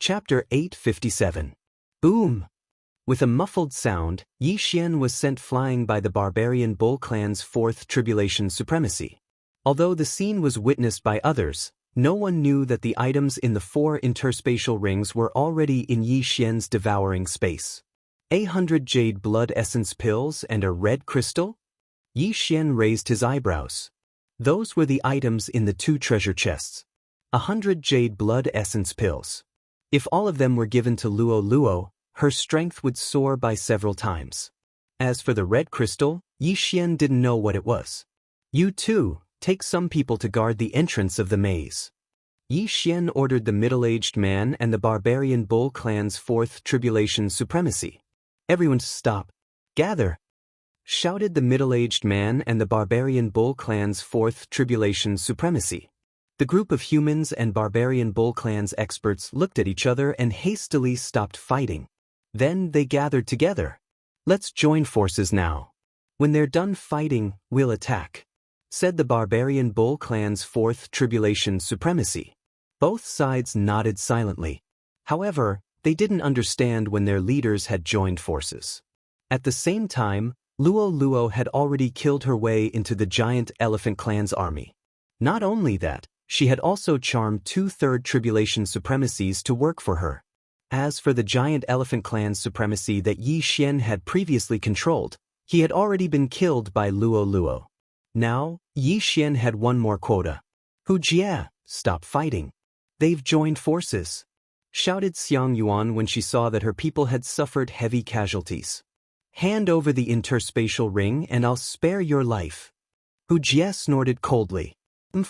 Chapter 857. Boom! With a muffled sound, Yi Xian was sent flying by the barbarian bull clan's fourth tribulation supremacy. Although the scene was witnessed by others, no one knew that the items in the 4 interspatial rings were already in Yi Xian's devouring space. 100 jade blood essence pills and a red crystal? Yi Xian raised his eyebrows. Those were the items in the 2 treasure chests. 100 jade blood essence pills. If all of them were given to Luo Luo, her strength would soar by several times. As for the red crystal, Yi Xian didn't know what it was. You too, take some people to guard the entrance of the maze. Yi Xian ordered the middle-aged man and the barbarian bull clan's 4th tribulation supremacy. Everyone stop. Gather! Shouted the middle-aged man and the barbarian bull clan's 4th tribulation supremacy. The group of humans and barbarian bull clan's experts looked at each other and hastily stopped fighting. Then they gathered together. Let's join forces now. When they're done fighting, we'll attack, said the barbarian bull clan's 4th tribulation supremacy. Both sides nodded silently. However, they didn't understand when their leaders had joined forces. At the same time, Luo Luo had already killed her way into the giant elephant clan's army. Not only that, she had also charmed 2 third tribulation supremacies to work for her. As for the giant elephant clan's supremacy that Yi Xian had previously controlled, he had already been killed by Luo Luo. Now, Yi Xian had one more quota. Hu Jie, stop fighting. They've joined forces, shouted Xiang Yuan when she saw that her people had suffered heavy casualties. Hand over the interspatial ring and I'll spare your life. Hu Jie snorted coldly.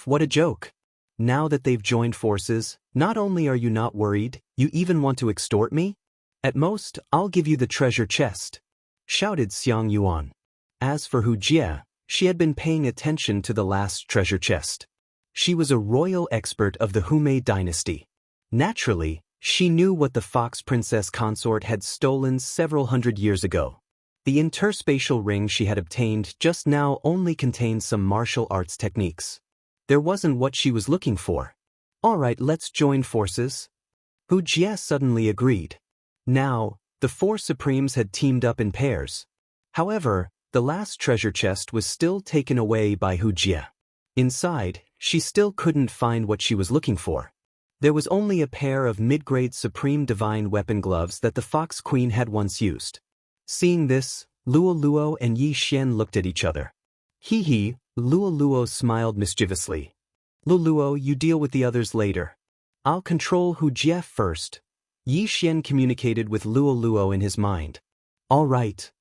What a joke. Now that they've joined forces, not only are you not worried, you even want to extort me? At most, I'll give you the treasure chest, shouted Xiang Yuan. As for Hu Jie, she had been paying attention to the last treasure chest. She was a royal expert of the Humei dynasty. Naturally, she knew what the fox princess consort had stolen several hundred years ago. The interspatial ring she had obtained just now only contained some martial arts techniques. There wasn't what she was looking for. All right, let's join forces. Hu Jie suddenly agreed. Now, the 4 supremes had teamed up in pairs. However, the last treasure chest was still taken away by Hu Jie. Inside, she still couldn't find what she was looking for. There was only a pair of mid-grade supreme divine weapon gloves that the Fox Queen had once used. Seeing this, Luo Luo and Yi Xian looked at each other. Hee hee, Luo Luo smiled mischievously. Luo Luo, you deal with the others later. I'll control Hu Jie first. Yi Xian communicated with Luo Luo in his mind. All right.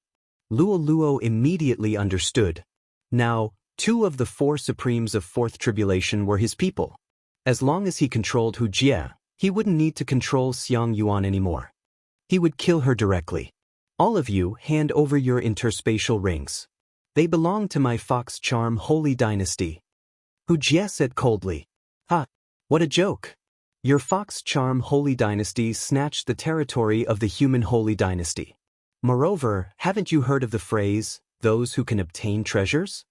Luo Luo immediately understood. Now, 2 of the 4 supremes of 4th tribulation were his people. As long as he controlled Hu Jie, he wouldn't need to control Xiang Yuan anymore. He would kill her directly. All of you hand over your interspatial rings. They belong to my Fox Charm Holy Dynasty. Hu Jie said coldly. Ha! What a joke! Your Fox Charm Holy Dynasty snatched the territory of the Human Holy Dynasty. Moreover, haven't you heard of the phrase, those who can obtain treasures?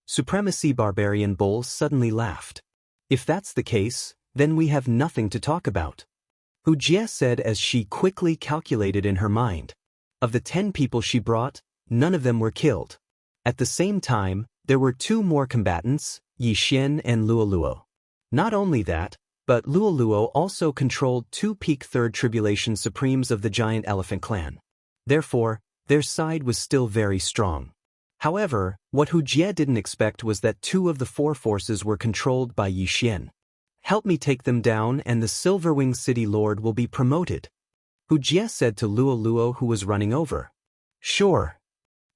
Supremacy Barbarian Bull suddenly laughed. If that's the case, then we have nothing to talk about. Hu Jie said as she quickly calculated in her mind. Of the 10 people she brought, none of them were killed. At the same time, there were 2 more combatants, Yi Xian and Luo Luo. Not only that, but Luo Luo also controlled 2 peak 3rd tribulation supremes of the giant elephant clan. Therefore, their side was still very strong. However, what Hu Jie didn't expect was that 2 of the 4 forces were controlled by Yi Xian. Help me take them down and the Silverwing City Lord will be promoted, Hu Jie said to Luo Luo who was running over. Sure.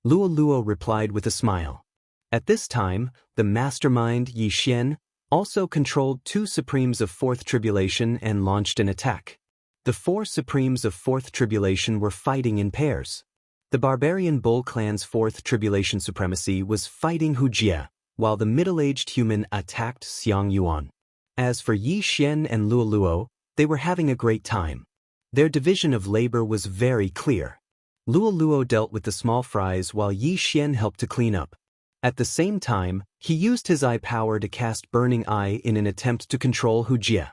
Luo Luo replied with a smile. At this time, the mastermind Yi Xian also controlled 2 supremes of 4th tribulation and launched an attack. The 4 supremes of 4th tribulation were fighting in pairs. The barbarian bull clan's 4th tribulation supremacy was fighting Hu Jie, while the middle-aged human attacked Xiang Yuan. As for Yi Xian and Luo Luo, they were having a great time. Their division of labor was very clear. Luo Luo dealt with the small fries while Yi Xian helped to clean up. At the same time, he used his eye power to cast Burning Eye in an attempt to control Hu Jie.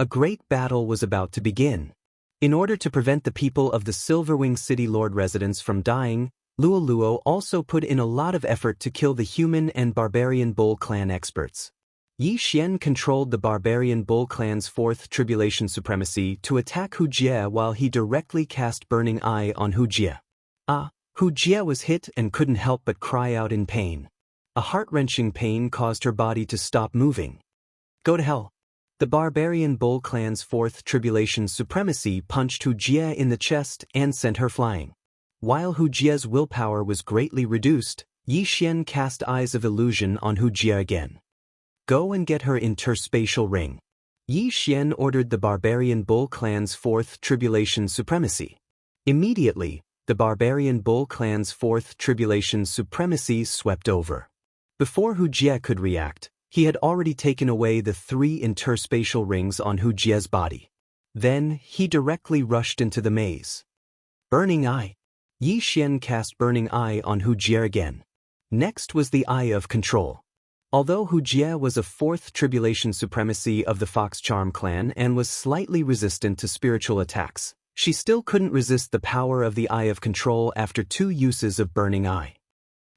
A great battle was about to begin. In order to prevent the people of the Silverwing City Lord residence from dying, Luo Luo also put in a lot of effort to kill the human and barbarian bull clan experts. Yi Xian controlled the barbarian bull clan's fourth tribulation supremacy to attack Hu Jie while he directly cast Burning Eye on Hu Jie. Hu Jie was hit and couldn't help but cry out in pain. A heart-wrenching pain caused her body to stop moving. Go to hell. The barbarian bull clan's fourth tribulation supremacy punched Hu Jie in the chest and sent her flying. While Hu Jie's willpower was greatly reduced, Yi Xian cast Eyes of Illusion on Hu Jie again. Go and get her interspatial ring. Yi Xian ordered the barbarian bull clan's fourth tribulation supremacy. Immediately, the barbarian bull clan's fourth tribulation supremacy swept over. Before Hu Jie could react, he had already taken away the 3 interspatial rings on Hu Jie's body. Then, he directly rushed into the maze. Burning Eye. Yi Xian cast Burning Eye on Hu Jie again. Next was the Eye of Control. Although Hu Jie was a 4th tribulation supremacy of the Fox Charm clan and was slightly resistant to spiritual attacks, she still couldn't resist the power of the Eye of Control after 2 uses of Burning Eye.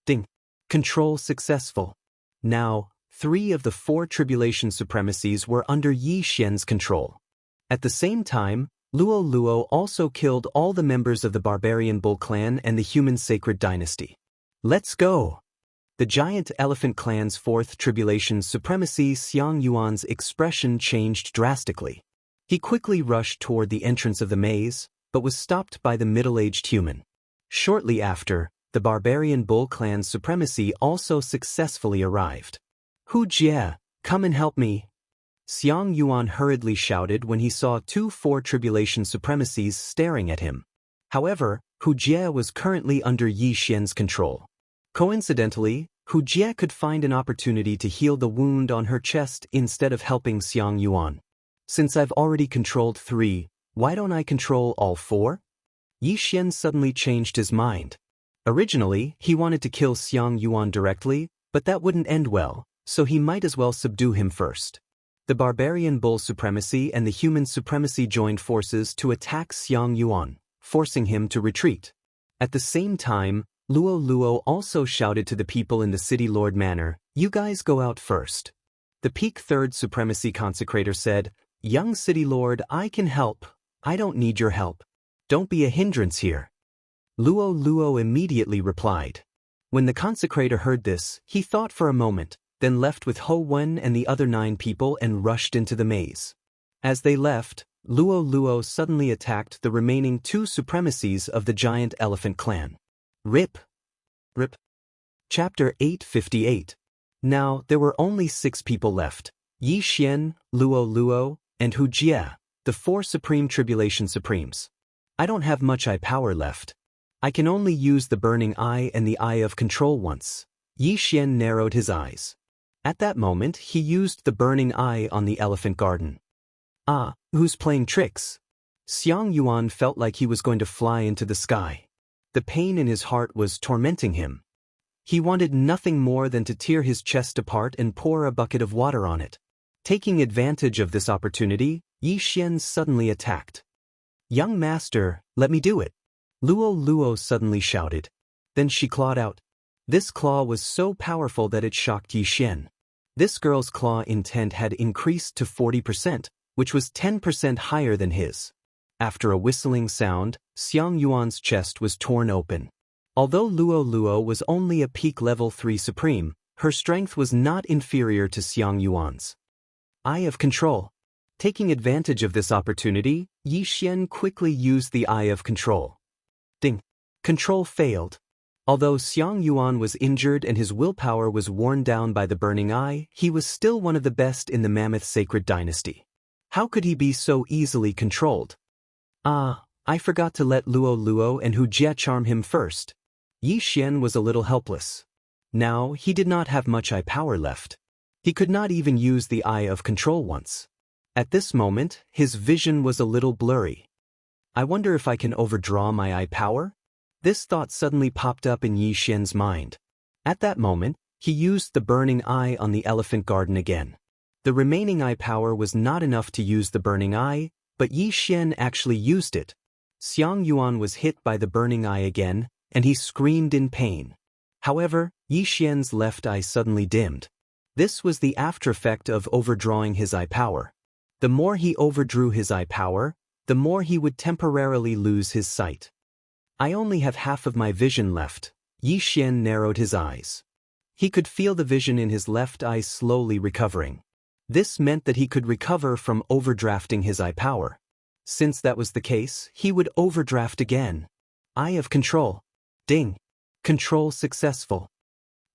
Ding. Control successful. Now, 3 of the 4 tribulation supremacies were under Yi Xian's control. At the same time, Luo Luo also killed all the members of the barbarian bull clan and the human sacred dynasty. Let's go! The giant elephant clan's 4th tribulation supremacy Xiang Yuan's expression changed drastically. He quickly rushed toward the entrance of the maze, but was stopped by the middle-aged human. Shortly after, the barbarian bull clan's supremacy also successfully arrived. Hu Jie, come and help me! Xiang Yuan hurriedly shouted when he saw 2 4 tribulation supremacies staring at him. However, Hu Jie was currently under Yi Xian's control. Coincidentally, Hu Jie could find an opportunity to heal the wound on her chest instead of helping Xiang Yuan. Since I've already controlled 3, why don't I control all 4? Yi Xian suddenly changed his mind. Originally, he wanted to kill Xiang Yuan directly, but that wouldn't end well, so he might as well subdue him first. The barbarian bull supremacy and the human supremacy joined forces to attack Xiang Yuan, forcing him to retreat. At the same time, Luo Luo also shouted to the people in the City Lord Manor, "You guys go out first." The peak 3rd supremacy consecrator said, "Young City Lord, I can help. I don't need your help. Don't be a hindrance here." Luo Luo immediately replied. When the consecrator heard this, he thought for a moment, then left with Ho Wen and the other 9 people and rushed into the maze. As they left, Luo Luo suddenly attacked the remaining 2 supremacies of the giant elephant clan. Rip. Rip. Chapter 858. Now, there were only 6 people left. Yi Xian, Luo Luo, and Hu Jie, the 4 Supreme Tribulation Supremes. I don't have much eye power left. I can only use the Burning Eye and the Eye of Control once. Yi Xian narrowed his eyes. At that moment, he used the Burning Eye on the elephant garden. Who's playing tricks? Xiang Yuan felt like he was going to fly into the sky. The pain in his heart was tormenting him. He wanted nothing more than to tear his chest apart and pour a bucket of water on it. Taking advantage of this opportunity, Yi Xian suddenly attacked. "Young master, let me do it!" Luo Luo suddenly shouted. Then she clawed out. This claw was so powerful that it shocked Yi Xian. This girl's claw intent had increased to 40%, which was 10% higher than his. After a whistling sound, Xiang Yuan's chest was torn open. Although Luo Luo was only a peak level 3 supreme, her strength was not inferior to Xiang Yuan's. Eye of Control. Taking advantage of this opportunity, Yi Xian quickly used the Eye of Control. Ding. Control failed. Although Xiang Yuan was injured and his willpower was worn down by the Burning Eye, he was still one of the best in the Mammoth Sacred Dynasty. How could he be so easily controlled? I forgot to let Luo Luo and Hu Jie charm him first. Yi Xian was a little helpless. Now, he did not have much eye power left. He could not even use the Eye of Control once. At this moment, his vision was a little blurry. I wonder if I can overdraw my eye power? This thought suddenly popped up in Yi Xian's mind. At that moment, he used the Burning Eye on the elephant garden again. The remaining eye power was not enough to use the Burning Eye, but Yi Xian actually used it. Xiang Yuan was hit by the burning eye again, and he screamed in pain. However, Yi Xian's left eye suddenly dimmed. This was the aftereffect of overdrawing his eye power. The more he overdrew his eye power, the more he would temporarily lose his sight. I only have half of my vision left. Yi Xian narrowed his eyes. He could feel the vision in his left eye slowly recovering. This meant that he could recover from overdrafting his eye power. Since that was the case, he would overdraft again. Eye of control. Ding. Control successful.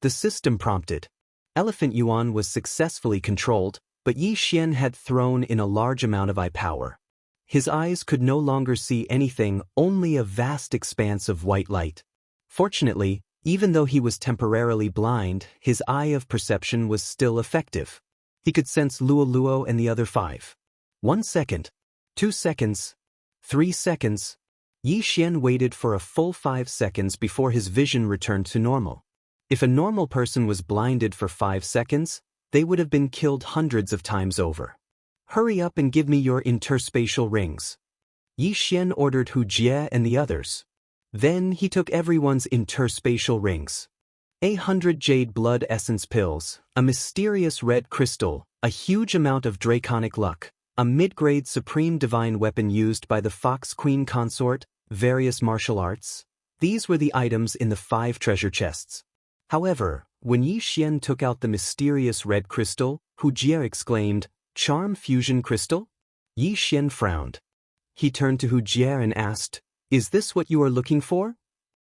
The system prompted. Elephant Yuan was successfully controlled, but Yi Xian had thrown in a large amount of eye power. His eyes could no longer see anything, only a vast expanse of white light. Fortunately, even though he was temporarily blind, his eye of perception was still effective. He could sense Luo Luo and the other 5. 1 second. 2 seconds. 3 seconds. Yi Xian waited for a full 5 seconds before his vision returned to normal. If a normal person was blinded for 5 seconds, they would have been killed hundreds of times over. Hurry up and give me your interspatial rings. Yi Xian ordered Hu Jie and the others. Then he took everyone's interspatial rings. 100 jade blood essence pills, a mysterious red crystal, a huge amount of draconic luck, a mid-grade supreme divine weapon used by the Fox Queen consort, various martial arts. These were the items in the 5 treasure chests. However, when Yi Xian took out the mysterious red crystal, Hu Jie exclaimed, "Charm fusion crystal?" Yi Xian frowned. He turned to Hu Jie and asked, "Is this what you are looking for?"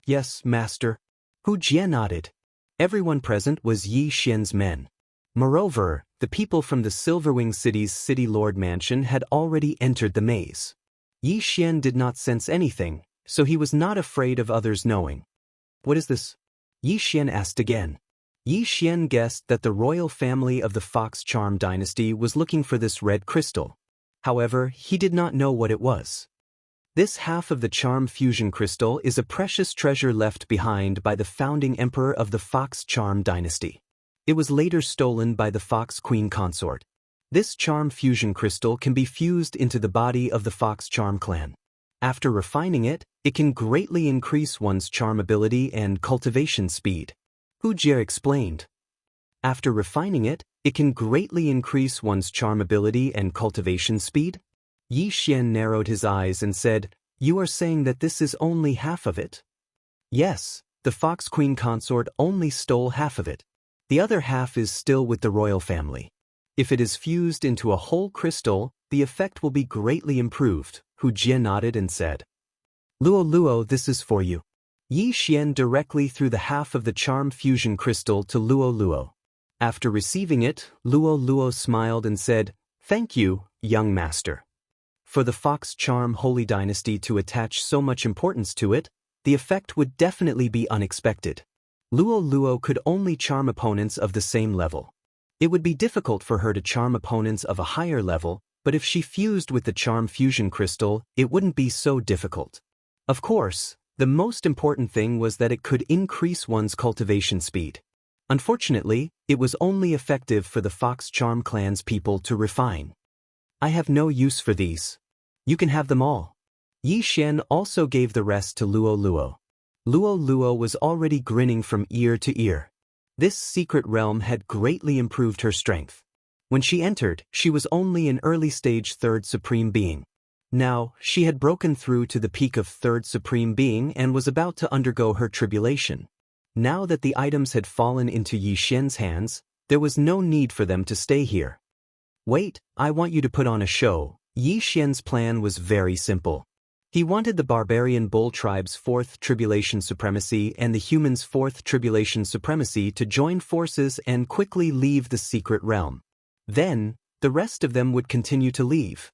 "Yes, master." Hu Jie nodded. Everyone present was Yi Xian's men. Moreover, the people from the Silverwing City's City Lord Mansion had already entered the maze. Yi Xian did not sense anything, so he was not afraid of others knowing. "What is this?" Yi Xian asked again. Yi Xian guessed that the royal family of the Fox Charm dynasty was looking for this red crystal. However, he did not know what it was. This half of the Charm Fusion Crystal is a precious treasure left behind by the founding emperor of the Fox Charm dynasty. It was later stolen by the Fox Queen consort. This Charm Fusion Crystal can be fused into the body of the Fox Charm clan. After refining it, it can greatly increase one's charm ability and cultivation speed. Hu Jie explained. After refining it, it can greatly increase one's charm ability and cultivation speed? Yi Xian narrowed his eyes and said, "You are saying that this is only half of it?" "Yes, the Fox Queen consort only stole half of it. The other half is still with the royal family. If it is fused into a whole crystal, the effect will be greatly improved." Hu Jie nodded and said, "Luo Luo, this is for you." Yi Xian directly threw the half of the Charm Fusion Crystal to Luo Luo. After receiving it, Luo Luo smiled and said, "Thank you, young master." For the Fox Charm Holy Dynasty to attach so much importance to it, the effect would definitely be unexpected. Luo Luo could only charm opponents of the same level. It would be difficult for her to charm opponents of a higher level, but if she fused with the Charm Fusion Crystal, it wouldn't be so difficult. Of course, the most important thing was that it could increase one's cultivation speed. Unfortunately, it was only effective for the Fox Charm clan's people to refine. "I have no use for these. You can have them all." Yi Xian also gave the rest to Luo Luo. Luo Luo was already grinning from ear to ear. This secret realm had greatly improved her strength. When she entered, she was only an early-stage 3rd Supreme Being. Now, she had broken through to the peak of 3rd Supreme Being and was about to undergo her tribulation. Now that the items had fallen into Yi Xian's hands, there was no need for them to stay here. "Wait, I want you to put on a show." Yi Xian's plan was very simple. He wanted the barbarian bull tribe's 4th tribulation supremacy and the humans' 4th tribulation supremacy to join forces and quickly leave the secret realm. Then, the rest of them would continue to leave.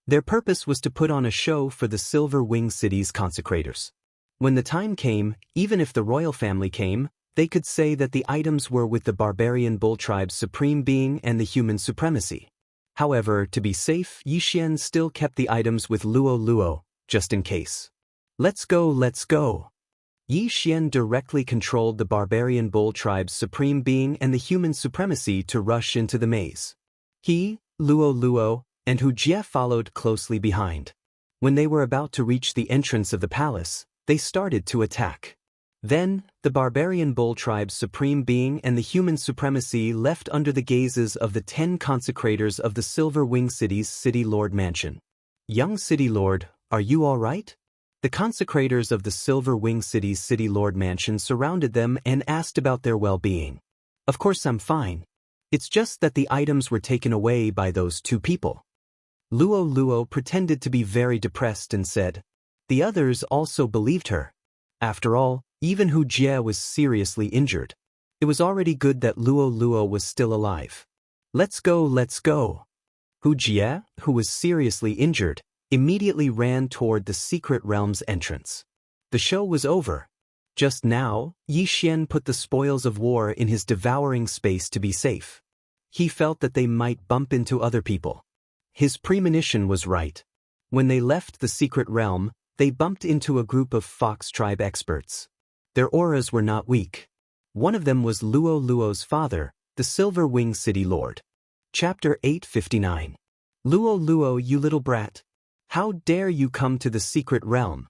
Their purpose was to put on a show for the Silver Wing City's consecrators. When the time came, even if the royal family came, they could say that the items were with the barbarian bull tribe's supreme being and the human supremacy. However, to be safe, Yi Xian still kept the items with Luo Luo, just in case. "Let's go, let's go." Yi Xian directly controlled the barbarian bull tribe's supreme being and the human supremacy to rush into the maze. He, Luo Luo, and Hu Jie followed closely behind. When they were about to reach the entrance of the palace, they started to attack. Then, the barbarian bull tribe's supreme being and the human supremacy left under the gazes of the 10 consecrators of the Silver Wing City's City Lord Mansion. "Young City Lord, are you all right?" The consecrators of the Silver Wing City's City Lord Mansion surrounded them and asked about their well-being. "Of course I'm fine. It's just that the items were taken away by those 2 people." Luo Luo pretended to be very depressed and said. The others also believed her. After all, even Hu Jie was seriously injured. It was already good that Luo Luo was still alive. "Let's go, let's go." Hu Jie, who was seriously injured, immediately ran toward the secret realm's entrance. The show was over. Just now, Yi Xian put the spoils of war in his devouring space to be safe. He felt that they might bump into other people. His premonition was right. When they left the secret realm, they bumped into a group of Fox tribe experts. Their auras were not weak. One of them was Luo Luo's father, the Silver Wing City Lord. Chapter 859. Luo Luo, you little brat. How dare you come to the secret realm?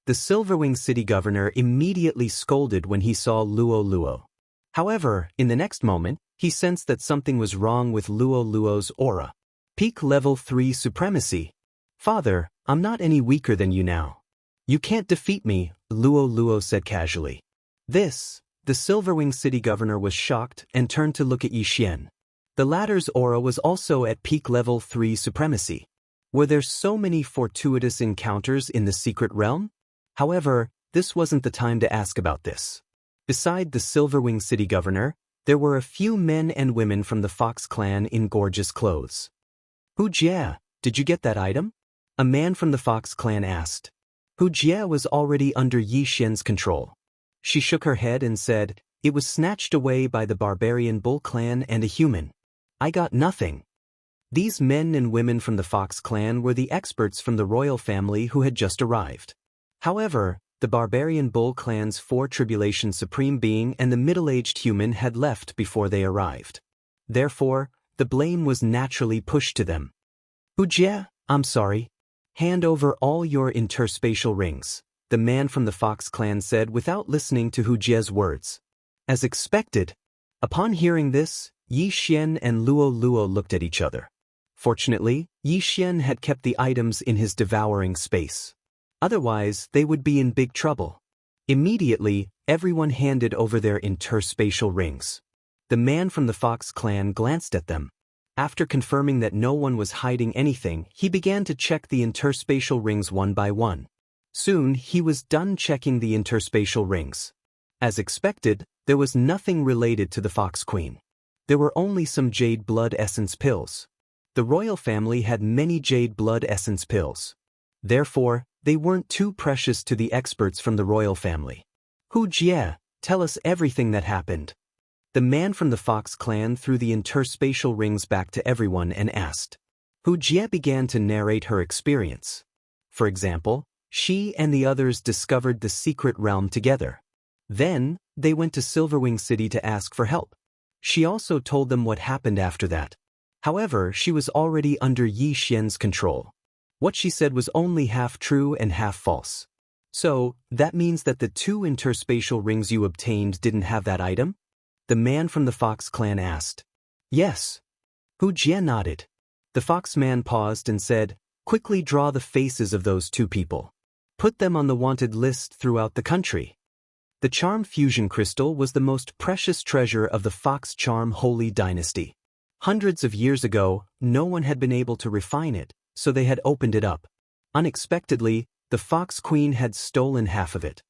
The Silverwing City Governor immediately scolded when he saw Luo Luo. However, in the next moment, he sensed that something was wrong with Luo Luo's aura. Peak Level 3 Supremacy. "Father, I'm not any weaker than you now. You can't defeat me," Luo Luo said casually. The Silverwing City Governor was shocked and turned to look at Yi Xian. The latter's aura was also at Peak Level 3 Supremacy. Were there so many fortuitous encounters in the secret realm? However, this wasn't the time to ask about this. Beside the Silverwing City Governor, there were a few men and women from the Fox clan in gorgeous clothes. "Hu Jie, did you get that item?" a man from the Fox clan asked. Hu Jie was already under Yi Xian's control. She shook her head and said, "It was snatched away by the barbarian bull clan and a human. I got nothing." These men and women from the Fox clan were the experts from the royal family who had just arrived. However, the barbarian bull clan's 4 tribulation supreme being and the middle-aged human had left before they arrived. Therefore, the blame was naturally pushed to them. "Hu Jie, I'm sorry. Hand over all your interspatial rings," the man from the Fox clan said without listening to Hu Jie's words. As expected, upon hearing this, Yi Xian and Luo Luo looked at each other. Fortunately, Yi Xian had kept the items in his devouring space. Otherwise, they would be in big trouble. Immediately, everyone handed over their interspatial rings. The man from the Fox clan glanced at them. After confirming that no one was hiding anything, he began to check the interspatial rings one by one. Soon, he was done checking the interspatial rings. As expected, there was nothing related to the Fox Queen. There were only some jade blood essence pills. The royal family had many jade blood essence pills. Therefore, they weren't too precious to the experts from the royal family. "Hu Jie, tell us everything that happened." The man from the Fox clan threw the interspatial rings back to everyone and asked. Hu Jie began to narrate her experience. For example, she and the others discovered the secret realm together. Then, they went to Silverwing City to ask for help. She also told them what happened after that. However, she was already under Yi Xian's control. What she said was only half true and half false. "So, that means that the 2 interspatial rings you obtained didn't have that item?" the man from the Fox clan asked. "Yes." Hu Jie nodded. The Fox man paused and said, "Quickly draw the faces of those 2 people. Put them on the wanted list throughout the country." The Charm Fusion Crystal was the most precious treasure of the Fox Charm Holy Dynasty. Hundreds of years ago, no one had been able to refine it, so they had opened it up. Unexpectedly, the Fox Queen had stolen half of it.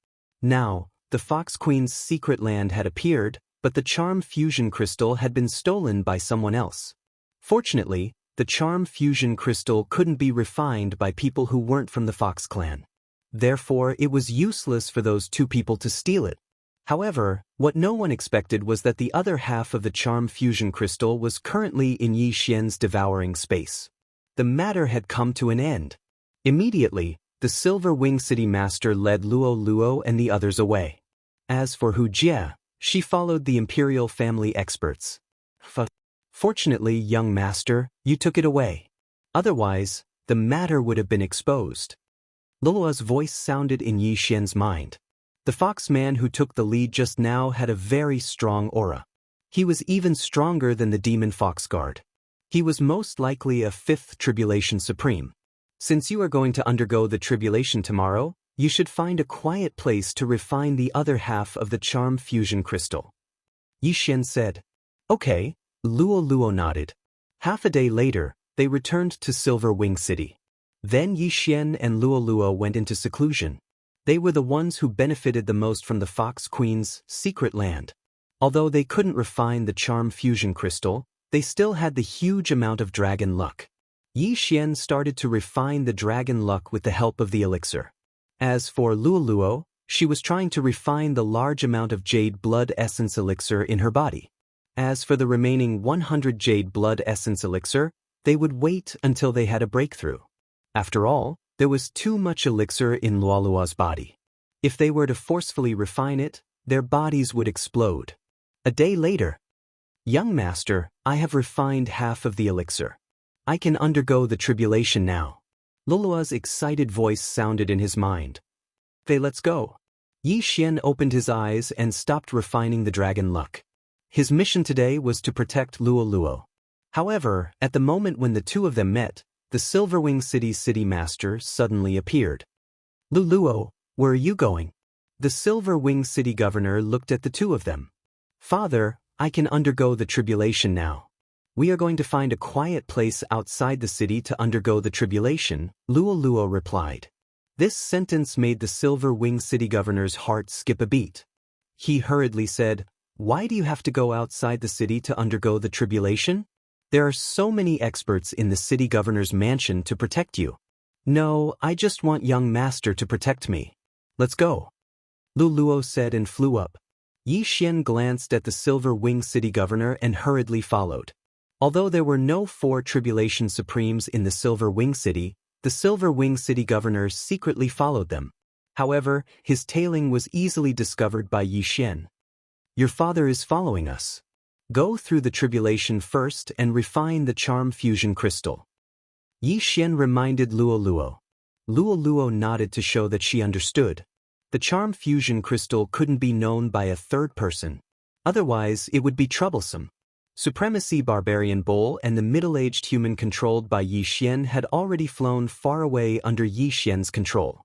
Now, the Fox Queen's secret land had appeared, but the Charm Fusion Crystal had been stolen by someone else. Fortunately, the Charm Fusion Crystal couldn't be refined by people who weren't from the Fox clan. Therefore, it was useless for those 2 people to steal it. However, what no one expected was that the other half of the Charm Fusion Crystal was currently in Yi Xian's devouring space. The matter had come to an end. Immediately, the Silver Wing City Master led Luo Luo and the others away. As for Hu Jie, she followed the imperial family experts. "Fortunately, young master, you took it away. Otherwise, the matter would have been exposed. Lulua's voice sounded in Yi Xian's mind. The fox man who took the lead just now had a very strong aura. He was even stronger than the demon fox guard. He was most likely a fifth tribulation supreme. Since you are going to undergo the tribulation tomorrow, you should find a quiet place to refine the other half of the charm fusion crystal. Yi Xian said. Okay, Luo nodded. Half a day later, they returned to Silver Wing City. Then Yi Xian and Luo went into seclusion. They were the ones who benefited the most from the Fox Queen's secret land. Although they couldn't refine the charm fusion crystal, they still had the huge amount of dragon luck. Yi Xian started to refine the dragon luck with the help of the elixir. As for Luo, she was trying to refine the large amount of jade blood essence elixir in her body. As for the remaining 100 jade blood essence elixir, they would wait until they had a breakthrough. After all, there was too much elixir in Luo's body. If they were to forcefully refine it, their bodies would explode. A day later. Young master, I have refined half of the elixir. I can undergo the tribulation now. Luo's excited voice sounded in his mind. Let's go. Yi Xian opened his eyes and stopped refining the dragon luck. His mission today was to protect Luo. However, at the moment when the two of them met, the Silverwing City's city master suddenly appeared. Luo, where are you going? The Silverwing City governor looked at the two of them. Father, I can undergo the tribulation now. We are going to find a quiet place outside the city to undergo the tribulation, Luo replied. This sentence made the Silverwing City governor's heart skip a beat. He hurriedly said, Why do you have to go outside the city to undergo the tribulation? There are so many experts in the city governor's mansion to protect you. No, I just want young master to protect me. Let's go. Luo said and flew up. Yi Xian glanced at the Silver Wing City governor and hurriedly followed. Although there were no 4 tribulation supremes in the Silver Wing City, the Silver Wing City governor secretly followed them. However, his tailing was easily discovered by Yi Xian. Your father is following us. Go through the tribulation first and refine the charm fusion crystal. Yi Xian reminded Luo. Luo nodded to show that she understood. The charm fusion crystal couldn't be known by a third person. Otherwise, it would be troublesome. Supremacy Barbarian Bull and the middle-aged human controlled by Yi Xian had already flown far away under Yi Xian's control.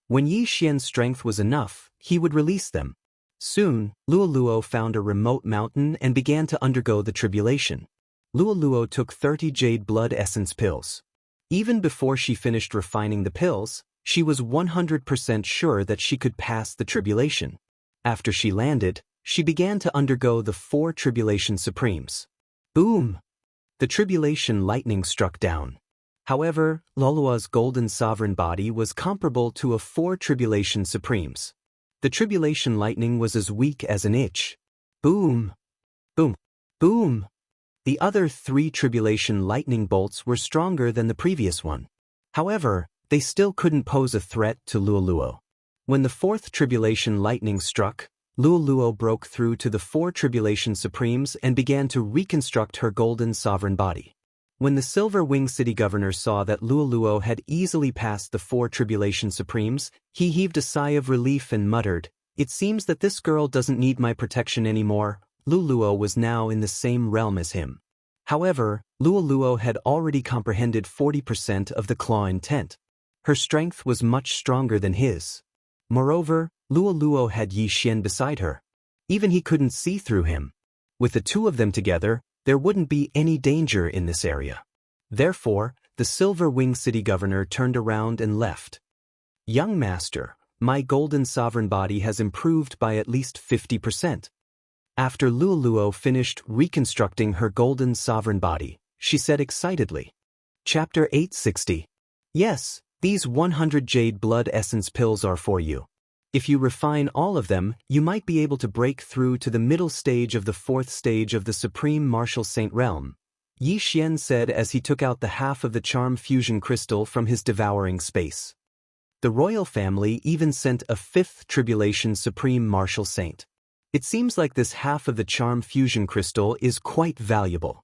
When Yi Xian's strength was enough, he would release them. Soon, Luo found a remote mountain and began to undergo the tribulation. Luo took 30 jade blood essence pills. Even before she finished refining the pills, she was 100% sure that she could pass the tribulation. After she landed, she began to undergo the 4 tribulation supremes. Boom! The tribulation lightning struck down. However, Luo's golden sovereign body was comparable to a 4 tribulation supremes. The tribulation lightning was as weak as an itch. Boom! Boom! Boom! The other 3 tribulation lightning bolts were stronger than the previous one. However, they still couldn't pose a threat to Luo. When the 4th tribulation lightning struck, Luo broke through to the 4 tribulation supremes and began to reconstruct her golden sovereign body. When the Silver Wing City governor saw that Luo had easily passed the 4 tribulation supremes, he heaved a sigh of relief and muttered, It seems that this girl doesn't need my protection anymore. Luo was now in the same realm as him. However, Luo had already comprehended 40% of the claw intent. Her strength was much stronger than his. Moreover, Luo had Yi Xian beside her. Even he couldn't see through him. With the two of them together, there wouldn't be any danger in this area. Therefore, the Silver Wing City governor turned around and left. Young master, my golden sovereign body has improved by at least 50%. After Luo finished reconstructing her golden sovereign body, she said excitedly. Chapter 860. Yes, these 100 jade blood essence pills are for you. If you refine all of them, you might be able to break through to the middle stage of the 4th stage of the Supreme Martial Saint Realm, Yi Xian said as he took out the half of the charm fusion crystal from his devouring space. The royal family even sent a 5th tribulation Supreme Martial Saint. It seems like this half of the charm fusion crystal is quite valuable.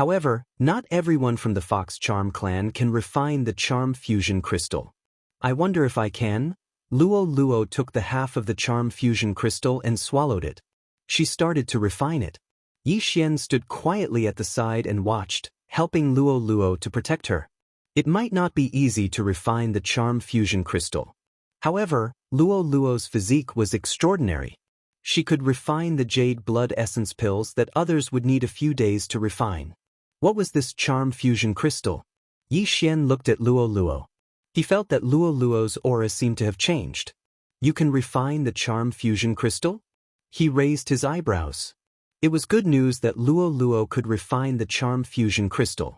However, not everyone from the Fox Charm clan can refine the Charm Fusion Crystal. I wonder if I can? Luo Luo took the half of the Charm Fusion Crystal and swallowed it. She started to refine it. Yi Xian stood quietly at the side and watched, helping Luo Luo to protect her. It might not be easy to refine the Charm Fusion Crystal. However, Luo Luo's physique was extraordinary. She could refine the jade blood essence pills that others would need a few days to refine. What was this Charm Fusion Crystal? Yi Xian looked at Luo Luo. He felt that Luo Luo's aura seemed to have changed. You can refine the Charm Fusion Crystal? He raised his eyebrows. It was good news that Luo Luo could refine the Charm Fusion Crystal.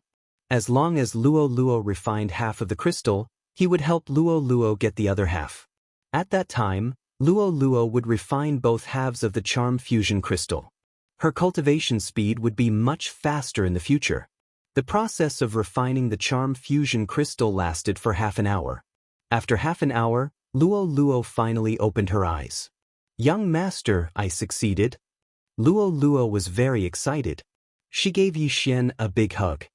As long as Luo Luo refined half of the crystal, he would help Luo Luo get the other half. At that time, Luo Luo would refine both halves of the Charm Fusion Crystal. Her cultivation speed would be much faster in the future. The process of refining the Charm Fusion Crystal lasted for half an hour. After half an hour, Luo Luo finally opened her eyes. "Young master, I succeeded." Luo Luo was very excited. She gave Yi Xian a big hug.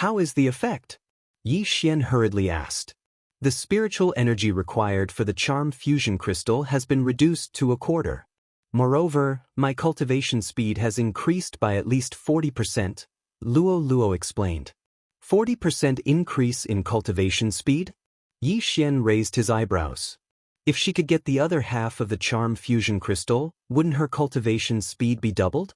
"How is the effect?" Yi Xian hurriedly asked. "The spiritual energy required for the Charm Fusion Crystal has been reduced to a quarter. Moreover, my cultivation speed has increased by at least 40%, Luo Luo explained. 40% increase in cultivation speed? Yi Xian raised his eyebrows. If she could get the other half of the Charm Fusion Crystal, wouldn't her cultivation speed be doubled?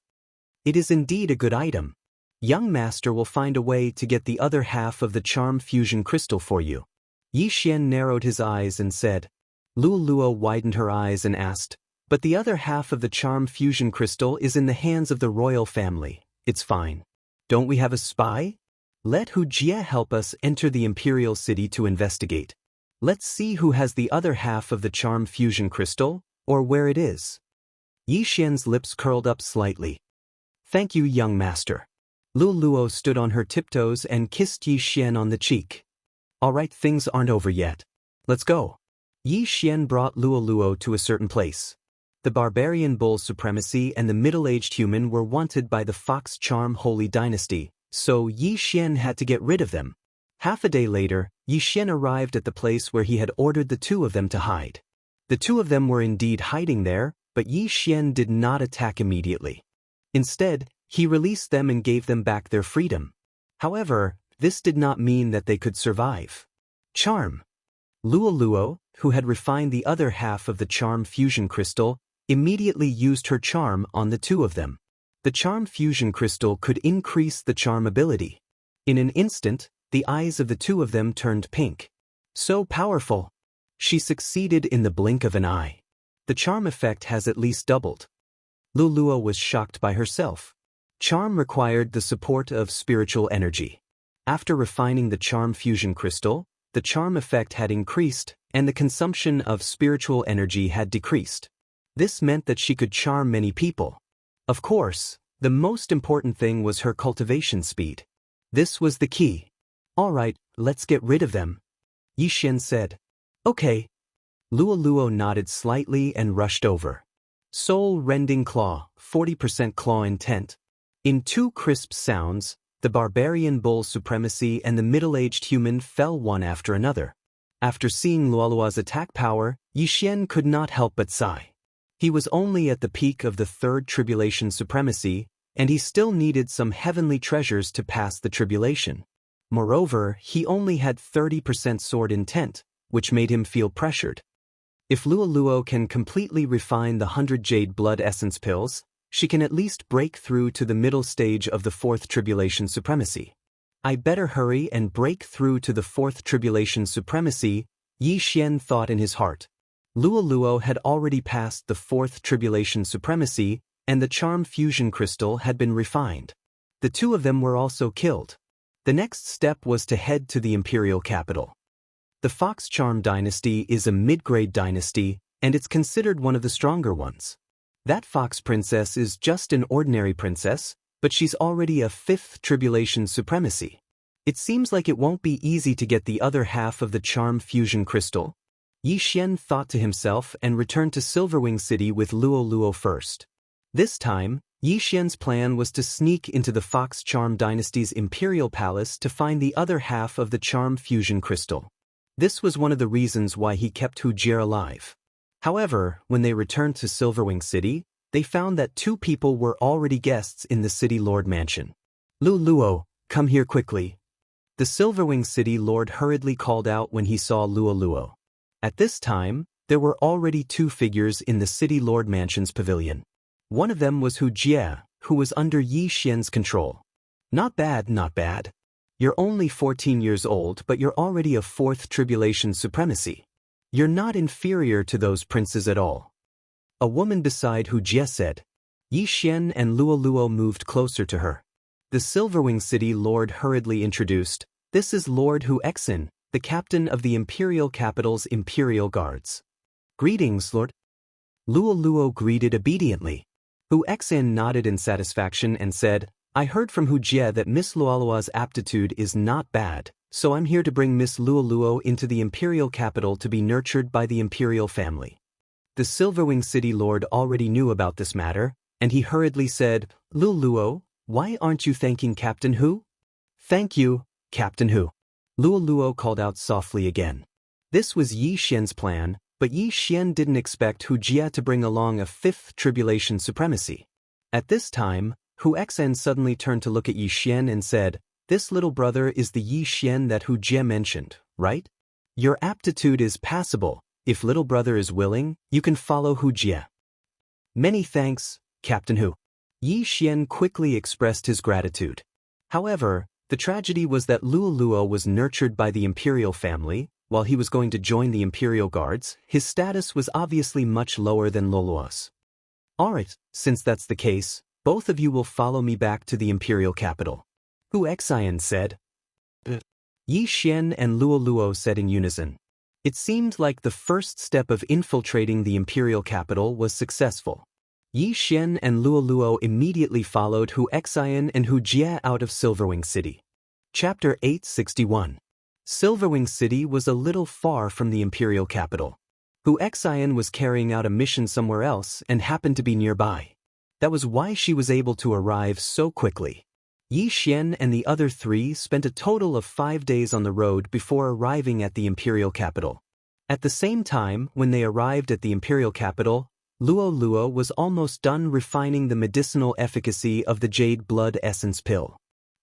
It is indeed a good item. Young master will find a way to get the other half of the Charm Fusion Crystal for you. Yi Xian narrowed his eyes and said. Luo Luo widened her eyes and asked, "But the other half of the Charm Fusion Crystal is in the hands of the royal family. It's fine. Don't we have a spy? Let Hu Jie help us enter the Imperial City to investigate. Let's see who has the other half of the Charm Fusion Crystal, or where it is." Yi Xian's lips curled up slightly. "Thank you, young master." Luo Luo stood on her tiptoes and kissed Yi Xian on the cheek. "All right, things aren't over yet. Let's go." Yi Xian brought Luo Luo to a certain place. The barbarian bull's supremacy and the middle-aged human were wanted by the Fox Charm Holy Dynasty, so Yi Xian had to get rid of them. Half a day later, Yi Xian arrived at the place where he had ordered the two of them to hide. The two of them were indeed hiding there, but Yi Xian did not attack immediately. Instead, he released them and gave them back their freedom. However, this did not mean that they could survive. Charm. Luo Luo, who had refined the other half of the Charm Fusion Crystal, immediately used her charm on the two of them. The Charm Fusion Crystal could increase the charm ability. In an instant, the eyes of the two of them turned pink. So powerful! She succeeded in the blink of an eye. The charm effect has at least doubled. Luo Luo was shocked by herself. Charm required the support of spiritual energy. After refining the Charm Fusion Crystal, the charm effect had increased, and the consumption of spiritual energy had decreased. This meant that she could charm many people. Of course, the most important thing was her cultivation speed. This was the key. "All right, let's get rid of them," Yi Xian said. "Okay." Luo Luo nodded slightly and rushed over. Soul-rending claw, 40% claw intent. In two crisp sounds, the barbarian bull's supremacy and the middle-aged human fell one after another. After seeing Luo Luo's attack power, Yi Xian could not help but sigh. He was only at the peak of the third tribulation supremacy, and he still needed some heavenly treasures to pass the tribulation. Moreover, he only had 30% sword intent, which made him feel pressured. If Luo Luo can completely refine the 100 jade blood essence pills, she can at least break through to the middle stage of the fourth tribulation supremacy. I better hurry and break through to the fourth tribulation supremacy, Yi Xian thought in his heart. Luo Luo had already passed the fourth tribulation supremacy, and the Charm Fusion Crystal had been refined. The two of them were also killed. The next step was to head to the imperial capital. The Fox Charm dynasty is a mid-grade dynasty, and it's considered one of the stronger ones. That Fox princess is just an ordinary princess, but she's already a fifth tribulation supremacy. It seems like it won't be easy to get the other half of the Charm Fusion Crystal. Yi Xian thought to himself and returned to Silverwing City with Luo Luo first. This time, Yi Xian's plan was to sneak into the Fox Charm Dynasty's imperial palace to find the other half of the charm fusion crystal. This was one of the reasons why he kept Hu Jie alive. However, when they returned to Silverwing City, they found that two people were already guests in the City Lord mansion. Lu Luo, come here quickly. The Silverwing City Lord hurriedly called out when he saw Luo Luo. At this time, there were already two figures in the City Lord mansion's pavilion. One of them was Hu Jie, who was under Yi Xian's control. Not bad, not bad. You're only 14 years old, but you're already of fourth tribulation supremacy. You're not inferior to those princes at all. A woman beside Hu Jie said. Yi Xian and Luo Luo moved closer to her. The Silverwing City Lord hurriedly introduced, this is Lord Hu Exin, the captain of the Imperial Capital's Imperial Guards. Greetings, Lord. Luo Luo greeted obediently. Hu Exin nodded in satisfaction and said, I heard from Hu Jie that Miss Luoluo's aptitude is not bad, so I'm here to bring Miss Luo Luo into the Imperial Capital to be nurtured by the Imperial family. The Silverwing City Lord already knew about this matter, and he hurriedly said, Luo Luo, why aren't you thanking Captain Hu? Thank you, Captain Hu. Luo Luo called out softly again. This was Yi Xian's plan, but Yi Xian didn't expect Hu Jie to bring along a fifth tribulation supremacy. At this time, Hu Exin suddenly turned to look at Yi Xian and said, this little brother is the Yi Xian that Hu Jie mentioned, right? Your aptitude is passable. If little brother is willing, you can follow Hu Jie. Many thanks, Captain Hu. Yi Xian quickly expressed his gratitude. However, the tragedy was that Luo Luo was nurtured by the imperial family. While he was going to join the Imperial Guards, his status was obviously much lower than Luoluo's. Alright, since that's the case, both of you will follow me back to the Imperial capital. Hu Exin said. Yi Xian and Luo Luo said in unison. It seemed like the first step of infiltrating the Imperial capital was successful. Yi Xian and Luo Luo immediately followed Hu Exin and Hu Jie out of Silverwing City. Chapter 861. Silverwing City was a little far from the Imperial capital. Hu Exin was carrying out a mission somewhere else and happened to be nearby. That was why she was able to arrive so quickly. Yi Xian and the other three spent a total of 5 days on the road before arriving at the Imperial capital. At the same time, when they arrived at the Imperial capital, Luo Luo was almost done refining the medicinal efficacy of the Jade Blood Essence pill.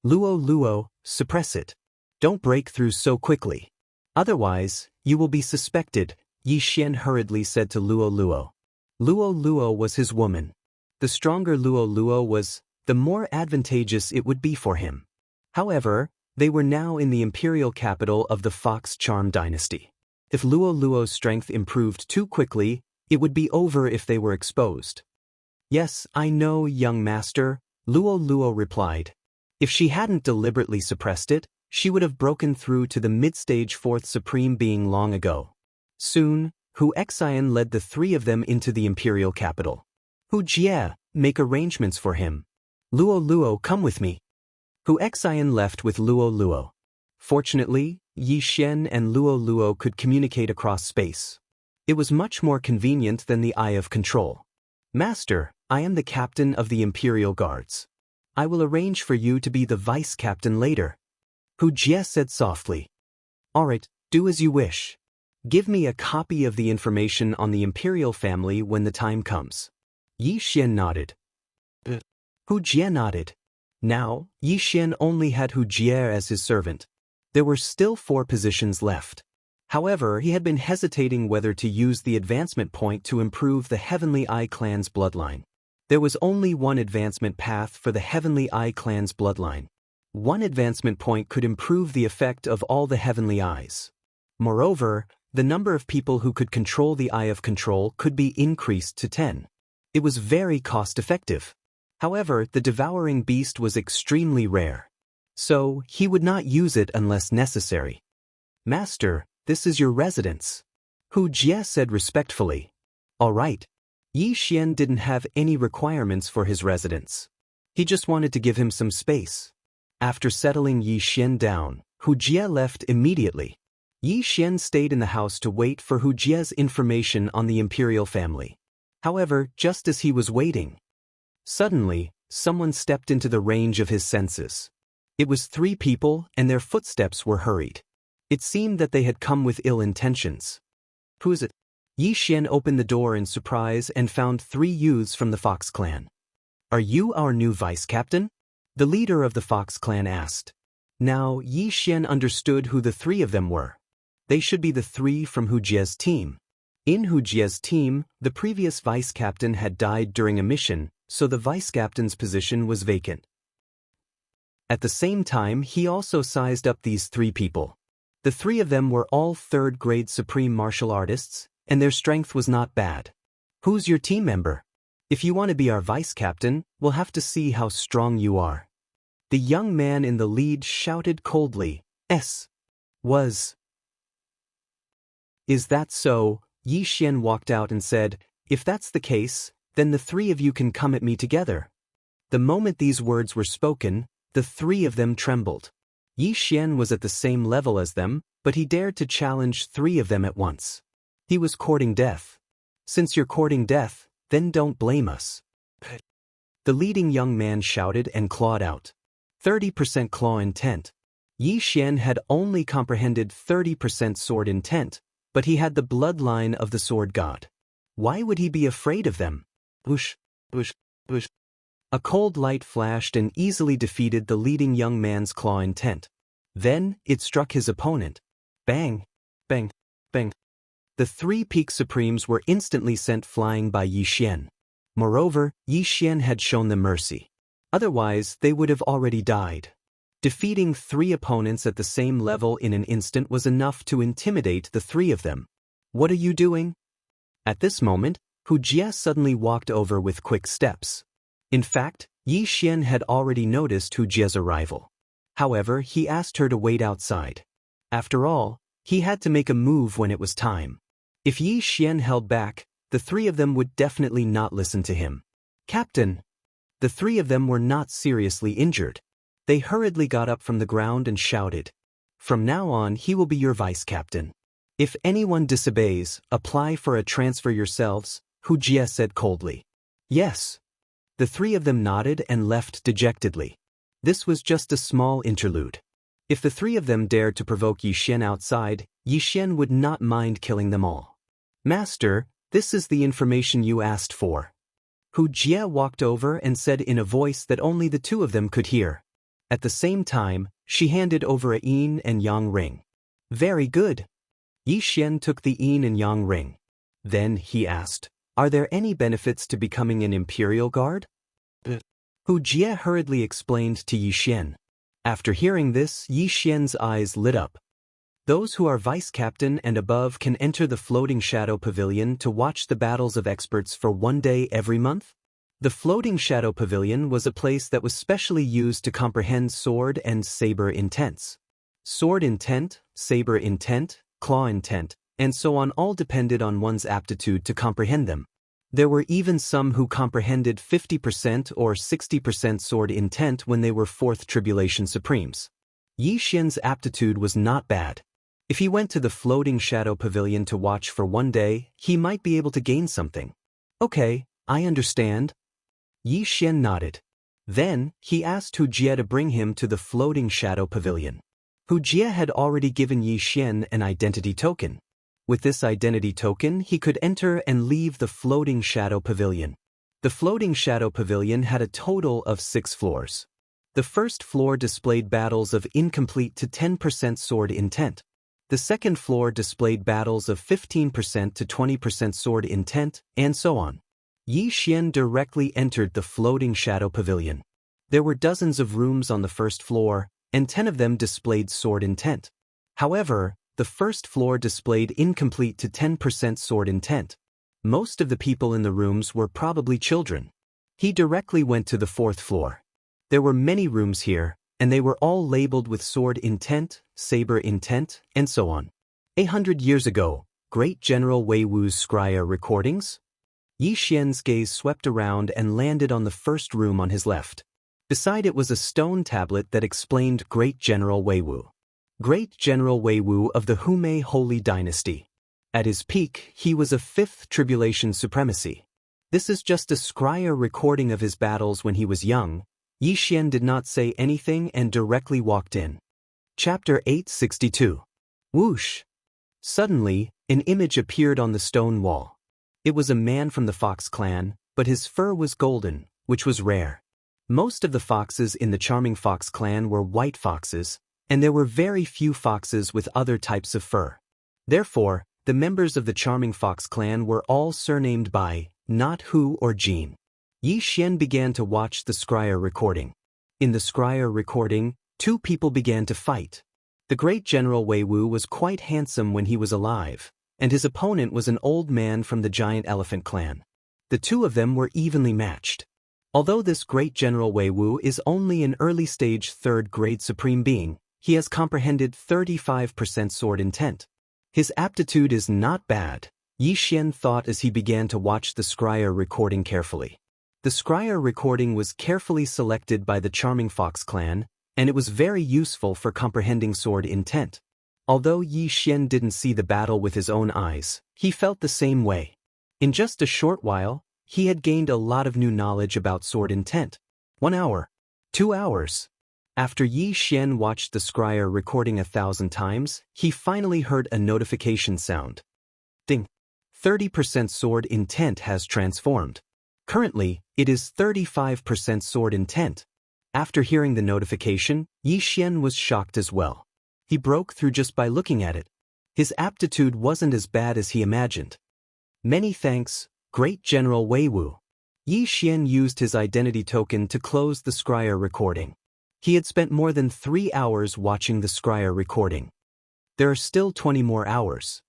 Luo Luo, suppress it. Don't break through so quickly. Otherwise, you will be suspected, Yi Xian hurriedly said to Luo Luo. Luo Luo was his woman. The stronger Luo Luo was, the more advantageous it would be for him. However, they were now in the imperial capital of the Fox Charm Dynasty. If Luo Luo's strength improved too quickly, it would be over if they were exposed. Yes, I know, young master, Luo Luo replied. If she hadn't deliberately suppressed it, she would have broken through to the mid-stage fourth supreme being long ago. Soon, Hu Exin led the three of them into the imperial capital. Hu Jie, make arrangements for him. Luo Luo, come with me. Hu Exin left with Luo Luo. Fortunately, Yi Xian and Luo Luo could communicate across space. It was much more convenient than the Eye of Control. Master, I am the captain of the Imperial Guards. I will arrange for you to be the vice-captain later. Hu Jie said softly. Alright, do as you wish. Give me a copy of the information on the Imperial family when the time comes. Yi Xian nodded. Hu Jie nodded. Now, Yi Xian only had Hu Jie as his servant. There were still 4 positions left. However, he had been hesitating whether to use the advancement point to improve the Heavenly Eye clan's bloodline. There was only one advancement path for the Heavenly Eye clan's bloodline. One advancement point could improve the effect of all the Heavenly Eyes. Moreover, the number of people who could control the Eye of Control could be increased to 10. It was very cost-effective. However, the devouring beast was extremely rare. So, he would not use it unless necessary. Master, this is your residence. Hu Jie said respectfully. All right. Yi Xian didn't have any requirements for his residence. He just wanted to give him some space. After settling Yi Xian down, Hu Jie left immediately. Yi Xian stayed in the house to wait for Hu Jie's information on the imperial family. However, just as he was waiting, Suddenly, someone stepped into the range of his senses. It was 3 people, and their footsteps were hurried. It seemed that they had come with ill intentions. Who is it? Yi Xian opened the door in surprise and found 3 youths from the Fox clan. Are you our new vice captain? The leader of the Fox clan asked. Now, Yi Xian understood who the 3 of them were. They should be the 3 from Hu Jie's team. In Hu Jie's team, the previous vice captain had died during a mission, so the vice captain's position was vacant. At the same time, he also sized up these 3 people. The 3 of them were all 3rd-grade supreme martial artists, and their strength was not bad. Who's your team member? If you want to be our vice captain, we'll have to see how strong you are. The young man in the lead shouted coldly, Was. Is that so? Yi Xian walked out and said, if that's the case, then the 3 of you can come at me together. The moment these words were spoken, the 3 of them trembled. Yi Xian was at the same level as them, but he dared to challenge 3 of them at once. He was courting death. Since you're courting death, then don't blame us. The leading young man shouted and clawed out. 30% claw intent. Yi Xian had only comprehended 30% sword intent, but he had the bloodline of the sword god. Why would he be afraid of them? Whoosh, whoosh, whoosh. A cold light flashed and easily defeated the leading young man's claw intent. Then, it struck his opponent. Bang, bang, bang. The 3 peak supremes were instantly sent flying by Yi Xian. Moreover, Yi Xian had shown them mercy. Otherwise, they would have already died. Defeating 3 opponents at the same level in an instant was enough to intimidate the 3 of them. What are you doing? At this moment, Hu Jie suddenly walked over with quick steps. In fact, Yi Xian had already noticed Hu Jie's arrival. However, he asked her to wait outside. After all, he had to make a move when it was time. If Yi Xian held back, the 3 of them would definitely not listen to him. Captain! The 3 of them were not seriously injured. They hurriedly got up from the ground and shouted. From now on, he will be your vice captain. If anyone disobeys, apply for a transfer yourselves, Hu Jie said coldly. Yes. The 3 of them nodded and left dejectedly. This was just a small interlude. If the 3 of them dared to provoke Yi Xian outside, Yi Xian would not mind killing them all. Master, this is the information you asked for. Hu Jie walked over and said in a voice that only the 2 of them could hear. At the same time, she handed over a yin and yang ring. Very good. Yi Xian took the yin and yang ring. Then he asked, are there any benefits to becoming an imperial guard? Hu Jie hurriedly explained to Yi Xian. After hearing this, Yi Xian's eyes lit up. Those who are vice captain and above can enter the floating shadow pavilion to watch the battles of experts for 1 day every month? The floating shadow pavilion was a place that was specially used to comprehend sword and saber intents. Sword intent, saber intent, claw intent, and so on all depended on one's aptitude to comprehend them. There were even some who comprehended 50% or 60% sword intent when they were 4th Tribulation Supremes. Yi Xian's aptitude was not bad. If he went to the floating shadow pavilion to watch for 1 day, he might be able to gain something. Okay, I understand. Yi Xian nodded. Then, he asked Hu Jie to bring him to the floating shadow pavilion. Hu Jie had already given Yi Xian an identity token. With this identity token, he could enter and leave the floating shadow pavilion. The floating shadow pavilion had a total of 6 floors. The first floor displayed battles of incomplete to 10% sword intent. The second floor displayed battles of 15% to 20% sword intent, and so on. Yi Xian directly entered the floating shadow pavilion. There were dozens of rooms on the first floor, and 10 of them displayed sword intent. However, the first floor displayed incomplete to 10% sword intent. Most of the people in the rooms were probably children. He directly went to the 4th floor. There were many rooms here, and they were all labeled with sword intent, saber intent, and so on. 800 years ago, Great General Wei Wu's Scrya recordings? Yi Xian's gaze swept around and landed on the first room on his left. Beside it was a stone tablet that explained Great General Wei Wu. Great General Wei Wu of the Humei Holy Dynasty. At his peak, he was a 5th Tribulation Supremacy. This is just a scryer recording of his battles when he was young. Yi Xian did not say anything and directly walked in. Chapter 862. Whoosh! Suddenly, an image appeared on the stone wall. It was a man from the fox clan, but his fur was golden, which was rare. Most of the foxes in the Charming Fox clan were white foxes, and there were very few foxes with other types of fur. Therefore, the members of the Charming Fox clan were all surnamed by not Hu or Jean. Yi Xian began to watch the scryer recording. In the scryer recording, two people began to fight. The great General Wei Wu was quite handsome when he was alive, and his opponent was an old man from the Giant Elephant clan. The two of them were evenly matched. Although this great General Wei Wu is only an early-stage third-grade supreme being, he has comprehended 35% sword intent. His aptitude is not bad, Yi Xian thought as he began to watch the scryer recording carefully. The scryer recording was carefully selected by the Charming Fox clan, and it was very useful for comprehending sword intent. Although Yi Xian didn't see the battle with his own eyes, he felt the same way. In just a short while, he had gained a lot of new knowledge about sword intent. 1 hour. 2 hours. After Yi Xian watched the scryer recording 1,000 times, he finally heard a notification sound. Ding. 30% sword intent has transformed. Currently, it is 35% sword intent. After hearing the notification, Yi Xian was shocked as well. He broke through just by looking at it. His aptitude wasn't as bad as he imagined. Many thanks, Great General Wei Wu. Yi Xian used his identity token to close the scryer recording. He had spent more than 3 hours watching the scryer recording. There are still 20 more hours.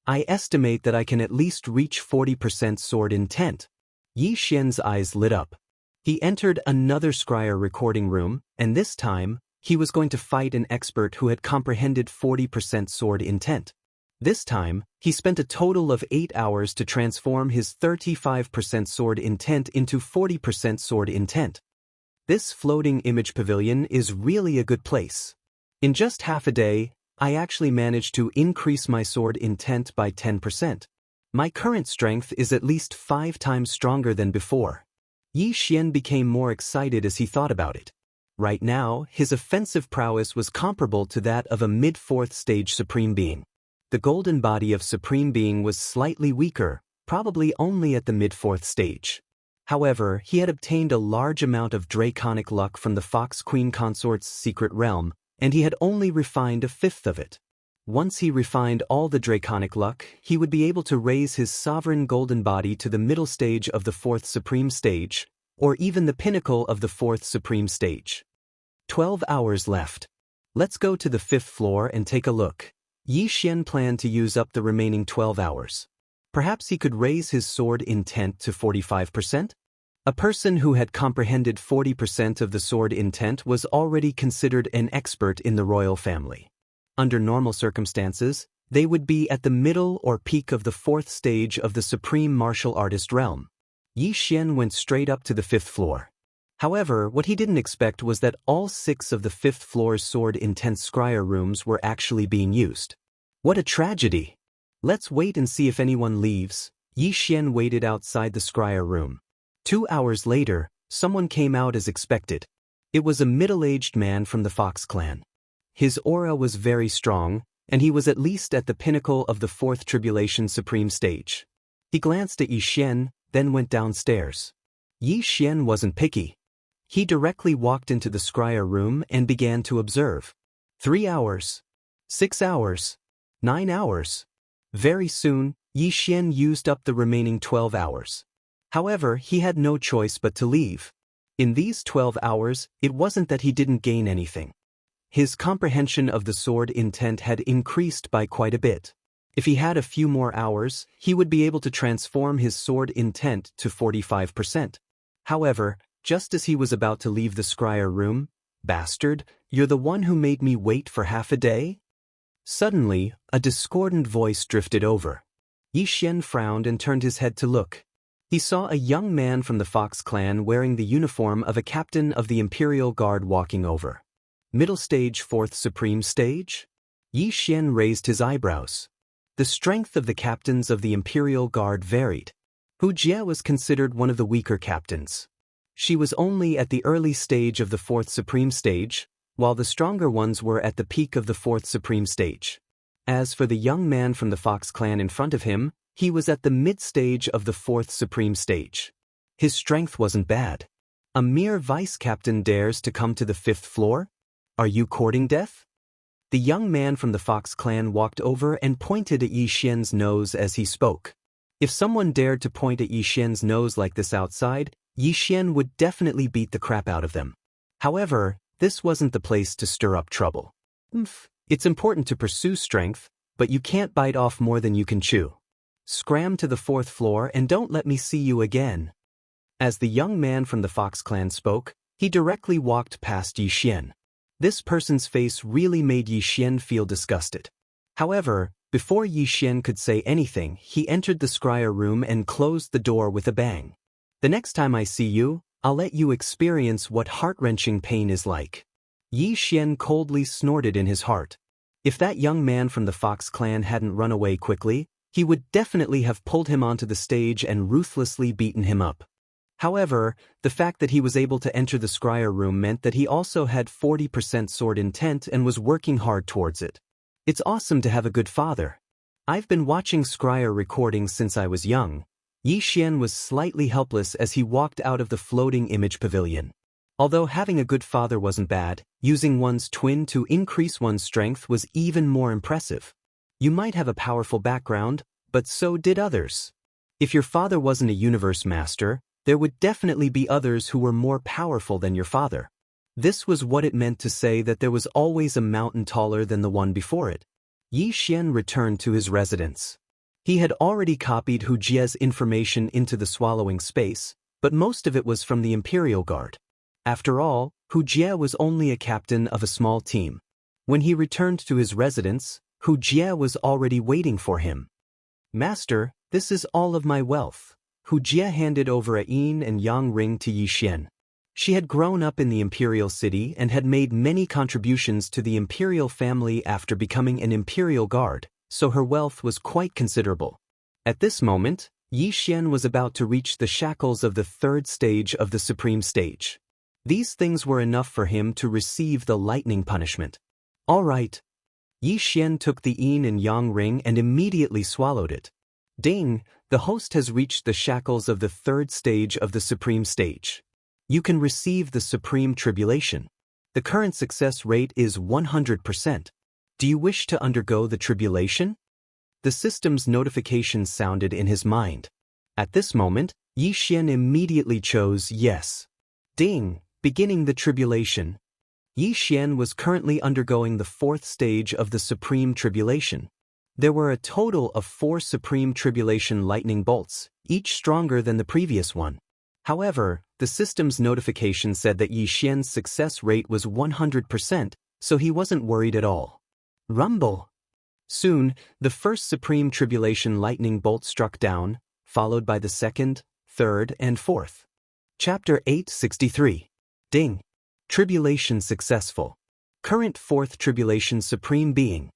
I estimate that I can at least reach 40% sword intent. Yi Xian's eyes lit up. He entered another scryer recording room, and this time, he was going to fight an expert who had comprehended 40% sword intent. This time, he spent a total of 8 hours to transform his 35% sword intent into 40% sword intent. This floating image pavilion is really a good place. In just half a day, I actually managed to increase my sword intent by 10%. My current strength is at least 5 times stronger than before. Yi Xian became more excited as he thought about it. Right now, his offensive prowess was comparable to that of a mid-4th stage Supreme Being. The golden body of Supreme Being was slightly weaker, probably only at the mid-4th stage. However, he had obtained a large amount of draconic luck from the Fox Queen Consort's secret realm, and he had only refined 1/5 of it. Once he refined all the draconic luck, he would be able to raise his sovereign golden body to the middle stage of the 4th Supreme Stage, or even the pinnacle of the 4th Supreme Stage. 12 hours left. Let's go to the 5th floor and take a look. Yi Xian planned to use up the remaining 12 hours. Perhaps he could raise his sword intent to 45%? A person who had comprehended 40% of the sword intent was already considered an expert in the royal family. Under normal circumstances, they would be at the middle or peak of the 4th stage of the Supreme Martial Artist realm. Yi Xian went straight up to the 5th floor. However, what he didn't expect was that all 6 of the 5th floor's sword intent scryer rooms were actually being used. What a tragedy! Let's wait and see if anyone leaves. Yi Xian waited outside the scryer room. 2 hours later, someone came out as expected. It was a middle-aged man from the Fox clan. His aura was very strong, and he was at least at the pinnacle of the 4th Tribulation Supreme Stage. He glanced at Yi Xian, then went downstairs. Yi Xian wasn't picky. He directly walked into the scryer room and began to observe. 3 hours. 6 hours. 9 hours. Very soon, Yi Xian used up the remaining 12 hours. However, he had no choice but to leave. In these 12 hours, it wasn't that he didn't gain anything. His comprehension of the sword intent had increased by quite a bit. If he had a few more hours, he would be able to transform his sword intent to 45%. However, just as he was about to leave the scryer room, "Bastard, you're the one who made me wait for half a day?" Suddenly, a discordant voice drifted over. Yi Xian frowned and turned his head to look. He saw a young man from the Fox clan wearing the uniform of a captain of the Imperial Guard walking over. Middle stage 4th Supreme Stage? Yi Xian raised his eyebrows. The strength of the captains of the Imperial Guard varied. Hu Jie was considered one of the weaker captains. She was only at the early stage of the 4th Supreme Stage, while the stronger ones were at the peak of the 4th Supreme Stage. As for the young man from the Fox clan in front of him, he was at the mid-stage of the 4th Supreme Stage. His strength wasn't bad. A mere vice-captain dares to come to the 5th floor? Are you courting death? The young man from the Fox clan walked over and pointed at Yi Xian's nose as he spoke. If someone dared to point at Yi Xian's nose like this outside, Yi Xian would definitely beat the crap out of them. However, this wasn't the place to stir up trouble. It's important to pursue strength, but you can't bite off more than you can chew. Scram to the 4th floor and don't let me see you again. As the young man from the Fox clan spoke, he directly walked past Yi Xian. This person's face really made Yi Xian feel disgusted. However, before Yi Xian could say anything, he entered the scryer room and closed the door with a bang. The next time I see you, I'll let you experience what heart-wrenching pain is like. Yi Xian coldly snorted in his heart. If that young man from the Fox clan hadn't run away quickly, he would definitely have pulled him onto the stage and ruthlessly beaten him up. However, the fact that he was able to enter the scryer room meant that he also had 40% sword intent and was working hard towards it. It's awesome to have a good father. I've been watching scryer recordings since I was young. Yi Xian was slightly helpless as he walked out of the floating image pavilion. Although having a good father wasn't bad, using one's twin to increase one's strength was even more impressive. You might have a powerful background, but so did others. If your father wasn't a universe master, there would definitely be others who were more powerful than your father. This was what it meant to say that there was always a mountain taller than the one before it. Yi Xian returned to his residence. He had already copied Hu Jie's information into the swallowing space, but most of it was from the Imperial Guard. After all, Hu Jie was only a captain of a small team. When he returned to his residence, Hu Jie was already waiting for him. Master, this is all of my wealth. Hu Jie handed over a yin and yang ring to Yi Xian. She had grown up in the imperial city and had made many contributions to the imperial family after becoming an imperial guard, so her wealth was quite considerable. At this moment, Yi Xian was about to reach the shackles of the 3rd stage of the supreme stage. These things were enough for him to receive the lightning punishment. All right. Yi Xian took the yin and yang ring and immediately swallowed it. Ding! The host has reached the shackles of the 3rd stage of the supreme stage. You can receive the supreme tribulation. The current success rate is 100%. Do you wish to undergo the tribulation? The system's notification sounded in his mind. At this moment, Yi Xian immediately chose yes. Ding! Beginning the tribulation. Yi Xian was currently undergoing the 4th stage of the supreme tribulation. There were a total of 4 supreme tribulation lightning bolts, each stronger than the previous one. However, the system's notification said that Yi Xian's success rate was 100%, so he wasn't worried at all. Rumble! Soon, the first supreme tribulation lightning bolt struck down, followed by the 2nd, 3rd, and 4th. Chapter 863. Ding! Tribulation successful. Current 4th tribulation supreme being.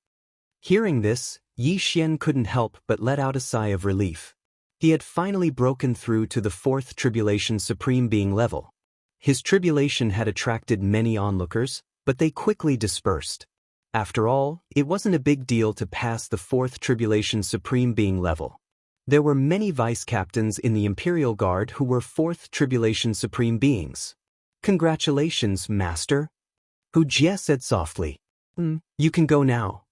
Hearing this, Yi Xian couldn't help but let out a sigh of relief. He had finally broken through to the 4th tribulation supreme being level. His tribulation had attracted many onlookers, but they quickly dispersed. After all, it wasn't a big deal to pass the 4th tribulation supreme being level. There were many vice-captains in the Imperial Guard who were 4th tribulation supreme beings. Congratulations, Master. Hu Jie said softly. You can go now.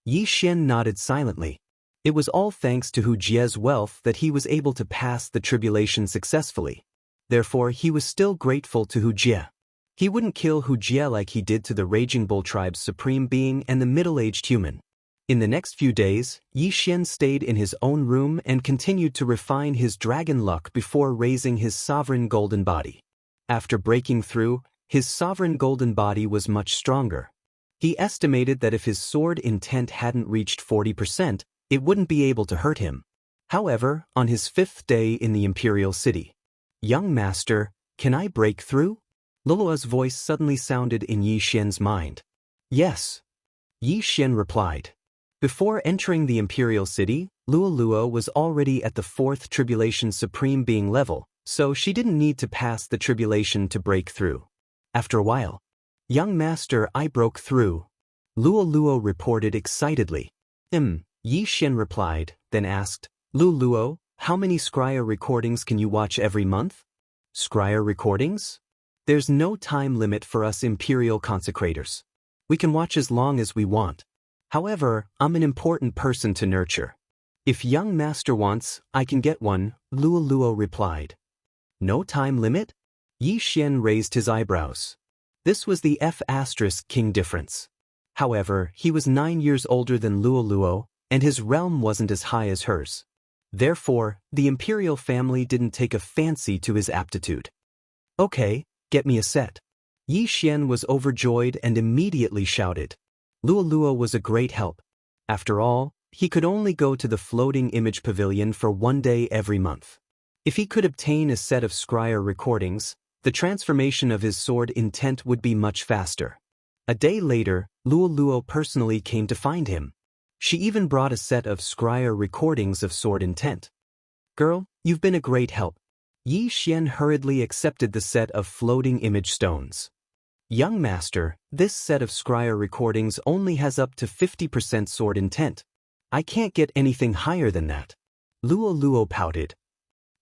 Yi Xian nodded silently. It was all thanks to Hu Jie's wealth that he was able to pass the tribulation successfully. Therefore, he was still grateful to Hu Jie. He wouldn't kill Hu Jie like he did to the Raging Bull tribe's supreme being and the middle-aged human. In the next few days, Yi Xian stayed in his own room and continued to refine his dragon luck before raising his sovereign golden body. After breaking through, his sovereign golden body was much stronger. He estimated that if his sword intent hadn't reached 40%, it wouldn't be able to hurt him. However, on his 5th day in the Imperial City, "Young Master, can I break through?" Lulua's voice suddenly sounded in Yi Xian's mind. "Yes." Yi Xian replied. Before entering the imperial city, Luoluo was already at the 4th Tribulation Supreme being level, so she didn't need to pass the tribulation to break through. After a while, "Young master, I broke through," Luoluo reported excitedly. Yi Xian replied, then asked, "Luoluo, how many Scryer recordings can you watch every month?" "Scryer recordings? There's no time limit for us imperial consecrators. We can watch as long as we want. However, I'm an important person to nurture. If young master wants, I can get one," Luoluo replied. "No time limit?" Yi Xian raised his eyebrows. This was the F*King difference. However, he was 9 years older than Luoluo, and his realm wasn't as high as hers. Therefore, the imperial family didn't take a fancy to his aptitude. "Okay, get me a set." Yi Xian was overjoyed and immediately shouted. Luoluo was a great help. After all, he could only go to the floating image pavilion for 1 day every month. If he could obtain a set of Scryer recordings, the transformation of his sword intent would be much faster. A day later, Luoluo personally came to find him. She even brought a set of Scryer recordings of sword intent. "Girl, you've been a great help." Yi Xian hurriedly accepted the set of floating image stones. "Young master, this set of Scryer recordings only has up to 50% sword intent. I can't get anything higher than that." Luoluo pouted.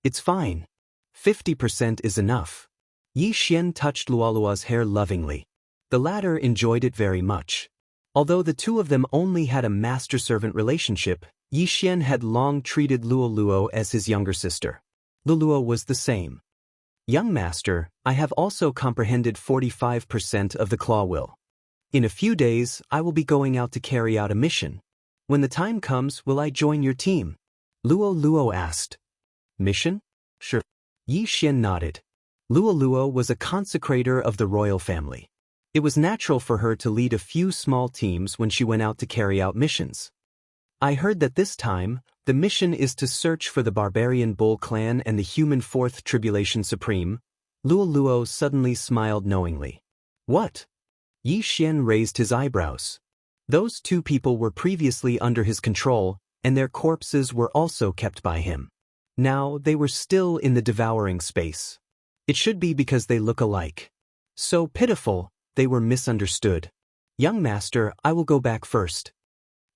"It's fine. 50% is enough." Yi Xian touched Luoluo's hair lovingly. The latter enjoyed it very much. Although the two of them only had a master-servant relationship, Yi Xian had long treated Luoluo as his younger sister. Luoluo was the same. "Young master, I have also comprehended 45% of the Claw Will. In a few days, I will be going out to carry out a mission. When the time comes, will I join your team?" Luoluo asked. "Mission? Sure." Yi Xian nodded. Luoluo was a consecrator of the royal family. It was natural for her to lead a few small teams when she went out to carry out missions. "I heard that this time, the mission is to search for the barbarian bull clan and the human 4th Tribulation Supreme." Luoluo suddenly smiled knowingly. "What?" Yi Xian raised his eyebrows. Those two people were previously under his control, and their corpses were also kept by him. Now they were still in the devouring space. It should be because they look alike. So pitiful, they were misunderstood. "Young master, I will go back first."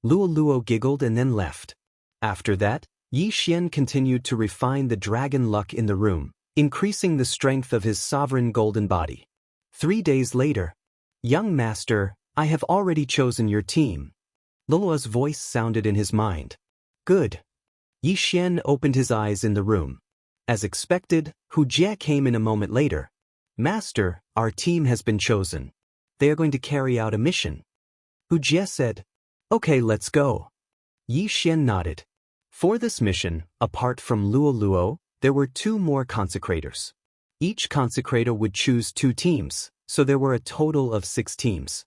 Luoluo giggled and then left. After that, Yi Xian continued to refine the dragon luck in the room, increasing the strength of his sovereign golden body. 3 days later, "Young master, I have already chosen your team." Luoluo's voice sounded in his mind. "Good." Yi Xian opened his eyes in the room. As expected, Hu Jie came in a moment later. "Master, our team has been chosen. They are going to carry out a mission." Hu Jie said, "Okay, let's go." Yi Xian nodded. For this mission, apart from Luoluo, there were 2 more consecrators. Each consecrator would choose 2 teams, so there were a total of 6 teams.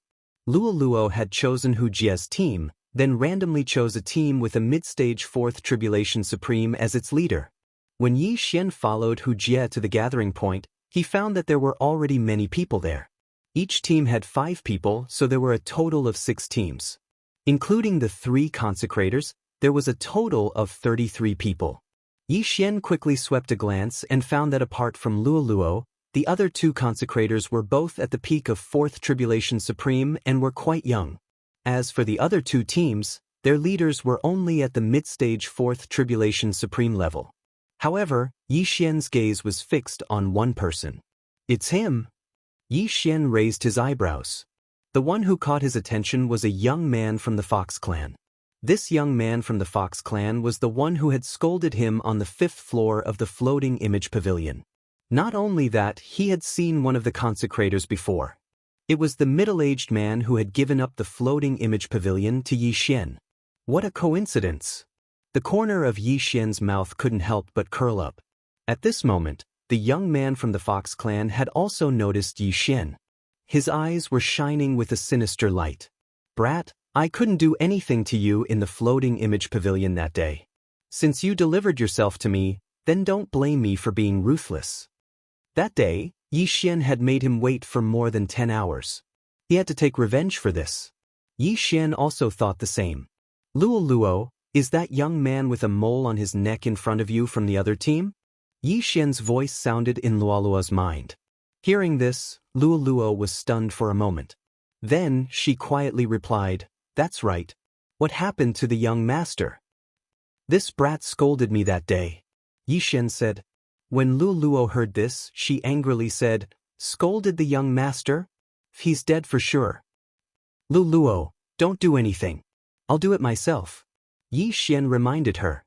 Luoluo had chosen Hu Jie's team, then randomly chose a team with a mid-stage 4th Tribulation Supreme as its leader. When Yi Xian followed Hu Jie to the gathering point, he found that there were already many people there. Each team had 5 people, so there were a total of 6 teams. Including the 3 consecrators, there was a total of 33 people. Yi Xian quickly swept a glance and found that apart from Luoluo, the other 2 consecrators were both at the peak of 4th Tribulation Supreme and were quite young. As for the other 2 teams, their leaders were only at the mid-stage 4th Tribulation Supreme level. However, Yi Xian's gaze was fixed on one person. "It's him." Yi Xian raised his eyebrows. The one who caught his attention was a young man from the Fox clan. This young man from the Fox clan was the one who had scolded him on the 5th floor of the floating image pavilion. Not only that, he had seen one of the consecrators before. It was the middle-aged man who had given up the floating image pavilion to Yi Xian. What a coincidence! The corner of Yi Xian's mouth couldn't help but curl up. At this moment, the young man from the Fox clan had also noticed Yi Xian. His eyes were shining with a sinister light. "Brat, I couldn't do anything to you in the floating image pavilion that day. Since you delivered yourself to me, then don't blame me for being ruthless." That day, Yi Xian had made him wait for more than 10 hours. He had to take revenge for this. Yi Xian also thought the same. Luo Luo, is that young man with a mole on his neck in front of you from the other team? Yi Xian's voice sounded in Luoluo's mind. Hearing this, Luo Luo was stunned for a moment. Then, she quietly replied, "That's right. What happened to the young master?" "This brat scolded me that day," Yi Xian said. When Luo Luo heard this, she angrily said, "Scolded the young master? He's dead for sure." "Luo Luo, don't do anything. I'll do it myself," Yi Xian reminded her.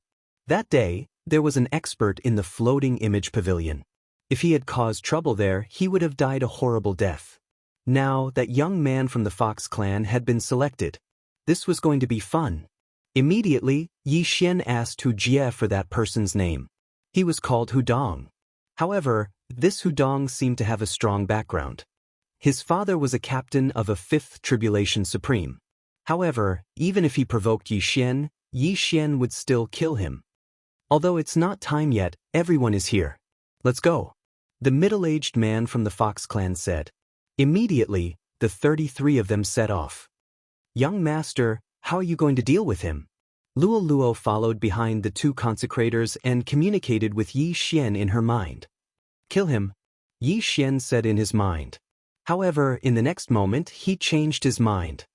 That day, there was an expert in the floating image pavilion. If he had caused trouble there, he would have died a horrible death. Now, that young man from the Fox clan had been selected. This was going to be fun. Immediately, Yi Xian asked Hu Jie for that person's name. He was called Hudong. However, this Hudong seemed to have a strong background. His father was a captain of a 5th Tribulation Supreme. However, even if he provoked Yi Xian would still kill him. Although it's not time yet, everyone is here. Let's go. The middle-aged man from the Fox clan said. Immediately, the 33 of them set off. "Young master, how are you going to deal with him?" Luo Luo followed behind the 2 consecrators and communicated with Yi Xian in her mind. "Kill him," Yi Xian said in his mind. However, in the next moment, he changed his mind.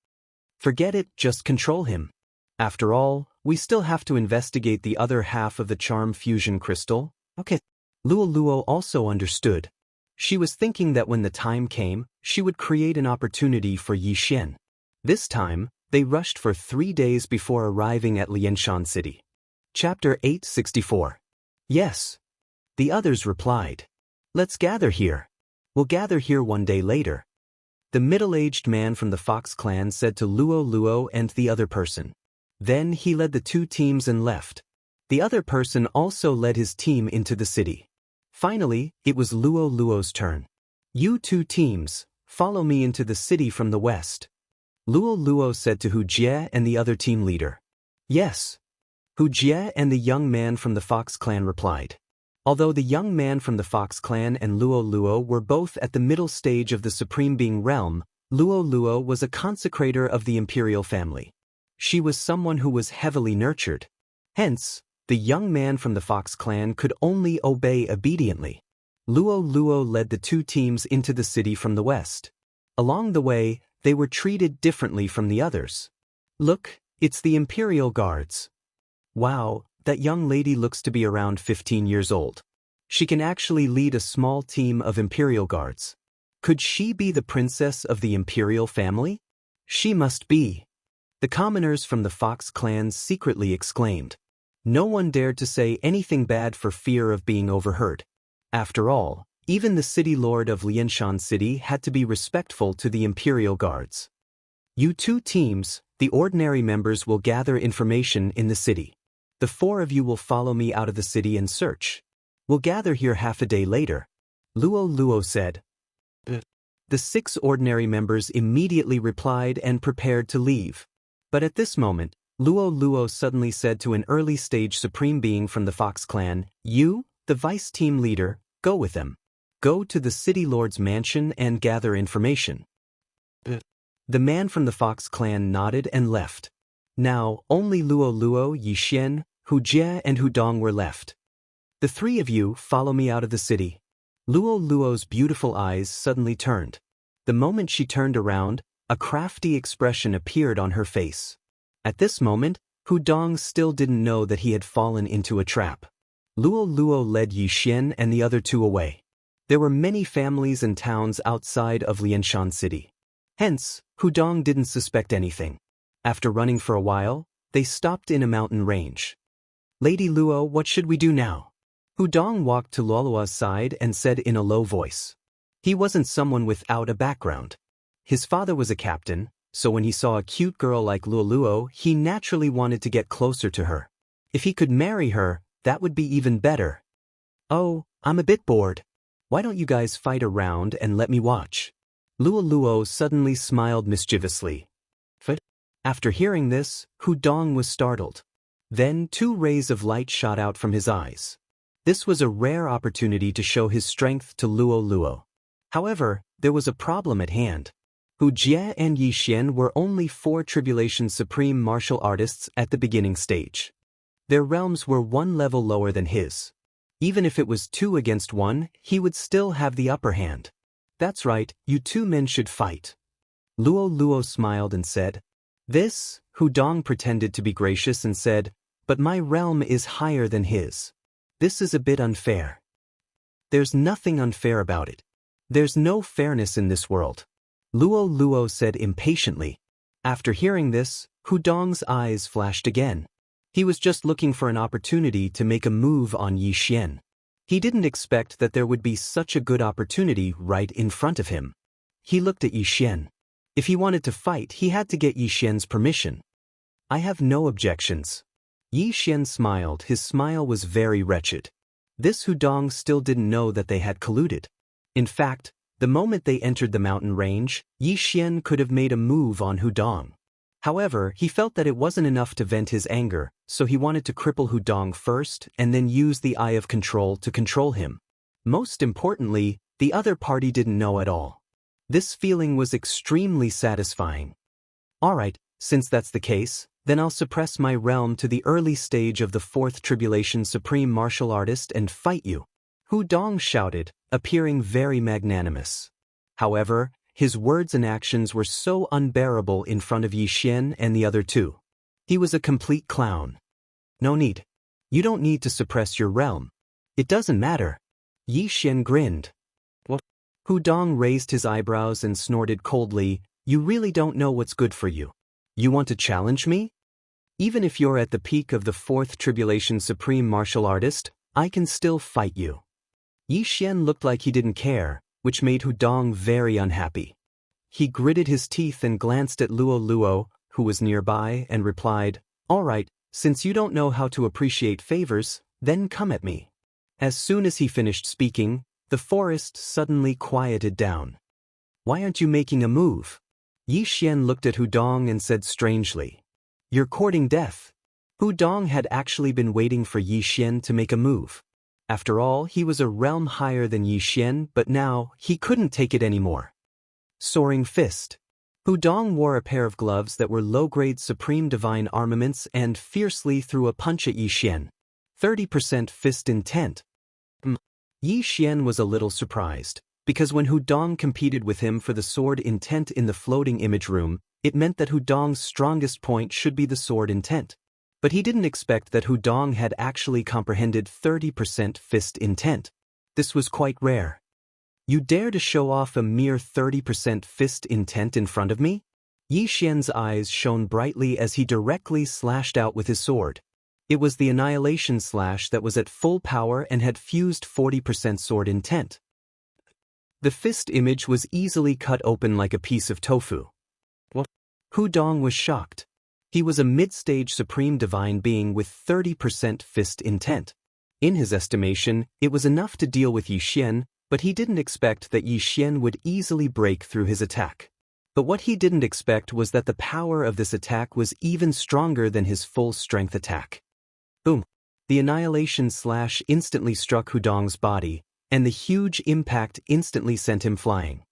"Forget it, just control him. After all, we still have to investigate the other half of the charm fusion crystal." Okay. Luo Luo also understood. She was thinking that when the time came, she would create an opportunity for Yi Xian. This time, they rushed for 3 days before arriving at Lianshan City. Chapter 864. Yes. The others replied. "Let's gather here. We'll gather here 1 day later." The middle-aged man from the Fox clan said to Luo Luo and the other person. Then he led the 2 teams and left. The other person also led his team into the city. Finally, it was Luo Luo's turn. "You 2 teams, follow me into the city from the west," Luo Luo said to Hu Jie and the other team leader. "Yes." Hu Jie and the young man from the Fox clan replied. Although the young man from the Fox clan and Luo Luo were both at the middle stage of the Supreme Being realm, Luo Luo was a consecrator of the imperial family. She was someone who was heavily nurtured. Hence, the young man from the Fox clan could only obey obediently. Luo Luo led the 2 teams into the city from the west. Along the way, they were treated differently from the others. "Look, it's the Imperial Guards." "Wow, that young lady looks to be around 15 years old. She can actually lead a small team of Imperial Guards. Could she be the princess of the Imperial family? She must be." The commoners from the Fox clans secretly exclaimed. No one dared to say anything bad for fear of being overheard. After all, even the city lord of Lianshan City had to be respectful to the Imperial Guards. "You 2 teams, the ordinary members, will gather information in the city. The 4 of you will follow me out of the city and search. We'll gather here half a day later," Luo Luo said. The 6 ordinary members immediately replied and prepared to leave. But at this moment, Luo Luo suddenly said to an early-stage Supreme Being from the Fox clan, "You, the vice team leader, go with them. Go to the City Lord's mansion and gather information." The man from the Fox clan nodded and left. Now, only Luo Luo, Yi Xian, Hu Jie and Hudong were left. "The 3 of you follow me out of the city." Luo Luo's beautiful eyes suddenly turned. The moment she turned around, a crafty expression appeared on her face. At this moment, Hudong still didn't know that he had fallen into a trap. Luo Luo led Yi Xian and the other 2 away. There were many families and towns outside of Lianshan City. Hence, Hudong didn't suspect anything. After running for a while, they stopped in a mountain range. "Lady Luo, what should we do now?" Hudong walked to Luoluo's side and said in a low voice. He wasn't someone without a background. His father was a captain, so when he saw a cute girl like Luoluo, he naturally wanted to get closer to her. If he could marry her, that would be even better. "Oh, I'm a bit bored. Why don't you guys fight around and let me watch?" Luo suddenly smiled mischievously. After hearing this, Hudong was startled. Then 2 rays of light shot out from his eyes. This was a rare opportunity to show his strength to Luo Luo. However, there was a problem at hand. Hu Jie and Yi Xian were only 4 Tribulation Supreme martial artists at the beginning stage. Their realms were 1 level lower than his. Even if it was 2 against 1, he would still have the upper hand. That's right, you 2 men should fight. Luo Luo smiled and said. This, Hu Dong pretended to be gracious and said, but my realm is higher than his. This is a bit unfair. There's nothing unfair about it. There's no fairness in this world. Luo Luo said impatiently. After hearing this, Hu Dong's eyes flashed again. He was just looking for an opportunity to make a move on Yi Xian. He didn't expect that there would be such a good opportunity right in front of him. He looked at Yi Xian. If he wanted to fight, he had to get Yi Xian's permission. I have no objections. Yi Xian smiled. His smile was very wretched. This Hu Dong still didn't know that they had colluded. In fact, the moment they entered the mountain range, Yi Xian could have made a move on Hu Dong. However, he felt that it wasn't enough to vent his anger, so he wanted to cripple Hu Dong first and then use the Eye of Control to control him. Most importantly, the other party didn't know at all. This feeling was extremely satisfying. Alright, since that's the case, then I'll suppress my realm to the early stage of the 4th Tribulation Supreme Martial Artist and fight you. Hu Dong shouted, appearing very magnanimous. However, his words and actions were so unbearable in front of Yi Xian and the other 2. He was a complete clown. No need. You don't need to suppress your realm. It doesn't matter. Yi Xian grinned. What? Hu Dong raised his eyebrows and snorted coldly, you really don't know what's good for you. You want to challenge me? Even if you're at the peak of the 4th Tribulation Supreme Martial Artist, I can still fight you. Yi Xian looked like he didn't care, which made Hu Dong very unhappy. He gritted his teeth and glanced at Luo Luo, who was nearby, and replied, all right, since you don't know how to appreciate favors, then come at me. As soon as he finished speaking, the forest suddenly quieted down. Why aren't you making a move? Yi Xian looked at Hu Dong and said strangely. You're courting death. Hu Dong had actually been waiting for Yi Xian to make a move. After all, he was a realm higher than Yi Xian, but now, he couldn't take it anymore. Soaring Fist. Hu Dong wore a pair of gloves that were low-grade Supreme Divine armaments and fiercely threw a punch at Yi Xian. 30% fist intent. Yi Xian was a little surprised, because when Hu Dong competed with him for the sword intent in the floating image room, it meant that Hu Dong's strongest point should be the sword intent. But he didn't expect that Hu Dong had actually comprehended 30% fist intent. This was quite rare. You dare to show off a mere 30% fist intent in front of me? Yi Xian's eyes shone brightly as he directly slashed out with his sword. It was the Annihilation Slash that was at full power and had fused 40% sword intent. The fist image was easily cut open like a piece of tofu. What? Hu Dong was shocked. He was a mid-stage Supreme Divine being with 30% fist intent. In his estimation, it was enough to deal with Yi Xian, but he didn't expect that Yi Xian would easily break through his attack. But what he didn't expect was that the power of this attack was even stronger than his full-strength attack. Boom! The Annihilation Slash instantly struck Hu Dong's body, and the huge impact instantly sent him flying.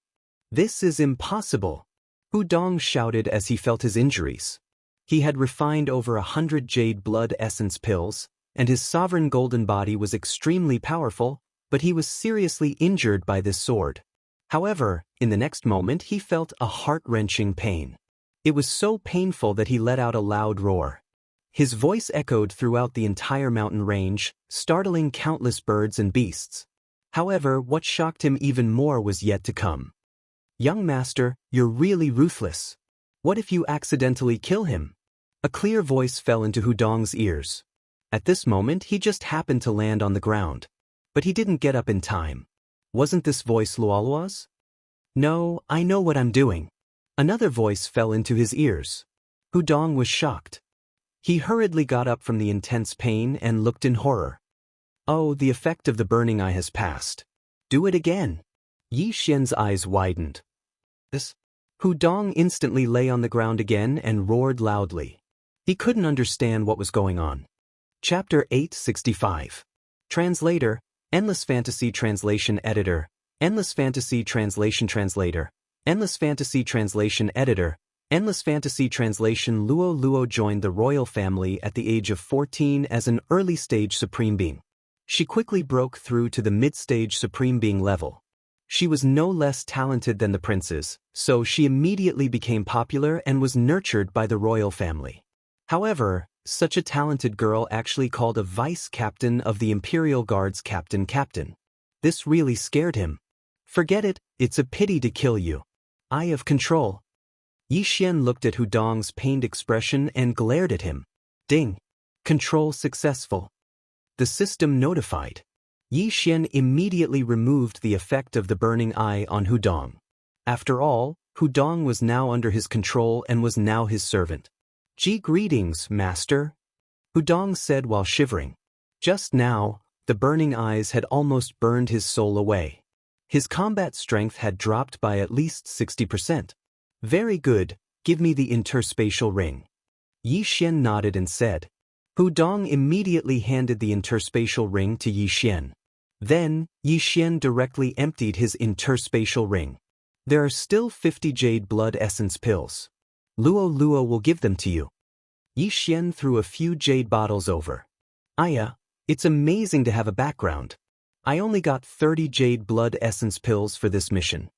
This is impossible! Hu Dong shouted as he felt his injuries. He had refined over 100 jade blood essence pills, and his sovereign golden body was extremely powerful, but he was seriously injured by this sword. However, in the next moment he felt a heart-wrenching pain. It was so painful that he let out a loud roar. His voice echoed throughout the entire mountain range, startling countless birds and beasts. However, what shocked him even more was yet to come. Young master, you're really ruthless. What if you accidentally kill him? A clear voice fell into Hu Dong's ears. At this moment he just happened to land on the ground. But he didn't get up in time. Wasn't this voice Luolua's? No, I know what I'm doing. Another voice fell into his ears. Hu Dong was shocked. He hurriedly got up from the intense pain and looked in horror. Oh, the effect of the burning eye has passed. Do it again. Yi Xian's eyes widened. This? Hu Dong instantly lay on the ground again and roared loudly. He couldn't understand what was going on. Chapter 865. Translator, Endless Fantasy Translation Editor, Endless Fantasy Translation Translator, Endless Fantasy Translation Editor. Endless Fantasy Translation. Luo Luo joined the royal family at the age of 14 as an early-stage Supreme Being. She quickly broke through to the mid-stage Supreme Being level. She was no less talented than the princes, so she immediately became popular and was nurtured by the royal family. However, such a talented girl actually called a vice-captain of the Imperial Guard's captain. This really scared him. Forget it, it's a pity to kill you. Eye of control. Yi Xian looked at Hudong's pained expression and glared at him. Ding. Control successful. The system notified. Yi Xian immediately removed the effect of the burning eye on Hudong. After all, Hudong was now under his control and was now his servant. Greetings, master, Hudong said while shivering. Just now, the burning eyes had almost burned his soul away. His combat strength had dropped by at least 60%. Very good, give me the interspatial ring. Yi Xian nodded and said. Hudong immediately handed the interspatial ring to Yi Xian. Then, Yi Xian directly emptied his interspatial ring. There are still 50 jade blood essence pills. Luo Luo will give them to you. Yi Xian threw a few jade bottles over. Aya, it's amazing to have a background. I only got 30 jade blood essence pills for this mission.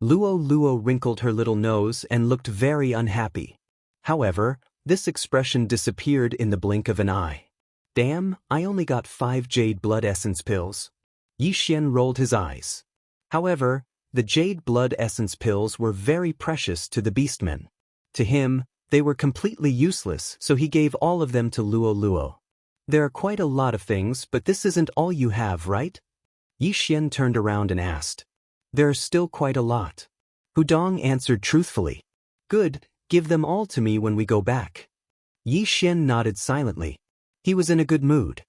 Luo Luo wrinkled her little nose and looked very unhappy. However, this expression disappeared in the blink of an eye. Damn, I only got 5 jade blood essence pills. Yi Xian rolled his eyes. However, the jade blood essence pills were very precious to the beastmen. To him, they were completely useless, so he gave all of them to Luo Luo. There are quite a lot of things, but this isn't all you have, right? Yi Xian turned around and asked. There are still quite a lot. Hudong answered truthfully. Good, give them all to me when we go back. Yi Xian nodded silently. He was in a good mood.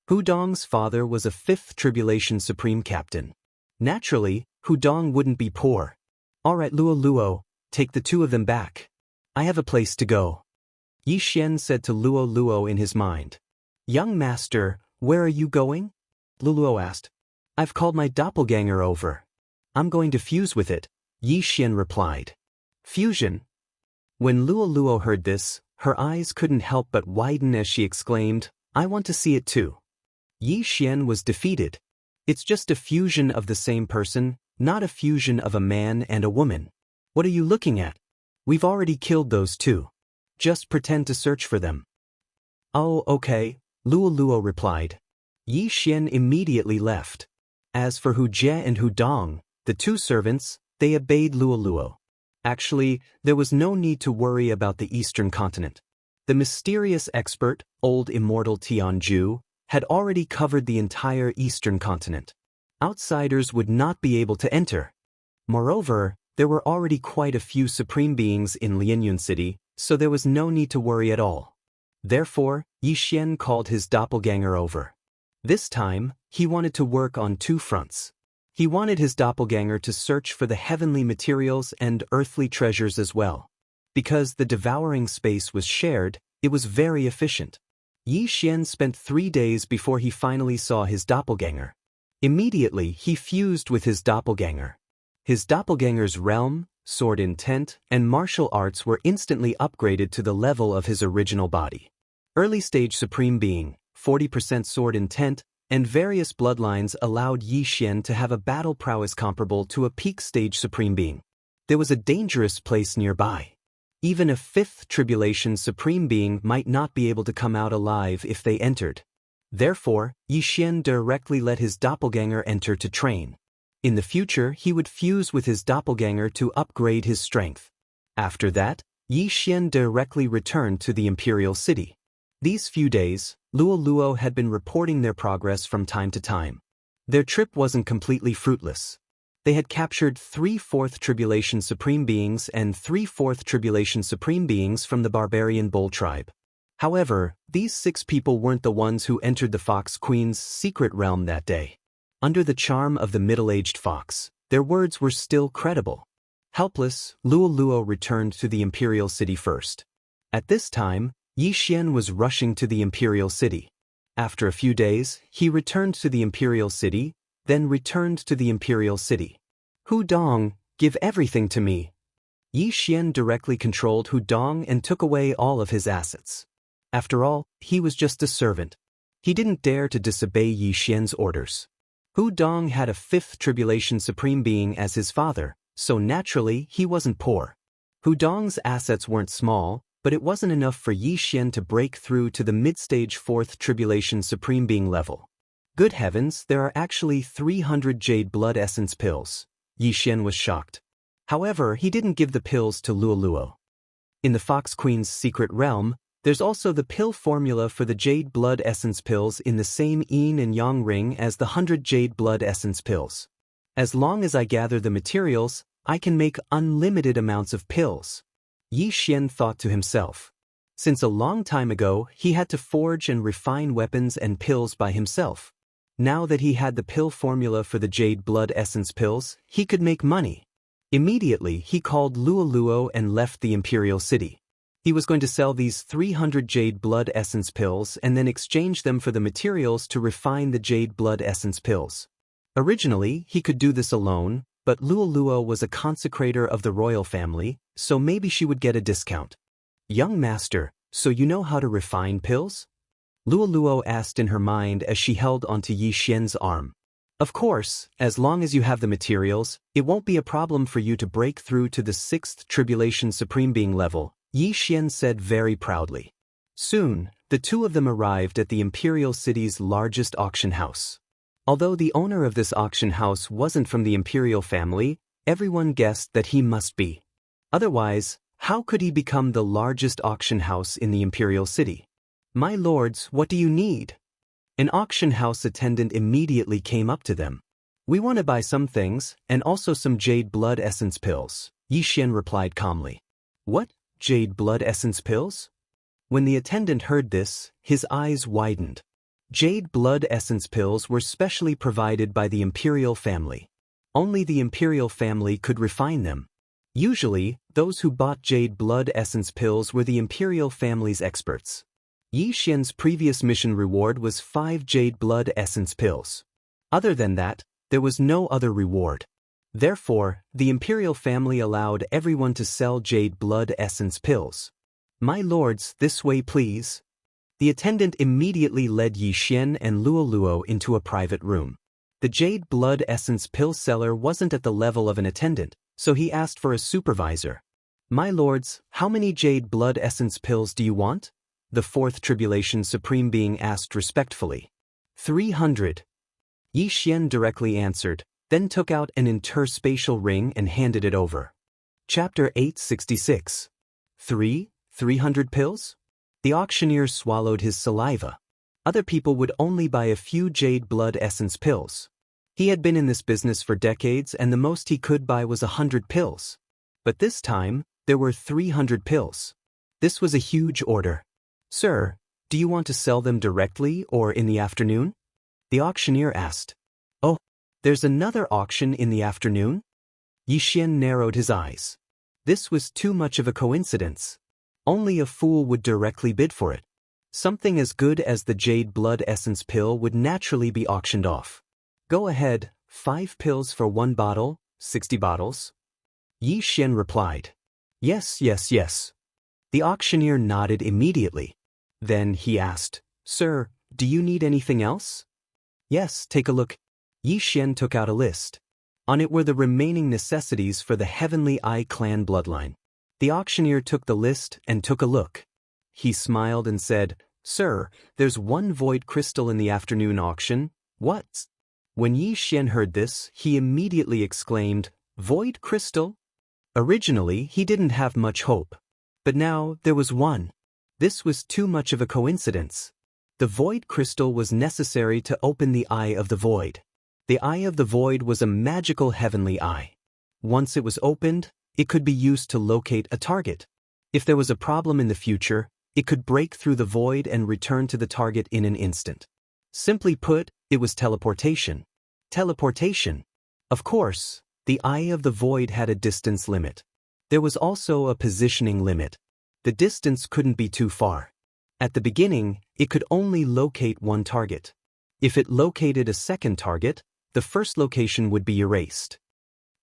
Hudong's father was a 5th Tribulation Supreme Captain. Naturally, Hudong wouldn't be poor. All right, Luo Luo, take the 2 of them back. I have a place to go. Yi Xian said to Luo Luo in his mind. Young master, where are you going? Luo Luo asked. I've called my doppelganger over. I'm going to fuse with it, Yi Xian replied. Fusion? When Luo Luo heard this, her eyes couldn't help but widen as she exclaimed, I want to see it too. Yi Xian was defeated. It's just a fusion of the same person, not a fusion of a man and a woman. What are you looking at? We've already killed those 2. Just pretend to search for them. Oh, okay, Luo Luo replied. Yi Xian immediately left. As for Hu Jie and Hudong, the 2 servants, they obeyed Luo Luo. Actually, there was no need to worry about the Eastern continent. The mysterious expert, old immortal Tianju, had already covered the entire Eastern continent. Outsiders would not be able to enter. Moreover, there were already quite a few Supreme Beings in Lianyun City, so there was no need to worry at all. Therefore, Yi Xian called his doppelganger over. This time, he wanted to work on 2 fronts. He wanted his doppelganger to search for the heavenly materials and earthly treasures as well. Because the devouring space was shared, it was very efficient. Yi Xian spent 3 days before he finally saw his doppelganger. Immediately, he fused with his doppelganger. His doppelganger's realm, sword intent, and martial arts were instantly upgraded to the level of his original body. Early stage Supreme Being, 40% sword intent, and various bloodlines allowed Yi Xian to have a battle prowess comparable to a peak stage Supreme Being. There was a dangerous place nearby. Even a 5th Tribulation Supreme Being might not be able to come out alive if they entered. Therefore, Yi Xian directly let his doppelganger enter to train. In the future, he would fuse with his doppelganger to upgrade his strength. After that, Yi Xian directly returned to the Imperial City. These few days, Luo Luo had been reporting their progress from time to time. Their trip wasn't completely fruitless. They had captured 3 4th Tribulation Supreme Beings and 3 4th Tribulation Supreme Beings from the barbarian Bull tribe. However, these 6 people weren't the ones who entered the Fox Queen's secret realm that day. Under the charm of the middle-aged fox, their words were still credible. Helpless, Luo Luo returned to the Imperial City first. At this time, Yi Xian was rushing to the Imperial City. After a few days, he returned to the Imperial City, then returned to the Imperial City. Hudong, Give everything to me. Yi Xian directly controlled Hu Dong and took away all of his assets. After all, he was just a servant. He didn't dare to disobey Yi Xian's orders. Hu Dong had a fifth tribulation supreme being as his father, so naturally he wasn't poor. Hu Dong's assets weren't small, but it wasn't enough for Yi Xian to break through to the mid-stage fourth tribulation supreme being level. Good heavens, there are actually 300 jade blood essence pills. Yi Xian was shocked. However, he didn't give the pills to Luoluo. In the Fox Queen's secret realm, there's also the pill formula for the jade blood essence pills in the same yin and yang ring as the 100 jade blood essence pills. As long as I gather the materials, I can make unlimited amounts of pills. Yi Xian thought to himself. Since a long time ago, he had to forge and refine weapons and pills by himself. Now that he had the pill formula for the jade blood essence pills, he could make money. Immediately, he called Luoluo and left the imperial city. He was going to sell these 300 jade blood essence pills and then exchange them for the materials to refine the jade blood essence pills. Originally, he could do this alone, but Luoluo was a consecrator of the royal family, so maybe she would get a discount. Young master, so you know how to refine pills? Luoluo asked in her mind as she held onto Yi Xian's arm. Of course, as long as you have the materials, it won't be a problem for you to break through to the sixth tribulation supreme being level, Yi Xian said very proudly. Soon, the two of them arrived at the imperial city's largest auction house. Although the owner of this auction house wasn't from the imperial family, everyone guessed that he must be. Otherwise, how could he become the largest auction house in the imperial city? My lords, what do you need? An auction house attendant immediately came up to them. We want to buy some things, and also some jade blood essence pills, Yi Xian replied calmly. What? Jade blood essence pills? When the attendant heard this, his eyes widened. Jade blood essence pills were specially provided by the imperial family. Only the imperial family could refine them. Usually, those who bought jade blood essence pills were the imperial family's experts. Yi Xian's previous mission reward was 5 jade blood essence pills. Other than that, there was no other reward. Therefore, the imperial family allowed everyone to sell jade blood essence pills. My lords, this way please. The attendant immediately led Yi Xian and Luoluo into a private room. The jade blood essence pill seller wasn't at the level of an attendant, so he asked for a supervisor. My lords, how many jade blood essence pills do you want? The fourth tribulation supreme being asked respectfully. 300. Yi Xian directly answered, then took out an interspatial ring and handed it over. Chapter 866. 300 pills? The auctioneer swallowed his saliva. Other people would only buy a few jade blood essence pills. He had been in this business for decades and the most he could buy was 100 pills. But this time, there were 300 pills. This was a huge order. Sir, do you want to sell them directly or in the afternoon? The auctioneer asked. Oh, there's another auction in the afternoon? Yi Xian narrowed his eyes. This was too much of a coincidence. Only a fool would directly bid for it. Something as good as the jade blood essence pill would naturally be auctioned off. Go ahead, 5 pills for 1 bottle, 60 bottles? Yi Xian replied. Yes. The auctioneer nodded immediately. Then he asked, Sir, do you need anything else? Yes, take a look. Yi Xian took out a list. On it were the remaining necessities for the Heavenly Eye clan bloodline. The auctioneer took the list and took a look. He smiled and said, Sir, there's 1 void crystal in the afternoon auction. What? When Yi Xian heard this, he immediately exclaimed, Void crystal? Originally, he didn't have much hope. But now, there was 1. This was too much of a coincidence. The void crystal was necessary to open the Eye of the Void. The Eye of the Void was a magical heavenly eye. Once it was opened, it could be used to locate a target. If there was a problem in the future, it could break through the void and return to the target in an instant. Simply put, it was teleportation. Teleportation. Of course, the Eye of the Void had a distance limit. There was also a positioning limit. The distance couldn't be too far. At the beginning, it could only locate 1 target. If it located a second target, the first location would be erased.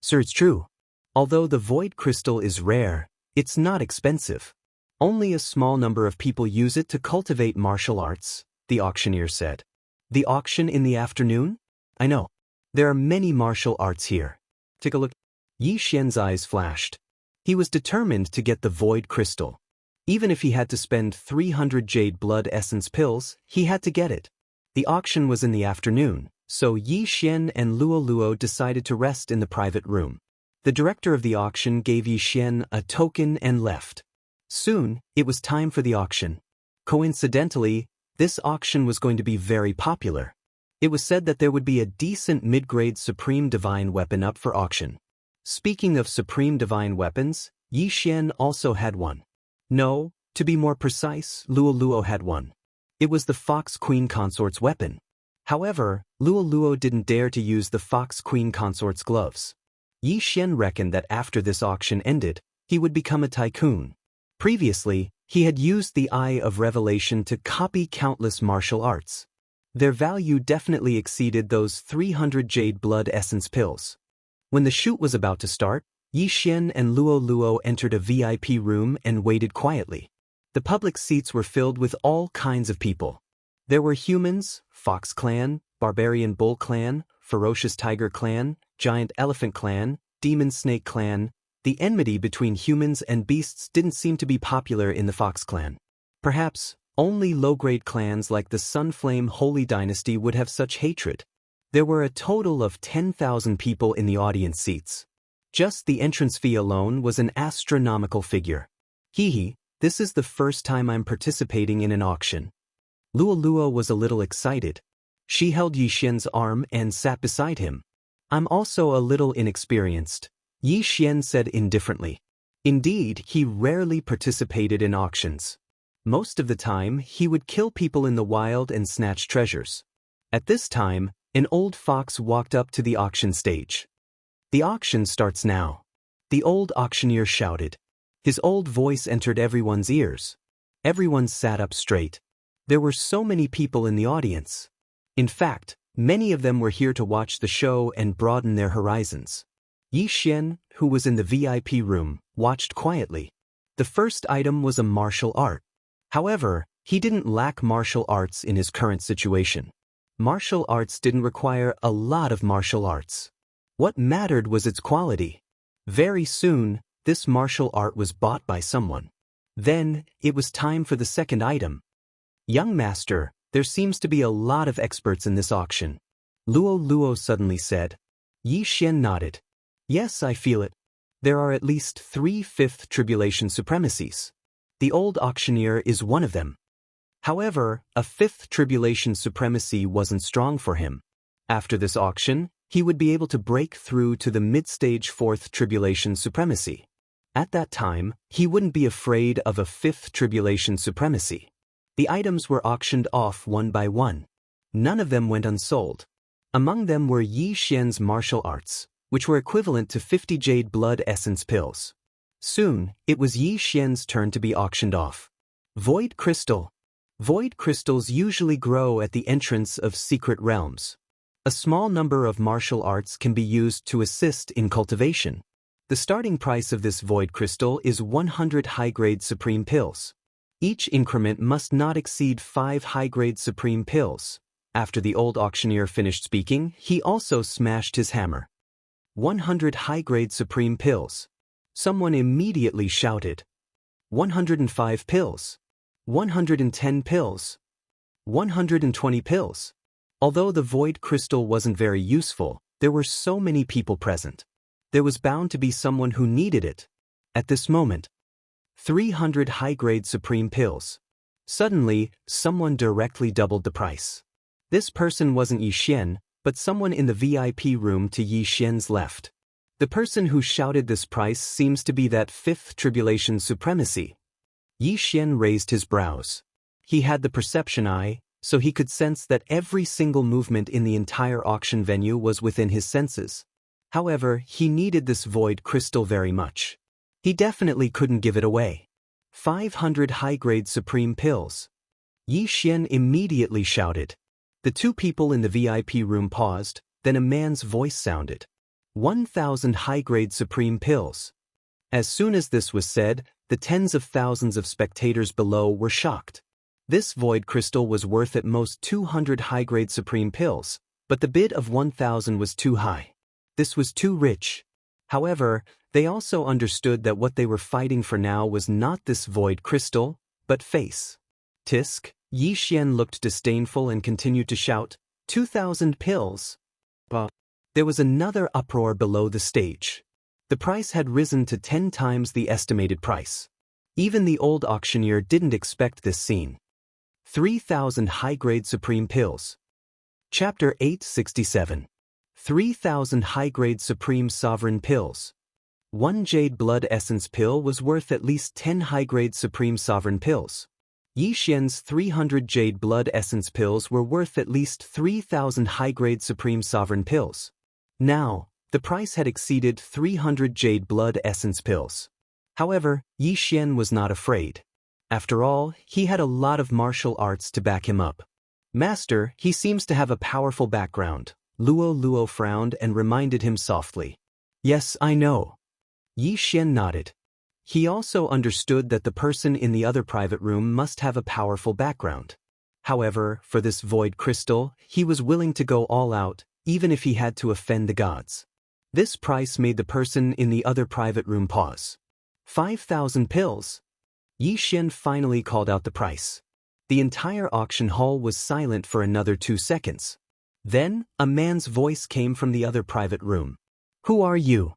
Sir, it's true. Although the void crystal is rare, it's not expensive. Only a small number of people use it to cultivate martial arts, the auctioneer said. The auction in the afternoon? I know. There are many martial arts here. Take a look. Yi Xian's eyes flashed. He was determined to get the void crystal. Even if he had to spend 300 jade blood essence pills, he had to get it. The auction was in the afternoon, so Yi Xian and Luo Luo decided to rest in the private room. The director of the auction gave Yi Xian a token and left. Soon, it was time for the auction. Coincidentally, this auction was going to be very popular. It was said that there would be a decent mid-grade Supreme Divine Weapon up for auction. Speaking of Supreme Divine Weapons, Yi Xian also had one. No, to be more precise, Luo Luo had one. It was the Fox Queen Consort's weapon. However, Luo Luo didn't dare to use the Fox Queen Consort's gloves. Yi Xian reckoned that after this auction ended, he would become a tycoon. Previously, he had used the Eye of Revelation to copy countless martial arts. Their value definitely exceeded those 300 jade blood essence pills. When the shoot was about to start, Yi Xian and Luo Luo entered a VIP room and waited quietly. The public seats were filled with all kinds of people. There were humans, Fox Clan, Barbarian Bull Clan, Ferocious Tiger Clan, Giant Elephant Clan, Demon Snake Clan. The enmity between humans and beasts didn't seem to be popular in the Fox Clan. Perhaps, only low-grade clans like the Sunflame Holy Dynasty would have such hatred. There were a total of 10,000 people in the audience seats. Just the entrance fee alone was an astronomical figure. Hee, this is the first time I'm participating in an auction. Luo Luo was a little excited. She held Yi Xian's arm and sat beside him. I'm also a little inexperienced, Yi Xian said indifferently. Indeed, he rarely participated in auctions. Most of the time, he would kill people in the wild and snatch treasures. At this time, an old fox walked up to the auction stage. The auction starts now. The old auctioneer shouted. His old voice entered everyone's ears. Everyone sat up straight. There were so many people in the audience. In fact, many of them were here to watch the show and broaden their horizons. Yi Xian, who was in the VIP room, watched quietly. The first item was a martial art. However, he didn't lack martial arts in his current situation. Martial arts didn't require a lot of martial arts. What mattered was its quality. Very soon, this martial art was bought by someone. Then, it was time for the second item. Young master, there seems to be a lot of experts in this auction. Luo Luo suddenly said. Yi Xian nodded. Yes, I feel it. There are at least 3 fifth tribulation supremacies. The old auctioneer is one of them. However, a 5th tribulation supremacy wasn't strong for him. After this auction, he would be able to break through to the mid-stage 4th tribulation supremacy. At that time, he wouldn't be afraid of a 5th tribulation supremacy. The items were auctioned off one by one. None of them went unsold. Among them were Yi Xian's martial arts, which were equivalent to 50 jade blood essence pills. Soon, it was Yi Xian's turn to be auctioned off. Void crystal. Void crystals usually grow at the entrance of secret realms. A small number of martial arts can be used to assist in cultivation. The starting price of this void crystal is 100 high-grade supreme pills. Each increment must not exceed 5 high-grade supreme pills. After the old auctioneer finished speaking, he also smashed his hammer. 100 high-grade supreme pills. Someone immediately shouted. 105 pills. 110 pills. 120 pills. Although the void crystal wasn't very useful, there were so many people present. There was bound to be someone who needed it. At this moment, 300 high-grade supreme pills. Suddenly, someone directly doubled the price. This person wasn't Yi Xian, but someone in the VIP room to Yi Xian's left. The person who shouted this price seems to be that 5th tribulation supremacy. Yi Xian raised his brows. He had the perception eye, so he could sense that every single movement in the entire auction venue was within his senses. However, he needed this void crystal very much. He definitely couldn't give it away. 500 high-grade supreme pills. Yi Xian immediately shouted. The 2 people in the VIP room paused, then a man's voice sounded. 1,000 high-grade supreme pills. As soon as this was said, the tens of thousands of spectators below were shocked. This void crystal was worth at most 200 high-grade supreme pills, but the bid of 1,000 was too high. This was too rich. However, they also understood that what they were fighting for now was not this void crystal, but face. Tisk, Yi Xian looked disdainful and continued to shout, 2,000 pills. But there was another uproar below the stage. The price had risen to 10 times the estimated price. Even the old auctioneer didn't expect this scene. 3,000 high-grade supreme pills. Chapter 867. 3,000 high-grade supreme sovereign pills. One jade blood essence pill was worth at least 10 high-grade supreme sovereign pills. Yi Xian's 300 jade blood essence pills were worth at least 3,000 high-grade supreme sovereign pills. Now, the price had exceeded 300 jade blood essence pills. However, Yi Xian was not afraid. After all, he had a lot of martial arts to back him up. Master, he seems to have a powerful background. Luo frowned and reminded him softly. Yes, I know. Yi Xian nodded. He also understood that the person in the other private room must have a powerful background. However, for this void crystal, he was willing to go all out, even if he had to offend the gods. This price made the person in the other private room pause. 5,000 pills. Yi Xian finally called out the price. The entire auction hall was silent for another 2 seconds. Then, a man's voice came from the other private room. Who are you?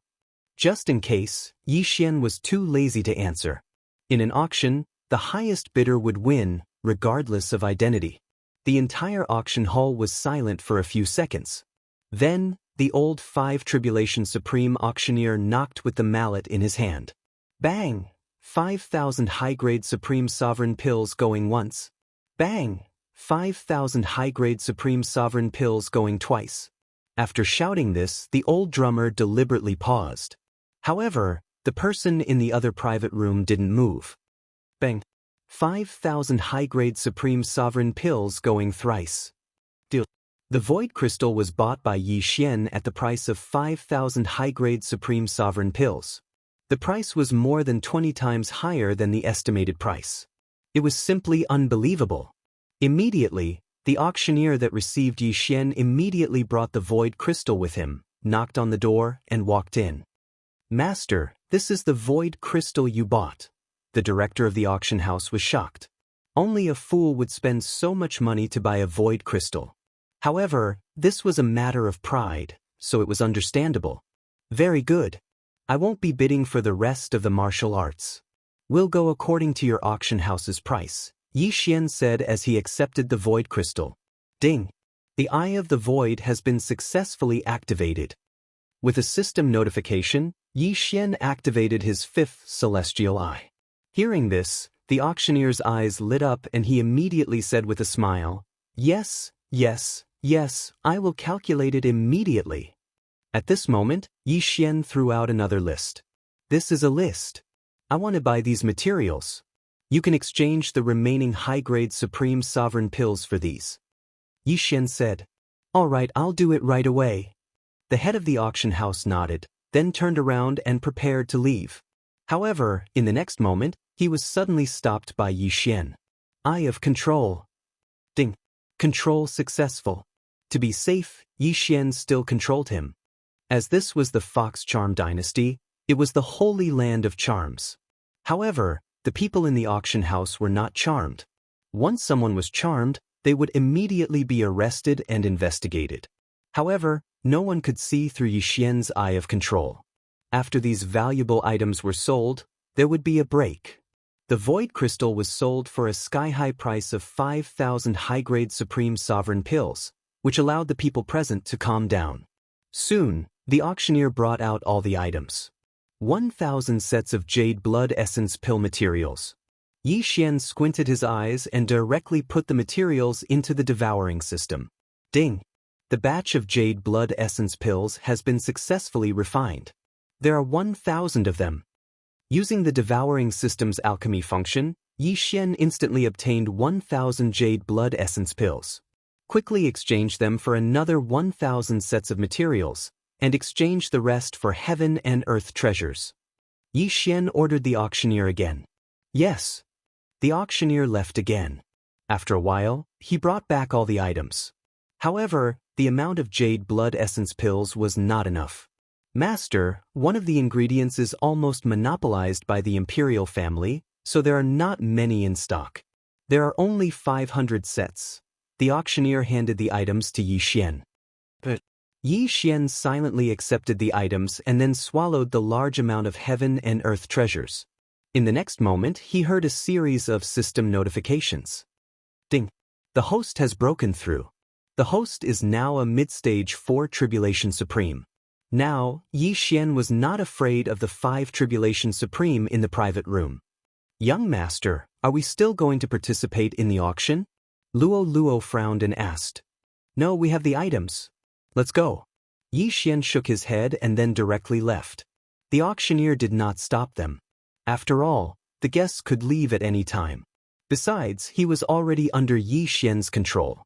Just in case, Yi Xian was too lazy to answer. In an auction, the highest bidder would win, regardless of identity. The entire auction hall was silent for a few seconds. Then, the old 5 Tribulation Supreme auctioneer knocked with the mallet in his hand. Bang! 5,000 high-grade Supreme Sovereign pills going once. Bang! 5,000 high-grade Supreme Sovereign pills going twice. After shouting this, the old drummer deliberately paused. However, the person in the other private room didn't move. Bang! 5,000 high-grade Supreme Sovereign pills going thrice. Deal. The void crystal was bought by Yi Xian at the price of 5,000 high-grade Supreme Sovereign pills. The price was more than 20 times higher than the estimated price. It was simply unbelievable. Immediately, the auctioneer that received Yi Xian immediately brought the void crystal with him, knocked on the door, and walked in. Master, this is the void crystal you bought. The director of the auction house was shocked. Only a fool would spend so much money to buy a void crystal. However, this was a matter of pride, so it was understandable. Very good. I won't be bidding for the rest of the martial arts. We'll go according to your auction house's price, Yi Xian said as he accepted the void crystal. Ding! The Eye of the Void has been successfully activated. With a system notification, Yi Xian activated his 5th celestial eye. Hearing this, the auctioneer's eyes lit up and he immediately said with a smile, Yes, yes, yes, I will calculate it immediately. At this moment, Yi Xian threw out another list. This is a list. I want to buy these materials. You can exchange the remaining high-grade Supreme Sovereign pills for these. Yi Xian said, All right, I'll do it right away. The head of the auction house nodded, then turned around and prepared to leave. However, in the next moment, he was suddenly stopped by Yi Xian. Eye of Control. Ding. Control successful. To be safe, Yi Xian still controlled him. As this was the Fox Charm dynasty, it was the holy land of charms. However, the people in the auction house were not charmed. Once someone was charmed, they would immediately be arrested and investigated. However, no one could see through Yi Xian's eye of control. After these valuable items were sold, there would be a break. The void crystal was sold for a sky-high price of 5,000 high-grade Supreme Sovereign pills, which allowed the people present to calm down. Soon, the auctioneer brought out all the items. 1,000 sets of jade blood essence pill materials. Yi Xian squinted his eyes and directly put the materials into the devouring system. Ding! The batch of jade blood essence pills has been successfully refined. There are 1,000 of them. Using the devouring system's alchemy function, Yi Xian instantly obtained 1,000 jade blood essence pills. Quickly exchanged them for another 1,000 sets of materials, and exchange the rest for heaven and earth treasures. Yi Xian ordered the auctioneer again. Yes. The auctioneer left again. After a while, he brought back all the items. However, the amount of jade blood essence pills was not enough. Master, one of the ingredients is almost monopolized by the imperial family, so there are not many in stock. There are only 500 sets. The auctioneer handed the items to Yi Xian. But Yi Xian silently accepted the items and then swallowed the large amount of heaven and earth treasures. In the next moment, he heard a series of system notifications. Ding! The host has broken through. The host is now a mid-stage 4 Tribulation Supreme. Now, Yi Xian was not afraid of the 5 Tribulation Supreme in the private room. Young master, are we still going to participate in the auction? Luo frowned and asked. No, we have the items. Let's go. Yi Xian shook his head and then directly left. The auctioneer did not stop them. After all, the guests could leave at any time. Besides, he was already under Yi Xian's control.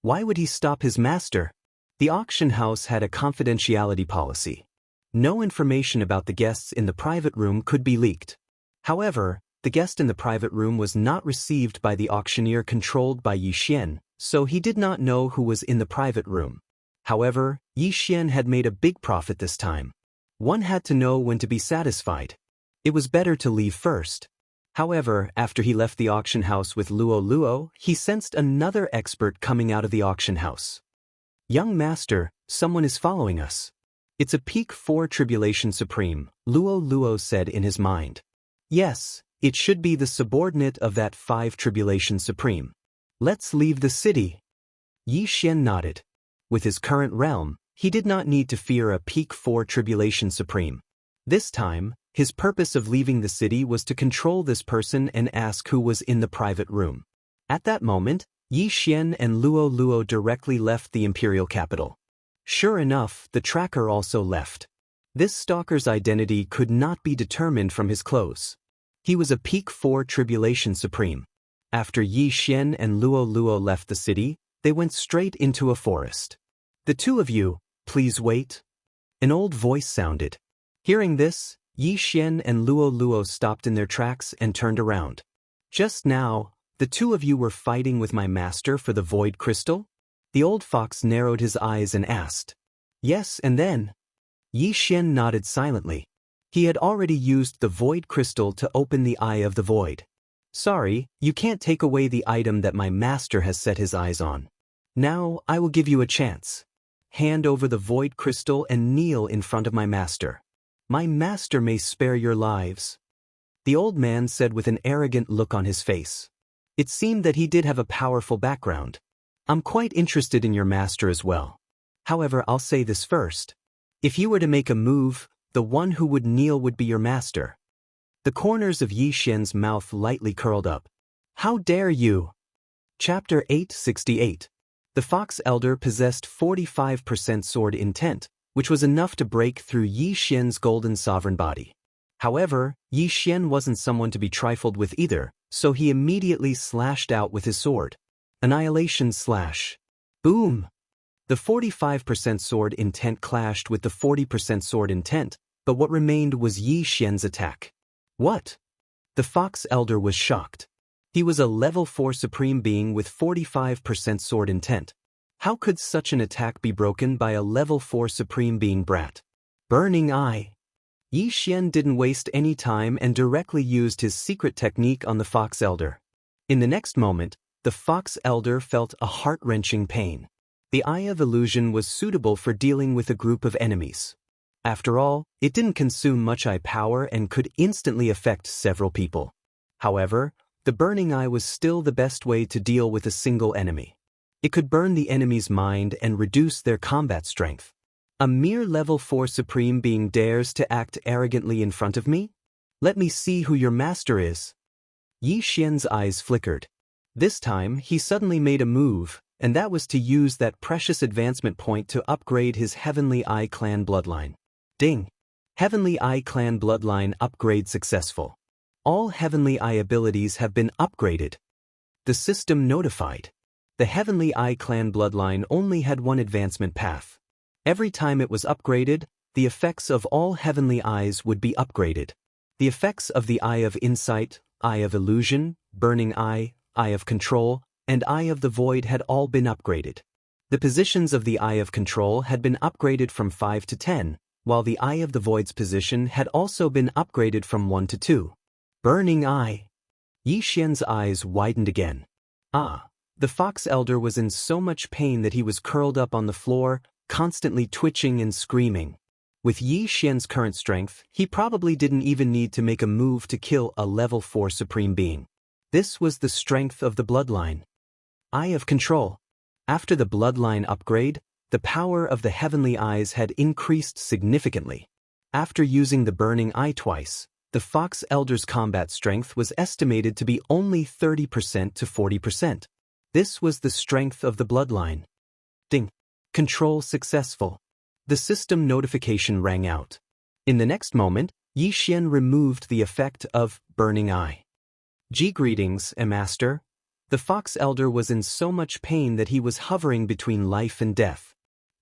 Why would he stop his master? The auction house had a confidentiality policy. No information about the guests in the private room could be leaked. However, the guest in the private room was not received by the auctioneer controlled by Yi Xian, so he did not know who was in the private room. However, Yi Xian had made a big profit this time. One had to know when to be satisfied. It was better to leave first. However, after he left the auction house with Luo, he sensed another expert coming out of the auction house. Young master, someone is following us. It's a peak 4 Tribulation Supreme, Luo said in his mind. Yes, it should be the subordinate of that 5 Tribulation Supreme. Let's leave the city. Yi Xian nodded. With his current realm, he did not need to fear a peak 4 Tribulation Supreme. This time, his purpose of leaving the city was to control this person and ask who was in the private room. At that moment, Yi Xian and Luo directly left the imperial capital. Sure enough, the tracker also left. This stalker's identity could not be determined from his clothes. He was a peak 4 Tribulation Supreme. After Yi Xian and Luo left the city, they went straight into a forest. The two of you, please wait. An old voice sounded. Hearing this, Yi Xian and Luo stopped in their tracks and turned around. Just now, the two of you were fighting with my master for the void crystal? The old fox narrowed his eyes and asked. Yes, and then? Yi Xian nodded silently. He had already used the void crystal to open the eye of the void. Sorry, you can't take away the item that my master has set his eyes on. Now, I will give you a chance. Hand over the void crystal and kneel in front of my master. My master may spare your lives. The old man said with an arrogant look on his face. It seemed that he did have a powerful background. I'm quite interested in your master as well. However, I'll say this first. If you were to make a move, the one who would kneel would be your master. The corners of Yi Xian's mouth lightly curled up. How dare you? Chapter 868. The Fox Elder possessed 45% sword intent, which was enough to break through Yi Xian's golden sovereign body. However, Yi Xian wasn't someone to be trifled with either, so he immediately slashed out with his sword. Annihilation slash. Boom! The 45% sword intent clashed with the 40% sword intent, but what remained was Yi Xian's attack. What? The Fox Elder was shocked. He was a level 4 supreme being with 45% sword intent. How could such an attack be broken by a level 4 supreme being brat? Burning Eye. Yi Xian didn't waste any time and directly used his secret technique on the Fox Elder. In the next moment, the Fox Elder felt a heart-wrenching pain. The Eye of Illusion was suitable for dealing with a group of enemies. After all, it didn't consume much eye power and could instantly affect several people. However, the Burning Eye was still the best way to deal with a single enemy. It could burn the enemy's mind and reduce their combat strength. A mere level 4 supreme being dares to act arrogantly in front of me? Let me see who your master is. Yi Xian's eyes flickered. This time, he suddenly made a move, and that was to use that precious advancement point to upgrade his Heavenly Eye Clan bloodline. Ding! Heavenly Eye Clan bloodline upgrade successful. All Heavenly Eye abilities have been upgraded. The system notified. The Heavenly Eye Clan bloodline only had one advancement path. Every time it was upgraded, the effects of all heavenly eyes would be upgraded. The effects of the Eye of Insight, Eye of Illusion, Burning Eye, Eye of Control, and Eye of the Void had all been upgraded. The positions of the Eye of Control had been upgraded from 5 to 10, while the Eye of the Void's position had also been upgraded from 1 to 2. Burning Eye. Yi Xian's eyes widened again. The Fox Elder was in so much pain that he was curled up on the floor, constantly twitching and screaming. With Yi Xian's current strength, he probably didn't even need to make a move to kill a level 4 Supreme Being. This was the strength of the bloodline. Eye of Control. After the bloodline upgrade, the power of the heavenly eyes had increased significantly. After using the Burning Eye twice, the Fox Elder's combat strength was estimated to be only 30% to 40%. This was the strength of the bloodline. Ding. Control successful. The system notification rang out. In the next moment, Yi Xian removed the effect of Burning Eye. Greetings, Master. The Fox Elder was in so much pain that he was hovering between life and death.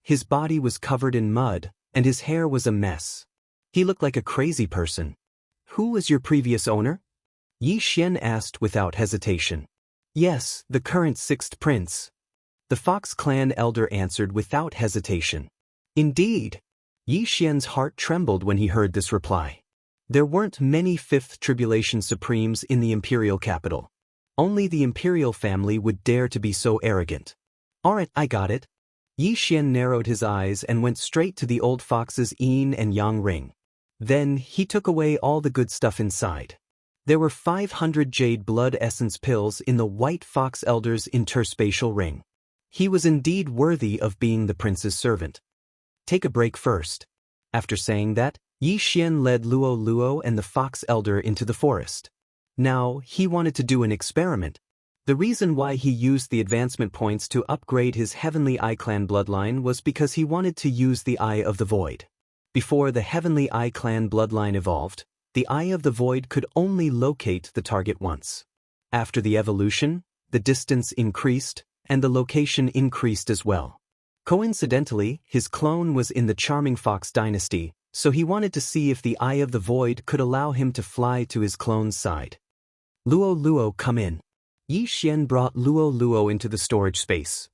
His body was covered in mud, and his hair was a mess. He looked like a crazy person. Who was your previous owner? Yi Xian asked without hesitation. Yes, the current 6th prince. The Fox Clan Elder answered without hesitation. Indeed. Yi Xian's heart trembled when he heard this reply. There weren't many 5th Tribulation Supremes in the Imperial capital. Only the Imperial family would dare to be so arrogant. Alright, I got it. Yi Xian narrowed his eyes and went straight to the old fox's yin and yang ring. Then, he took away all the good stuff inside. There were 500 jade blood essence pills in the White Fox Elder's interspatial ring. He was indeed worthy of being the prince's servant. Take a break first. After saying that, Yi Xian led Luo Luo and the Fox Elder into the forest. Now, he wanted to do an experiment. The reason why he used the advancement points to upgrade his Heavenly Eye Clan bloodline was because he wanted to use the Eye of the Void. Before the Heavenly Eye Clan bloodline evolved, the Eye of the Void could only locate the target once. After the evolution, the distance increased, and the location increased as well. Coincidentally, his clone was in the Charming Fox dynasty, so he wanted to see if the Eye of the Void could allow him to fly to his clone's side. Luo Luo, come in. Yi Xian brought Luo Luo into the storage space.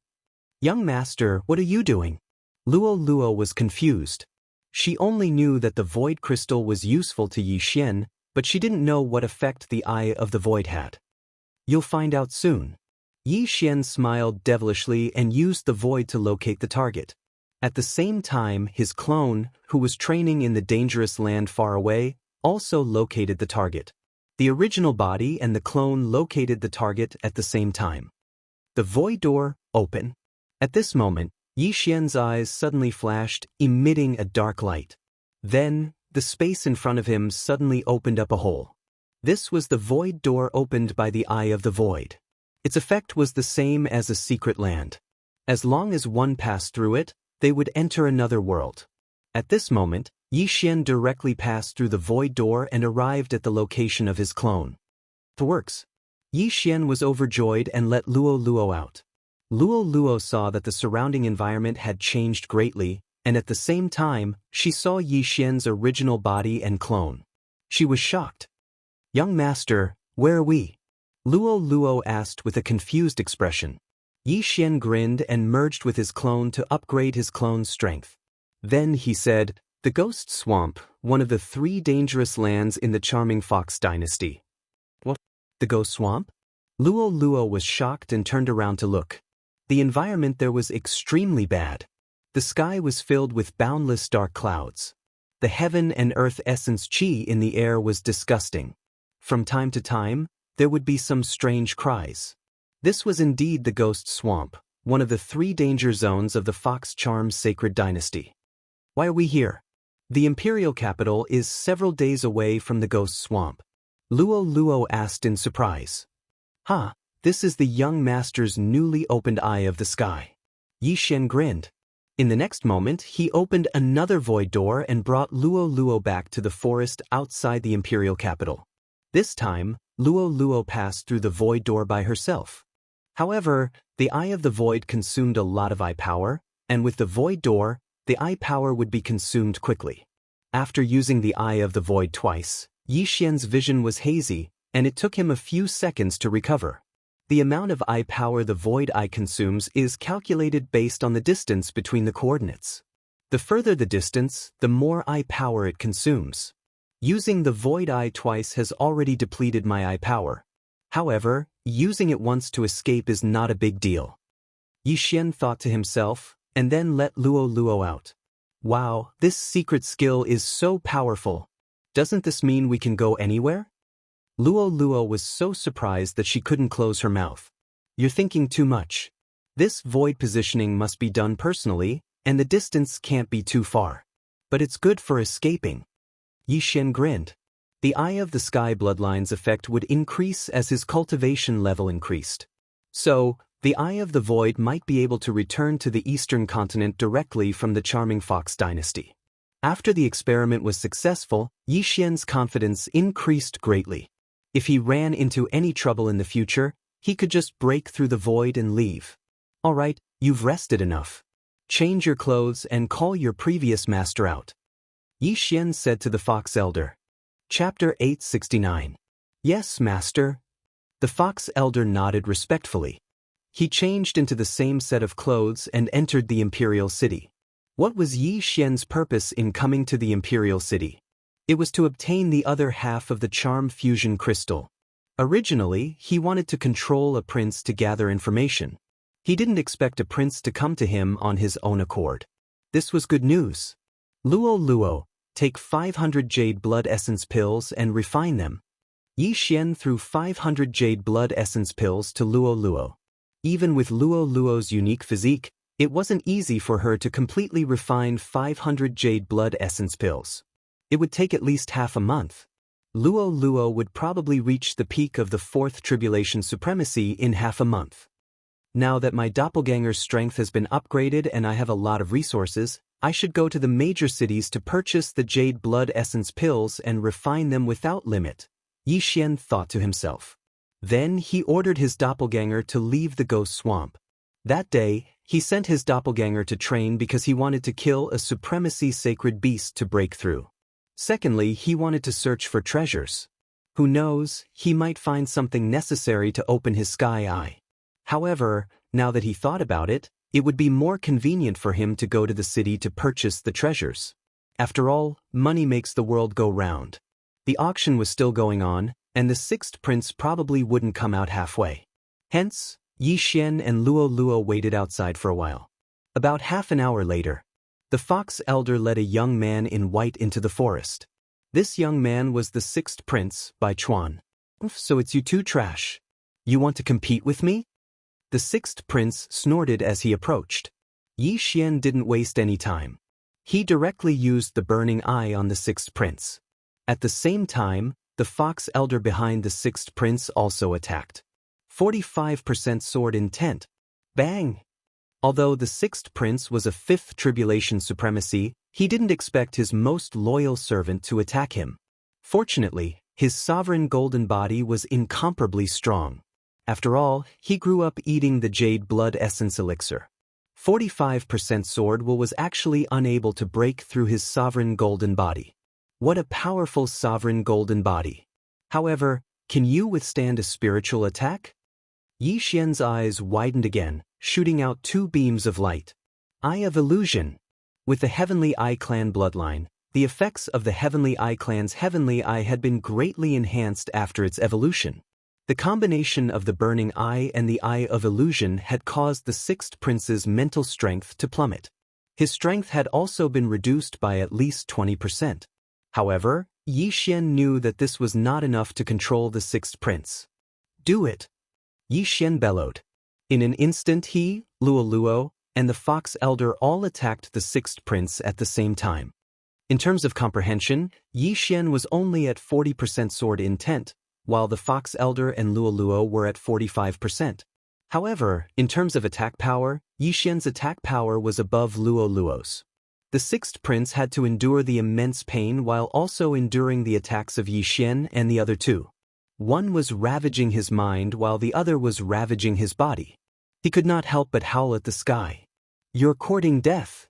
Young master, what are you doing? Luo Luo was confused. She only knew that the Void Crystal was useful to Yi Xian, but she didn't know what effect the Eye of the Void had. You'll find out soon. Yi Xian smiled devilishly and used the Void to locate the target. At the same time, his clone, who was training in the dangerous land far away, also located the target. The original body and the clone located the target at the same time. The void door, open. At this moment, Yi Xian's eyes suddenly flashed, emitting a dark light. Then, the space in front of him suddenly opened up a hole. This was the void door opened by the Eye of the Void. Its effect was the same as a secret land. As long as one passed through it, they would enter another world. At this moment, Yi Xian directly passed through the void door and arrived at the location of his clone. It works. Yi Xian was overjoyed and let Luo Luo out. Luo Luo saw that the surrounding environment had changed greatly, and at the same time, she saw Yi Xian's original body and clone. She was shocked. Young master, where are we? Luo Luo asked with a confused expression. Yi Xian grinned and merged with his clone to upgrade his clone's strength. Then he said, the Ghost Swamp, one of the 3 dangerous lands in the Charming Fox dynasty. What? The Ghost Swamp? Luo Luo was shocked and turned around to look. The environment there was extremely bad. The sky was filled with boundless dark clouds. The heaven and earth essence chi in the air was disgusting. From time to time, there would be some strange cries. This was indeed the Ghost Swamp, one of the 3 danger zones of the Fox Charms Sacred Dynasty. Why are we here? The Imperial capital is several days away from the Ghost Swamp. Luo Luo asked in surprise. This is the young master's newly opened Eye of the Sky. Yi Xian grinned. In the next moment, he opened another void door and brought Luo Luo back to the forest outside the Imperial capital. This time, Luo Luo passed through the void door by herself. However, the Eye of the Void consumed a lot of eye power, and with the void door, the eye power would be consumed quickly. After using the Eye of the Void twice, Yi Xian's vision was hazy, and it took him a few seconds to recover. The amount of eye power the Void Eye consumes is calculated based on the distance between the coordinates. The further the distance, the more eye power it consumes. Using the Void Eye twice has already depleted my eye power. However, using it once to escape is not a big deal. Yi Xian thought to himself, and then let Luo Luo out. Wow, this secret skill is so powerful. Doesn't this mean we can go anywhere? Luo Luo was so surprised that she couldn't close her mouth. You're thinking too much. This void positioning must be done personally, and the distance can't be too far. But it's good for escaping. Yi Xian grinned. The Eye of the Sky bloodline's effect would increase as his cultivation level increased. So, the Eye of the Void might be able to return to the eastern continent directly from the charming Fox dynasty. After the experiment was successful, Yi Xian's confidence increased greatly. If he ran into any trouble in the future, he could just break through the void and leave. Alright, you've rested enough. Change your clothes and call your previous master out. Yi Xian said to the Fox Elder. Chapter 869. Yes, master. The Fox Elder nodded respectfully. He changed into the same set of clothes and entered the Imperial City. What was Yi Xian's purpose in coming to the Imperial City? It was to obtain the other half of the Charm Fusion Crystal. Originally, he wanted to control a prince to gather information. He didn't expect a prince to come to him on his own accord. This was good news. Luo Luo, take 500 Jade Blood Essence pills and refine them. Yi Xian threw 500 Jade Blood Essence pills to Luo Luo. Even with Luo Luo's unique physique, it wasn't easy for her to completely refine 500 Jade Blood Essence pills. It would take at least half a month. Luo Luo would probably reach the peak of the fourth tribulation supremacy in half a month. Now that my doppelganger's strength has been upgraded and I have a lot of resources, I should go to the major cities to purchase the Jade Blood Essence pills and refine them without limit, Yi Xian thought to himself. Then he ordered his doppelganger to leave the ghost swamp. That day, he sent his doppelganger to train because he wanted to kill a supremacy sacred beast to break through. Secondly, he wanted to search for treasures. Who knows, he might find something necessary to open his sky eye. However, now that he thought about it, it would be more convenient for him to go to the city to purchase the treasures. After all, money makes the world go round. The auction was still going on, and the sixth prince probably wouldn't come out halfway. Hence, Yi Xian and Luo Luo waited outside for a while. About half an hour later, the Fox Elder led a young man in white into the forest. This young man was the sixth prince, Bai Chuan. So it's you two, Trash. You want to compete with me? The sixth prince snorted as he approached. Yi Xian didn't waste any time. He directly used the burning eye on the sixth prince. At the same time, the Fox Elder behind the sixth prince also attacked. 45% sword intent. Bang! Although the sixth prince was a fifth tribulation supremacy, he didn't expect his most loyal servant to attack him. Fortunately, his sovereign golden body was incomparably strong. After all, he grew up eating the Jade Blood Essence elixir. 45% sword will was actually unable to break through his sovereign golden body. What a powerful sovereign golden body. However, can you withstand a spiritual attack? Yi Xian's eyes widened again, shooting out two beams of light. Eye of Illusion. With the Heavenly Eye Clan bloodline, the effects of the Heavenly Eye Clan's Heavenly Eye had been greatly enhanced after its evolution. The combination of the Burning Eye and the Eye of Illusion had caused the sixth prince's mental strength to plummet. His strength had also been reduced by at least 20%. However, Yi Xian knew that this was not enough to control the sixth prince. Do it! Yi Xian bellowed. In an instant he, Luo Luo, and the Fox Elder all attacked the sixth prince at the same time. In terms of comprehension, Yi Xian was only at 40% sword intent, while the Fox Elder and Luo Luo were at 45%. However, in terms of attack power, Yi Xian's attack power was above Luo Luo's. The sixth prince had to endure the immense pain while also enduring the attacks of Yi Xian and the other two. One was ravaging his mind while the other was ravaging his body. He could not help but howl at the sky. You're courting death.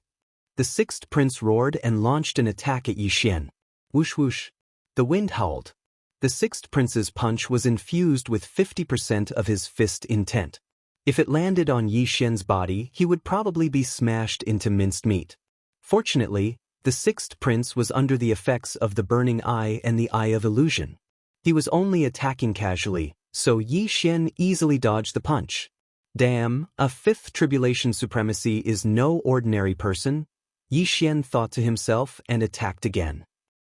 The sixth prince roared and launched an attack at Yi Xian. Whoosh whoosh. The wind howled. The sixth prince's punch was infused with 50% of his fist intent. If it landed on Yi Xian's body, he would probably be smashed into minced meat. Fortunately, the sixth prince was under the effects of the burning eye and the eye of illusion. He was only attacking casually, so Yi Xian easily dodged the punch. Damn, a fifth tribulation supremacy is no ordinary person, Yi Xian thought to himself and attacked again.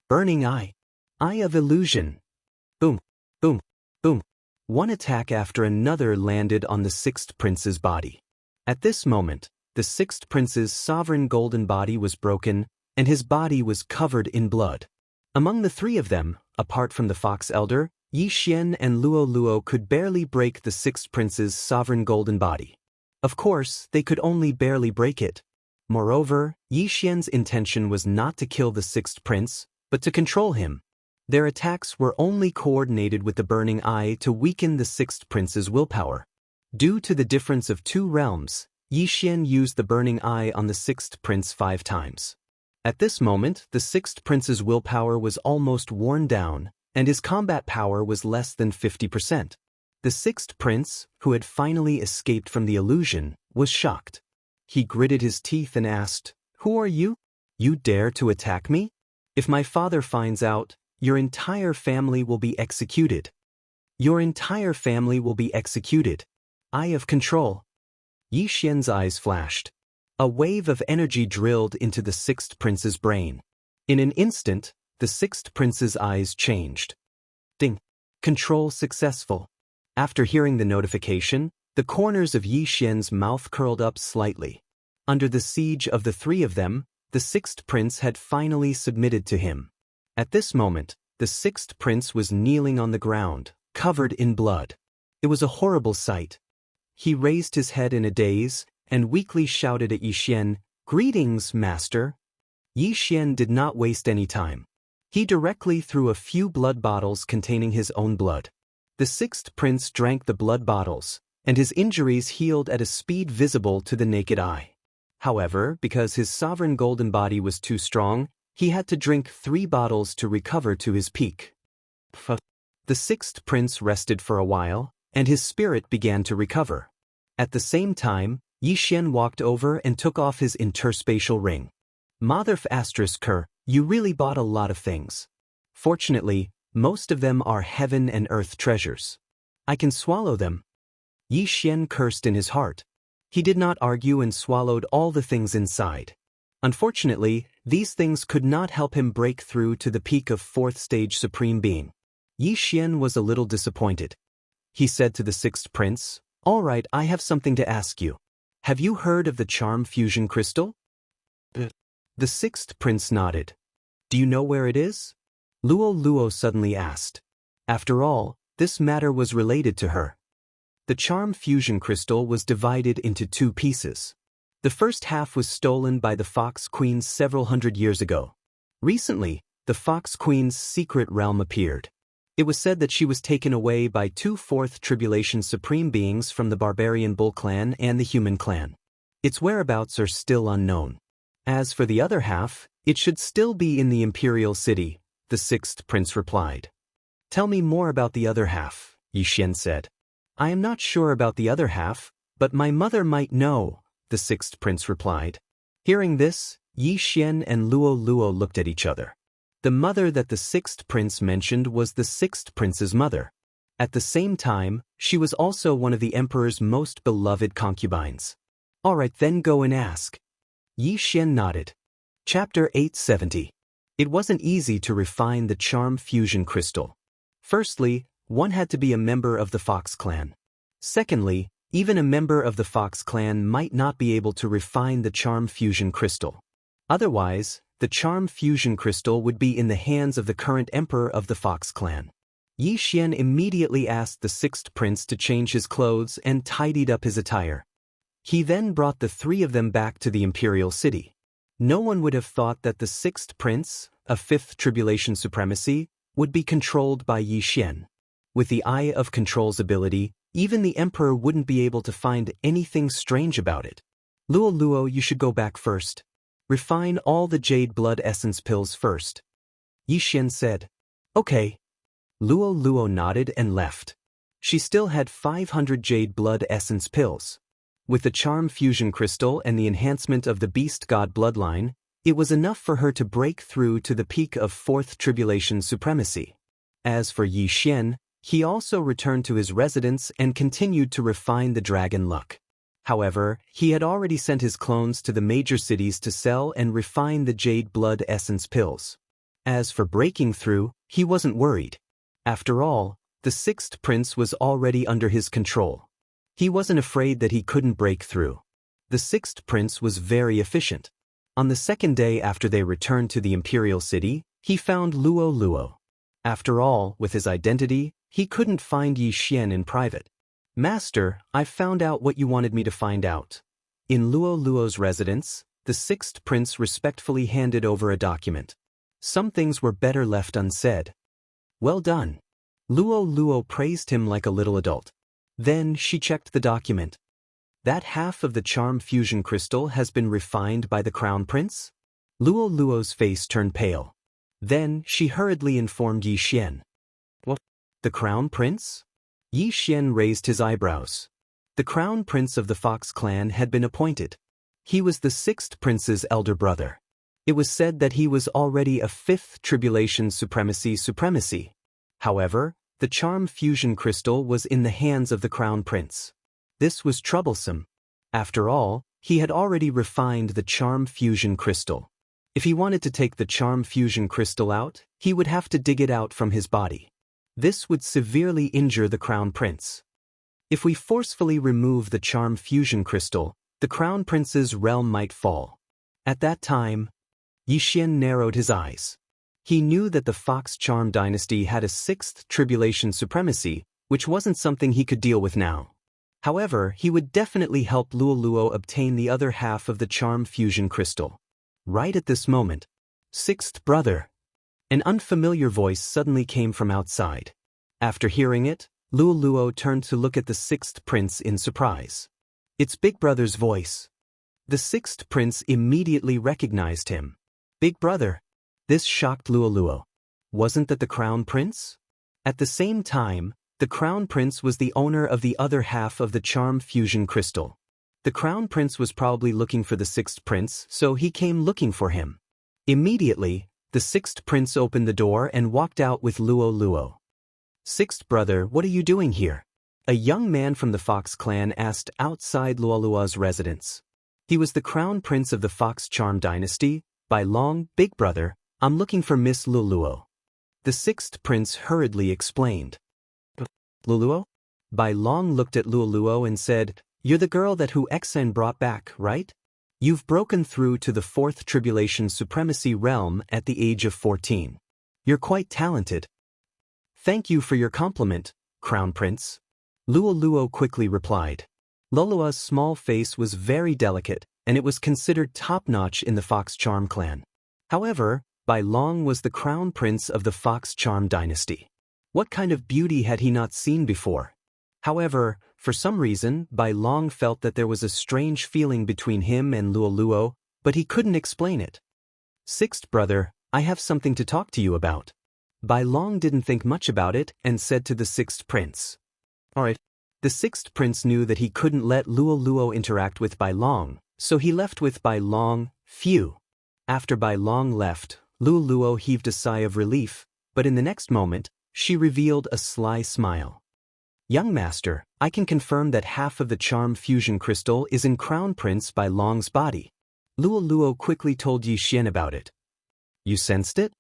Burning eye. Eye of illusion. Boom, boom, boom. One attack after another landed on the sixth prince's body. At this moment, the sixth prince's sovereign golden body was broken, and his body was covered in blood. Among the three of them, apart from the fox elder, Yi Xian and Luo Luo could barely break the sixth prince's sovereign golden body. Of course, they could only barely break it. Moreover, Yi Xian's intention was not to kill the sixth prince, but to control him. Their attacks were only coordinated with the burning eye to weaken the sixth prince's willpower. Due to the difference of two realms, Yi Xian used the burning eye on the sixth prince 5 times. At this moment, the sixth prince's willpower was almost worn down, and his combat power was less than 50%. The sixth prince, who had finally escaped from the illusion, was shocked. He gritted his teeth and asked, "Who are you? You dare to attack me? If my father finds out, your entire family will be executed. Your entire family will be executed. Eye of control." Yi Xian's eyes flashed. A wave of energy drilled into the sixth prince's brain. In an instant, the sixth prince's eyes changed. Ding! Control successful. After hearing the notification, the corners of Yi Xian's mouth curled up slightly. Under the siege of the three of them, the sixth prince had finally submitted to him. At this moment, the sixth prince was kneeling on the ground, covered in blood. It was a horrible sight. He raised his head in a daze, and weakly shouted at Yi Xian, "Greetings, master." Yi Xian did not waste any time. He directly threw a few blood bottles containing his own blood. The sixth prince drank the blood bottles, and his injuries healed at a speed visible to the naked eye. However, because his sovereign golden body was too strong, he had to drink 3 bottles to recover to his peak. The sixth prince rested for a while, and his spirit began to recover. At the same time, Yi Xian walked over and took off his interspatial ring. Mother***, you really bought a lot of things. Fortunately, most of them are heaven and earth treasures. I can swallow them. Yi Xian cursed in his heart. He did not argue and swallowed all the things inside. Unfortunately, these things could not help him break through to the peak of 4th stage Supreme Being. Yi Xian was a little disappointed. He said to the sixth prince, "All right, I have something to ask you. Have you heard of the charm fusion crystal?" The sixth prince nodded. "Do you know where it is?" Luo Luo suddenly asked. After all, this matter was related to her. The charm fusion crystal was divided into 2 pieces. The first half was stolen by the Fox Queen several hundred years ago. Recently, the Fox Queen's secret realm appeared. It was said that she was taken away by 2 4th Tribulation Supreme Beings from the Barbarian Bull Clan and the Human Clan. Its whereabouts are still unknown. As for the other half, it should still be in the Imperial City, the sixth prince replied. "Tell me more about the other half," Yi Xian said. "I am not sure about the other half, but my mother might know," the sixth prince replied. Hearing this, Yi Xian and Luo Luo looked at each other. The mother that the sixth prince mentioned was the sixth prince's mother. At the same time, she was also one of the emperor's most beloved concubines. "All right, then go and ask." Yi Xian nodded. Chapter 870. It wasn't easy to refine the charm fusion crystal. Firstly, one had to be a member of the Fox clan. Secondly, even a member of the Fox clan might not be able to refine the charm fusion crystal. Otherwise, the charm fusion crystal would be in the hands of the current emperor of the Fox clan. Yi Xian immediately asked the sixth prince to change his clothes and tidied up his attire. He then brought the 3 of them back to the Imperial City. No one would have thought that the sixth prince, a 5th Tribulation Supremacy, would be controlled by Yi Xian. With the Eye of Control's ability, even the emperor wouldn't be able to find anything strange about it. "Luo Luo, you should go back first." Refine all the jade blood essence pills first. Yi Xian said. Okay. Luo Luo nodded and left. She still had 500 jade blood essence pills. With the charm fusion crystal and the enhancement of the beast god bloodline, it was enough for her to break through to the peak of fourth tribulation supremacy. As for Yi Xian, he also returned to his residence and continued to refine the dragon luck. However, he had already sent his clones to the major cities to sell and refine the jade blood essence pills. As for breaking through, he wasn't worried. After all, the sixth prince was already under his control. He wasn't afraid that he couldn't break through. The sixth prince was very efficient. On the second day after they returned to the imperial city, he found Luo Luo. After all, with his identity, he couldn't find Yi Xian in private. Master, I've found out what you wanted me to find out. In Luo Luo's residence, the sixth prince respectfully handed over a document. Some things were better left unsaid. Well done. Luo Luo praised him like a little adult. Then she checked the document. That half of the charm fusion crystal has been refined by the crown prince? Luo Luo's face turned pale. Then she hurriedly informed Yi Xian. What? The crown prince? Yi Xian raised his eyebrows. The crown prince of the Fox clan had been appointed. He was the sixth prince's elder brother. It was said that he was already a fifth tribulation supremacy. However, the charm fusion crystal was in the hands of the crown prince. This was troublesome. After all, he had already refined the charm fusion crystal. If he wanted to take the charm fusion crystal out, he would have to dig it out from his body. This would severely injure the crown prince. If we forcefully remove the charm fusion crystal, the crown prince's realm might fall. At that time, Yi Xian narrowed his eyes. He knew that the Fox charm dynasty had a sixth tribulation supremacy, which wasn't something he could deal with now. However, he would definitely help Luo Luo obtain the other half of the charm fusion crystal. Right at this moment, sixth brother. An unfamiliar voice suddenly came from outside. After hearing it, Luo Luo turned to look at the sixth prince in surprise. It's Big Brother's voice. The sixth prince immediately recognized him. Big Brother. This shocked Luo Luo. Wasn't that the crown prince? At the same time, the crown prince was the owner of the other half of the charm fusion crystal. The crown prince was probably looking for the sixth prince, so he came looking for him. Immediately, the sixth prince opened the door and walked out with Luo Luo. Sixth brother, what are you doing here? A young man from the Fox clan asked outside Luo Luo's residence. He was the crown prince of the Fox charm dynasty. By long, Big Brother, I'm looking for Miss Luo Luo. The sixth prince hurriedly explained. Luo Luo? Bai Long looked at Luo Luo and said, You're the girl that Hu Xen brought back, right? You've broken through to the fourth tribulation supremacy realm at the age of 14. You're quite talented. Thank you for your compliment, Crown Prince. Luo Luo quickly replied. Lolua's small face was very delicate, and it was considered top-notch in the Fox Charm clan. However, Bai Long was the crown prince of the Fox Charm dynasty. What kind of beauty had he not seen before? However, for some reason, Bai Long felt that there was a strange feeling between him and Luo Luo, but he couldn't explain it. Sixth brother, I have something to talk to you about. Bai Long didn't think much about it and said to the sixth prince. Alright. The sixth prince knew that he couldn't let Luo Luo interact with Bai Long, so he left with Bai Long. Phew. After Bai Long left, Luo Luo heaved a sigh of relief, but in the next moment, she revealed a sly smile. Young master, I can confirm that half of the charm fusion crystal is in Crown Prince Bai Long's body. Luo Luo quickly told Yi Xian about it. You sensed it?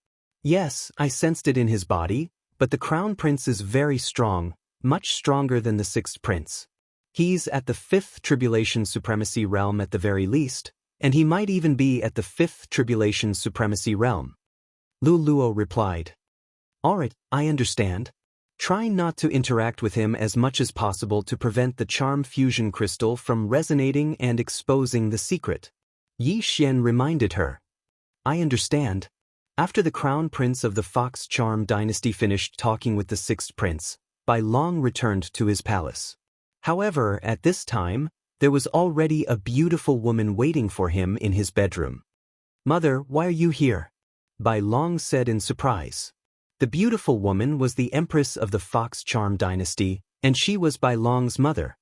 Yes, I sensed it in his body, but the Crown Prince is very strong, much stronger than the sixth prince. He's at the fifth tribulation supremacy realm at the very least, and he might even be at the fifth tribulation supremacy realm. Luo Luo replied. Alright, I understand. Try not to interact with him as much as possible to prevent the charm fusion crystal from resonating and exposing the secret. Yi Xian reminded her. I understand. After the crown prince of the Fox charm dynasty finished talking with the sixth prince, Bai Long returned to his palace. However, at this time, there was already a beautiful woman waiting for him in his bedroom. "Mother, why are you here?" Bai Long said in surprise. The beautiful woman was the empress of the Fox Charm dynasty, and she was Bai Long's mother.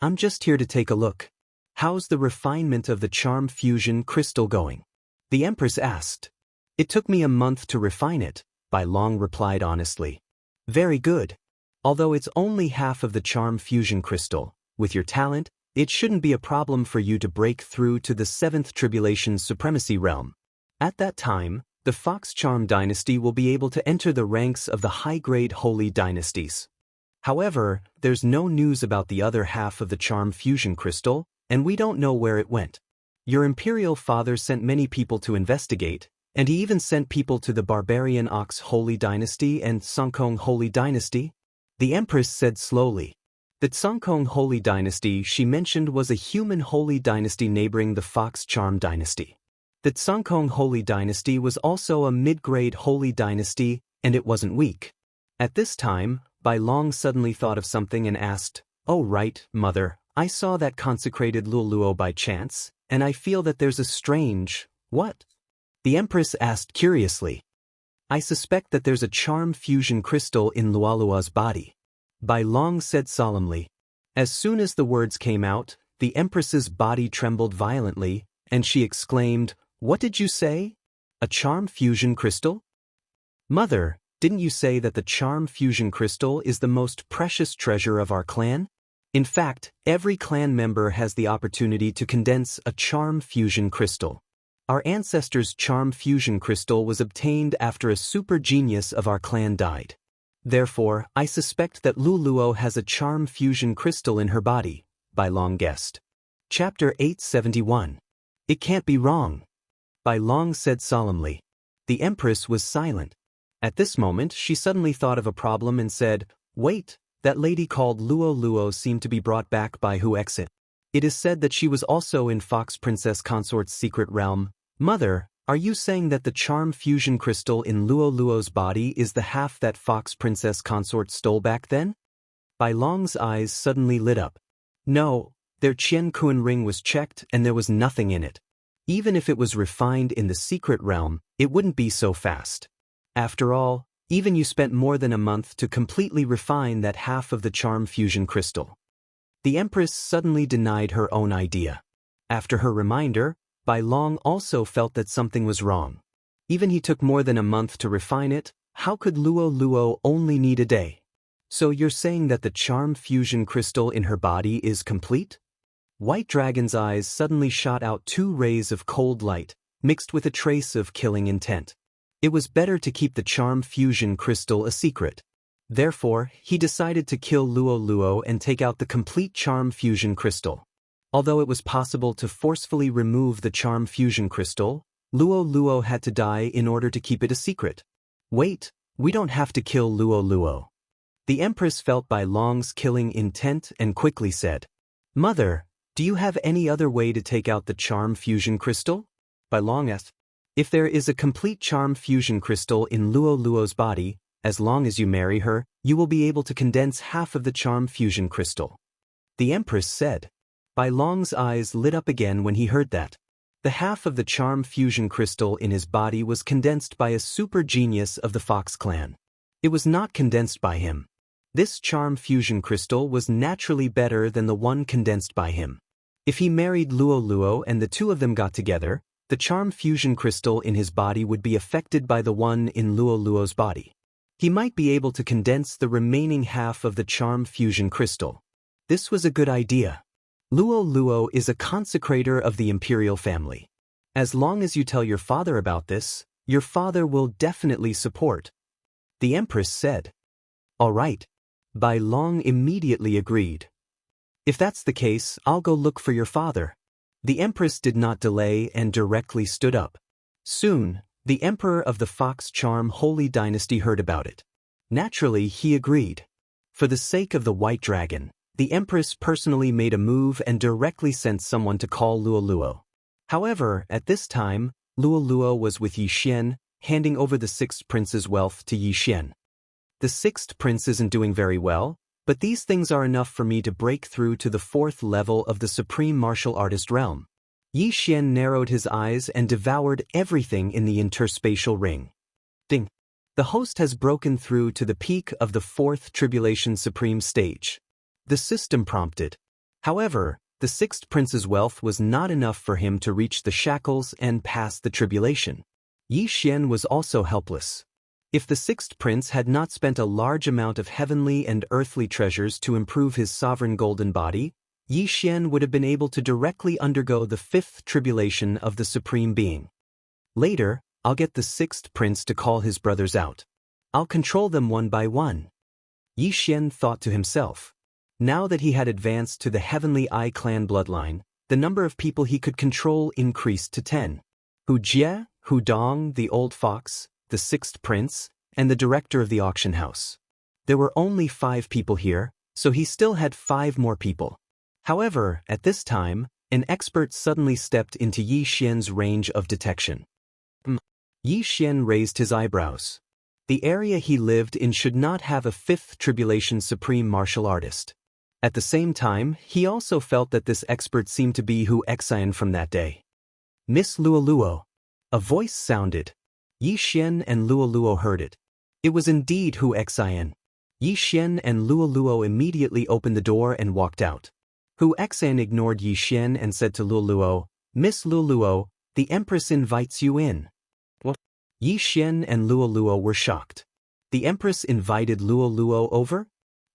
"I'm just here to take a look. How's the refinement of the charm fusion crystal going?" the empress asked. "It took me a month to refine it," Bai Long replied honestly. "Very good. Although it's only half of the charm fusion crystal, with your talent, it shouldn't be a problem for you to break through to the 7th Tribulation Supremacy realm. At that time, the Fox Charm dynasty will be able to enter the ranks of the high-grade holy dynasties. However, there's no news about the other half of the charm fusion crystal, and we don't know where it went. Your imperial father sent many people to investigate, and he even sent people to the Barbarian Ox Holy Dynasty and Songkong Holy Dynasty," the empress said slowly. The Songkong Holy Dynasty she mentioned was a human holy dynasty neighboring the Fox Charm dynasty. The Songkong Holy Dynasty was also a mid-grade holy dynasty, and it wasn't weak. At this time, Bai Long suddenly thought of something and asked, "Oh right, mother, I saw that consecrated Luoluo by chance, and I feel that there's a strange—" "What?" the empress asked curiously. "I suspect that there's a charm fusion crystal in Luoluo's body," Bai Long said solemnly. As soon as the words came out, the empress's body trembled violently, and she exclaimed, "What did you say? A charm fusion crystal? Mother, didn't you say that the charm fusion crystal is the most precious treasure of our clan? In fact, every clan member has the opportunity to condense a charm fusion crystal. Our ancestors' charm fusion crystal was obtained after a super genius of our clan died. Therefore, I suspect that Luoluo has a charm fusion crystal in her body," Bai Long guessed. Chapter 871. "It can't be wrong," Bai Long said solemnly. The empress was silent. At this moment, she suddenly thought of a problem and said, "Wait, that lady called Luoluo seemed to be brought back by Hu Exit. It is said that she was also in Fox Princess Consort's secret realm. Mother, are you saying that the charm fusion crystal in Luoluo's body is the half that Fox Princess Consort stole back then?" Bai Long's eyes suddenly lit up. "No, their Qian Kun ring was checked and there was nothing in it. Even if it was refined in the secret realm, it wouldn't be so fast. After all, even you spent more than a month to completely refine that half of the charm fusion crystal." The empress suddenly denied her own idea. After her reminder, Bai Long also felt that something was wrong. Even he took more than a month to refine it, how could Luoluo only need a day? "So you're saying that the charm fusion crystal in her body is complete?" White Dragon's eyes suddenly shot out 2 rays of cold light, mixed with a trace of killing intent. It was better to keep the charm fusion crystal a secret. Therefore, he decided to kill Luoluo and take out the complete charm fusion crystal. Although it was possible to forcefully remove the charm fusion crystal, Luoluo had to die in order to keep it a secret. "Wait, we don't have to kill Luoluo." The empress felt Bai Long's killing intent and quickly said, "Mother, do you have any other way to take out the charm fusion crystal?" Bai Long asked. "If there is a complete charm fusion crystal in Luoluo's body, as long as you marry her, you will be able to condense half of the charm fusion crystal," the empress said. Bai Long's eyes lit up again when he heard that. The half of the charm fusion crystal in his body was condensed by a super genius of the Fox clan. It was not condensed by him. This charm fusion crystal was naturally better than the one condensed by him. If he married Luoluo and the two of them got together, the charm fusion crystal in his body would be affected by the one in Luoluo's body. He might be able to condense the remaining half of the charm fusion crystal. This was a good idea. Luoluo is a consecrator of the imperial family. As long as you tell your father about this, your father will definitely support," the empress said. "All right." Bai Long immediately agreed. "If that's the case, I'll go look for your father." The empress did not delay and directly stood up. Soon, the emperor of the Fox Charm Holy Dynasty heard about it. Naturally, he agreed. For the sake of the White Dragon, the empress personally made a move and directly sent someone to call Luoluo. However, at this time, Luoluo was with Yi Xian, handing over the 6th prince's wealth to Yi Xian. "The 6th prince isn't doing very well, but these things are enough for me to break through to the 4th level of the Supreme Martial Artist realm. Yi Xian narrowed his eyes and devoured everything in the interspatial ring. Ding. The host has broken through to the peak of the fourth Tribulation Supreme stage. The system prompted. However, the sixth prince's wealth was not enough for him to reach the shackles and pass the tribulation. Yi Xian was also helpless. If the sixth prince had not spent a large amount of heavenly and earthly treasures to improve his sovereign golden body, Yi Xian would have been able to directly undergo the fifth tribulation of the Supreme Being. Later, I'll get the sixth prince to call his brothers out. I'll control them one by one. Yi Xian thought to himself. Now that he had advanced to the Heavenly Eye clan bloodline, the number of people he could control increased to 10. Hu Jie, Hu Dong, the old fox, the sixth prince, and the director of the auction house. There were only 5 people here, so he still had 5 more people. However, at this time, an expert suddenly stepped into Yi Xian's range of detection. Yi Xian raised his eyebrows. The area he lived in should not have a fifth tribulation supreme martial artist. At the same time, he also felt that this expert seemed to be Hu Xian from that day. Miss Luoluo. A voice sounded. Yi Xian and Luoluo heard it. It was indeed Hu Xian. Yi Xian and Luoluo immediately opened the door and walked out. Hu Xian ignored Yi Xian and said to Luoluo, "Miss Luoluo, the Empress invites you in." What? Yi Xian and Luoluo were shocked. The Empress invited Luoluo over?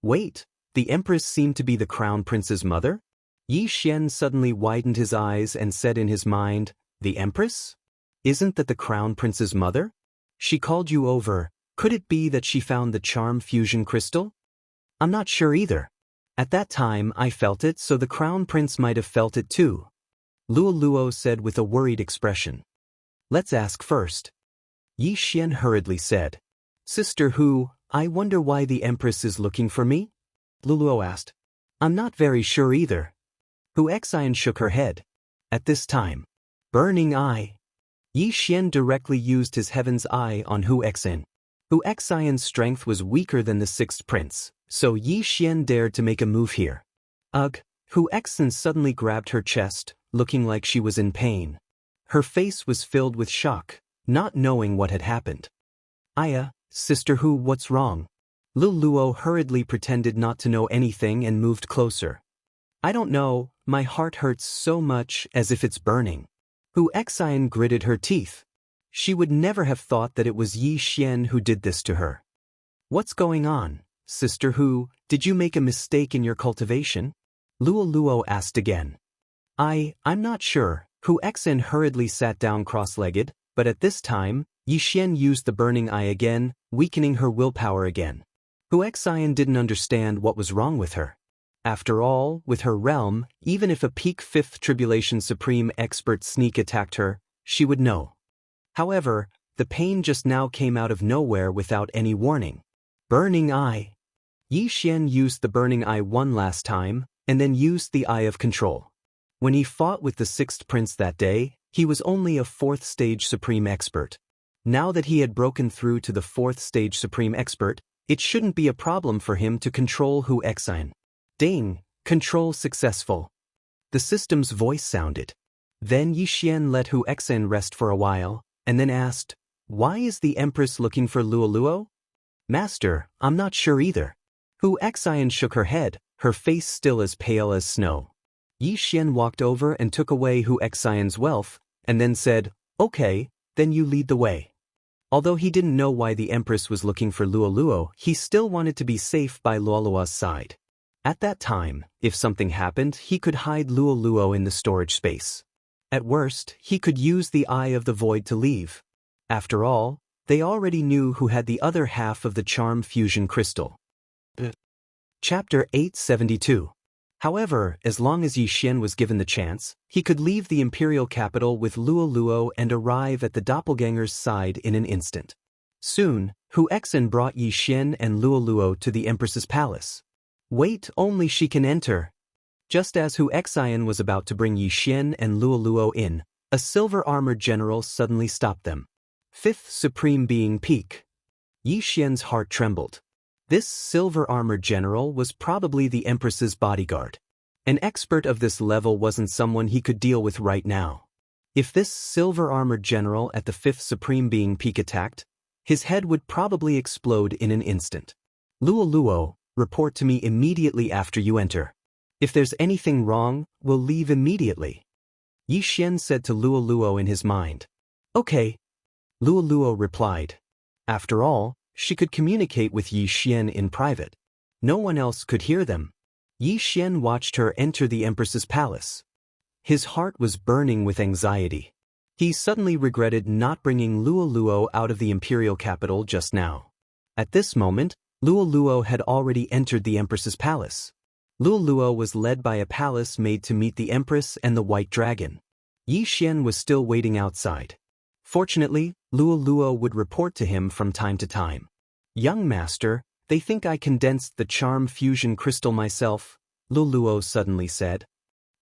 Wait, the Empress seemed to be the Crown Prince's mother? Yi Xian suddenly widened his eyes and said in his mind, "The Empress? Isn't that the Crown Prince's mother? She called you over. Could it be that she found the charm fusion crystal? I'm not sure either. At that time I felt it, so the Crown Prince might have felt it too." Luoluo said with a worried expression. "Let's ask first." Yi Xian hurriedly said. "Sister Hu, I wonder why the Empress is looking for me?" Luoluo asked. "I'm not very sure either." Hu Xian shook her head. At this time, burning eye. Yi Xian directly used his heaven's eye on Hu Xian. Hu Xian's strength was weaker than the sixth prince, so Yi Xian dared to make a move here. Ugh! Hu Xian suddenly grabbed her chest, looking like she was in pain. Her face was filled with shock, not knowing what had happened. "Aya, Sister Hu, what's wrong?" Luoluo hurriedly pretended not to know anything and moved closer. "I don't know, my heart hurts so much as if it's burning." Hu Xian gritted her teeth. She would never have thought that it was Yi Xian who did this to her. "What's going on, Sister Hu? Did you make a mistake in your cultivation?" Luoluo asked again. I'm not sure." Hu Xian hurriedly sat down cross-legged, but at this time, Yi Xian used the burning eye again, weakening her willpower again. Hu Xian didn't understand what was wrong with her. After all, with her realm, even if a peak fifth tribulation supreme expert sneak attacked her, she would know. However, the pain just now came out of nowhere without any warning. Burning eye. Yi Xian used the burning eye one last time, and then used the eye of control. When he fought with the sixth prince that day, he was only a fourth stage supreme expert. Now that he had broken through to the fourth stage supreme expert, it shouldn't be a problem for him to control Hu Xian. Ding! Control successful. The system's voice sounded. Then Yi Xian let Hu Xian rest for a while, and then asked, "Why is the Empress looking for Luoluo?" "Master, I'm not sure either." Hu Xian shook her head, her face still as pale as snow. Yi Xian walked over and took away Hu Xian's wealth, and then said, "Okay, then you lead the way." Although he didn't know why the Empress was looking for Luoluo, he still wanted to be safe by Luoluo's side. At that time, if something happened, he could hide Luoluo in the storage space. At worst, he could use the Eye of the Void to leave. After all, they already knew who had the other half of the charm fusion crystal. Chapter 872. However, as long as Yi Xian was given the chance, he could leave the imperial capital with Luoluo and arrive at the doppelganger's side in an instant. Soon, Hu Xian brought Yi Xian and Luoluo to the Empress's palace. "Wait, only she can enter." Just as Hu Xian was about to bring Yi Xian and Luoluo in, a silver-armored general suddenly stopped them. Fifth Supreme Being Peak. Yi Xian's heart trembled. This silver-armored general was probably the Empress's bodyguard. An expert of this level wasn't someone he could deal with right now. If this silver-armored general at the 5th Supreme Being peak attacked, his head would probably explode in an instant. Luo, report to me immediately after you enter. If there's anything wrong, we'll leave immediately. Yi Xian said to Luo in his mind. Okay. Luo replied. After all, she could communicate with Yi Xian in private. No one else could hear them. Yi Xian watched her enter the Empress's palace. His heart was burning with anxiety. He suddenly regretted not bringing Luo out of the imperial capital just now. At this moment, Luo had already entered the Empress's palace. Luo was led by a palace made to meet the Empress and the White Dragon. Yi Xian was still waiting outside. Fortunately, Luo would report to him from time to time. Young master, they think I condensed the charm fusion crystal myself, Luo suddenly said.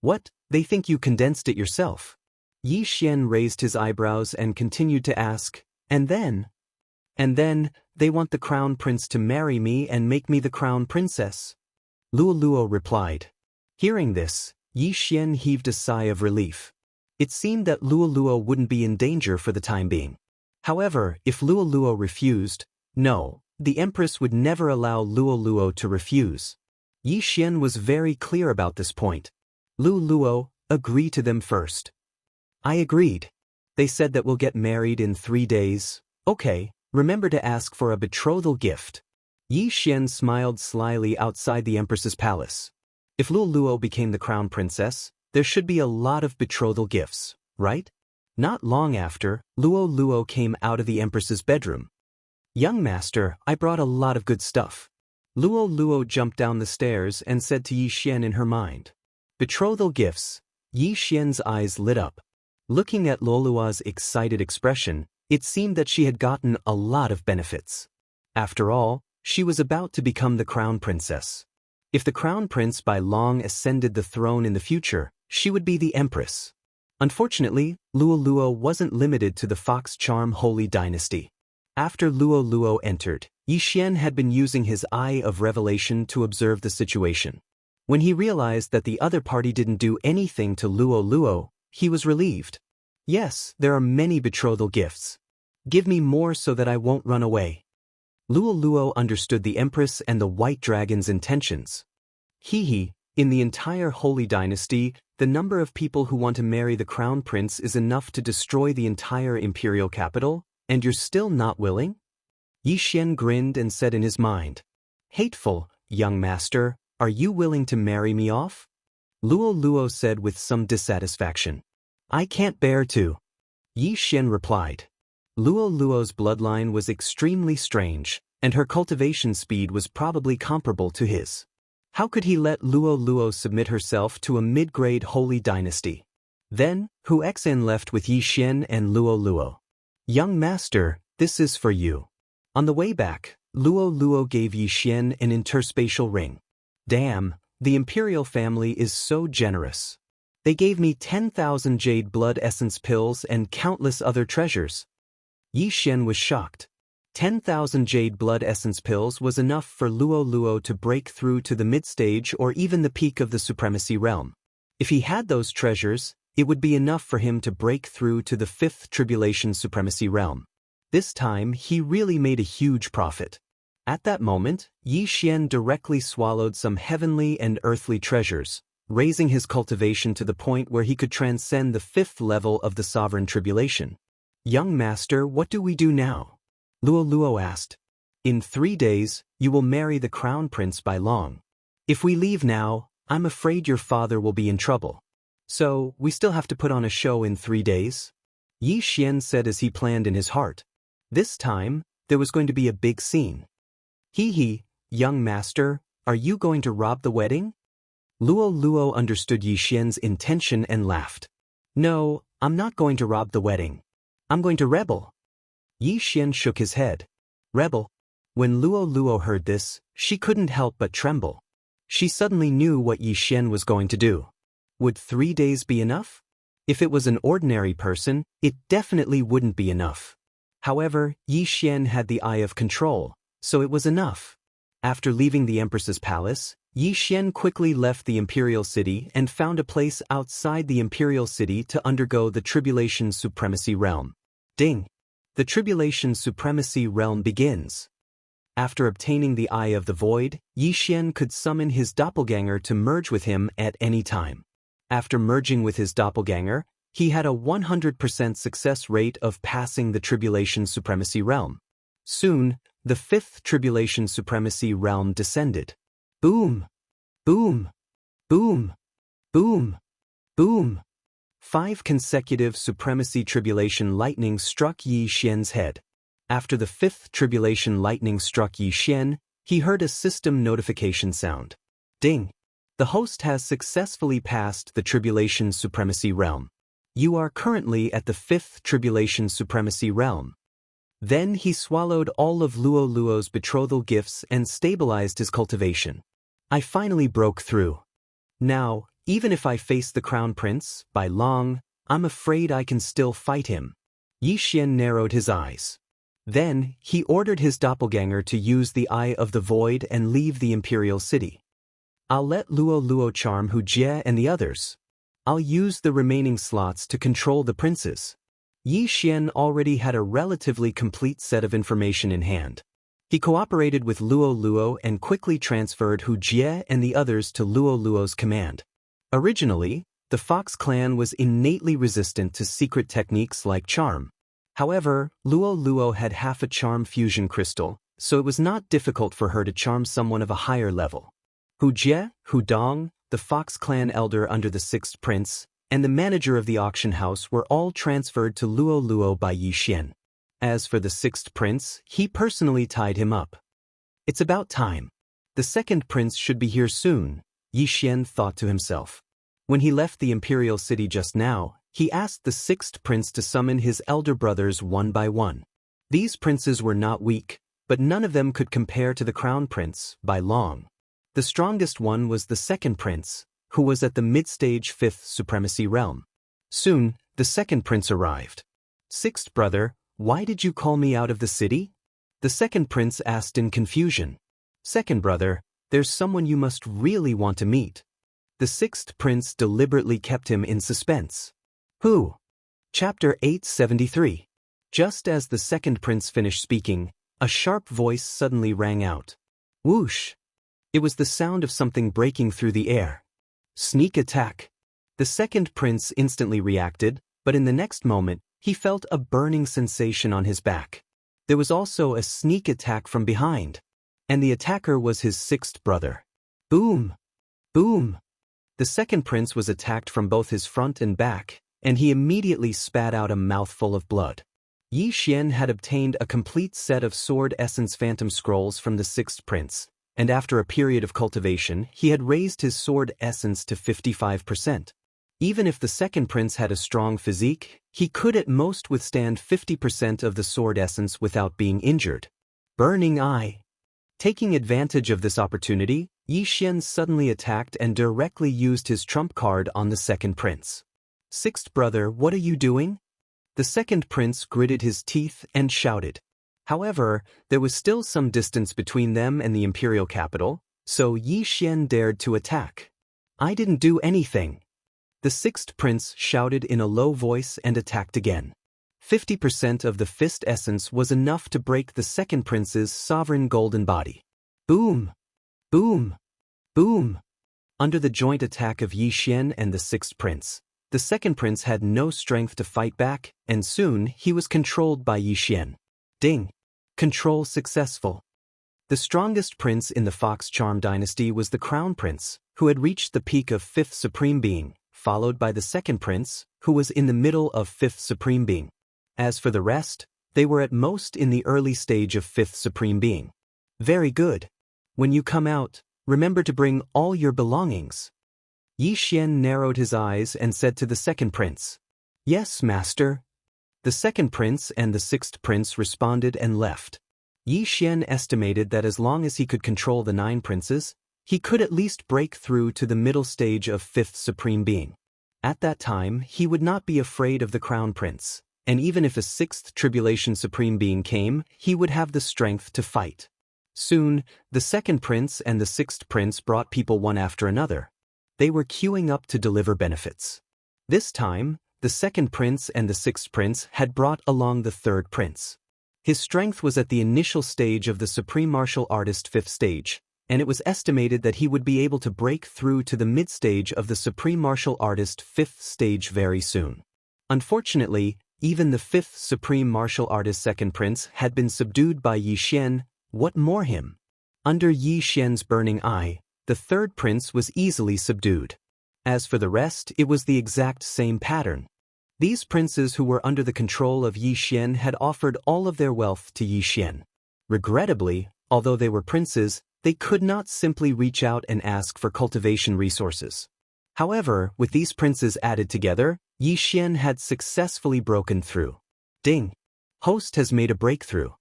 What, they think you condensed it yourself? Yi Xian raised his eyebrows and continued to ask, and then, they want the crown prince to marry me and make me the crown princess. Luo replied. Hearing this, Yi Xian heaved a sigh of relief. It seemed that Luo wouldn't be in danger for the time being. However, if Luo refused, no, the Empress would never allow Luo to refuse. Yi Xian was very clear about this point. Luo, agree to them first. I agreed. They said that we'll get married in 3 days. Okay, remember to ask for a betrothal gift. Yi Xian smiled slyly outside the Empress's palace. If Luo became the crown princess, there should be a lot of betrothal gifts, right? Not long after, Luo came out of the Empress's bedroom. Young master, I brought a lot of good stuff. Luo jumped down the stairs and said to Yi Xian in her mind. Betrothal gifts. Yi Xian's eyes lit up. Looking at Luo's excited expression, it seemed that she had gotten a lot of benefits. After all, she was about to become the crown princess. If the crown prince by long ascended the throne in the future, she would be the empress. Unfortunately, Luo wasn't limited to the Fox Charm Holy Dynasty. After Luo entered, Yi Xian had been using his Eye of Revelation to observe the situation. When he realized that the other party didn't do anything to Luo, he was relieved. Yes, there are many betrothal gifts. Give me more so that I won't run away. Luo understood the Empress and the White Dragon's intentions. In the entire Holy Dynasty, the number of people who want to marry the crown prince is enough to destroy the entire imperial capital, and you're still not willing? Yi Xian grinned and said in his mind, Hateful, young master, are you willing to marry me off? Luo said with some dissatisfaction. I can't bear to. Yi Xian replied. Luo's bloodline was extremely strange, and her cultivation speed was probably comparable to his. How could he let Luo submit herself to a mid-grade holy dynasty? Then, Hu Xen left with Yi Xian and Luo. Young master, this is for you. On the way back, Luo gave Yi Xian an interspatial ring. Damn, the imperial family is so generous. They gave me 10,000 jade blood essence pills and countless other treasures. Yi Xian was shocked. 10,000 jade blood essence pills was enough for Luo to break through to the mid-stage or even the peak of the supremacy realm. If he had those treasures, it would be enough for him to break through to the 5th tribulation supremacy realm. This time, he really made a huge profit. At that moment, Yi Xian directly swallowed some heavenly and earthly treasures, raising his cultivation to the point where he could transcend the 5th level of the sovereign tribulation. Young master, what do we do now? Luo asked. In 3 days, you will marry the crown prince by long. If we leave now, I'm afraid your father will be in trouble. So, we still have to put on a show in 3 days? Yi Xian said as he planned in his heart. This time, there was going to be a big scene. Young master, are you going to rob the wedding? Luo understood Yi Xian's intention and laughed. No, I'm not going to rob the wedding. I'm going to rebel. Yi Xian shook his head. Rebel? When Luo heard this, she couldn't help but tremble. She suddenly knew what Yi Xian was going to do. Would 3 days be enough? If it was an ordinary person, it definitely wouldn't be enough. However, Yi Xian had the eye of control, so it was enough. After leaving the Empress's palace, Yi Xian quickly left the imperial city and found a place outside the imperial city to undergo the Tribulation Supremacy Realm. Ding! The Tribulation Supremacy Realm begins. After obtaining the Eye of the Void, Yi Xian could summon his doppelganger to merge with him at any time. After merging with his doppelganger, he had a 100% success rate of passing the Tribulation Supremacy Realm. Soon, the 5th Tribulation Supremacy Realm descended. Boom! Boom! Boom! Boom! Boom! 5 consecutive Supremacy Tribulation lightnings struck Yi Xian's head. After the 5th Tribulation lightning struck Yi Xian, he heard a system notification sound. Ding! The host has successfully passed the Tribulation Supremacy Realm. You are currently at the 5th Tribulation Supremacy Realm. Then he swallowed all of Luo Luo's betrothal gifts and stabilized his cultivation. I finally broke through. Now, even if I face the Crown Prince, by long, I'm afraid I can still fight him. Yi Xian narrowed his eyes. Then, he ordered his doppelganger to use the Eye of the Void and leave the Imperial City. I'll let Luo Luo charm Hu Jie and the others. I'll use the remaining slots to control the princes. Yi Xian already had a relatively complete set of information in hand. He cooperated with Luo Luo and quickly transferred Hu Jie and the others to Luo Luo's command. Originally, the Fox clan was innately resistant to secret techniques like charm. However, Luo Luo had half a charm fusion crystal, so it was not difficult for her to charm someone of a higher level. Hu Jie, Hu Dong, the Fox clan elder under the 6th prince, and the manager of the auction house were all transferred to Luo Luo by Yi Xian. As for the 6th prince, he personally tied him up. It's about time. The 2nd prince should be here soon, Yi Xian thought to himself. When he left the imperial city just now, he asked the 6th prince to summon his elder brothers one by one. These princes were not weak, but none of them could compare to the crown prince, by long. The strongest one was the 2nd prince, who was at the mid-stage 5th supremacy realm. Soon, the 2nd prince arrived. 6th brother, why did you call me out of the city? The 2nd prince asked in confusion. 2nd brother, there's someone you must really want to meet. The 6th prince deliberately kept him in suspense. Who? Chapter 873. Just as the 2nd prince finished speaking, a sharp voice suddenly rang out. Whoosh! It was the sound of something breaking through the air. Sneak attack. The 2nd prince instantly reacted, but in the next moment, he felt a burning sensation on his back. There was also a sneak attack from behind. And the attacker was his 6th brother. Boom! Boom! The 2nd prince was attacked from both his front and back, and he immediately spat out a mouthful of blood. Yi Xian had obtained a complete set of Sword Essence Phantom Scrolls from the 6th prince, and after a period of cultivation, he had raised his Sword Essence to 55%. Even if the 2nd prince had a strong physique, he could at most withstand 50% of the Sword Essence without being injured. Burning Eye. Taking advantage of this opportunity, Yi Xian suddenly attacked and directly used his trump card on the 2nd prince. 6th brother, what are you doing? The 2nd prince gritted his teeth and shouted. However, there was still some distance between them and the imperial capital, so Yi Xian dared to attack. I didn't do anything. The 6th prince shouted in a low voice and attacked again. 50% of the fist essence was enough to break the 2nd prince's sovereign golden body. Boom! Boom! Boom! Under the joint attack of Yi Xian and the 6th prince, the 2nd prince had no strength to fight back, and soon he was controlled by Yi Xian. Ding! Control successful. The strongest prince in the Fox Charm dynasty was the Crown Prince, who had reached the peak of 5th Supreme Being, followed by the 2nd prince, who was in the middle of 5th Supreme Being. As for the rest, they were at most in the early stage of 5th Supreme Being. Very good. When you come out, remember to bring all your belongings. Yi Xian narrowed his eyes and said to the 2nd prince. Yes, master. The 2nd prince and the 6th prince responded and left. Yi Xian estimated that as long as he could control the 9 princes, he could at least break through to the middle stage of 5th Supreme Being. At that time, he would not be afraid of the Crown Prince, and even if a 6th Tribulation Supreme Being came, he would have the strength to fight. Soon, the second prince and the sixth prince brought people one after another. They were queuing up to deliver benefits. This time, the second prince and the sixth prince had brought along the third prince. His strength was at the initial stage of the Supreme Martial Artist 5th stage, and it was estimated that he would be able to break through to the mid-stage of the Supreme Martial Artist 5th stage very soon. Unfortunately, even the 5th Supreme Martial Artist second prince had been subdued by Yi Xian. What more him? Under Yi Xian's burning eye, the third prince was easily subdued. As for the rest, it was the exact same pattern. These princes who were under the control of Yi Xian had offered all of their wealth to Yi Xian. Regrettably, although they were princes, they could not simply reach out and ask for cultivation resources. However, with these princes added together, Yi Xian had successfully broken through. Ding! Host has made a breakthrough.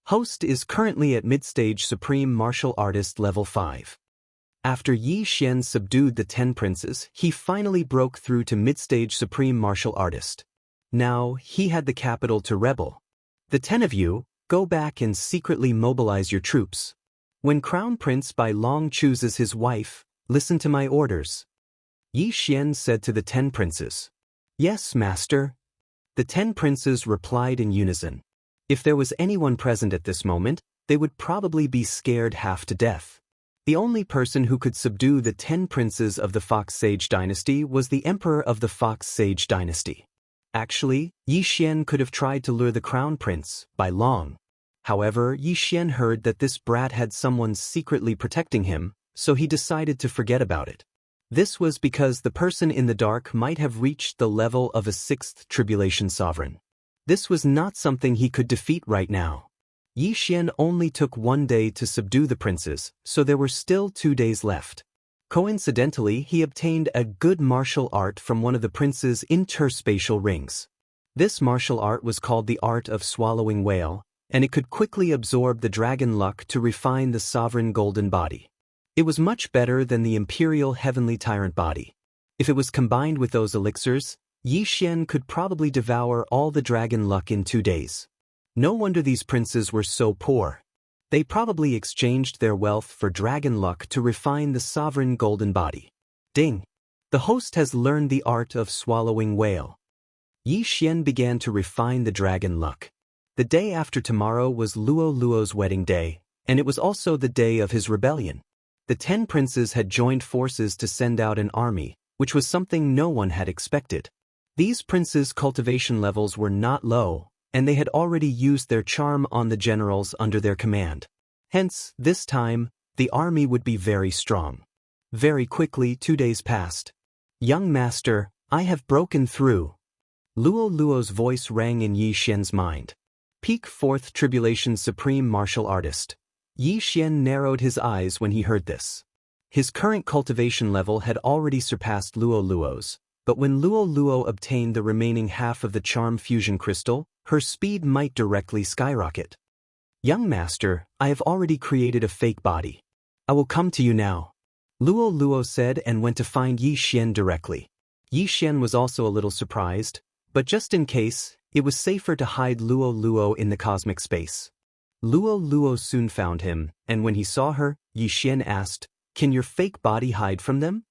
Host is currently at mid-stage Supreme Martial Artist level 5. After Yi Xian subdued the 10 princes, he finally broke through to mid-stage Supreme Martial Artist. Now, he had the capital to rebel. The 10 of you, go back and secretly mobilize your troops. When Crown Prince Bai Long chooses his wife, listen to my orders. Yi Xian said to the 10 princes. Yes, master. The 10 princes replied in unison. If there was anyone present at this moment, they would probably be scared half to death. The only person who could subdue the 10 princes of the Fox Sage dynasty was the emperor of the Fox Sage dynasty. Actually, Yi Xian could have tried to lure the crown prince, Bai Long. However, Yi Xian heard that this brat had someone secretly protecting him, so he decided to forget about it. This was because the person in the dark might have reached the level of a 6th tribulation sovereign. This was not something he could defeat right now. Yi Xian only took 1 day to subdue the princes, so there were still 2 days left. Coincidentally, he obtained a good martial art from one of the prince's interspatial rings. This martial art was called the Art of Swallowing Whale, and it could quickly absorb the dragon luck to refine the sovereign golden body. It was much better than the imperial heavenly tyrant body. If it was combined with those elixirs, Yi Xian could probably devour all the dragon luck in 2 days. No wonder these princes were so poor. They probably exchanged their wealth for dragon luck to refine the sovereign golden body. Ding! The host has learned the art of swallowing whale. Yi Xian began to refine the dragon luck. The day after tomorrow was Luo Luo's wedding day, and it was also the day of his rebellion. The 10 princes had joined forces to send out an army, which was something no one had expected. These princes' cultivation levels were not low, and they had already used their charm on the generals under their command. Hence, this time, the army would be very strong. Very quickly 2 days passed. Young master, I have broken through. Luo Luo's voice rang in Yi Xian's mind. Peak 4th Tribulation Supreme Martial Artist. Yi Xian narrowed his eyes when he heard this. His current cultivation level had already surpassed Luo Luo's, but when Luo Luo obtained the remaining half of the charm fusion crystal, her speed might directly skyrocket. Young master, I have already created a fake body. I will come to you now. Luo Luo said and went to find Yi Xian directly. Yi Xian was also a little surprised, but just in case, it was safer to hide Luo Luo in the cosmic space. Luo Luo soon found him, and when he saw her, Yi Xian asked, Can your fake body hide from them?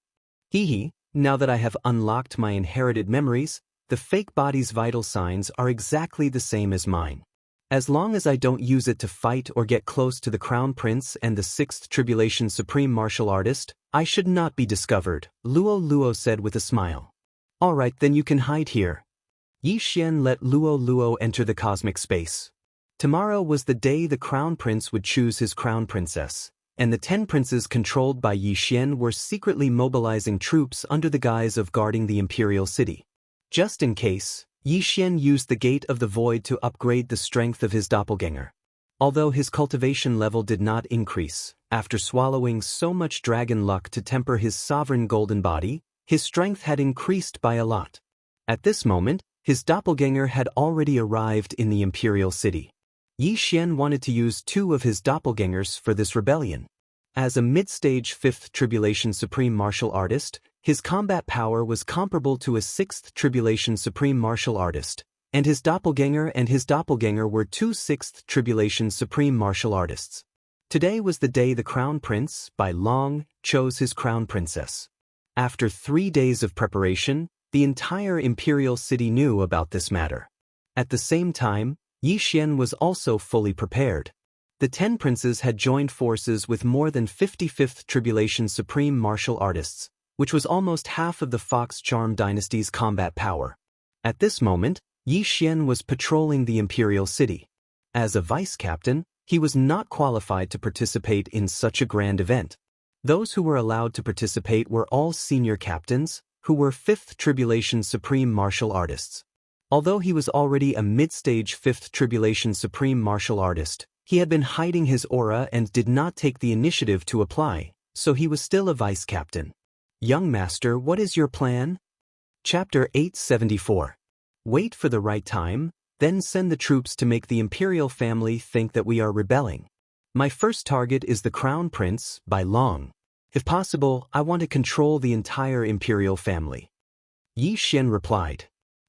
Hee, now that I have unlocked my inherited memories, the fake body's vital signs are exactly the same as mine. As long as I don't use it to fight or get close to the Crown Prince and the 6th Tribulation Supreme Martial Artist, I should not be discovered, Luo Luo said with a smile. All right, then you can hide here. Yi Xian let Luo Luo enter the cosmic space. Tomorrow was the day the Crown Prince would choose his Crown Princess, and the 10 princes controlled by Yi Xian were secretly mobilizing troops under the guise of guarding the imperial city. Just in case, Yi Xian used the Gate of the Void to upgrade the strength of his doppelganger. Although his cultivation level did not increase, after swallowing so much dragon luck to temper his sovereign golden body, his strength had increased by a lot. At this moment, his doppelganger had already arrived in the imperial city. Yi Xian wanted to use 2 of his doppelgangers for this rebellion. As a mid-stage 5th Tribulation Supreme Martial Artist, his combat power was comparable to a 6th Tribulation Supreme Martial Artist, and his doppelganger were 2 6th Tribulation Supreme Martial Artists. Today was the day the crown prince, by long, chose his crown princess. After 3 days of preparation, the entire imperial city knew about this matter. At the same time, Yi Xian was also fully prepared. The 10 princes had joined forces with more than 55th Tribulation Supreme martial artists, which was almost half of the Fox Charm dynasty's combat power. At this moment, Yi Xian was patrolling the imperial city. As a vice-captain, he was not qualified to participate in such a grand event. Those who were allowed to participate were all senior captains, who were 5th Tribulation Supreme martial artists. Although he was already a mid-stage 5th Tribulation Supreme martial artist, he had been hiding his aura and did not take the initiative to apply, so he was still a vice-captain. Young master, what is your plan? Chapter 874. Wait for the right time, then send the troops to make the imperial family think that we are rebelling. My first target is the crown prince, by long. If possible, I want to control the entire imperial family. Yi Xian replied.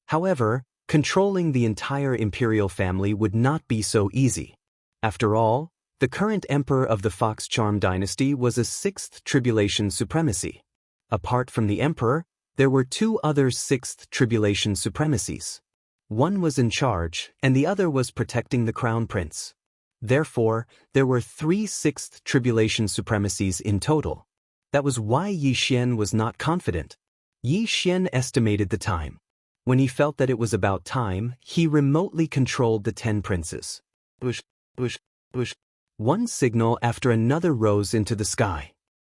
However, controlling the entire imperial family would not be so easy. After all, the current emperor of the Fox Charm dynasty was a 6th Tribulation Supremacy. Apart from the emperor, there were 2 other 6th Tribulation Supremacies. One was in charge, and the other was protecting the crown prince. Therefore, there were 3 6th Tribulation Supremacies in total. That was why Yi Xian was not confident. Yi Xian estimated the time. When he felt that it was about time, he remotely controlled the 10 princes. Bush, bush, bush. One signal after another rose into the sky.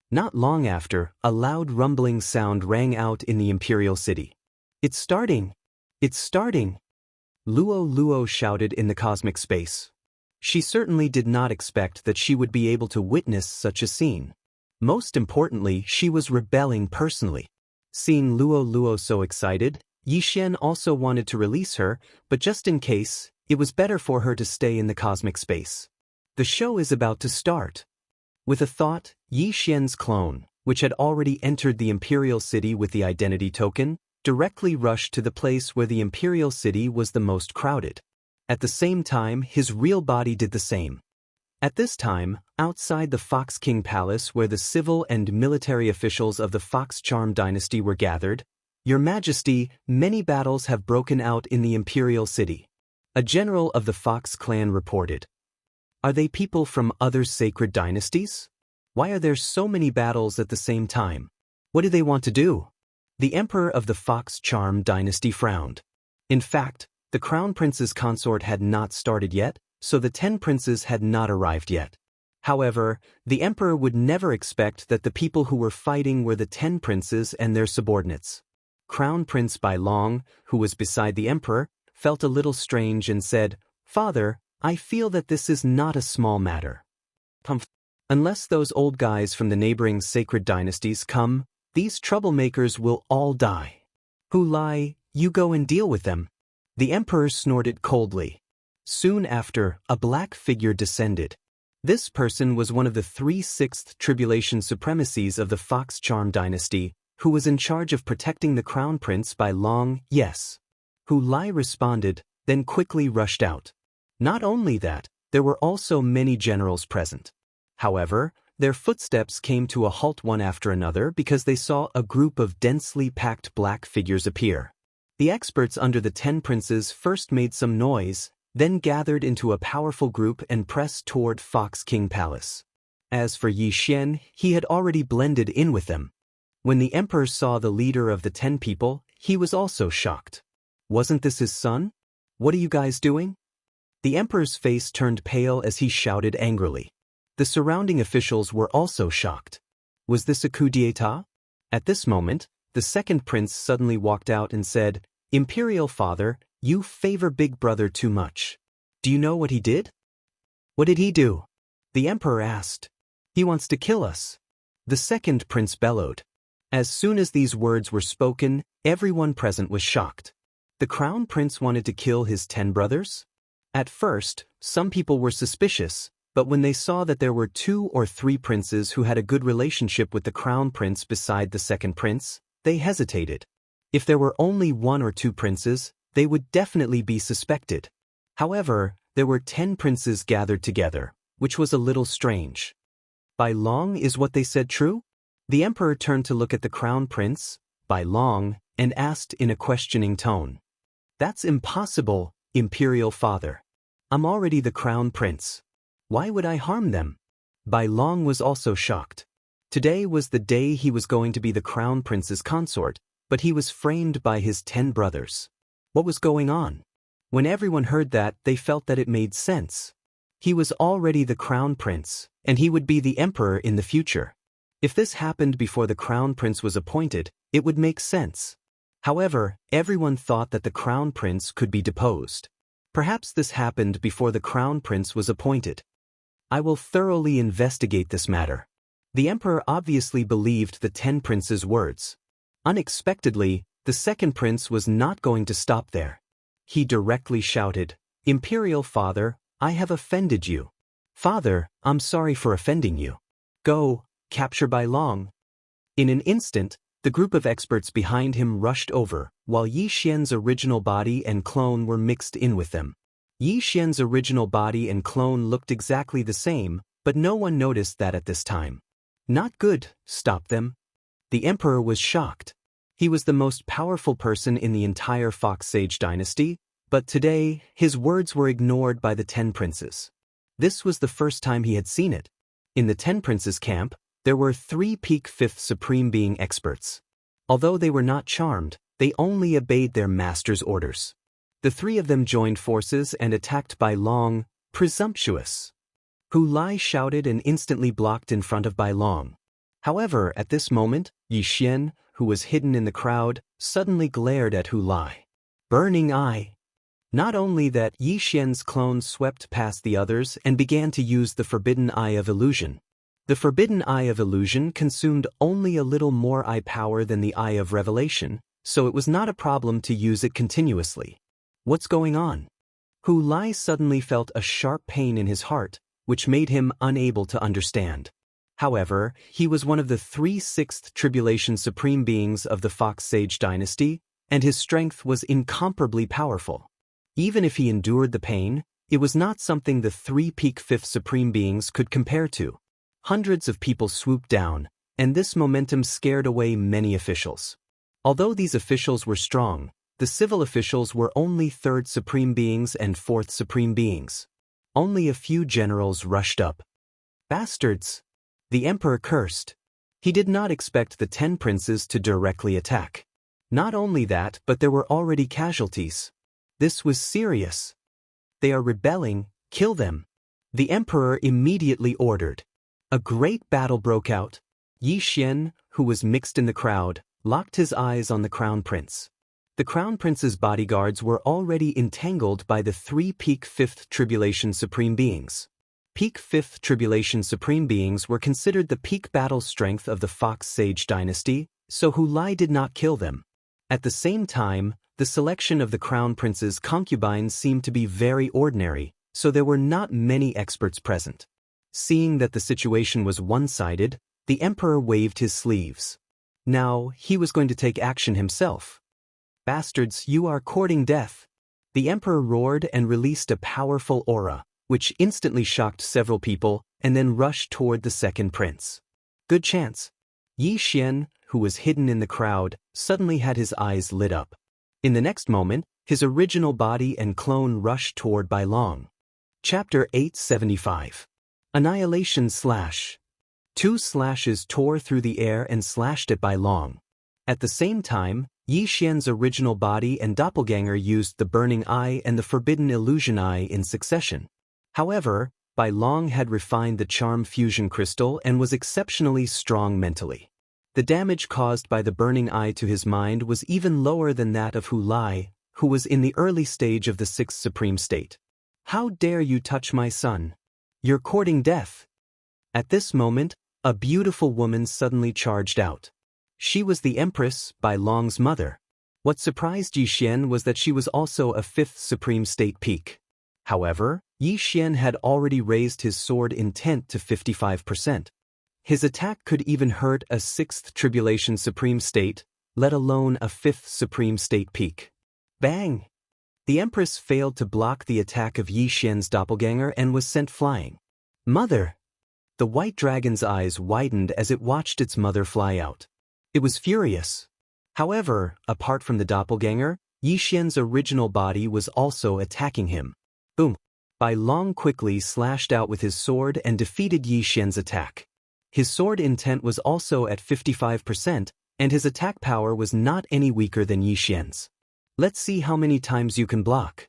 Not long after, a loud rumbling sound rang out in the imperial city. It's starting! It's starting! Luo Luo shouted in the cosmic space. She certainly did not expect that she would be able to witness such a scene. Most importantly, she was rebelling personally. Seeing Luo Luo so excited, Yi Xian also wanted to release her, but just in case, it was better for her to stay in the cosmic space. The show is about to start. With a thought, Yi Xian's clone, which had already entered the imperial city with the identity token, directly rushed to the place where the imperial city was the most crowded. At the same time, his real body did the same. At this time, outside the Fox King Palace where the civil and military officials of the Fox Charm dynasty were gathered, Your Majesty, many battles have broken out in the imperial city. A general of the Fox clan reported. Are they people from other sacred dynasties? Why are there so many battles at the same time? What do they want to do? The emperor of the Fox Charm dynasty frowned. In fact, the crown prince's consort had not started yet, so the 10 princes had not arrived yet. However, the emperor would never expect that the people who were fighting were the 10 princes and their subordinates. Crown Prince Bai Long, who was beside the emperor, felt a little strange and said, Father, I feel that this is not a small matter. Unless those old guys from the neighboring sacred dynasties come, these troublemakers will all die. Hu Lai, you go and deal with them. The emperor snorted coldly. Soon after, a black figure descended. This person was one of the 3 6th Tribulation Supremacies of the Fox Charm dynasty, who was in charge of protecting the crown prince by long, yes. Hu Lai responded, then quickly rushed out. Not only that, there were also many generals present. However, their footsteps came to a halt one after another because they saw a group of densely packed black figures appear. The experts under the 10 princes first made some noise, then gathered into a powerful group and pressed toward Fox King Palace. As for Yi Xian, he had already blended in with them. When the emperor saw the leader of the 10 people, he was also shocked. Wasn't this his son? What are you guys doing? The emperor's face turned pale as he shouted angrily. The surrounding officials were also shocked. Was this a coup d'état? At this moment, the second prince suddenly walked out and said, Imperial father, you favor Big Brother too much. Do you know what he did? What did he do? The emperor asked. He wants to kill us. The second prince bellowed. As soon as these words were spoken, everyone present was shocked. The crown prince wanted to kill his 10 brothers? At first, some people were suspicious, but when they saw that there were 2 or 3 princes who had a good relationship with the crown prince beside the second prince, they hesitated. If there were only 1 or 2 princes, they would definitely be suspected. However, there were 10 princes gathered together, which was a little strange. By long, is what they said true? The emperor turned to look at the crown prince, by long, and asked in a questioning tone. That's impossible, imperial father. I'm already the crown prince. Why would I harm them? Bai Long was also shocked. Today was the day he was going to be the crown prince's consort, but he was framed by his 10 brothers. What was going on? When everyone heard that, they felt that it made sense. He was already the crown prince, and he would be the emperor in the future. If this happened before the crown prince was appointed, it would make sense. However, everyone thought that the crown prince could be deposed. Perhaps this happened before the crown prince was appointed. I will thoroughly investigate this matter. The emperor obviously believed the 10 princes' words. Unexpectedly, the second prince was not going to stop there. He directly shouted, "Imperial father, I have offended you. Father, I'm sorry for offending you. Go, capture Bai Long." In an instant, the group of experts behind him rushed over, while Yi Xian's original body and clone were mixed in with them. Yi Xian's original body and clone looked exactly the same, but no one noticed that at this time. Not good, stop them. The emperor was shocked. He was the most powerful person in the entire Fox Sage dynasty, but today, his words were ignored by the 10 princes. This was the first time he had seen it. In the 10 princes camp, there were 3 peak 5th Supreme Being experts. Although they were not charmed, they only obeyed their master's orders. The 3 of them joined forces and attacked Bai Long, presumptuous. Hu Lai shouted and instantly blocked in front of Bai Long. However, at this moment, Yi Xian, who was hidden in the crowd, suddenly glared at Hu Lai. Burning eye. Not only that, Yi Xian's clone swept past the others and began to use the Forbidden Eye of Illusion. The Forbidden Eye of Illusion consumed only a little more eye power than the Eye of Revelation, so it was not a problem to use it continuously. What's going on? Hu Lai suddenly felt a sharp pain in his heart, which made him unable to understand. However, he was one of the 3 6th Tribulation Supreme Beings of the Fox Sage dynasty, and his strength was incomparably powerful. Even if he endured the pain, it was not something the 3 peak 5th Supreme Beings could compare to. Hundreds of people swooped down, and this momentum scared away many officials. Although these officials were strong, the civil officials were only 3rd Supreme Beings and 4th Supreme Beings. Only a few generals rushed up. Bastards! The emperor cursed. He did not expect the 10 princes to directly attack. Not only that, but there were already casualties. This was serious. They are rebelling, kill them. The emperor immediately ordered. A great battle broke out. Yi Xian, who was mixed in the crowd, locked his eyes on the crown prince. The crown prince's bodyguards were already entangled by the 3 peak 5th Tribulation Supreme Beings. Peak 5th Tribulation Supreme Beings were considered the peak battle strength of the Fox Sage dynasty, so Hu Lai did not kill them. At the same time, the selection of the crown prince's concubines seemed to be very ordinary, so there were not many experts present. Seeing that the situation was one-sided, the emperor waved his sleeves. Now, he was going to take action himself. Bastards, you are courting death. The emperor roared and released a powerful aura, which instantly shocked several people and then rushed toward the second prince. Good chance. Yi Xian, who was hidden in the crowd, suddenly had his eyes lit up. In the next moment, his original body and clone rushed toward Bai Long. Chapter 875. Annihilation Slash. 2 slashes tore through the air and slashed at Bai Long. At the same time, Yi Xian's original body and doppelganger used the Burning Eye and the Forbidden Illusion Eye in succession. However, Bai Long had refined the Charm Fusion Crystal and was exceptionally strong mentally. The damage caused by the Burning Eye to his mind was even lower than that of Hu Lai, who was in the early stage of the 6th Supreme State. How dare you touch my son? You're courting death. At this moment, a beautiful woman suddenly charged out. She was the Empress, Bai Long's mother. What surprised Yi Xian was that she was also a 5th Supreme State peak. However, Yi Xian had already raised his sword intent to 55%. His attack could even hurt a 6th Tribulation Supreme State, let alone a 5th Supreme State peak. Bang! The Empress failed to block the attack of Yi Xian's doppelganger and was sent flying. Mother! The white dragon's eyes widened as it watched its mother fly out. It was furious. However, apart from the doppelganger, Yi Xian's original body was also attacking him. Boom! Bai Long quickly slashed out with his sword and defeated Yi Xian's attack. His sword intent was also at 55%, and his attack power was not any weaker than Yi Xian's. Let's see how many times you can block.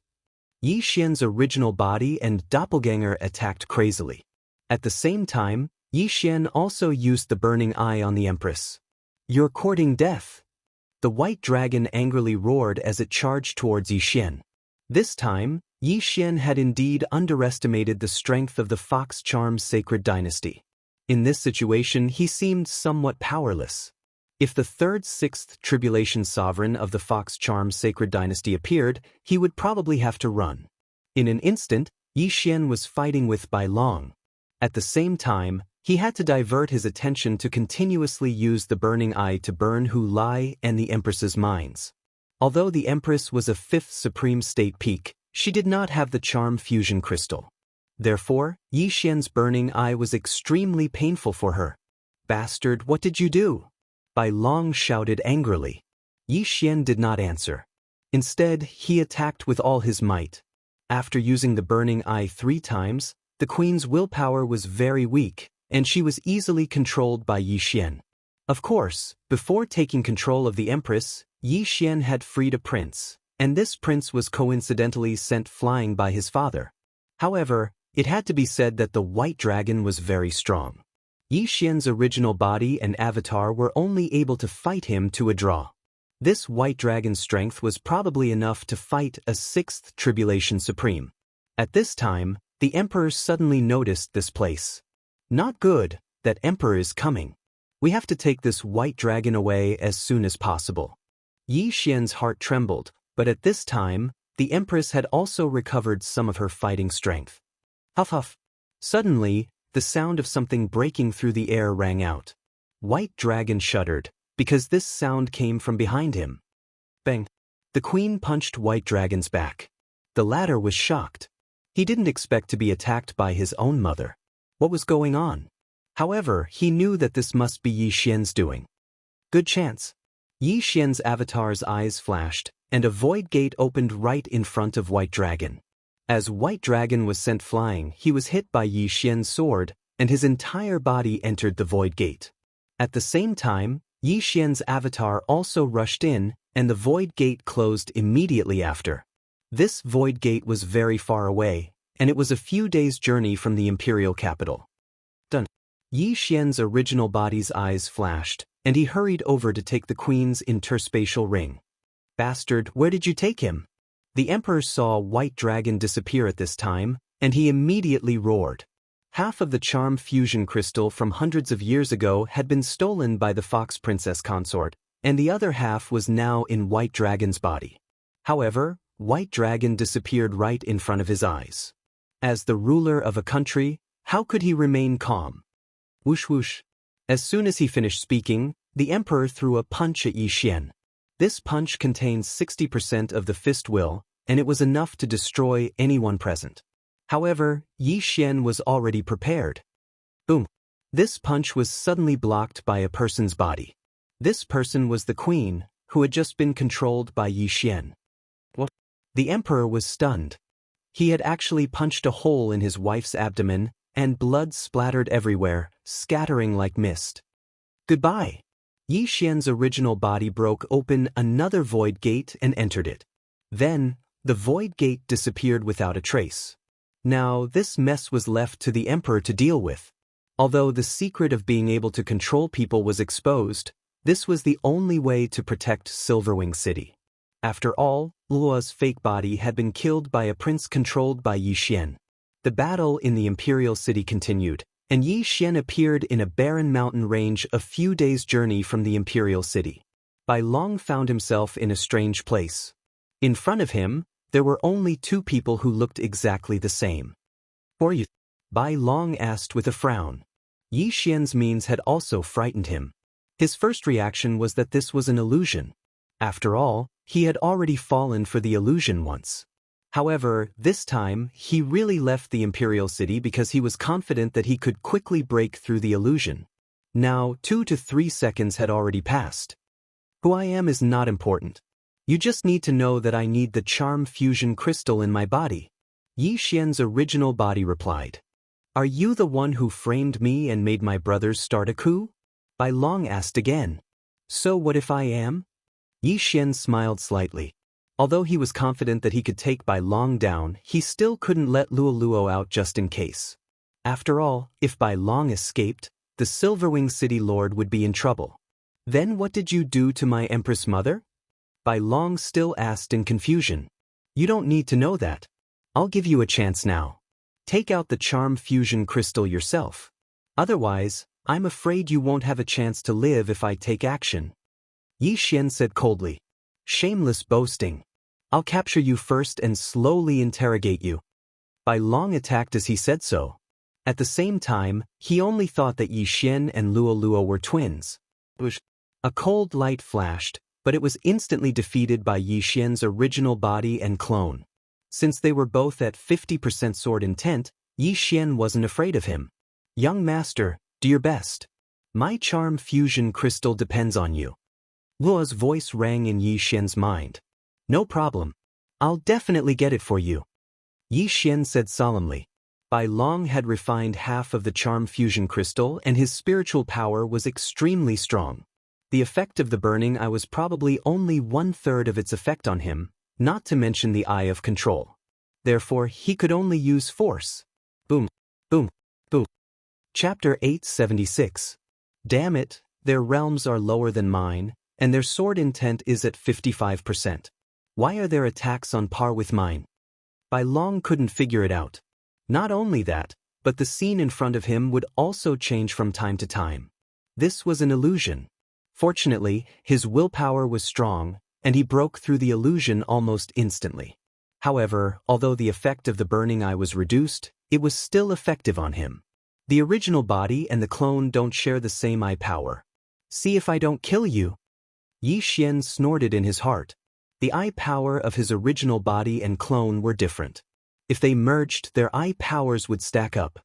Yi Xian's original body and doppelganger attacked crazily. At the same time, Yi Xian also used the burning eye on the Empress. You're courting death. The white dragon angrily roared as it charged towards Yi Xian. This time, Yi Xian had indeed underestimated the strength of the Fox Charm's sacred dynasty. In this situation, he seemed somewhat powerless. If the sixth tribulation sovereign of the Fox Charm's sacred dynasty appeared, he would probably have to run. In an instant, Yi Xian was fighting with Bai Long. At the same time, he had to divert his attention to continuously use the burning eye to burn Hu Lai and the Empress's minds. Although the Empress was a fifth supreme state peak, she did not have the charm fusion crystal. Therefore, Yi Xian's burning eye was extremely painful for her. Bastard, what did you do? Bai Long shouted angrily. Yi Xian did not answer. Instead, he attacked with all his might. After using the burning eye 3 times, the queen's willpower was very weak, and she was easily controlled by Yi Xian. Of course, before taking control of the Empress, Yi Xian had freed a prince, and this prince was coincidentally sent flying by his father. However, it had to be said that the white dragon was very strong. Yi Xian's original body and avatar were only able to fight him to a draw. This white dragon's strength was probably enough to fight a 6th tribulation supreme. At this time, the emperor suddenly noticed this place. Not good, that emperor is coming. We have to take this white dragon away as soon as possible. Yi Xian's heart trembled, but at this time, the empress had also recovered some of her fighting strength. Huff huff. Suddenly, the sound of something breaking through the air rang out. White Dragon shuddered, because this sound came from behind him. Bang! The queen punched White Dragon's back. The latter was shocked. He didn't expect to be attacked by his own mother. What was going on? However, he knew that this must be Yi Xian's doing. Good chance. Yi Xian's avatar's eyes flashed, and a void gate opened right in front of White Dragon. As White Dragon was sent flying, he was hit by Yi Xian's sword, and his entire body entered the void gate. At the same time, Yi Xian's avatar also rushed in, and the void gate closed immediately after. This void gate was very far away, and it was a few days' journey from the imperial capital. Done. Yi Xian's original body's eyes flashed, and he hurried over to take the queen's interspatial ring. Bastard, where did you take him? The emperor saw White Dragon disappear at this time, and he immediately roared. Half of the charm fusion crystal from hundreds of years ago had been stolen by the Fox Princess consort, and the other half was now in White Dragon's body. However, White Dragon disappeared right in front of his eyes. As the ruler of a country, how could he remain calm? Whoosh whoosh. As soon as he finished speaking, the emperor threw a punch at Yi Xian. This punch contained 60% of the fist will, and it was enough to destroy anyone present. However, Yi Xian was already prepared. Boom! This punch was suddenly blocked by a person's body. This person was the queen, who had just been controlled by Yi Xian. What? The emperor was stunned. He had actually punched a hole in his wife's abdomen, and blood splattered everywhere, scattering like mist. Goodbye! Yi Xian's original body broke open another void gate and entered it. Then, the void gate disappeared without a trace. Now, this mess was left to the emperor to deal with. Although the secret of being able to control people was exposed, this was the only way to protect Silverwing City. After all, Luo's fake body had been killed by a prince controlled by Yi Xian. The battle in the imperial city continued, and Yi Xian appeared in a barren mountain range a few days' journey from the imperial city. Bai Long found himself in a strange place. In front of him, there were only 2 people who looked exactly the same. "Who are you?" Bai Long asked with a frown. Yi Xian's means had also frightened him. His first reaction was that this was an illusion. After all, he had already fallen for the illusion once. However, this time, he really left the Imperial City because he was confident that he could quickly break through the illusion. Now, 2 to 3 seconds had already passed. Who I am is not important. You just need to know that I need the charm fusion crystal in my body. Yi Xian's original body replied. Are you the one who framed me and made my brothers start a coup? Bai Long asked again. So what if I am? Yi Xian smiled slightly. Although he was confident that he could take Bai Long down, he still couldn't let Luo Luo out just in case. After all, if Bai Long escaped, the Silverwing City Lord would be in trouble. Then what did you do to my Empress Mother? Bai Long still asked in confusion. You don't need to know that. I'll give you a chance now. Take out the charm fusion crystal yourself. Otherwise, I'm afraid you won't have a chance to live if I take action. Yi Xian said coldly. Shameless boasting. I'll capture you first and slowly interrogate you. Bai Long attacked as he said so. At the same time, he only thought that Yi Xian and Luo Luo were twins. A cold light flashed, but it was instantly defeated by Yi Xian's original body and clone. Since they were both at 50% sword intent, Yi Xian wasn't afraid of him. Young master, do your best. My charm fusion crystal depends on you. Luo's voice rang in Yi Xian's mind. No problem. I'll definitely get it for you. Yi Xian said solemnly. Bai Long had refined half of the charm fusion crystal and his spiritual power was extremely strong. The effect of the burning eye was probably only 1/3 of its effect on him, not to mention the eye of control. Therefore, he could only use force. Boom, boom, boom. Chapter 876. Damn it, their realms are lower than mine, and their sword intent is at 55%. Why are their attacks on par with mine? Bai Long couldn't figure it out. Not only that, but the scene in front of him would also change from time to time. This was an illusion. Fortunately, his willpower was strong, and he broke through the illusion almost instantly. However, although the effect of the burning eye was reduced, it was still effective on him. The original body and the clone don't share the same eye power. See if I don't kill you. Yi Xian snorted in his heart. The eye power of his original body and clone were different. If they merged, their eye powers would stack up.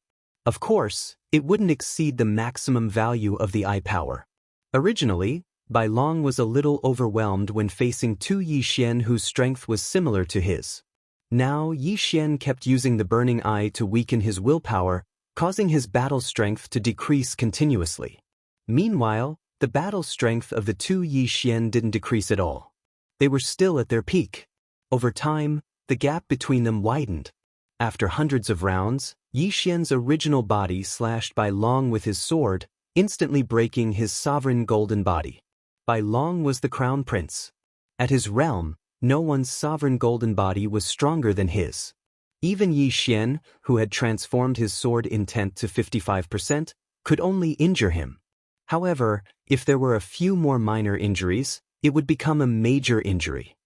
Of course, it wouldn't exceed the maximum value of the eye power. Originally, Bai Long was a little overwhelmed when facing two Yi Xian whose strength was similar to his. Now Yi Xian kept using the burning eye to weaken his willpower, causing his battle strength to decrease continuously. Meanwhile, the battle strength of the two Yi Xian didn't decrease at all. They were still at their peak. Over time, the gap between them widened. After hundreds of rounds, Yi Xian's original body slashed Bai Long with his sword, instantly breaking his sovereign golden body. Bai Long was the crown prince. At his realm, no one's sovereign golden body was stronger than his. Even Yi Xian, who had transformed his sword intent to 55%, could only injure him. However, if there were a few more minor injuries, it would become a major injury.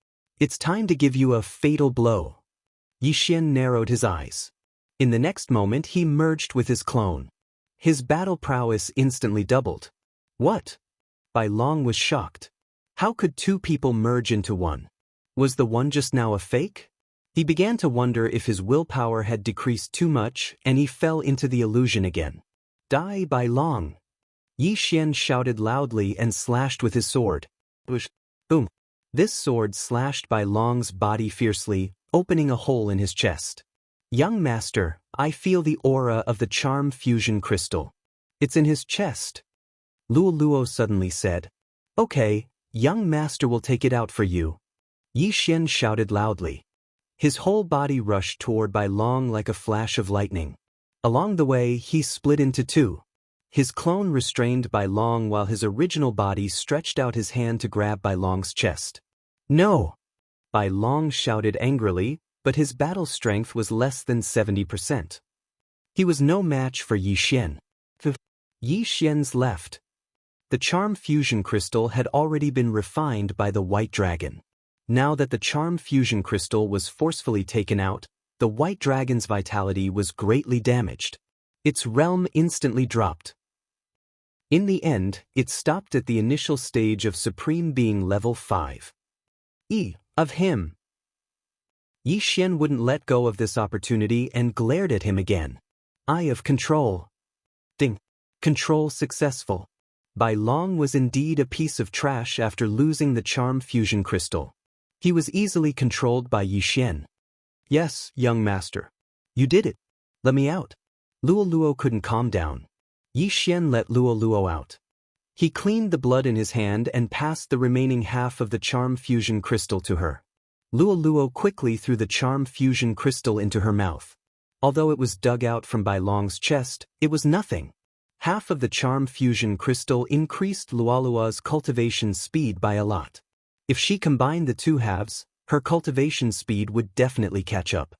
It's time to give you a fatal blow. Yi Xian narrowed his eyes. In the next moment he merged with his clone. His battle prowess instantly doubled. What? Bai Long was shocked. How could two people merge into one? Was the one just now a fake? He began to wonder if his willpower had decreased too much and he fell into the illusion again. Die, Bai Long! Yi Xian shouted loudly and slashed with his sword. Boom! This sword slashed Bai Long's body fiercely, opening a hole in his chest. Young master, I feel the aura of the charm fusion crystal. It's in his chest. Luo Luo suddenly said. Okay, young master will take it out for you. Yi Xian shouted loudly. His whole body rushed toward Bai Long like a flash of lightning. Along the way, he split into two. His clone restrained Bai Long while his original body stretched out his hand to grab Bai Long's chest. No! Bai Long shouted angrily, but his battle strength was less than 70%. He was no match for Yi Xian. Yi Xian's left. The charm fusion crystal had already been refined by the white dragon. Now that the charm fusion crystal was forcefully taken out, the white dragon's vitality was greatly damaged. Its realm instantly dropped. In the end, it stopped at the initial stage of Supreme Being Level 5. Of him. Yi Xian wouldn't let go of this opportunity and glared at him again. Eye of control. Ding. Control successful. Bai Long was indeed a piece of trash after losing the charm fusion crystal. He was easily controlled by Yi Xian. Yes, young master. You did it. Let me out. Luo Luo couldn't calm down. Yi Xian let Luo Luo out. He cleaned the blood in his hand and passed the remaining half of the charm fusion crystal to her. Luo Luo quickly threw the charm fusion crystal into her mouth. Although it was dug out from Bai Long's chest, it was nothing. Half of the charm fusion crystal increased Luolua's cultivation speed by a lot. If she combined the two halves, her cultivation speed would definitely catch up.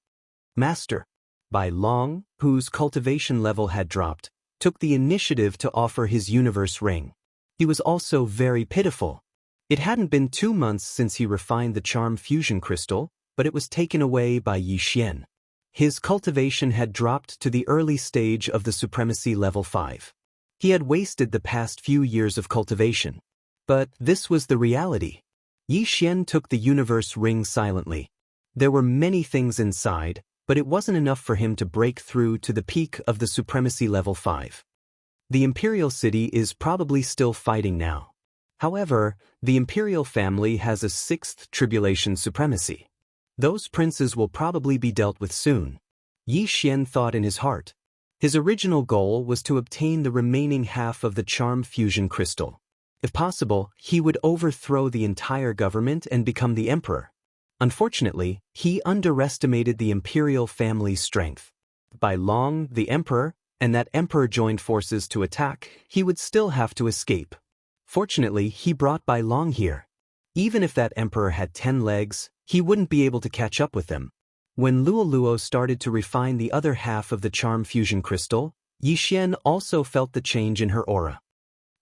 Master Bai Long, whose cultivation level had dropped, took the initiative to offer his universe ring. He was also very pitiful. It hadn't been 2 months since he refined the charm fusion crystal, but it was taken away by Yi Xian. His cultivation had dropped to the early stage of the supremacy level 5. He had wasted the past few years of cultivation. But this was the reality. Yi Xian took the universe ring silently. There were many things inside, but it wasn't enough for him to break through to the peak of the supremacy level 5. The Imperial City is probably still fighting now. However, the Imperial family has a 6th tribulation supremacy. Those princes will probably be dealt with soon. Yi Xian thought in his heart. His original goal was to obtain the remaining half of the charm fusion crystal. If possible, he would overthrow the entire government and become the emperor. Unfortunately, he underestimated the imperial family's strength. Bai Long, the emperor, and that emperor joined forces to attack, he would still have to escape. Fortunately, he brought Bai Long here. Even if that emperor had 10 legs, he wouldn't be able to catch up with them. When Luo Luo started to refine the other half of the charm fusion crystal, Yi Xian also felt the change in her aura.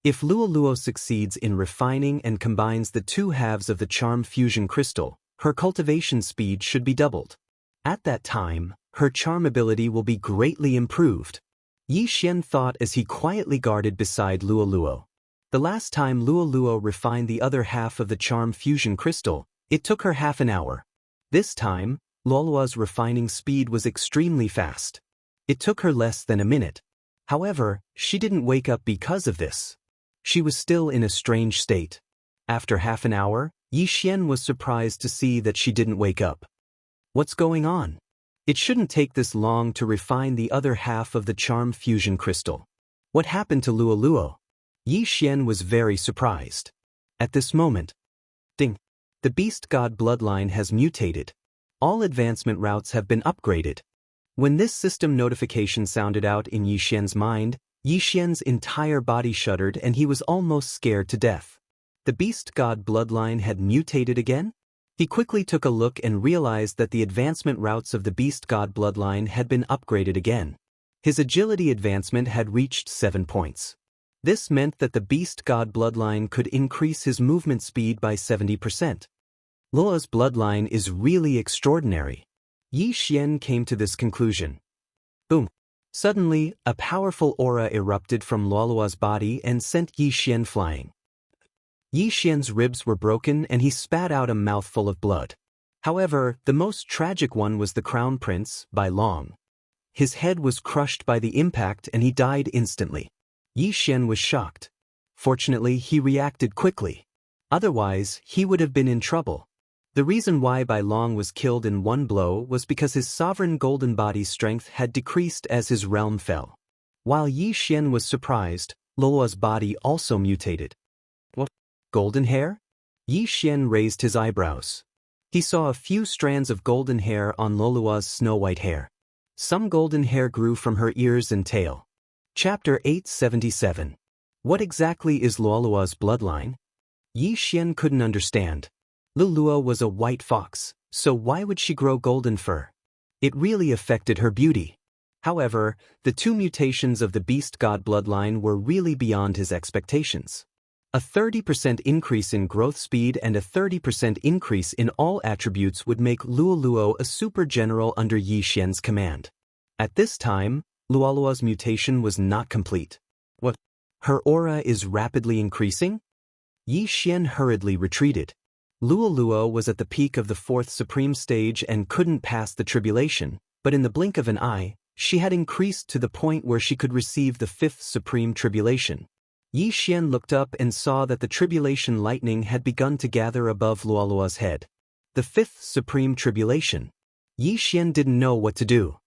If Luo Luo succeeds in refining and combines the two halves of the charm fusion crystal, her cultivation speed should be doubled. At that time, her charm ability will be greatly improved. Yi Xian thought as he quietly guarded beside Luo Luo. The last time Luo Luo refined the other half of the charm fusion crystal, it took her half an hour. This time, Luolua's refining speed was extremely fast. It took her less than a minute. However, she didn't wake up because of this. She was still in a strange state. After half an hour, Yi Xian was surprised to see that she didn't wake up. What's going on? It shouldn't take this long to refine the other half of the charm fusion crystal. What happened to Luo Luo? Yi Xian was very surprised. At this moment, ding! The beast god bloodline has mutated. All advancement routes have been upgraded. When this system notification sounded out in Yi Xian's mind, Yi Xian's entire body shuddered and he was almost scared to death. The beast god bloodline had mutated again? He quickly took a look and realized that the advancement routes of the beast god bloodline had been upgraded again. His agility advancement had reached 7 points. This meant that the beast god bloodline could increase his movement speed by 70%. Luo's bloodline is really extraordinary. Yi Xian came to this conclusion. Boom! Suddenly, a powerful aura erupted from Luolua's body and sent Yi Xian flying. Yi Xian's ribs were broken and he spat out a mouthful of blood. However, the most tragic one was the crown prince, Bai Long. His head was crushed by the impact and he died instantly. Yi Xian was shocked. Fortunately, he reacted quickly. Otherwise, he would have been in trouble. The reason why Bai Long was killed in one blow was because his sovereign golden body's strength had decreased as his realm fell. While Yi Xian was surprised, Luolua's body also mutated. What? Golden hair? Yi Xian raised his eyebrows. He saw a few strands of golden hair on Luolua's snow-white hair. Some golden hair grew from her ears and tail. Chapter 877. What exactly is Luolua's bloodline? Yi Xian couldn't understand. Luolua was a white fox, so why would she grow golden fur? It really affected her beauty. However, the two mutations of the beast god bloodline were really beyond his expectations. A 30% increase in growth speed and a 30% increase in all attributes would make Luoluo a super general under Yi Xian's command. At this time, Luolua's mutation was not complete. What? Her aura is rapidly increasing? Yi Xian hurriedly retreated. Luoluo was at the peak of the fourth supreme stage and couldn't pass the tribulation, but in the blink of an eye, she had increased to the point where she could receive the fifth supreme tribulation. Yi Xian looked up and saw that the tribulation lightning had begun to gather above Luoluo's head. The fifth supreme tribulation. Yi Xian didn't know what to do.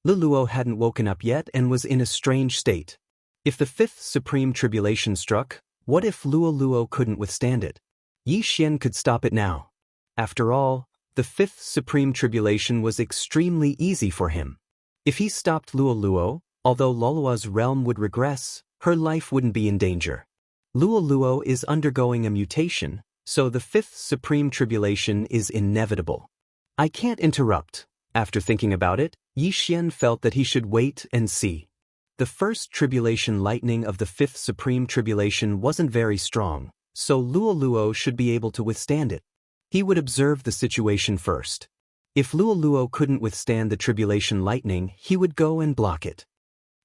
Luoluo hadn't woken up yet and was in a strange state. If the fifth supreme tribulation struck, what if Luoluo couldn't withstand it? Yi Xian could stop it now. After all, the fifth supreme tribulation was extremely easy for him. If he stopped Luoluo, although Luoluo's realm would regress, her life wouldn't be in danger. Luoluo is undergoing a mutation, so the fifth supreme tribulation is inevitable. I can't interrupt. After thinking about it, Yi Xian felt that he should wait and see. The first tribulation lightning of the fifth supreme tribulation wasn't very strong, so Luoluo should be able to withstand it. He would observe the situation first. If Luoluo couldn't withstand the tribulation lightning, he would go and block it.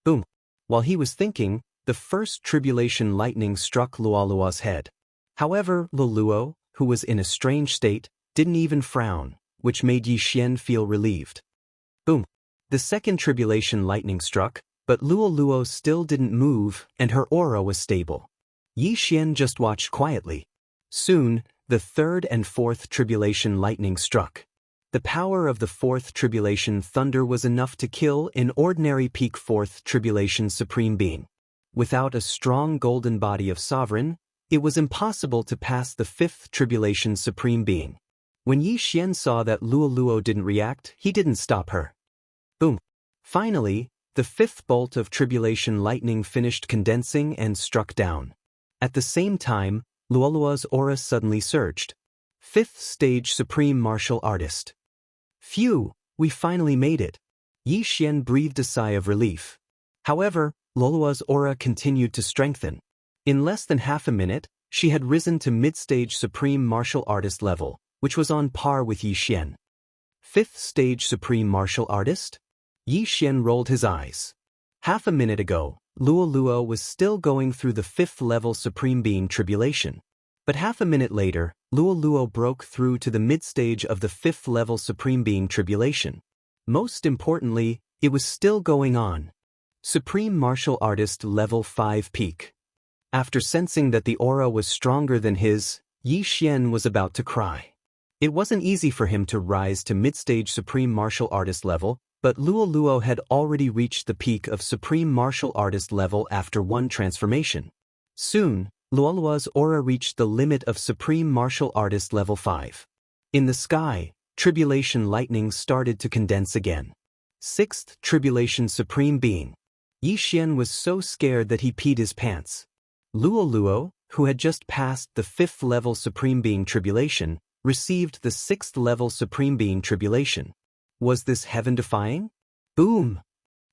Boom! While he was thinking, the first tribulation lightning struck Luoluo's head. However, Luoluo, who was in a strange state, didn't even frown, which made Yi Xian feel relieved. Boom! The second tribulation lightning struck, but Luoluo still didn't move and her aura was stable. Yi Xian just watched quietly. Soon, the third and fourth tribulation lightning struck. The power of the fourth tribulation thunder was enough to kill an ordinary peak fourth tribulation supreme being. Without a strong golden body of sovereign, it was impossible to pass the fifth tribulation supreme being. When Yi Xian saw that Luoluo didn't react, he didn't stop her. Boom! Finally, the fifth bolt of tribulation lightning finished condensing and struck down. At the same time, Luoluo's aura suddenly surged. Fifth stage supreme martial artist. Phew, we finally made it. Yi Xian breathed a sigh of relief. However, Luoluo's aura continued to strengthen. In less than half a minute, she had risen to mid-stage supreme martial artist level, which was on par with Yi Xian. Fifth stage supreme martial artist? Yi Xian rolled his eyes. Half a minute ago, Luoluo was still going through the fifth level supreme being tribulation. But half a minute later, Luoluo broke through to the mid-stage of the fifth level supreme being tribulation. Most importantly, it was still going on. Supreme martial artist level 5 peak. After sensing that the aura was stronger than his, Yi Xian was about to cry. It wasn't easy for him to rise to mid-stage supreme martial artist level, but Luoluo had already reached the peak of supreme martial artist level after one transformation. Soon, Luoluo's aura reached the limit of supreme martial artist level 5. In the sky, tribulation lightning started to condense again. Sixth tribulation supreme being. Yi Xian was so scared that he peed his pants. Luoluo, who had just passed the fifth level supreme being tribulation, received the sixth level supreme being tribulation. Was this heaven-defying? Boom!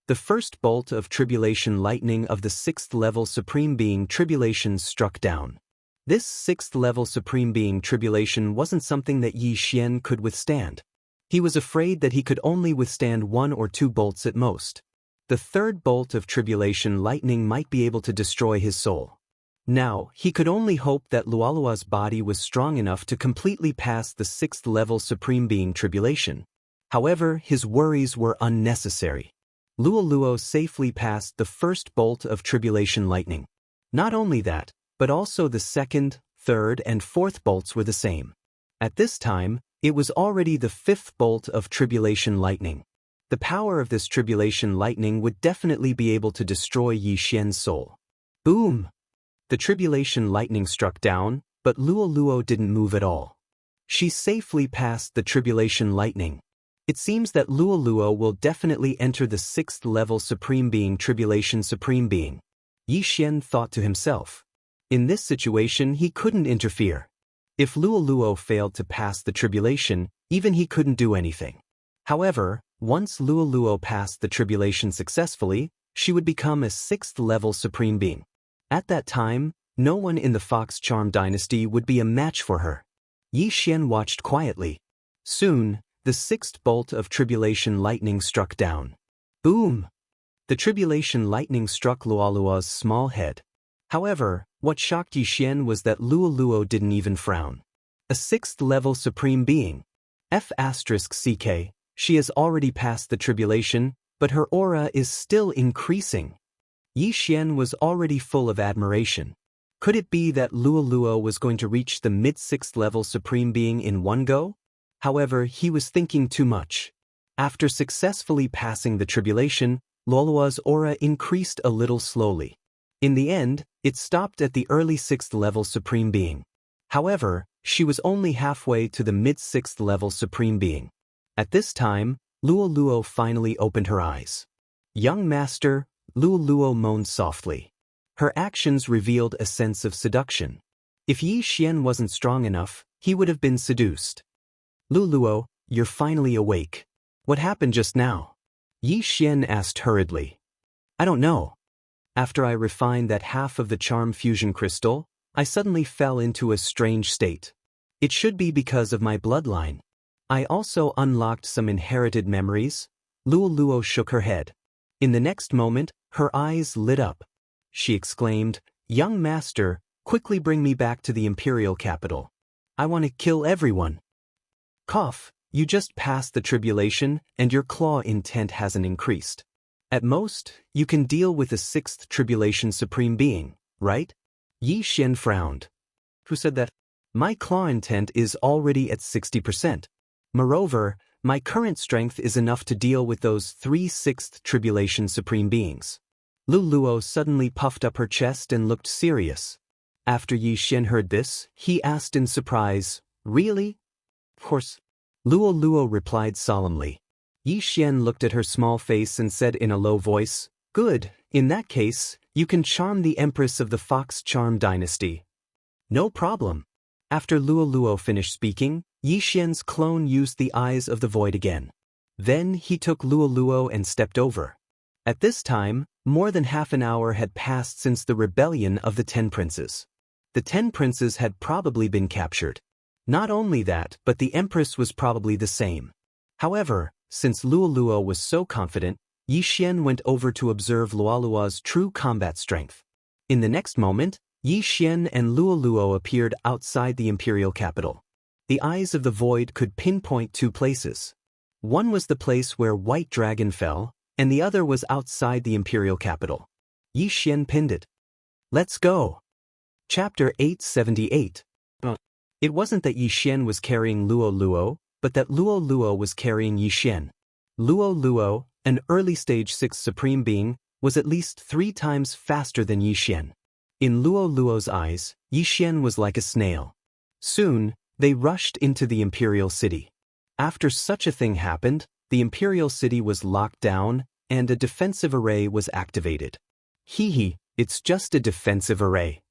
The first bolt of tribulation lightning of the sixth level supreme being tribulation struck down. This sixth level supreme being tribulation wasn't something that Yi Xian could withstand. He was afraid that he could only withstand 1 or 2 bolts at most. The third bolt of tribulation lightning might be able to destroy his soul. Now, he could only hope that Luoluo's body was strong enough to completely pass the sixth level supreme being tribulation. However, his worries were unnecessary. Luoluo safely passed the first bolt of tribulation lightning. Not only that, but also the second, third, and fourth bolts were the same. At this time, it was already the fifth bolt of tribulation lightning. The power of this tribulation lightning would definitely be able to destroy Yi Xian's soul. Boom! The tribulation lightning struck down, but Luoluo didn't move at all. She safely passed the tribulation lightning. It seems that Luoluo will definitely enter the sixth level supreme being tribulation supreme being. Yi Xian thought to himself. In this situation he couldn't interfere. If Luoluo failed to pass the tribulation, even he couldn't do anything. However, once Luoluo passed the tribulation successfully, she would become a sixth level supreme being. At that time, no one in the Fox Charm dynasty would be a match for her. Yi Xian watched quietly. Soon, the sixth bolt of tribulation lightning struck down. Boom! The tribulation lightning struck Luoluo's small head. However, what shocked Yi Xian was that Luoluo didn't even frown. A 6th-level supreme being. F***ck, she has already passed the tribulation, but her aura is still increasing. Yi Xian was already full of admiration. Could it be that Luo Luo was going to reach the mid-6th-level supreme being in one go? However, he was thinking too much. After successfully passing the tribulation, Luoluo's aura increased a little slowly. In the end, it stopped at the early 6th-level supreme being. However, she was only halfway to the mid-6th-level supreme being. At this time, Luo Luo finally opened her eyes. Young master, Luo Luo moaned softly. Her actions revealed a sense of seduction. If Yi Xian wasn't strong enough, he would have been seduced. Luo Luo, you're finally awake. What happened just now? Yi Xian asked hurriedly. I don't know. After I refined that half of the charm fusion crystal, I suddenly fell into a strange state. It should be because of my bloodline. I also unlocked some inherited memories. Luo Luo shook her head. In the next moment, her eyes lit up. She exclaimed, Young master, quickly bring me back to the imperial capital. I want to kill everyone. Cough, you just passed the tribulation and your claw intent hasn't increased. At most, you can deal with the 6th tribulation supreme being, right? Yi Xian frowned. Who said that? My claw intent is already at 60%. Moreover, my current strength is enough to deal with those 3 6th tribulation supreme beings. Luo Luo suddenly puffed up her chest and looked serious. After Yi Xian heard this, he asked in surprise, Really? Of course. Luo Luo replied solemnly. Yi Xian looked at her small face and said in a low voice, Good, in that case, you can charm the Empress of the Fox Charm Dynasty. No problem. After Luo Luo finished speaking, Yi Xian's clone used the Eyes of the Void again. Then he took Luo Luo and stepped over. At this time, more than half an hour had passed since the rebellion of the 10 princes. The 10 princes had probably been captured. Not only that, but the Empress was probably the same. However, since Luo Luo was so confident, Yi Xian went over to observe Luoluo's true combat strength. In the next moment, Yi Xian and Luo Luo appeared outside the imperial capital. The Eyes of the Void could pinpoint 2 places. One was the place where White Dragon fell, and the other was outside the imperial capital. Yi Xian pinned it. Let's go. Chapter 878. It wasn't that Yi Xian was carrying Luo Luo, but that Luo Luo was carrying Yi Xian. Luo Luo, an early-stage 6th supreme being, was at least 3 times faster than Yi Xian. In Luo Luo's eyes, Yi Xian was like a snail. Soon, they rushed into the imperial city. After such a thing happened, the imperial city was locked down, and a defensive array was activated. Hee, it's just a defensive array.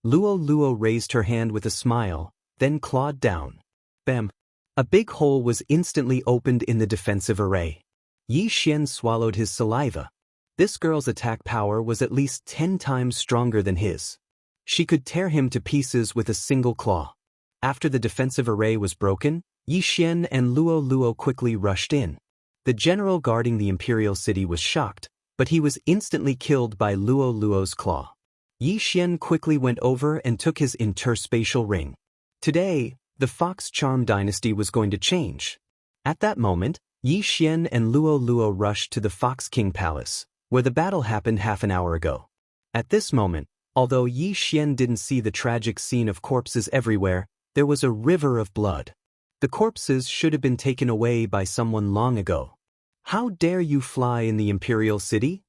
Luo Luo raised her hand with a smile, then clawed down. Bam! A big hole was instantly opened in the defensive array. Yi Xian swallowed his saliva. This girl's attack power was at least 10 times stronger than his. She could tear him to pieces with a single claw. After the defensive array was broken, Yi Xian and Luo Luo quickly rushed in. The general guarding the imperial city was shocked, but he was instantly killed by Luo Luo's claw. Yi Xian quickly went over and took his interspatial ring. Today, the Fox Charm Dynasty was going to change. At that moment, Yi Xian and Luo Luo rushed to the Fox King Palace, where the battle happened half an hour ago. At this moment, although Yi Xian didn't see the tragic scene of corpses everywhere, there was a river of blood. The corpses should have been taken away by someone long ago. How dare you fly in the imperial city?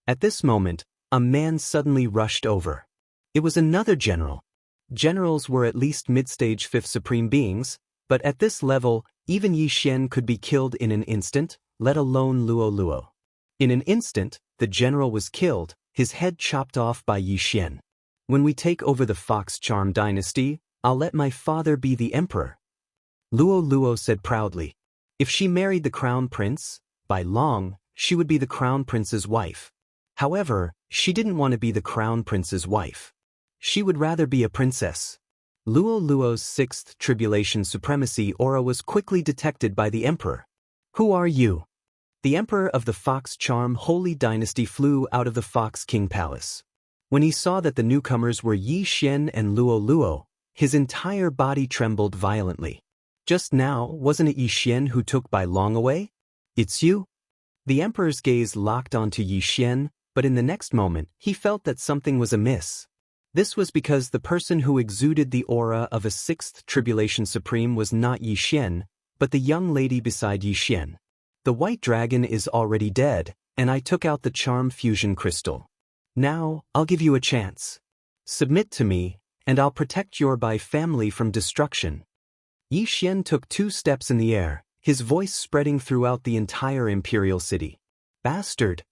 At this moment, a man suddenly rushed over. It was another general. Generals were at least mid-stage 5th supreme beings, but at this level, even Yi Xian could be killed in an instant, let alone Luo Luo. In an instant, the general was killed, his head chopped off by Yi Xian. When we take over the Fox Charm Dynasty, I'll let my father be the emperor. Luo Luo said proudly. If she married the crown prince, by long, she would be the crown prince's wife. However, she didn't want to be the crown prince's wife. She would rather be a princess. Luo Luo's 6th tribulation supremacy aura was quickly detected by the emperor. Who are you? The emperor of the Fox Charm Holy Dynasty flew out of the Fox King Palace. When he saw that the newcomers were Yi Xian and Luo Luo, His entire body trembled violently. Just now, wasn't it Yi Xian who took Bai Long away? It's you? The emperor's gaze locked onto Yi Xian, but in the next moment, he felt that something was amiss. This was because the person who exuded the aura of a sixth tribulation supreme was not Yi Xian, but the young lady beside Yi Xian. The white dragon is already dead, and I took out the charm fusion crystal. Now, I'll give you a chance. Submit to me, and I'll protect your Bai family from destruction. Yi Xian took 2 steps in the air, his voice spreading throughout the entire imperial city. Bastard!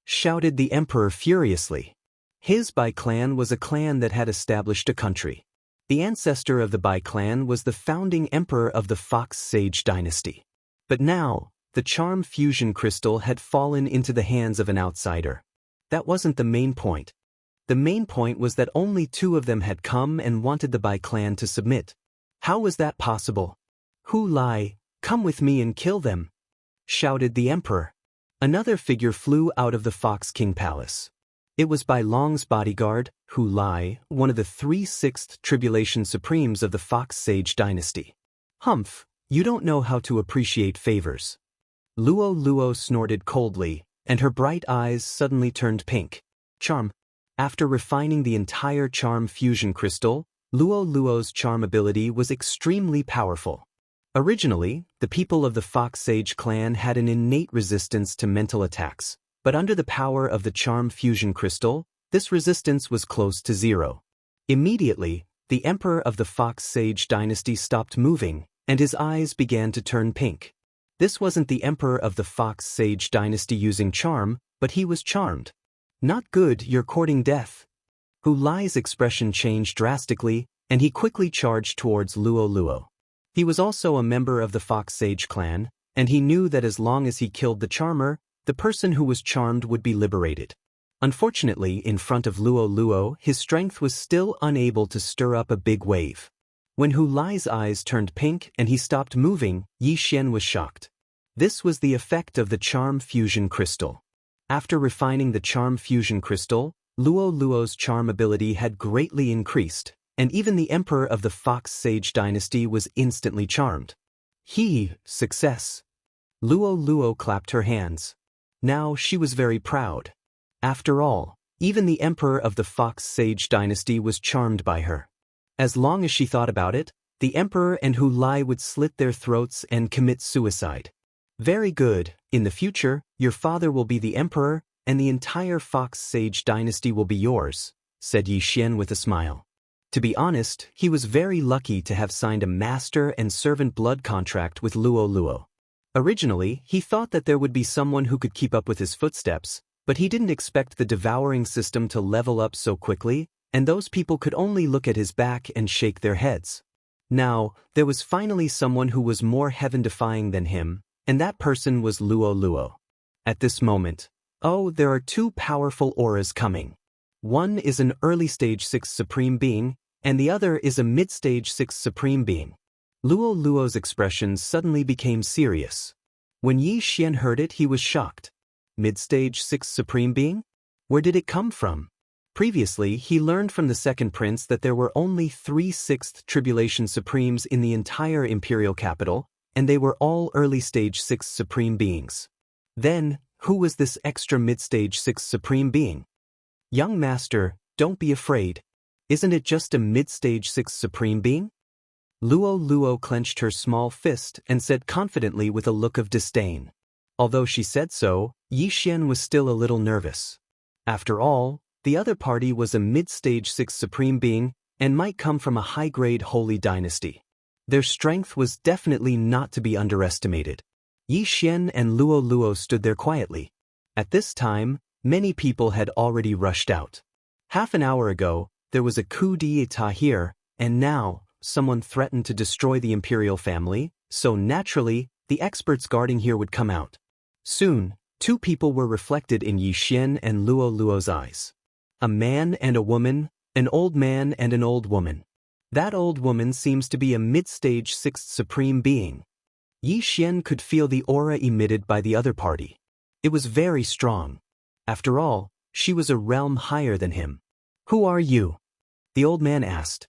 Shouted the emperor furiously. His Bai clan was a clan that had established a country. The ancestor of the Bai clan was the founding emperor of the Fox Sage dynasty. But now, the charm fusion crystal had fallen into the hands of an outsider. That wasn't the main point. The main point was that only 2 of them had come and wanted the Bai clan to submit. How was that possible? Hu Lai, come with me and kill them! Shouted the emperor. Another figure flew out of the Fox King Palace. It was Bai Long's bodyguard, Hu Lai, one of the 3 sixth tribulation supremes of the Fox Sage dynasty. Humph, you don't know how to appreciate favors. Luo Luo snorted coldly, and her bright eyes suddenly turned pink. Charm. After refining the entire charm fusion crystal, Luo Luo's charm ability was extremely powerful. Originally, the people of the Fox Sage clan had an innate resistance to mental attacks, but under the power of the charm fusion crystal, this resistance was close to 0. Immediately, the emperor of the Fox Sage dynasty stopped moving, and his eyes began to turn pink. This wasn't the emperor of the Fox Sage dynasty using charm, but he was charmed. Not good, you're courting death. Hu Lai's expression changed drastically, and he quickly charged towards Luo Luo. He was also a member of the Fox Sage clan, and he knew that as long as he killed the charmer, the person who was charmed would be liberated. Unfortunately, in front of Luo Luo, his strength was still unable to stir up a big wave. When Hu Lai's eyes turned pink and he stopped moving, Yi Xian was shocked. This was the effect of the charm fusion crystal. After refining the charm fusion crystal, Luo Luo's charm ability had greatly increased, and even the emperor of the Fox Sage dynasty was instantly charmed. Success. Luo Luo clapped her hands. Now she was very proud. After all, even the emperor of the Fox Sage dynasty was charmed by her. As long as she thought about it, the emperor and Hu Lai would slit their throats and commit suicide. Very good, in the future, your father will be the emperor, and the entire Fox Sage dynasty will be yours, said Yi Xian with a smile. To be honest, he was very lucky to have signed a master and servant blood contract with Luo Luo. Originally, he thought that there would be someone who could keep up with his footsteps, but he didn't expect the devouring system to level up so quickly, and those people could only look at his back and shake their heads. Now, there was finally someone who was more heaven-defying than him, and that person was Luo Luo. At this moment, there are 2 powerful auras coming. One is an early-stage 6th Supreme Being, and the other is a mid-stage 6th Supreme Being. Luo Luo's expression suddenly became serious. When Yi Xian heard it, he was shocked. Mid-stage 6th Supreme Being? Where did it come from? Previously, he learned from the second prince that there were only 3 sixth tribulation supremes in the entire imperial capital, and they were all early-stage 6th Supreme Beings. Then, who was this extra mid-stage 6th Supreme Being? Young master, don't be afraid. Isn't it just a mid-stage 6th Supreme Being? Luo Luo clenched her small fist and said confidently with a look of disdain. Although she said so, Yi Xian was still a little nervous. After all, the other party was a mid-stage 6th Supreme Being and might come from a high-grade holy dynasty. Their strength was definitely not to be underestimated. Yi Xian and Luo Luo stood there quietly. At this time, many people had already rushed out. Half an hour ago, there was a coup d'état here, and now, someone threatened to destroy the imperial family, so naturally, the experts guarding here would come out. Soon, 2 people were reflected in Yi Xian and Luo Luo's eyes. A man and a woman, an old man and an old woman. That old woman seems to be a mid-stage 6th Supreme Being. Yi Xian could feel the aura emitted by the other party. It was very strong. After all, she was a realm higher than him. Who are you? The old man asked.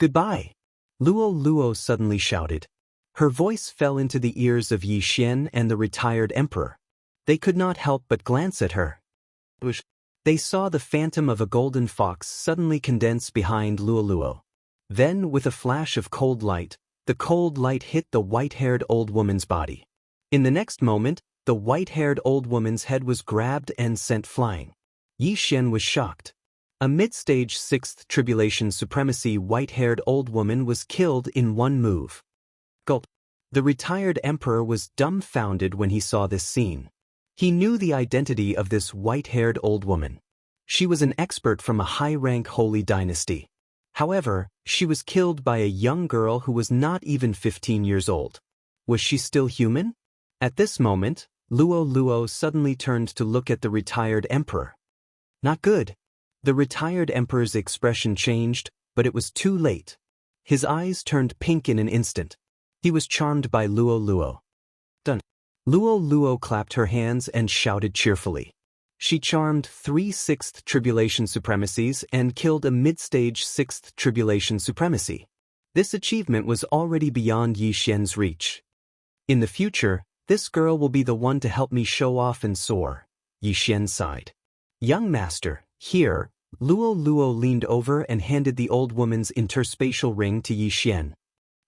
Goodbye. Luo Luo suddenly shouted. Her voice fell into the ears of Yi Xian and the retired emperor. They could not help but glance at her. They saw the phantom of a golden fox suddenly condense behind Luo Luo. Then, with a flash of cold light, the cold light hit the white-haired old woman's body. In the next moment, the white-haired old woman's head was grabbed and sent flying. Yi Xian was shocked. A mid-stage 6th tribulation supremacy white-haired old woman was killed in one move. Gulp. The retired emperor was dumbfounded when he saw this scene. He knew the identity of this white-haired old woman. She was an expert from a high-rank holy dynasty. However, she was killed by a young girl who was not even 15 years old. Was she still human? At this moment, Luo Luo suddenly turned to look at the retired emperor. Not good. The retired emperor's expression changed, but it was too late. His eyes turned pink in an instant. He was charmed by Luo Luo. Done. Luo Luo clapped her hands and shouted cheerfully. She charmed 3 6th tribulation supremacies and killed a mid-stage 6th tribulation supremacy. This achievement was already beyond Yi Xian's reach. In the future, this girl will be the one to help me show off and soar, Yi Xian sighed. Young master, here. Luo Luo leaned over and handed the old woman's interspatial ring to Yi Xian.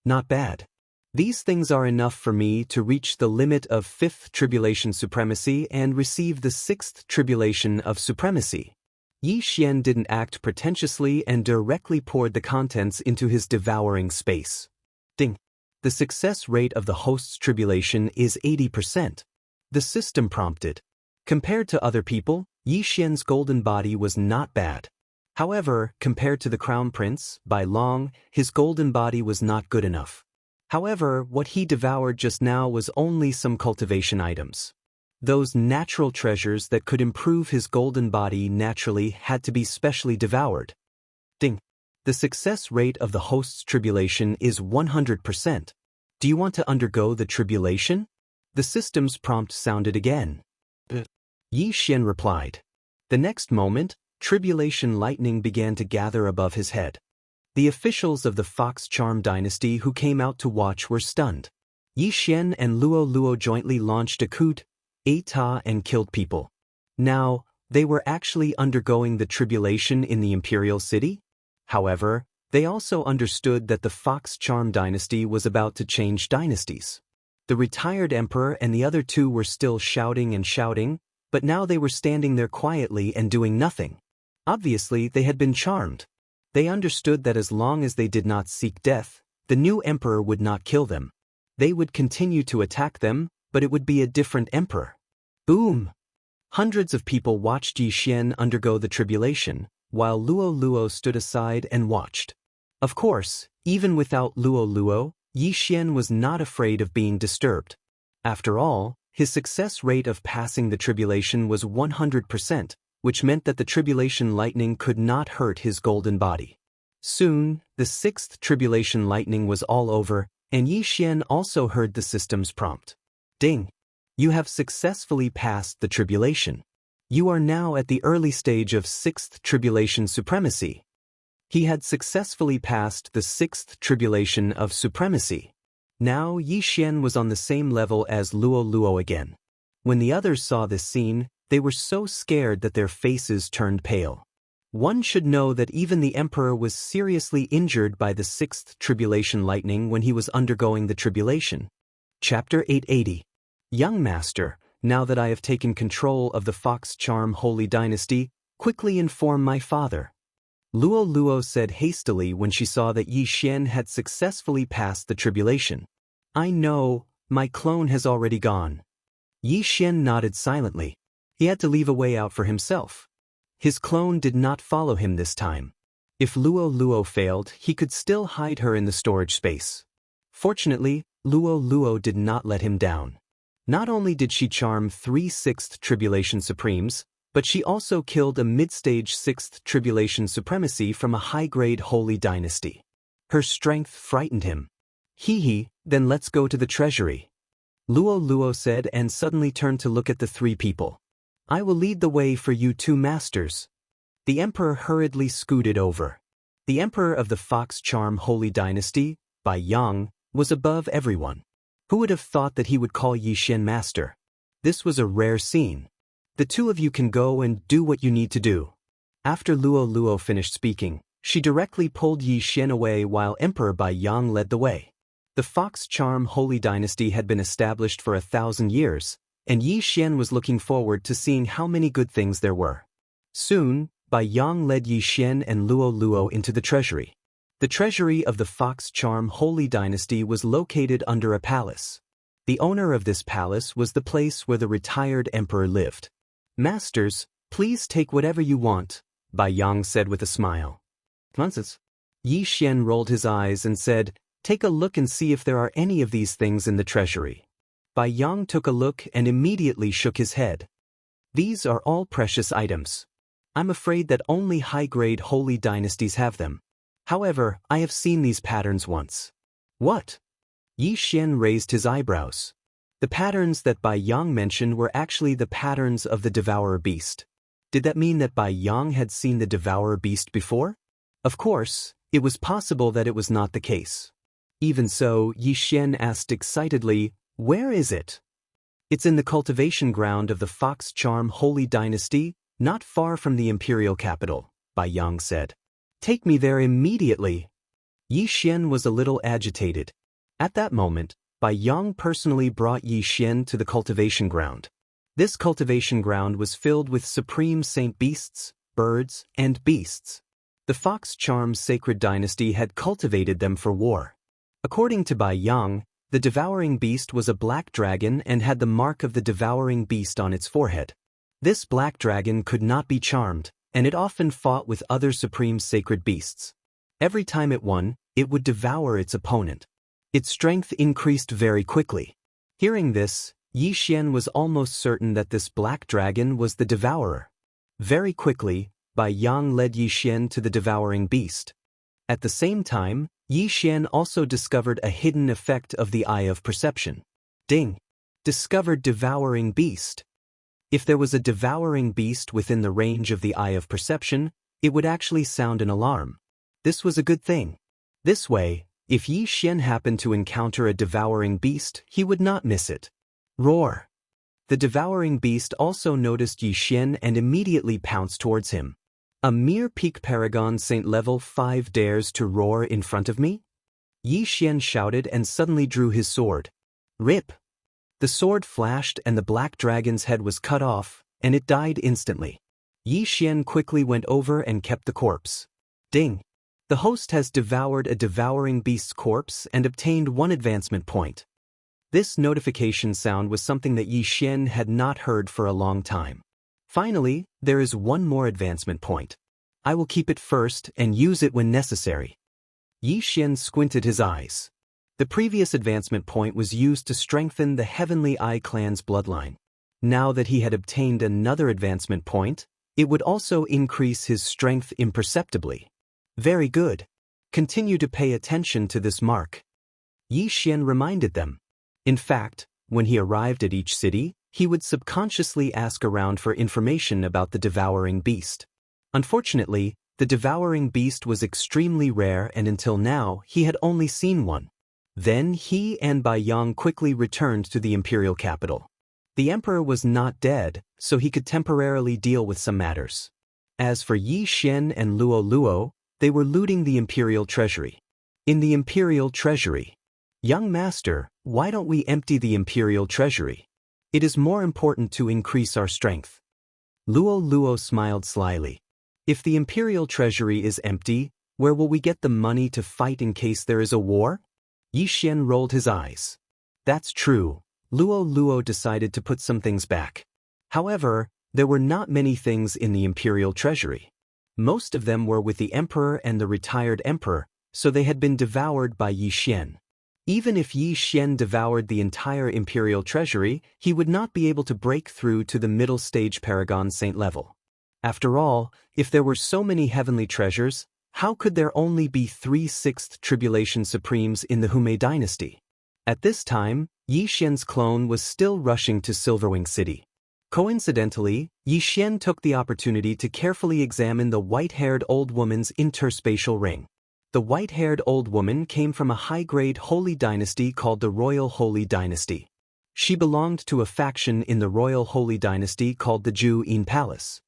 Not bad. These things are enough for me to reach the limit of 5th tribulation supremacy and receive the 6th tribulation of supremacy. Yi Xian didn't act pretentiously and directly poured the contents into his devouring space. Ding. The success rate of the host's tribulation is 80%. The system prompted. Compared to other people, Yi Xian's golden body was not bad. However, compared to the crown prince, by long, his golden body was not good enough. However, what he devoured just now was only some cultivation items. Those natural treasures that could improve his golden body naturally had to be specially devoured. Ding. The success rate of the host's tribulation is 100%. Do you want to undergo the tribulation? The system's prompt sounded again. Yi Xian replied. The next moment, tribulation lightning began to gather above his head. The officials of the Fox Charm dynasty who came out to watch were stunned. Yi Xian and Luo Luo jointly launched a coup d'etat and killed people. Now, they were actually undergoing the tribulation in the imperial city? However, they also understood that the Fox Charm dynasty was about to change dynasties. The retired emperor and the other two were still shouting and shouting, but now they were standing there quietly and doing nothing. Obviously, they had been charmed. They understood that as long as they did not seek death, the new emperor would not kill them. They would continue to attack them, but it would be a different emperor. Boom! Hundreds of people watched Yi Xian undergo the tribulation, while Luo Luo stood aside and watched. Of course, even without Luo Luo, Yi Xian was not afraid of being disturbed. After all, his success rate of passing the tribulation was 100%, which meant that the tribulation lightning could not hurt his golden body. Soon, the 6th tribulation lightning was all over, and Yi Xian also heard the system's prompt. Ding! You have successfully passed the tribulation. You are now at the early stage of 6th tribulation supremacy. He had successfully passed the 6th tribulation of supremacy. Now Yi Xian was on the same level as Luo Luo again. When the others saw this scene, they were so scared that their faces turned pale. One should know that even the emperor was seriously injured by the 6th tribulation lightning when he was undergoing the tribulation. Chapter 880. Young master, now that I have taken control of the Fox Charm Holy Dynasty, quickly inform my father. Luo Luo said hastily when she saw that Yi Xian had successfully passed the tribulation. I know, my clone has already gone. Yi Xian nodded silently. He had to leave a way out for himself. His clone did not follow him this time. If Luo Luo failed, he could still hide her in the storage space. Fortunately, Luo Luo did not let him down. Not only did she charm 3 6th Tribulation Supremes, but she also killed a mid-stage 6th Tribulation Supremacy from a high-grade holy dynasty. Her strength frightened him. Hee, then let's go to the treasury. Luo Luo said and suddenly turned to look at the three people. I will lead the way for you two masters. The emperor hurriedly scooted over. The emperor of the Fox Charm Holy Dynasty, Bai Yang, was above everyone. Who would have thought that he would call Yi Xian master? This was a rare scene. The two of you can go and do what you need to do. After Luo Luo finished speaking, she directly pulled Yi Xian away while Emperor Bai Yang led the way. The Fox Charm Holy Dynasty had been established for 1,000 years, and Yi Xian was looking forward to seeing how many good things there were. Soon, Bai Yang led Yi Xian and Luo Luo into the treasury. The treasury of the Fox Charm Holy Dynasty was located under a palace. The owner of this palace was the place where the retired emperor lived. "Masters, please take whatever you want," Bai Yang said with a smile. "Nonsense." Yi Xian rolled his eyes and said, "Take a look and see if there are any of these things in the treasury." Bai Yang took a look and immediately shook his head. "These are all precious items. I'm afraid that only high-grade holy dynasties have them. However, I have seen these patterns once." "What?" Yi Xian raised his eyebrows. The patterns that Bai Yang mentioned were actually the patterns of the Devourer Beast. Did that mean that Bai Yang had seen the Devourer Beast before? Of course, it was possible that it was not the case. Even so, Yi Xian asked excitedly, "Where is it?" "It's in the cultivation ground of the Fox Charm Holy Dynasty, not far from the imperial capital," Bai Yang said. "Take me there immediately." Yi Xian was a little agitated. At that moment, Bai Yang personally brought Yi Xian to the cultivation ground. This cultivation ground was filled with supreme saint beasts, birds, and beasts. The Fox Charm Sacred Dynasty had cultivated them for war. According to Bai Yang, the devouring beast was a black dragon and had the mark of the devouring beast on its forehead. This black dragon could not be charmed, and it often fought with other supreme sacred beasts. Every time it won, it would devour its opponent. Its strength increased very quickly. Hearing this, Yi Xian was almost certain that this black dragon was the devourer. Very quickly, Bai Yang led Yi Xian to the devouring beast. At the same time, Yi Xian also discovered a hidden effect of the eye of perception. Ding! Discovered devouring beast. If there was a devouring beast within the range of the eye of perception, it would actually sound an alarm. This was a good thing. This way, if Yi Xian happened to encounter a devouring beast, he would not miss it. Roar! The devouring beast also noticed Yi Xian and immediately pounced towards him. "A mere peak paragon Saint level 5 dares to roar in front of me?" Yi Xian shouted and suddenly drew his sword. Rip! The sword flashed and the black dragon's head was cut off, and it died instantly. Yi Xian quickly went over and kept the corpse. Ding! The host has devoured a devouring beast's corpse and obtained 1 advancement point. This notification sound was something that Yi Xian had not heard for a long time. Finally, there is 1 more advancement point. I will keep it first and use it when necessary. Yi Xian squinted his eyes. The previous advancement point was used to strengthen the Heavenly Eye clan's bloodline. Now that he had obtained another advancement point, it would also increase his strength imperceptibly. Very good. Continue to pay attention to this mark. Yi Xian reminded them. In fact, when he arrived at each city, he would subconsciously ask around for information about the devouring beast. Unfortunately, the devouring beast was extremely rare and until now he had only seen one. Then he and Bai Yang quickly returned to the imperial capital. The emperor was not dead, so he could temporarily deal with some matters. As for Yi Xian and Luo Luo, they were looting the imperial treasury. In the imperial treasury. "Young master, why don't we empty the imperial treasury? It is more important to increase our strength." Luo Luo smiled slyly. "If the imperial treasury is empty, where will we get the money to fight in case there is a war?" Yi Xian rolled his eyes. That's true. Luo Luo decided to put some things back. However, there were not many things in the imperial treasury. Most of them were with the emperor and the retired emperor, so they had been devoured by Yi Xian. Even if Yi Xian devoured the entire imperial treasury, he would not be able to break through to the middle stage paragon saint level. After all, if there were so many heavenly treasures, how could there only be 3/6 tribulation supremes in the Hume dynasty? At this time, Yi Xian's clone was still rushing to Silverwing City. Coincidentally, Yi Xian took the opportunity to carefully examine the white-haired old woman's interspatial ring. The white-haired old woman came from a high-grade holy dynasty called the Royal Holy Dynasty. She belonged to a faction in the Royal Holy Dynasty called the Ju-In Palace.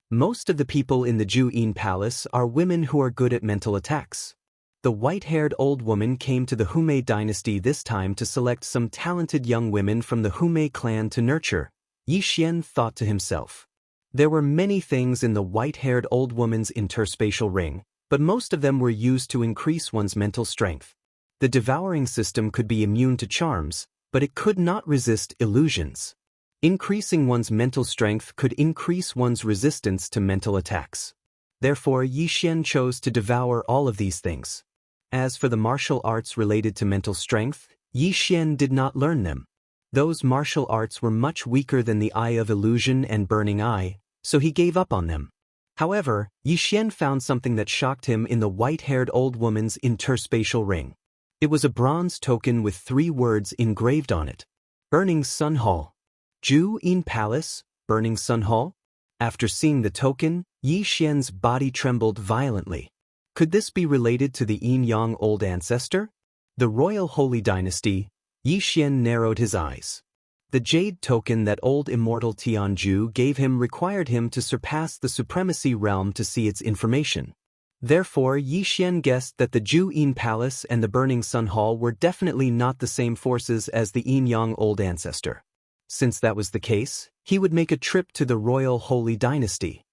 Most of the people in the Ju-In Palace are women who are good at mental attacks. The white-haired old woman came to the Humei dynasty this time to select some talented young women from the Humei clan to nurture. Yi Xian thought to himself. There were many things in the white-haired old woman's interspatial ring, but most of them were used to increase one's mental strength. The devouring system could be immune to charms, but it could not resist illusions. Increasing one's mental strength could increase one's resistance to mental attacks. Therefore, Yi Xian chose to devour all of these things. As for the martial arts related to mental strength, Yi Xian did not learn them. Those martial arts were much weaker than the Eye of Illusion and Burning Eye, so he gave up on them. However, Yi Xian found something that shocked him in the white-haired old woman's interspatial ring. It was a bronze token with 3 words engraved on it. Burning Sun Hall. Ju-In Palace, Burning Sun Hall? After seeing the token, Yi Xian's body trembled violently. Could this be related to the Yin-Yang old ancestor? The Royal Holy Dynasty. Yi Xian narrowed his eyes. The jade token that old immortal Tianju gave him required him to surpass the supremacy realm to see its information. Therefore, Yi Xian guessed that the Ju-In Palace and the Burning Sun Hall were definitely not the same forces as the Yin-Yang old ancestor. Since that was the case, he would make a trip to the Royal Holy Dynasty.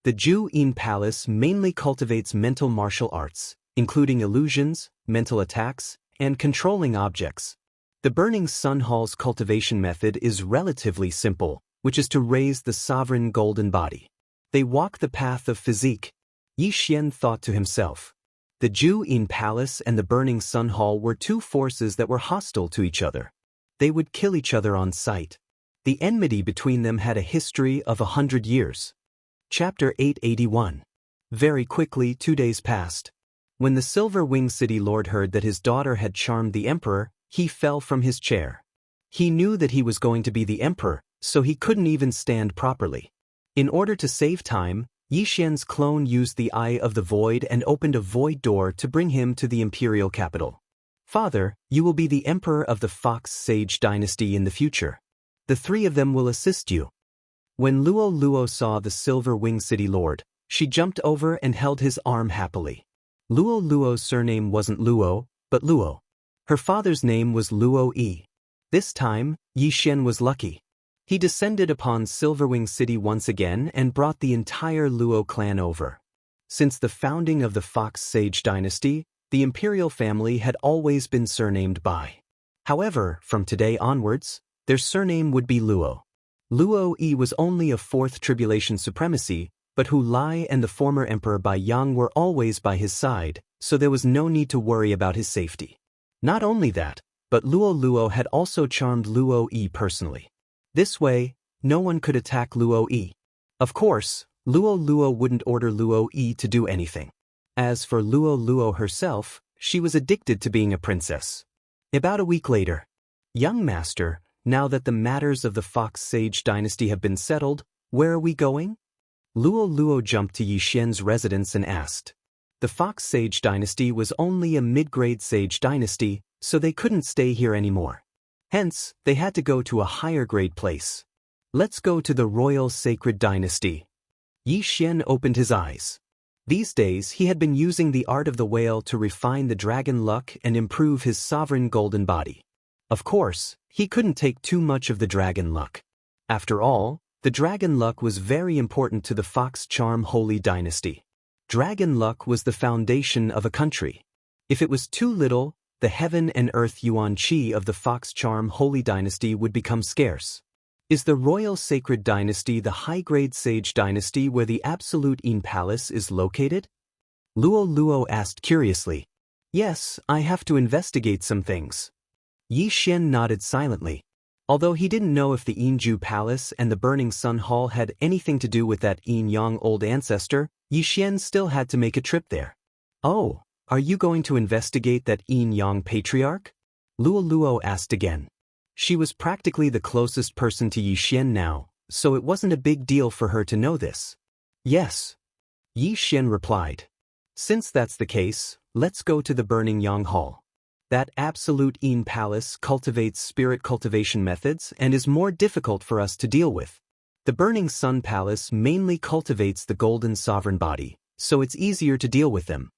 The Ju-In Palace mainly cultivates mental martial arts, including illusions, mental attacks, and controlling objects. The Burning Sun Hall's cultivation method is relatively simple, which is to raise the sovereign golden body. They walk the path of physique. Yi Xian thought to himself. The Ju-In Palace and the Burning Sun Hall were 2 forces that were hostile to each other. They would kill each other on sight. The enmity between them had a history of 100 years. Chapter 881. Very quickly 2 days passed. When the Silver Wing City Lord heard that his daughter had charmed the Emperor, he fell from his chair. He knew that he was going to be the Emperor, so he couldn't even stand properly. In order to save time, Yi Xian's clone used the Eye of the Void and opened a void door to bring him to the imperial capital. Father, you will be the Emperor of the Fox Sage Dynasty in the future. The 3 of them will assist you. When Luo Luo saw the Silver Wing City Lord, she jumped over and held his arm happily. Luo Luo's surname wasn't Luo, but Luo. Her father's name was Luo Yi. This time, Yi Xian was lucky. He descended upon Silverwing City once again and brought the entire Luo clan over. Since the founding of the Fox Sage Dynasty, the imperial family had always been surnamed Bai. However, from today onwards, their surname would be Luo. Luo Yi was only a 4th tribulation supremacy, but Hu Lai and the former Emperor Bai Yang were always by his side, so there was no need to worry about his safety. Not only that, but Luo Luo had also charmed Luo Yi personally. This way, no one could attack Luo Yi. Of course, Luo Luo wouldn't order Luo Yi to do anything. As for Luo Luo herself, she was addicted to being a princess. About a week later. Young master, now that the matters of the Fox Sage Dynasty have been settled, where are we going? Luo Luo jumped to Yi Xian's residence and asked. The Fox Sage Dynasty was only a mid-grade sage dynasty, so they couldn't stay here anymore. Hence, they had to go to a higher-grade place. Let's go to the Royal Sacred Dynasty. Yi Xian opened his eyes. These days, he had been using the art of the whale to refine the dragon luck and improve his sovereign golden body. Of course, he couldn't take too much of the dragon luck. After all, the dragon luck was very important to the Fox Charm Holy Dynasty. Dragon luck was the foundation of a country. If it was too little, the heaven and earth Yuan Qi of the Fox Charm Holy Dynasty would become scarce. Is the Royal Sacred Dynasty the high-grade sage dynasty where the Absolute Yin Palace is located? Luo Luo asked curiously. Yes, I have to investigate some things. Yi Xian nodded silently. Although he didn't know if the Yinju Palace and the Burning Sun Hall had anything to do with that Yin-Yang old ancestor, Yi Xian still had to make a trip there. Oh, are you going to investigate that Yin-Yang patriarch? Luo Luo asked again. She was practically the closest person to Yi Xian now, so it wasn't a big deal for her to know this. Yes. Yi Xian replied. Since that's the case, let's go to the Burning Yang Hall. That absolute Yin Palace cultivates spirit cultivation methods and is more difficult for us to deal with. The Burning Sun Palace mainly cultivates the golden sovereign body, so it's easier to deal with them.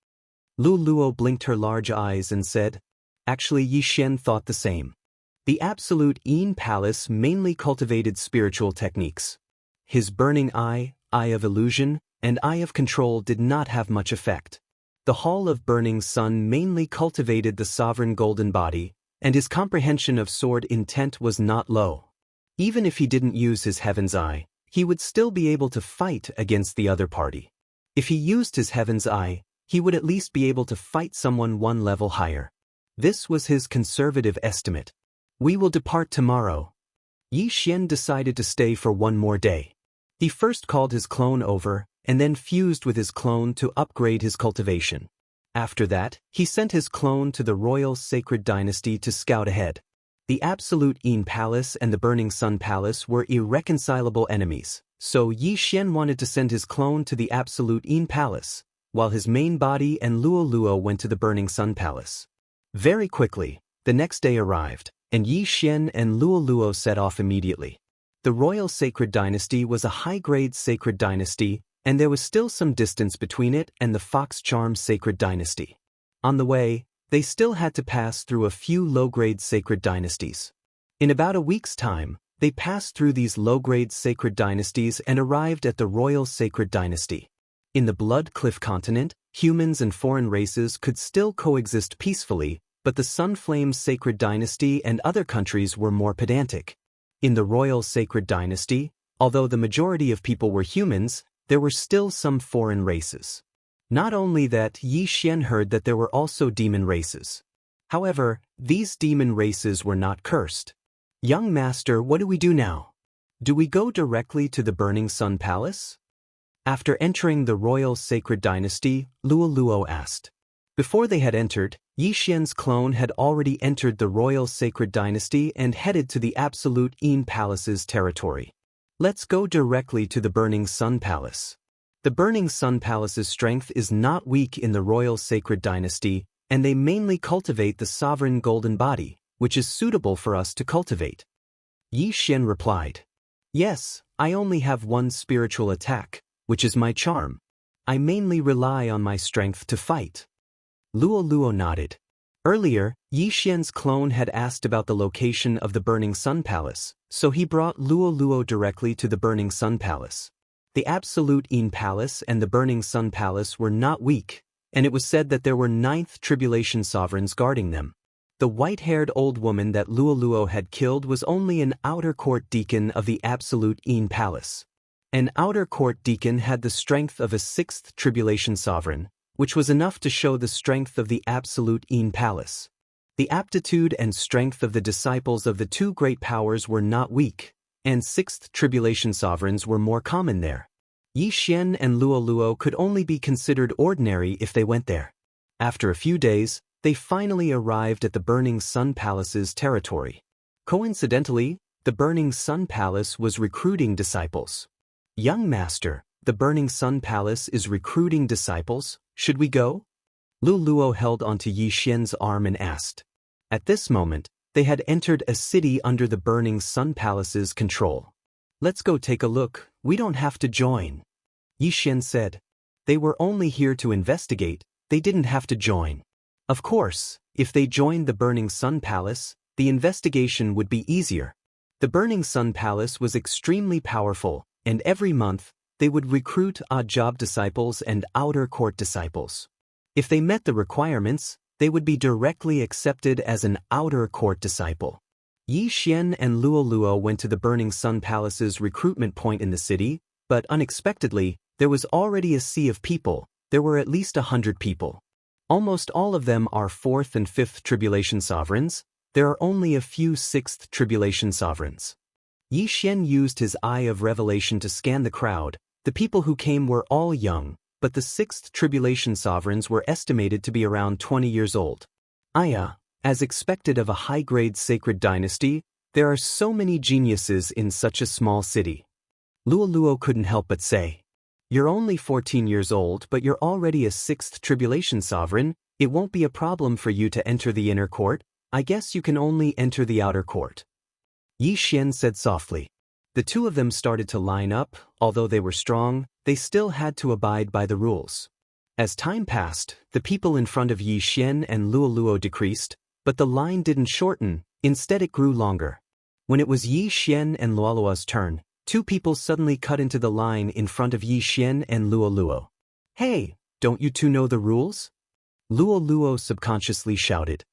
Lu Luo blinked her large eyes and said, actually Yi Xian thought the same. The absolute Yin Palace mainly cultivated spiritual techniques. His burning eye of illusion, and eye of control did not have much effect. The Hall of Burning Sun mainly cultivated the sovereign golden body, and his comprehension of sword intent was not low. Even if he didn't use his Heaven's Eye, he would still be able to fight against the other party. If he used his Heaven's Eye, he would at least be able to fight someone one level higher. This was his conservative estimate. We will depart tomorrow. Yi Xian decided to stay for one more day. He first called his clone over, and then fused with his clone to upgrade his cultivation. After that, he sent his clone to the Royal Sacred Dynasty to scout ahead. The Absolute Yin Palace and the Burning Sun Palace were irreconcilable enemies, so Yi Xian wanted to send his clone to the Absolute Yin Palace, while his main body and Luo Luo went to the Burning Sun Palace. Very quickly, the next day arrived, and Yi Xian and Luo Luo set off immediately. The Royal Sacred Dynasty was a high-grade sacred dynasty, and there was still some distance between it and the Fox Charm Sacred Dynasty. On the way, they still had to pass through a few low-grade sacred dynasties. In about a week's time, they passed through these low-grade sacred dynasties and arrived at the Royal Sacred Dynasty. In the Blood Cliff continent, humans and foreign races could still coexist peacefully, but the Sunflame Sacred Dynasty and other countries were more pedantic. In the Royal Sacred Dynasty, although the majority of people were humans, there were still some foreign races. Not only that, Yi Xian heard that there were also demon races. However, these demon races were not cursed. Young master, what do we do now? Do we go directly to the Burning Sun Palace? After entering the Royal Sacred Dynasty, Luo Luo asked. Before they had entered, Yi Xian's clone had already entered the Royal Sacred Dynasty and headed to the Absolute Yin Palace's territory. Let's go directly to the Burning Sun Palace. The Burning Sun Palace's strength is not weak in the Royal Sacred Dynasty, and they mainly cultivate the sovereign golden body, which is suitable for us to cultivate. Yi Xian replied. Yes, I only have one spiritual attack, which is my charm. I mainly rely on my strength to fight. Luo Luo nodded. Earlier, Yi Xian's clone had asked about the location of the Burning Sun Palace, so he brought Luo Luo directly to the Burning Sun Palace. The Absolute Yin Palace and the Burning Sun Palace were not weak, and it was said that there were 9th Tribulation Sovereigns guarding them. The white-haired old woman that Luo Luo had killed was only an outer court deacon of the Absolute Yin Palace. An outer court deacon had the strength of a 6th Tribulation Sovereign, which was enough to show the strength of the Absolute Yin Palace. The aptitude and strength of the disciples of the two great powers were not weak, and 6th Tribulation Sovereigns were more common there. Yi Xian and Luo Luo could only be considered ordinary if they went there. After a few days, they finally arrived at the Burning Sun Palace's territory. Coincidentally, the Burning Sun Palace was recruiting disciples. Young master, the Burning Sun Palace is recruiting disciples. Should we go? Lu Luo held onto Yi Xian's arm and asked. At this moment, they had entered a city under the Burning Sun Palace's control. Let's go take a look, we don't have to join. Yi Xian said. They were only here to investigate, they didn't have to join. Of course, if they joined the Burning Sun Palace, the investigation would be easier. The Burning Sun Palace was extremely powerful, and every month, they would recruit odd-job disciples and outer court disciples. If they met the requirements, they would be directly accepted as an outer court disciple. Yi Xian and Luo Luo went to the Burning Sun Palace's recruitment point in the city, but unexpectedly, there was already a sea of people. There were at least 100 people. Almost all of them are 4th and 5th Tribulation Sovereigns. There are only a few 6th Tribulation Sovereigns. Yi Xian used his eye of revelation to scan the crowd. The people who came were all young, but the 6th Tribulation Sovereigns were estimated to be around 20 years old. As expected of a high-grade sacred dynasty, there are so many geniuses in such a small city. Luoluo couldn't help but say. You're only 14 years old, but you're already a 6th tribulation sovereign. It won't be a problem for you to enter the inner court. I guess you can only enter the outer court. Yi Xian said softly. The two of them started to line up. Although they were strong, they still had to abide by the rules. As time passed, the people in front of Yi Xian and Luoluo decreased, but the line didn't shorten, instead it grew longer. When it was Yi Xian and Luoluo's turn, two people suddenly cut into the line in front of Yi Xian and Luoluo. Hey, don't you two know the rules? Luoluo subconsciously shouted.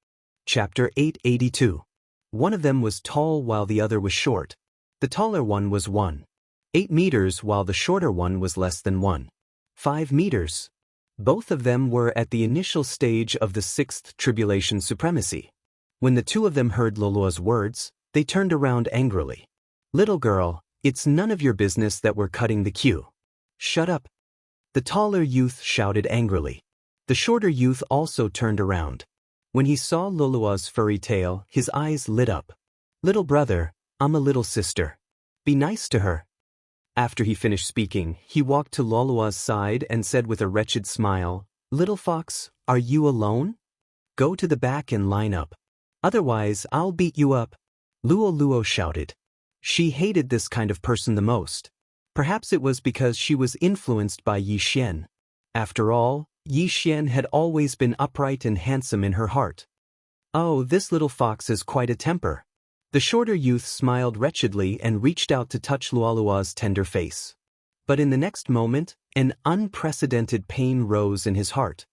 Chapter 882. One of them was tall while the other was short. The taller one was 1.8 meters while the shorter one was less than 1.5 meters. Both of them were at the initial stage of the 6th tribulation supremacy. When the two of them heard Luoluo's words, they turned around angrily. Little girl, it's none of your business that we're cutting the queue. Shut up. The taller youth shouted angrily. The shorter youth also turned around. When he saw Luoluo's furry tail, his eyes lit up. Little brother, I'm a little sister. Be nice to her. After he finished speaking, he walked to Luoluo's side and said with a wretched smile, Little fox, are you alone? Go to the back and line up. Otherwise, I'll beat you up. Luoluo shouted. She hated this kind of person the most. Perhaps it was because she was influenced by Yi Xian. After all, Yi Xian had always been upright and handsome in her heart. Oh, this little fox has quite a temper. The shorter youth smiled wretchedly and reached out to touch Luoluo's tender face. But in the next moment, an unprecedented pain rose in his heart.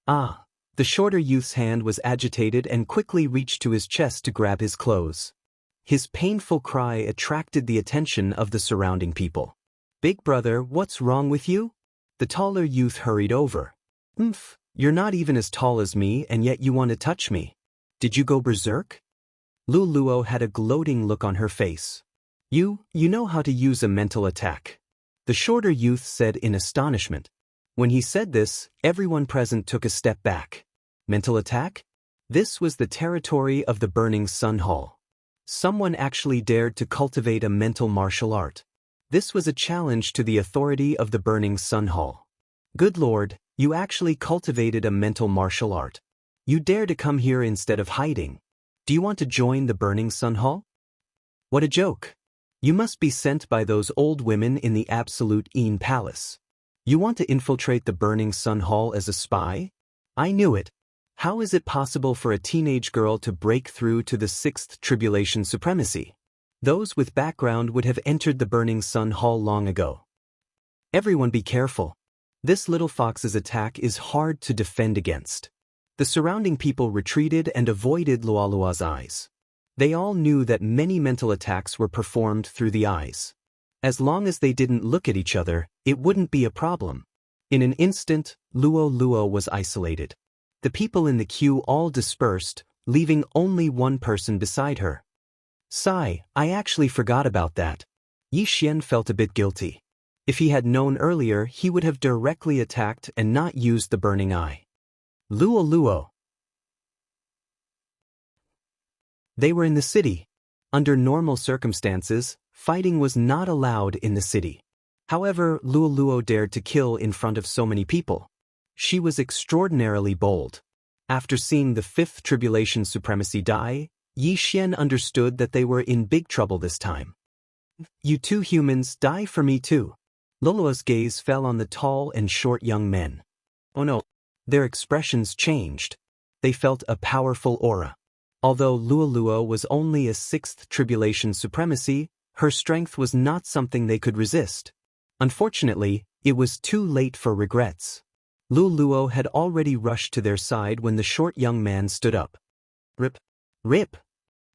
Ah! The shorter youth's hand was agitated and quickly reached to his chest to grab his clothes. His painful cry attracted the attention of the surrounding people. Big brother, what's wrong with you? The taller youth hurried over. You're not even as tall as me and yet you want to touch me. Did you go berserk? Luoluo had a gloating look on her face. You know how to use a mental attack. The shorter youth said in astonishment. When he said this, everyone present took a step back. Mental attack? This was the territory of the Burning Sun Hall. Someone actually dared to cultivate a mental martial art. This was a challenge to the authority of the Burning Sun Hall. Good Lord, you actually cultivated a mental martial art. You dare to come here instead of hiding. Do you want to join the Burning Sun Hall? What a joke. You must be sent by those old women in the Absolute Een Palace. You want to infiltrate the Burning Sun Hall as a spy? I knew it. How is it possible for a teenage girl to break through to the 6th tribulation supremacy? Those with background would have entered the Burning Sun Hall long ago. Everyone be careful. This little fox's attack is hard to defend against. The surrounding people retreated and avoided Luoluo's eyes. They all knew that many mental attacks were performed through the eyes. As long as they didn't look at each other, it wouldn't be a problem. In an instant, Luoluo was isolated. The people in the queue all dispersed, leaving only one person beside her. Sigh, I actually forgot about that. Yi Xian felt a bit guilty. If he had known earlier, he would have directly attacked and not used the burning eye. Luoluo. They were in the city. Under normal circumstances, fighting was not allowed in the city. However, Luoluo dared to kill in front of so many people. She was extraordinarily bold. After seeing the 5th tribulation supremacy die, Yi Xian understood that they were in big trouble this time. You two humans, die for me too. Luoluo's gaze fell on the tall and short young men. Oh no. Their expressions changed. They felt a powerful aura. Although Luoluo was only a 6th tribulation supremacy, her strength was not something they could resist. Unfortunately, it was too late for regrets. Luoluo had already rushed to their side when the short young man stood up. Rip. Rip.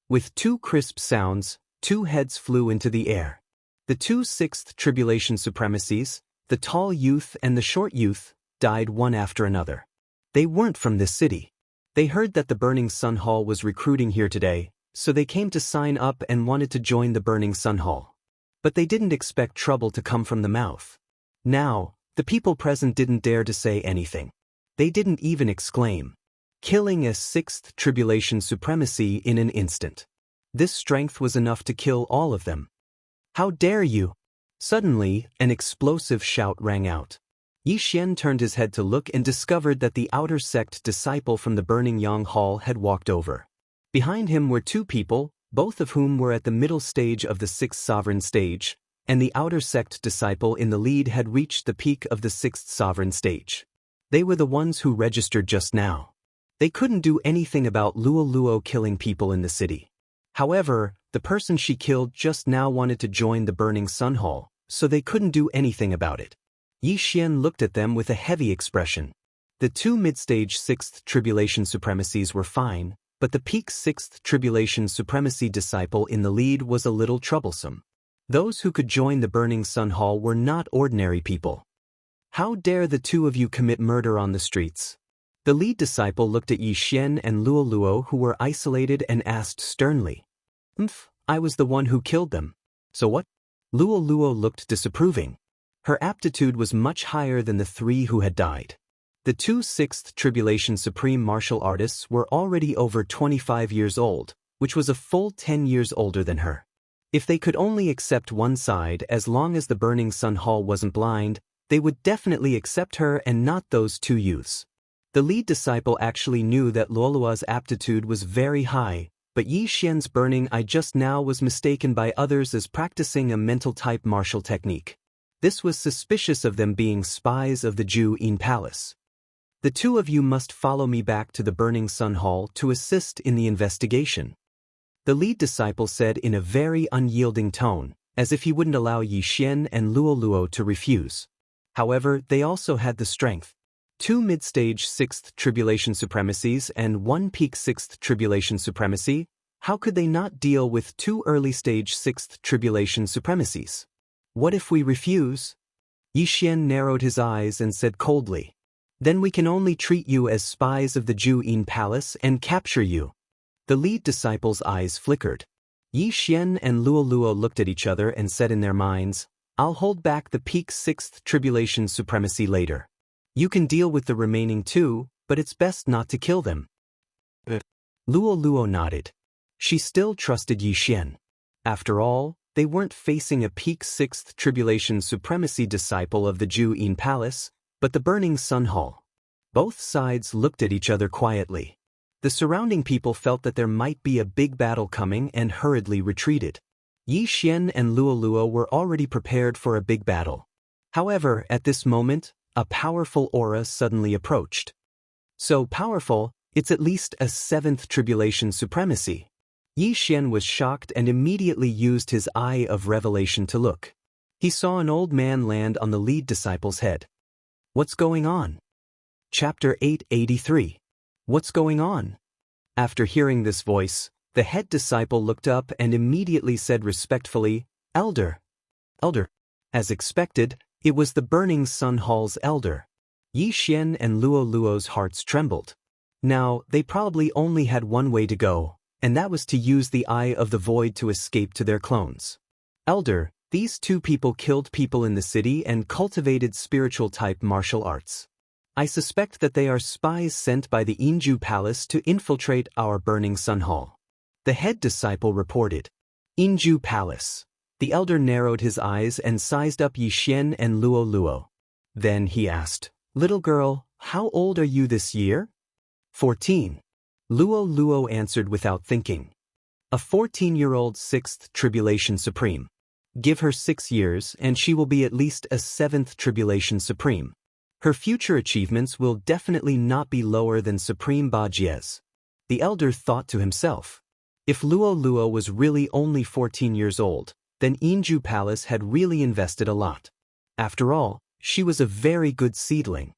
With two crisp sounds, two heads flew into the air. The two 6th tribulation supremacies, the tall youth and the short youth, died one after another. They weren't from this city. They heard that the Burning Sun Hall was recruiting here today, so they came to sign up and wanted to join the Burning Sun Hall. But they didn't expect trouble to come from the mouth. Now, the people present didn't dare to say anything. They didn't even exclaim. Killing a 6th tribulation supremacy in an instant. This strength was enough to kill all of them. How dare you? Suddenly, an explosive shout rang out. Yi Xian turned his head to look and discovered that the outer sect disciple from the burning Yang Hall had walked over. Behind him were two people, both of whom were at the middle stage of the sixth sovereign stage, and the outer sect disciple in the lead had reached the peak of the sixth sovereign stage. They were the ones who registered just now. They couldn't do anything about Luo Luo killing people in the city. However, the person she killed just now wanted to join the Burning Sun Hall, so they couldn't do anything about it. Yi Xian looked at them with a heavy expression. The two mid-stage sixth tribulation supremacies were fine, but the peak sixth tribulation supremacy disciple in the lead was a little troublesome. Those who could join the Burning Sun Hall were not ordinary people. How dare the two of you commit murder on the streets? The lead disciple looked at Yi Xian and Luo Luo, who were isolated, and asked sternly. I was the one who killed them. So what? Luo Luo looked disapproving. Her aptitude was much higher than the three who had died. The two sixth tribulation supreme martial artists were already over 25 years old, which was a full 10 years older than her. If they could only accept one side, as long as the Burning Sun Hall wasn't blind, they would definitely accept her and not those two youths. The lead disciple actually knew that Luolua's aptitude was very high, but Yi Xian's burning eye just now was mistaken by others as practicing a mental-type martial technique. This was suspicious of them being spies of the Ju-In Palace. The two of you must follow me back to the Burning Sun Hall to assist in the investigation. The lead disciple said in a very unyielding tone, as if he wouldn't allow Yi Xian and Luo Luo to refuse. However, they also had the strength. Two mid-stage sixth tribulation supremacies and one peak sixth tribulation supremacy. How could they not deal with two early-stage sixth tribulation supremacies? What if we refuse? Yi Xian narrowed his eyes and said coldly. Then we can only treat you as spies of the Ju-In Palace and capture you. The lead disciple's eyes flickered. Yi Xian and Luo Luo looked at each other and said in their minds, I'll hold back the peak sixth tribulation supremacy later. You can deal with the remaining two, but it's best not to kill them. Luo Luo nodded. She still trusted Yi Xian. After all, they weren't facing a peak sixth tribulation supremacy disciple of the Ju-In Palace, but the Burning Sun Hall. Both sides looked at each other quietly. The surrounding people felt that there might be a big battle coming and hurriedly retreated. Yi Xian and Luo Luo were already prepared for a big battle. However, at this moment, a powerful aura suddenly approached. So powerful, it's at least a seventh tribulation supremacy. Yi Xian was shocked and immediately used his eye of revelation to look. He saw an old man land on the lead disciple's head. What's going on? Chapter 883. What's going on? After hearing this voice, the head disciple looked up and immediately said respectfully, Elder. Elder. As expected, it was the Burning Sun Hall's elder. Yi Xian and Luo Luo's hearts trembled. Now, they probably only had one way to go, and that was to use the Eye of the Void to escape to their clones. Elder, these two people killed people in the city and cultivated spiritual-type martial arts. I suspect that they are spies sent by the Inju Palace to infiltrate our Burning Sun Hall. The head disciple reported. Inju Palace. The elder narrowed his eyes and sized up Yi Xian and Luo Luo. Then he asked, Little girl, how old are you this year? 14. Luo Luo answered without thinking. A 14-year-old sixth tribulation supreme. Give her 6 years and she will be at least a seventh tribulation supreme. Her future achievements will definitely not be lower than Supreme Bajiez. The elder thought to himself. If Luo Luo was really only 14 years old, then Inju Palace had really invested a lot. After all, she was a very good seedling.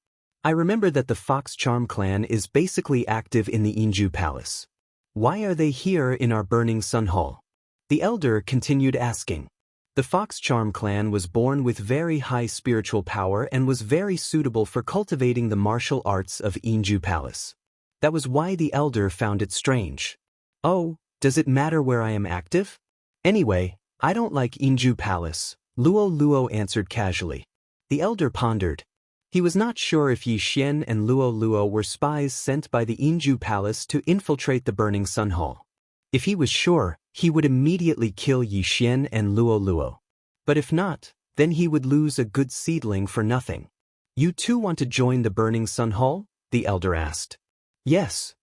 I remember that the Fox Charm clan is basically active in the Inju Palace. Why are they here in our Burning Sun Hall? The elder continued asking. The Fox Charm clan was born with very high spiritual power and was very suitable for cultivating the martial arts of Inju Palace. That was why the elder found it strange. Oh, does it matter where I am active? Anyway, I don't like Inju Palace, Luo Luo answered casually. The elder pondered. He was not sure if Yi Xian and Luo Luo were spies sent by the Inju Palace to infiltrate the Burning Sun Hall. If he was sure, he would immediately kill Yi Xian and Luo Luo. But if not, Then he would lose a good seedling for nothing. You too want to join the Burning Sun Hall? The elder asked. Yes.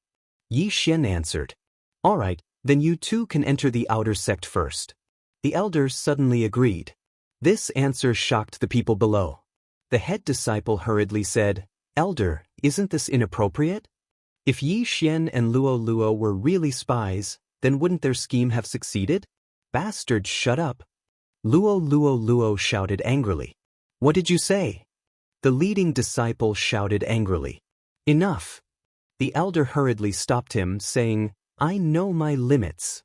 Yi Xian answered. All right, then you too can enter the outer sect first. The elder suddenly agreed. This answer shocked the people below. The head disciple hurriedly said, Elder, isn't this inappropriate? If Yi Xian and Luo Luo were really spies, then wouldn't their scheme have succeeded? Bastard, shut up. Luo shouted angrily. What did you say? The leading disciple shouted angrily. Enough. The elder hurriedly stopped him, saying, I know my limits.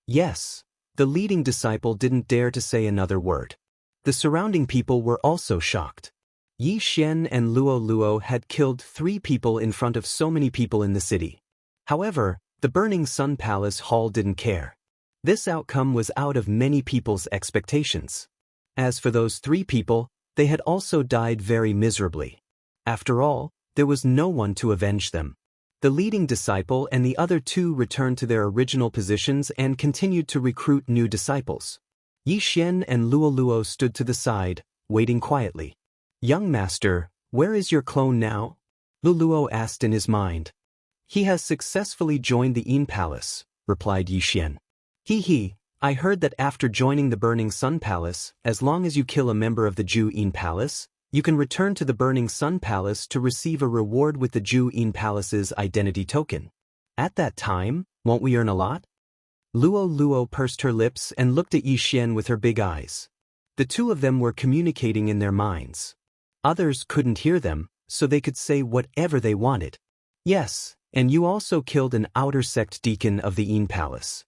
Yes. The leading disciple didn't dare to say another word. The surrounding people were also shocked. Yi Xian and Luo Luo had killed 3 people in front of so many people in the city. However, the Burning Sun Palace Hall didn't care. This outcome was out of many people's expectations. As for those 3 people, they had also died very miserably. After all, there was no one to avenge them. The leading disciple and the other 2 returned to their original positions and continued to recruit new disciples. Yi Xian and Luo Luo stood to the side, waiting quietly. Young master, where is your clone now? Luo Luo asked in his mind. He has successfully joined the Yin Palace, replied Yi Xian. I heard that after joining the Burning Sun Palace, as long as you kill a member of the Ju Yin Palace, you can return to the Burning Sun Palace to receive a reward with the Ju Yin Palace's identity token. At that time, won't we earn a lot? Luo Luo pursed her lips and looked at Yi Xian with her big eyes. The 2 of them were communicating in their minds. Others couldn't hear them, so they could say whatever they wanted. Yes, and you also killed an outer sect deacon of the Yin Palace.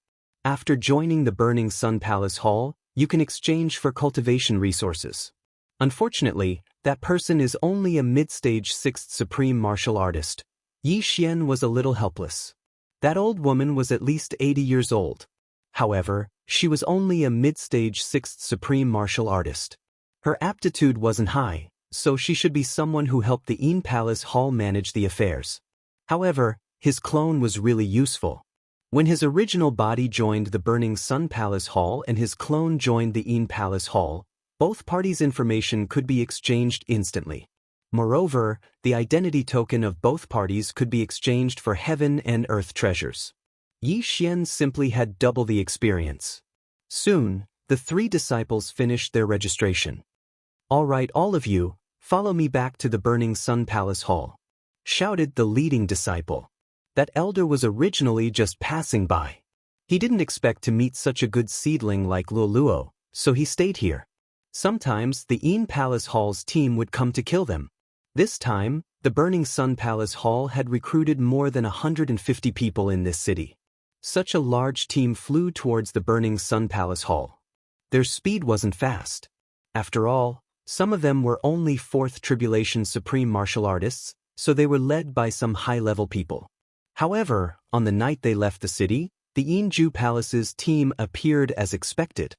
After joining the Burning Sun Palace Hall, you can exchange for cultivation resources. Unfortunately, that person is only a mid-stage 6th supreme martial artist. Yi Xian was a little helpless. That old woman was at least 80 years old. However, she was only a mid-stage 6th supreme martial artist. Her aptitude wasn't high, so she should be someone who helped the Yin Palace Hall manage the affairs. However, his clone was really useful. When his original body joined the Burning Sun Palace Hall and his clone joined the Yin Palace Hall, both parties' information could be exchanged instantly. Moreover, the identity token of both parties could be exchanged for heaven and earth treasures. Yi Xian simply had double the experience. Soon, the 3 disciples finished their registration. All right, all of you, follow me back to the Burning Sun Palace Hall, shouted the leading disciple. That elder was originally just passing by. He didn't expect to meet such a good seedling like Luo Luo, so he stayed here. Sometimes the Yin Palace Hall's team would come to kill them. This time, the Burning Sun Palace Hall had recruited more than 150 people in this city. Such a large team flew towards the Burning Sun Palace Hall. Their speed wasn't fast. After all, some of them were only 4th Tribulation Supreme Martial Artists, so they were led by some high-level people. However, on the night they left the city, the Yinju Palace's team appeared as expected.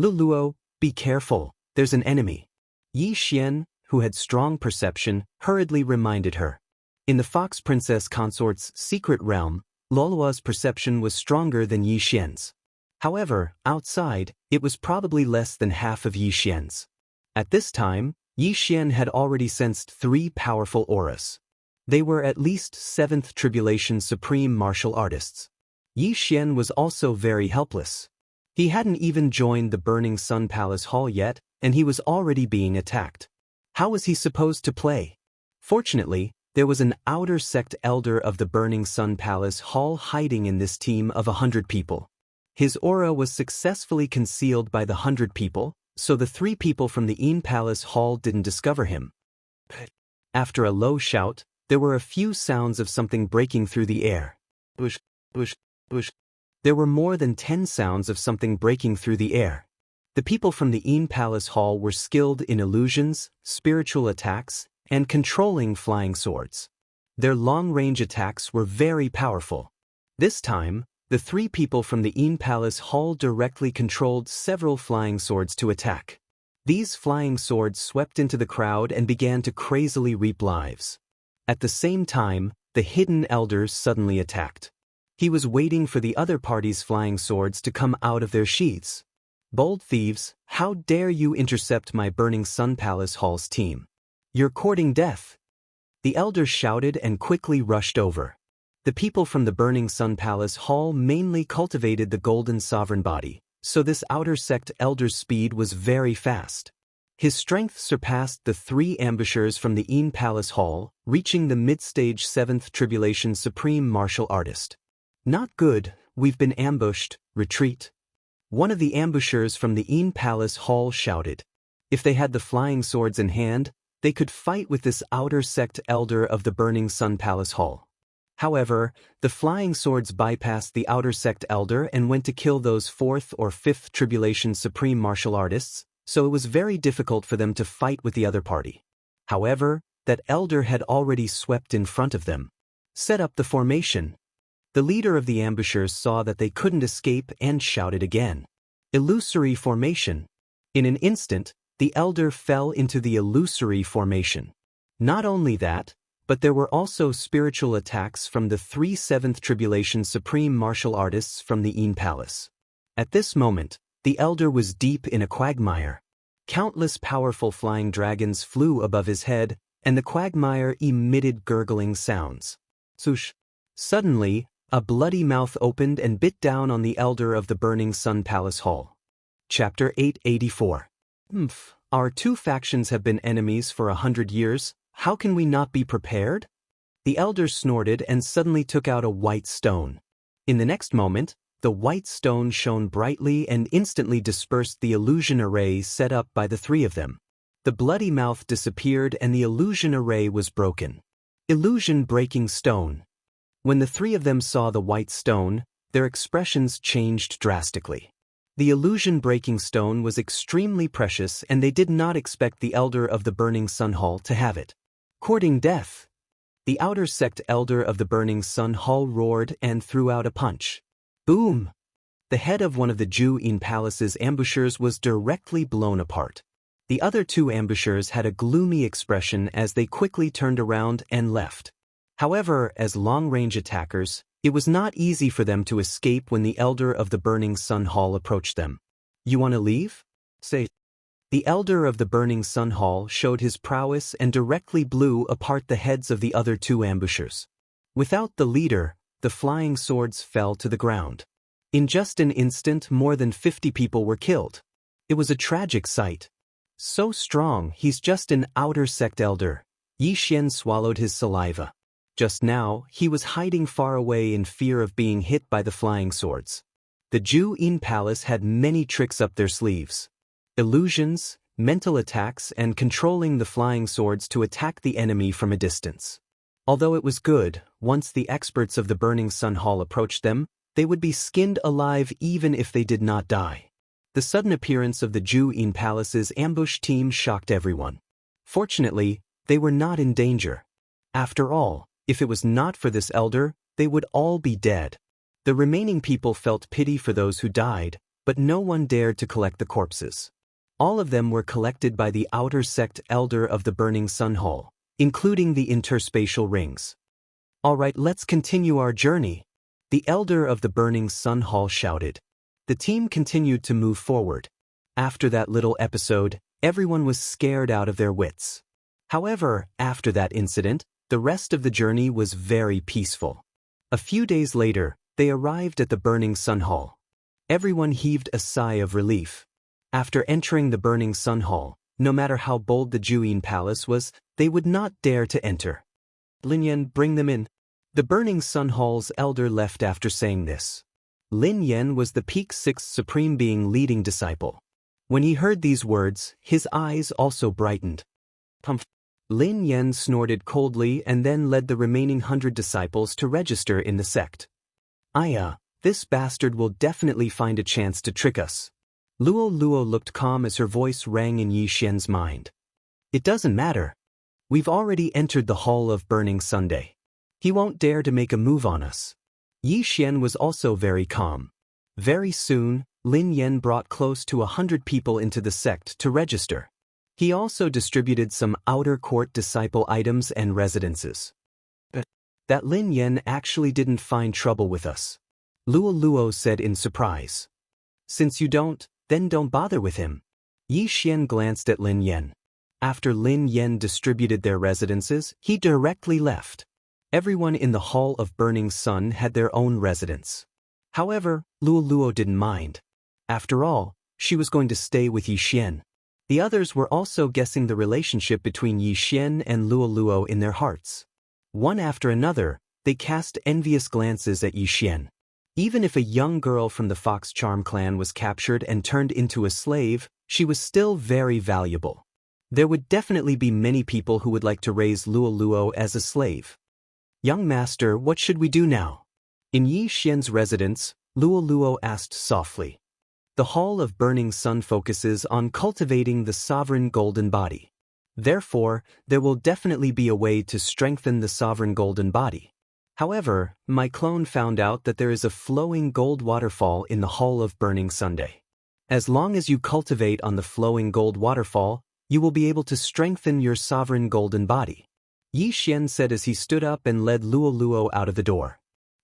Luo Luo, be careful, there's an enemy. Yi Xian, who had strong perception, hurriedly reminded her. In the Fox Princess Consort's secret realm, Luolua's perception was stronger than Yi Xian's. However, outside, it was probably less than half of Yi Xian's. At this time, Yi Xian had already sensed 3 powerful auras. They were at least 7th Tribulation Supreme Martial Artists. Yi Xian was also very helpless. He hadn't even joined the Burning Sun Palace Hall yet, and he was already being attacked. How was he supposed to play? Fortunately, there was an outer sect elder of the Burning Sun Palace Hall hiding in this team of 100 people. His aura was successfully concealed by the 100 people, so the 3 people from the Yin Palace Hall didn't discover him. After a low shout, there were a few sounds of something breaking through the air. Bush, bush, bush. There were more than 10 sounds of something breaking through the air. The people from the Yin Palace Hall were skilled in illusions, spiritual attacks, and controlling flying swords. Their long-range attacks were very powerful. This time, the 3 people from the Yin Palace Hall directly controlled several flying swords to attack. These flying swords swept into the crowd and began to crazily reap lives. At the same time, the hidden elder suddenly attacked. He was waiting for the other party's flying swords to come out of their sheaths. Bold thieves, how dare you intercept my Burning Sun Palace Hall's team? You're courting death. The elders shouted and quickly rushed over. The people from the Burning Sun Palace Hall mainly cultivated the Golden Sovereign Body, so this outer sect elder's speed was very fast. His strength surpassed the 3 ambushers from the Een Palace Hall, reaching the mid-stage 7th Tribulation Supreme Martial Artist. Not good, we've been ambushed, retreat. One of the ambushers from the Een Palace Hall shouted. If they had the flying swords in hand, they could fight with this outer sect elder of the Burning Sun Palace Hall. However, the flying swords bypassed the outer sect elder and went to kill those 4th or 5th Tribulation Supreme Martial Artists, so it was very difficult for them to fight with the other party. However, that elder had already swept in front of them. Set up the formation. The leader of the ambushers saw that they couldn't escape and shouted again. Illusory formation. In an instant, the elder fell into the illusory formation. Not only that, but there were also spiritual attacks from the 3 7th Tribulation Supreme Martial Artists from the Een Palace. At this moment, the elder was deep in a quagmire. Countless powerful flying dragons flew above his head, and the quagmire emitted gurgling sounds. Swoosh! Suddenly, a bloody mouth opened and bit down on the elder of the Burning Sun Palace Hall. Chapter 884. Our 2 factions have been enemies for 100 years, how can we not be prepared? The elder snorted and suddenly took out a white stone. In the next moment, the white stone shone brightly and instantly dispersed the illusion array set up by the 3 of them. The bloody mouth disappeared and the illusion array was broken. Illusion-breaking stone. When the 3 of them saw the white stone, their expressions changed drastically. The illusion-breaking stone was extremely precious and they did not expect the elder of the Burning Sun Hall to have it. Courting death. The outer sect elder of the Burning Sun Hall roared and threw out a punch. Boom! The head of one of the Ju Een Palace's ambushers was directly blown apart. The other 2 ambushers had a gloomy expression as they quickly turned around and left. However, as long-range attackers, it was not easy for them to escape when the elder of the Burning Sun Hall approached them. You want to leave? Say. The elder of the Burning Sun Hall showed his prowess and directly blew apart the heads of the other 2 ambushers. Without the leader, the flying swords fell to the ground. In just an instant, more than 50 people were killed. It was a tragic sight. So strong, he's just an outer sect elder. Yi Xian swallowed his saliva. Just now, he was hiding far away in fear of being hit by the flying swords. The Ju Een Palace had many tricks up their sleeves. Illusions, mental attacks, and controlling the flying swords to attack the enemy from a distance. Although it was good, once the experts of the Burning Sun Hall approached them, they would be skinned alive even if they did not die. The sudden appearance of the Ju Een Palace's ambush team shocked everyone. Fortunately, they were not in danger. After all, if it was not for this elder, they would all be dead. The remaining people felt pity for those who died, but no one dared to collect the corpses. All of them were collected by the outer sect elder of the Burning Sun Hall, including the interspatial rings. Alright, let's continue our journey. The elder of the Burning Sun Hall shouted. The team continued to move forward. After that little episode, everyone was scared out of their wits. However, after that incident, the rest of the journey was very peaceful. A few days later, they arrived at the Burning Sun Hall. Everyone heaved a sigh of relief. After entering the Burning Sun Hall, no matter how bold the Ju Een Palace was, they would not dare to enter. Lin Yan, bring them in. The Burning Sun Hall's elder left after saying this. Lin Yan was the Peak 6th Supreme Being leading disciple. When he heard these words, his eyes also brightened. Pumph. Lin Yan snorted coldly and then led the remaining 100 disciples to register in the sect. This bastard will definitely find a chance to trick us. Luo Luo looked calm as her voice rang in Yi Xian's mind. It doesn't matter. We've already entered the Hall of Burning Sunday. He won't dare to make a move on us. Yi Xian was also very calm. Very soon, Lin Yan brought close to 100 people into the sect to register. He also distributed some outer court disciple items and residences. But that Lin Yan actually didn't find trouble with us. Luo Luo said in surprise. Since you don't, then don't bother with him. Yi Xian glanced at Lin Yan. After Lin Yan distributed their residences, he directly left. Everyone in the Hall of Burning Sun had their own residence. However, Luo Luo didn't mind. After all, she was going to stay with Yi Xian. The others were also guessing the relationship between Yi Xian and Luo Luo in their hearts. One after another, they cast envious glances at Yi Xian. Even if a young girl from the Fox Charm clan was captured and turned into a slave, she was still very valuable. There would definitely be many people who would like to raise Luo Luo as a slave. Young master, what should we do now? In Yi Xian's residence, Luo Luo asked softly. The Hall of Burning Sun focuses on cultivating the sovereign golden body. Therefore, there will definitely be a way to strengthen the sovereign golden body. However, my clone found out that there is a flowing gold waterfall in the Hall of Burning Sunday. As long as you cultivate on the flowing gold waterfall, you will be able to strengthen your sovereign golden body. Yi Xian said as he stood up and led Luo Luo out of the door.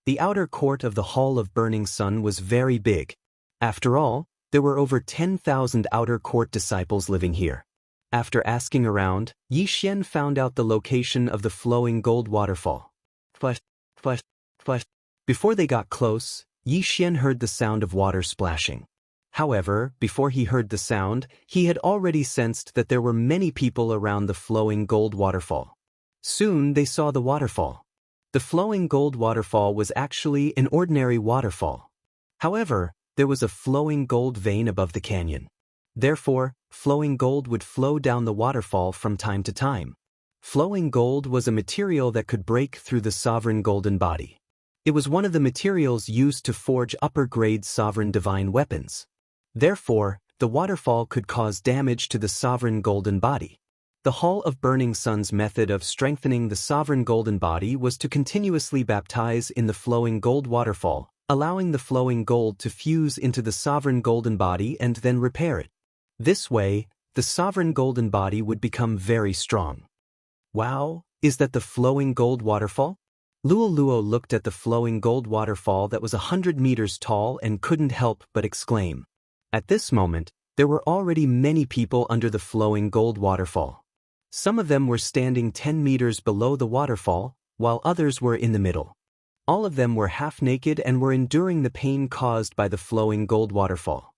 The outer court of the Hall of Burning Sun was very big. After all, there were over 10,000 outer court disciples living here. After asking around, Yi Xian found out the location of the flowing gold waterfall. Flash, flash, flash. Before they got close, Yi Xian heard the sound of water splashing. However, before he heard the sound, he had already sensed that there were many people around the flowing gold waterfall. Soon they saw the waterfall. The flowing gold waterfall was actually an ordinary waterfall. However, there was a flowing gold vein above the canyon. Therefore, flowing gold would flow down the waterfall from time to time. Flowing gold was a material that could break through the sovereign golden body. It was one of the materials used to forge upper-grade sovereign divine weapons. Therefore, the waterfall could cause damage to the sovereign golden body. The Hall of Burning Sun's method of strengthening the sovereign golden body was to continuously baptize in the flowing gold waterfall, allowing the flowing gold to fuse into the sovereign golden body and then repair it. This way, the sovereign golden body would become very strong. Wow, is that the flowing gold waterfall? Luo Luo looked at the flowing gold waterfall that was 100 meters tall and couldn't help but exclaim. At this moment, there were already many people under the flowing gold waterfall. Some of them were standing 10 meters below the waterfall, while others were in the middle. All of them were half naked and were enduring the pain caused by the flowing gold waterfall.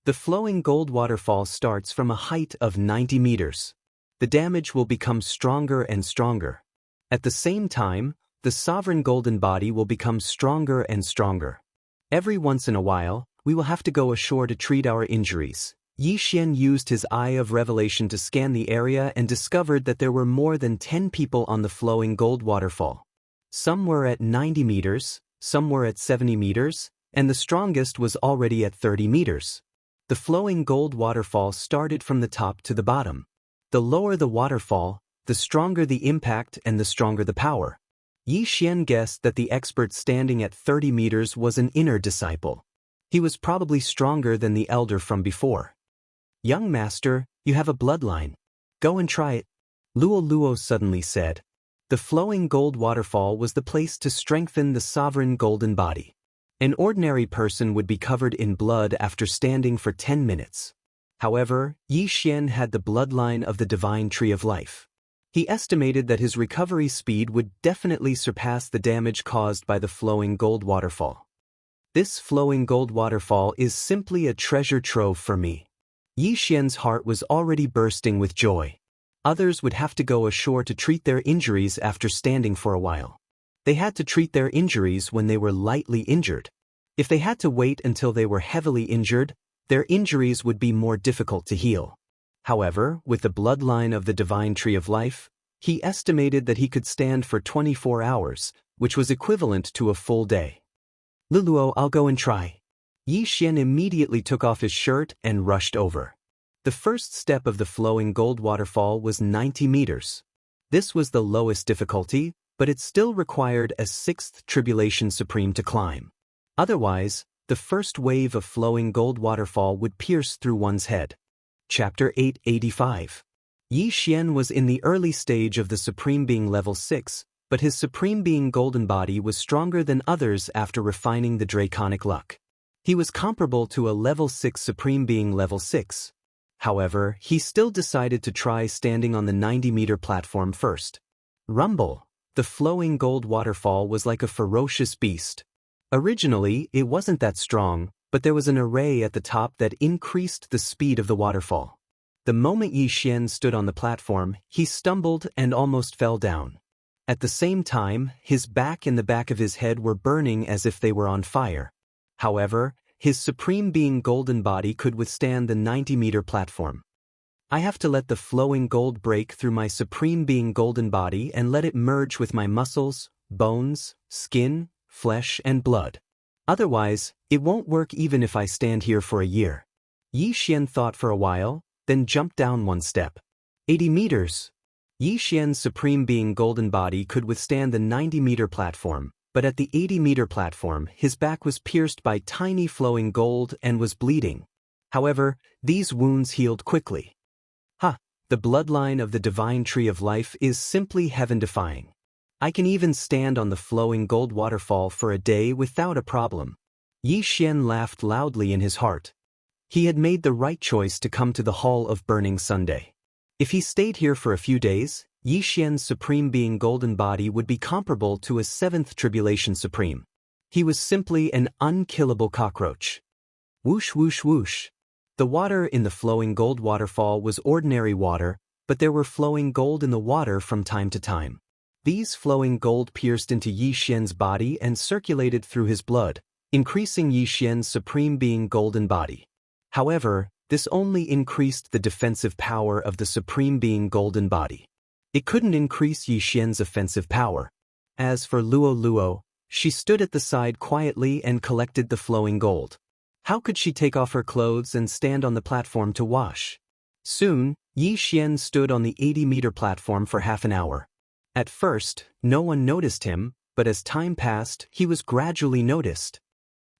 The flowing gold waterfall starts from a height of 90 meters. The damage will become stronger and stronger. At the same time, the sovereign golden body will become stronger and stronger. Every once in a while, we will have to go ashore to treat our injuries. Yi Xian used his eye of revelation to scan the area and discovered that there were more than 10 people on the flowing gold waterfall. Some were at 90 meters, some were at 70 meters, and the strongest was already at 30 meters. The flowing gold waterfall started from the top to the bottom. The lower the waterfall, the stronger the impact and the stronger the power. Yi Xian guessed that the expert standing at 30 meters was an inner disciple. He was probably stronger than the elder from before. Young master, you have a bloodline. Go and try it. Luo Luo suddenly said. The flowing gold waterfall was the place to strengthen the sovereign golden body. An ordinary person would be covered in blood after standing for 10 minutes. However, Yi Xian had the bloodline of the divine tree of life. He estimated that his recovery speed would definitely surpass the damage caused by the flowing gold waterfall. This flowing gold waterfall is simply a treasure trove for me. Yi Xian's heart was already bursting with joy. Others would have to go ashore to treat their injuries after standing for a while. They had to treat their injuries when they were lightly injured. If they had to wait until they were heavily injured, their injuries would be more difficult to heal. However, with the bloodline of the divine tree of life, he estimated that he could stand for 24 hours, which was equivalent to a full day. Luluo, I'll go and try. Yi Xian immediately took off his shirt and rushed over. The first step of the flowing gold waterfall was 90 meters. This was the lowest difficulty, but it still required a 6th Tribulation Supreme to climb. Otherwise, the first wave of flowing gold waterfall would pierce through one's head. Chapter 885. Yi Xian was in the early stage of the Supreme Being level 6, but his Supreme Being golden body was stronger than others after refining the draconic luck. He was comparable to a level 6 supreme being level 6. However, he still decided to try standing on the 90-meter platform first. Rumble! The flowing gold waterfall was like a ferocious beast. Originally, it wasn't that strong, but there was an array at the top that increased the speed of the waterfall. The moment Yi Xian stood on the platform, he stumbled and almost fell down. At the same time, his back and the back of his head were burning as if they were on fire. However, his supreme being golden body could withstand the 90-meter platform. I have to let the flowing gold break through my supreme being golden body and let it merge with my muscles, bones, skin, flesh, and blood. Otherwise, it won't work even if I stand here for a year. Yi Xian thought for a while, then jumped down one step. 80 meters! Yi Xian's supreme being golden body could withstand the 90-meter platform, but at the 80-meter platform, his back was pierced by tiny flowing gold and was bleeding. However, these wounds healed quickly. The bloodline of the divine tree of life is simply heaven-defying. I can even stand on the flowing gold waterfall for a day without a problem. Yi Xian laughed loudly in his heart. He had made the right choice to come to the Hall of Burning Sunday. If he stayed here for a few days, Yi Xian's supreme being golden body would be comparable to a 7th Tribulation Supreme. He was simply an unkillable cockroach. Whoosh whoosh whoosh. The water in the flowing gold waterfall was ordinary water, but there were flowing gold in the water from time to time. These flowing gold pierced into Yi Xian's body and circulated through his blood, increasing Yi Xian's supreme being golden body. However, this only increased the defensive power of the supreme being golden body. It couldn't increase Yi Xian's offensive power. As for Luo Luo, she stood at the side quietly and collected the flowing gold. How could she take off her clothes and stand on the platform to wash? Soon, Yi Xian stood on the 80-meter platform for half an hour. At first, no one noticed him, but as time passed, he was gradually noticed.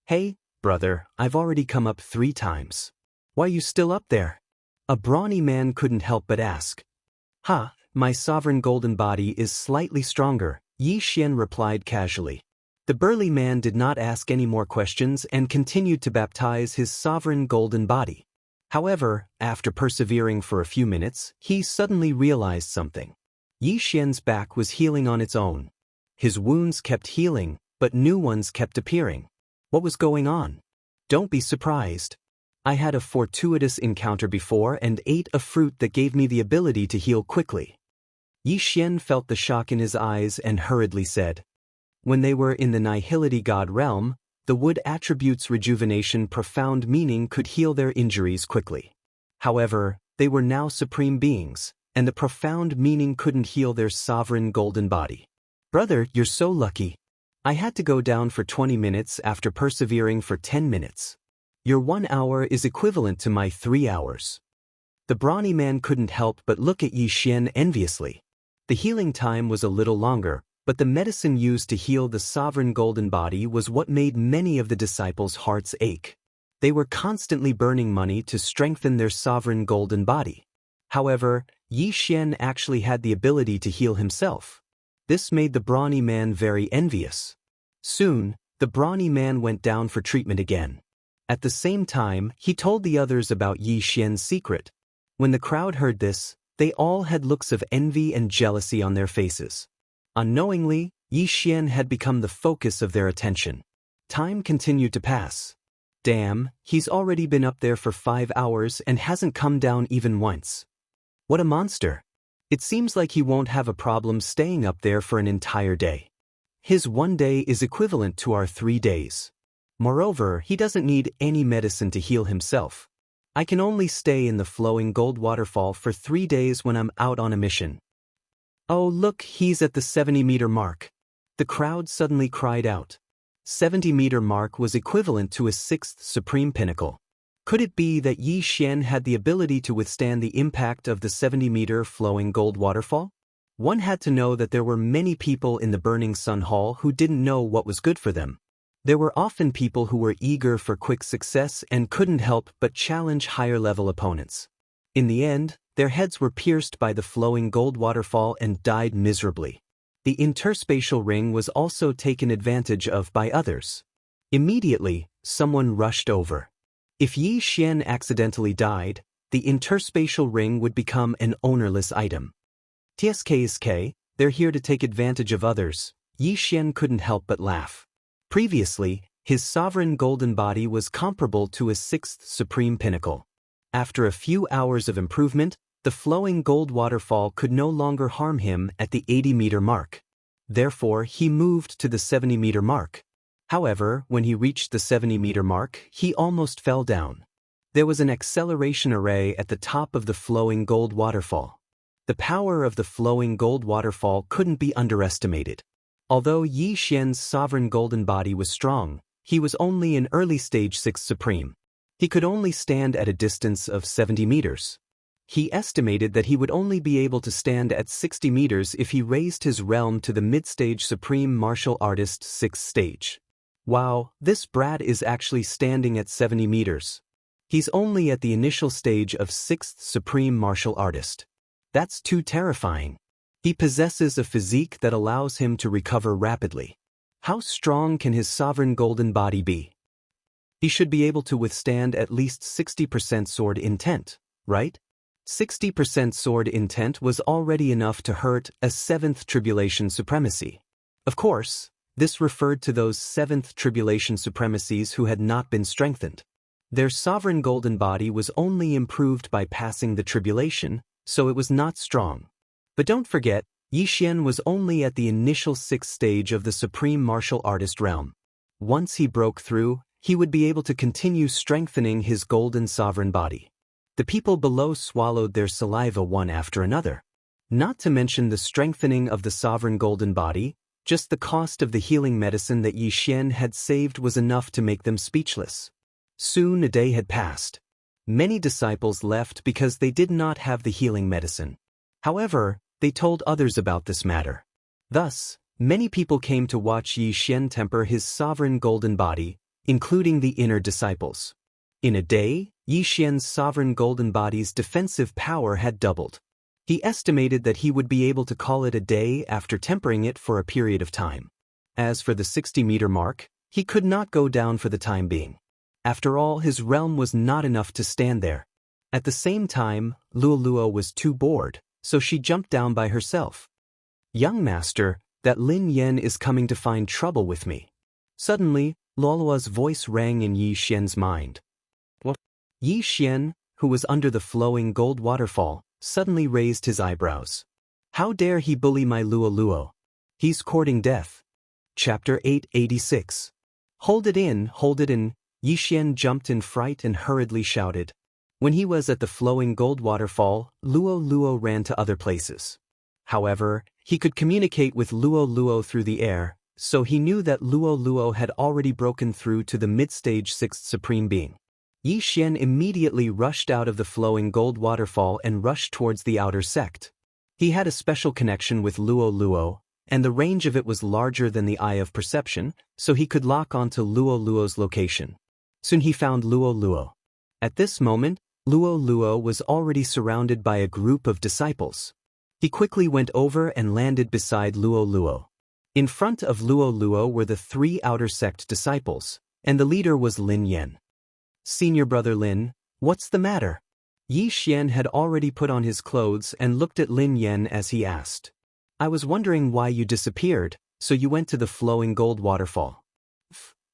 Hey, brother, I've already come up 3 times. Why are you still up there? A brawny man couldn't help but ask. My sovereign golden body is slightly stronger, Yi Xian replied casually. The burly man did not ask any more questions and continued to baptize his sovereign golden body. However, after persevering for a few minutes, he suddenly realized something. Yi Xian's back was healing on its own. His wounds kept healing, but new ones kept appearing. What was going on? Don't be surprised. I had a fortuitous encounter before and ate a fruit that gave me the ability to heal quickly. Yi Xian felt the shock in his eyes and hurriedly said. When they were in the Nihility God realm, the wood attribute's rejuvenation profound meaning could heal their injuries quickly. However, they were now supreme beings, and the profound meaning couldn't heal their sovereign golden body. Brother, you're so lucky. I had to go down for 20 minutes after persevering for 10 minutes. Your 1 hour is equivalent to my 3 hours. The brawny man couldn't help but look at Yi Xian enviously. The healing time was a little longer, but the medicine used to heal the sovereign golden body was what made many of the disciples' hearts ache. They were constantly burning money to strengthen their sovereign golden body. However, Yi Xian actually had the ability to heal himself. This made the brawny man very envious. Soon, the brawny man went down for treatment again. At the same time, he told the others about Yi Xian's secret. When the crowd heard this, they all had looks of envy and jealousy on their faces. Unknowingly, Yi Xian had become the focus of their attention. Time continued to pass. Damn, he's already been up there for 5 hours and hasn't come down even once. What a monster. It seems like he won't have a problem staying up there for an entire day. His 1 day is equivalent to our 3 days. Moreover, he doesn't need any medicine to heal himself. I can only stay in the flowing gold waterfall for 3 days when I'm out on a mission. Oh look, he's at the 70-meter mark. The crowd suddenly cried out. 70-meter mark was equivalent to a 6th supreme pinnacle. Could it be that Yi Xian had the ability to withstand the impact of the 70-meter flowing gold waterfall? One had to know that there were many people in the Burning Sun Hall who didn't know what was good for them. There were often people who were eager for quick success and couldn't help but challenge higher-level opponents. In the end, their heads were pierced by the flowing gold waterfall and died miserably. The interspatial ring was also taken advantage of by others. Immediately, someone rushed over. If Yi Xian accidentally died, the interspatial ring would become an ownerless item. TSKSK, they're here to take advantage of others. Yi Xian couldn't help but laugh. Previously, his sovereign golden body was comparable to a sixth supreme pinnacle. After a few hours of improvement, the flowing gold waterfall could no longer harm him at the 80-meter mark. Therefore, he moved to the 70-meter mark. However, when he reached the 70-meter mark, he almost fell down. There was an acceleration array at the top of the flowing gold waterfall. The power of the flowing gold waterfall couldn't be underestimated. Although Yi Xian's sovereign golden body was strong, he was only an early stage 6th supreme. He could only stand at a distance of 70 meters. He estimated that he would only be able to stand at 60 meters if he raised his realm to the mid-stage supreme martial artist 6th stage. Wow, this brat is actually standing at 70 meters. He's only at the initial stage of 6th supreme martial artist. That's too terrifying. He possesses a physique that allows him to recover rapidly. How strong can his sovereign golden body be? He should be able to withstand at least 60% sword intent, right? 60% sword intent was already enough to hurt a 7th tribulation supremacy. Of course, this referred to those 7th tribulation supremacies who had not been strengthened. Their sovereign golden body was only improved by passing the tribulation, so it was not strong. But don't forget, Yi Xian was only at the initial 6th stage of the supreme martial artist realm. Once he broke through, he would be able to continue strengthening his golden sovereign body. The people below swallowed their saliva one after another. Not to mention the strengthening of the sovereign golden body, just the cost of the healing medicine that Yi Xian had saved was enough to make them speechless. Soon a day had passed. Many disciples left because they did not have the healing medicine. However, they told others about this matter. Thus, many people came to watch Yi Xian temper his sovereign golden body, including the inner disciples. In a day, Yi Xian's sovereign golden body's defensive power had doubled. He estimated that he would be able to call it a day after tempering it for a period of time. As for the 60-meter mark, he could not go down for the time being. After all, his realm was not enough to stand there. At the same time, Luoluo was too bored, so she jumped down by herself. "Young master, that Lin Yan is coming to find trouble with me." Suddenly, Luoluo's voice rang in Yi Xian's mind. What? Yi Xian, who was under the flowing gold waterfall, suddenly raised his eyebrows. How dare he bully my Luoluo? He's courting death. Chapter 886. Hold it in, hold it in. Yi Xian jumped in fright and hurriedly shouted. When he was at the flowing gold waterfall, Luoluo ran to other places. However, he could communicate with Luoluo through the air, so he knew that Luoluo had already broken through to the mid-stage 6th supreme being. Yi Xian immediately rushed out of the flowing gold waterfall and rushed towards the outer sect. He had a special connection with Luoluo, and the range of it was larger than the eye of perception, so he could lock onto Luoluo's location. Soon he found Luoluo. At this moment, Luoluo was already surrounded by a group of disciples. He quickly went over and landed beside Luoluo. In front of Luoluo were the 3 outer sect disciples, and the leader was Lin Yan. "Senior brother Lin, what's the matter?" Yi Xian had already put on his clothes and looked at Lin Yan as he asked. "I was wondering why you disappeared, so you went to the flowing gold waterfall.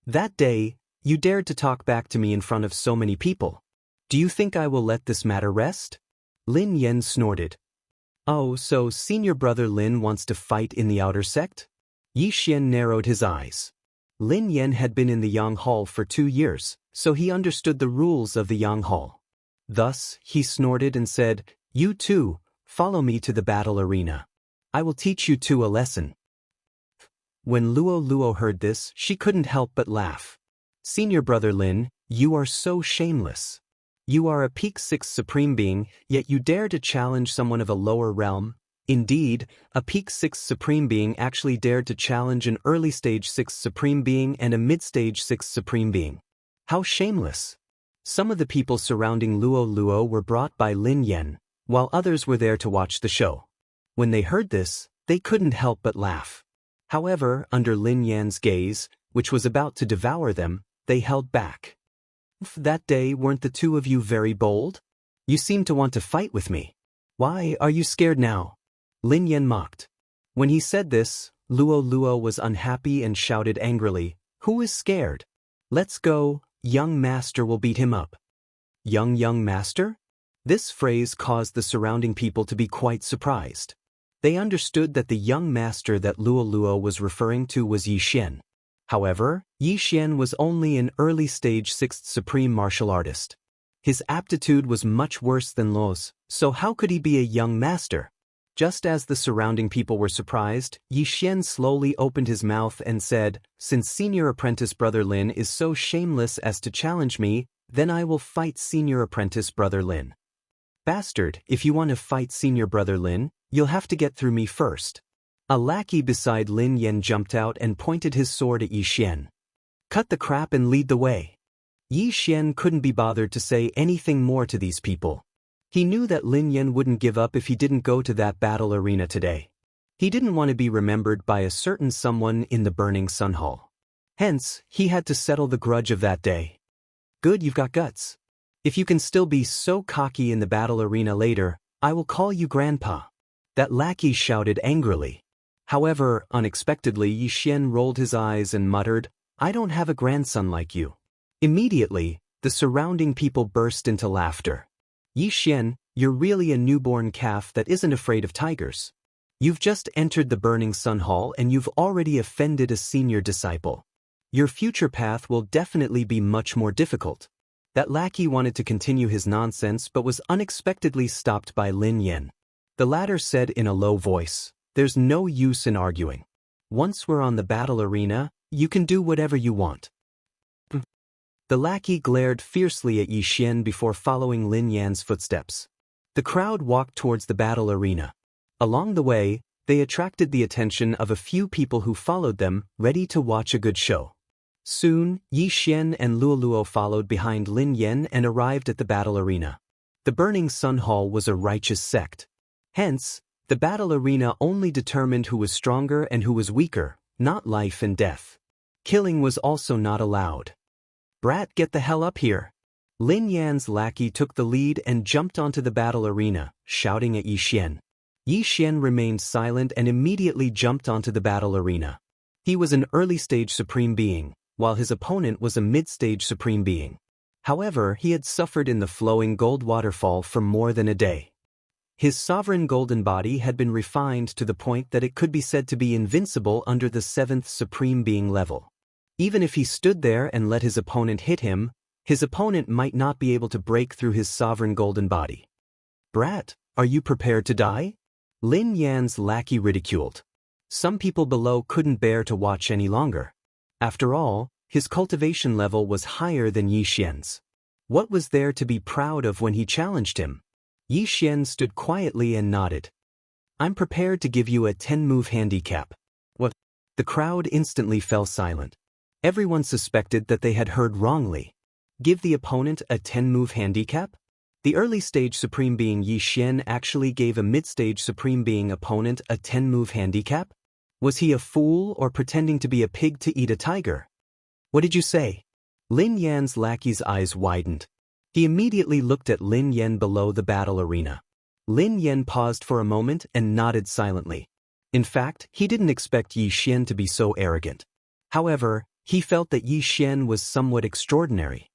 That day, you dared to talk back to me in front of so many people. Do you think I will let this matter rest?" Lin Yan snorted. "Oh, so senior brother Lin wants to fight in the outer sect?" Yi Xian narrowed his eyes. Lin Yan had been in the Yang Hall for 2 years, so he understood the rules of the Yang Hall. Thus, he snorted and said, "You too, follow me to the battle arena. I will teach you two a lesson." When Luoluo heard this, she couldn't help but laugh. "Senior brother Lin, you are so shameless. You are a peak 6th supreme being, yet you dare to challenge someone of a lower realm. Indeed, a peak 6th supreme being actually dared to challenge an early stage 6th supreme being and a mid-stage 6th supreme being. How shameless." Some of the people surrounding Luoluo were brought by Lin Yan, while others were there to watch the show. When they heard this, they couldn't help but laugh. However, under Lin Yan's gaze, which was about to devour them, they held back. That day, weren't the two of you very bold? You seem to want to fight with me. Why are you scared now? Lin Yan mocked. When he said this, Luo Luo was unhappy and shouted angrily, "Who is scared? Let's go, young master will beat him up." Young master? This phrase caused the surrounding people to be quite surprised. They understood that the young master that Luo Luo was referring to was Yi Xian. However, Yi Xian was only an early-stage 6th supreme martial artist. His aptitude was much worse than Luo's, so how could he be a young master? Just as the surrounding people were surprised, Yi Xian slowly opened his mouth and said, "Since senior apprentice brother Lin is so shameless as to challenge me, then I will fight senior apprentice brother Lin." "Bastard, if you want to fight senior brother Lin, you'll have to get through me first." A lackey beside Lin Yan jumped out and pointed his sword at Yi Xian. "Cut the crap and lead the way." Yi Xian couldn't be bothered to say anything more to these people. He knew that Lin Yan wouldn't give up if he didn't go to that battle arena today. He didn't want to be remembered by a certain someone in the Burning Sun Hall. Hence, he had to settle the grudge of that day. "Good, you've got guts. If you can still be so cocky in the battle arena later, I will call you Grandpa." That lackey shouted angrily. However, unexpectedly Yi Xian rolled his eyes and muttered, "I don't have a grandson like you." Immediately, the surrounding people burst into laughter. "Yi Xian, you're really a newborn calf that isn't afraid of tigers. You've just entered the Burning Sun Hall and you've already offended a senior disciple. Your future path will definitely be much more difficult." That lackey wanted to continue his nonsense but was unexpectedly stopped by Lin Yan. The latter said in a low voice, "There's no use in arguing. Once we're on the battle arena, you can do whatever you want." The lackey glared fiercely at Yi Xian before following Lin Yan's footsteps. The crowd walked towards the battle arena. Along the way, they attracted the attention of a few people who followed them, ready to watch a good show. Soon, Yi Xian and Luo Luo followed behind Lin Yan and arrived at the battle arena. The Burning Sun Hall was a righteous sect. Hence, the battle arena only determined who was stronger and who was weaker, not life and death. Killing was also not allowed. "Brat, get the hell up here." Lin Yan's lackey took the lead and jumped onto the battle arena, shouting at Yi Xian. Yi Xian remained silent and immediately jumped onto the battle arena. He was an early-stage supreme being, while his opponent was a mid-stage supreme being. However, he had suffered in the flowing gold waterfall for more than a day. His sovereign golden body had been refined to the point that it could be said to be invincible under the 7th supreme being level. Even if he stood there and let his opponent hit him, his opponent might not be able to break through his sovereign golden body. "Brat, are you prepared to die?" Lin Yan's lackey ridiculed. Some people below couldn't bear to watch any longer. After all, his cultivation level was higher than Yi Xian's. What was there to be proud of when he challenged him? Yi Xian stood quietly and nodded. "I'm prepared to give you a 10-move handicap." What? The crowd instantly fell silent. Everyone suspected that they had heard wrongly. Give the opponent a 10-move handicap? The early-stage supreme being Yi Xian actually gave a mid-stage supreme being opponent a 10-move handicap? Was he a fool or pretending to be a pig to eat a tiger? "What did you say?" Lin Yan's lackey's eyes widened. He immediately looked at Lin Yan below the battle arena. Lin Yan paused for a moment and nodded silently. In fact, he didn't expect Yi Xian to be so arrogant. However, he felt that Yi Xian was somewhat extraordinary.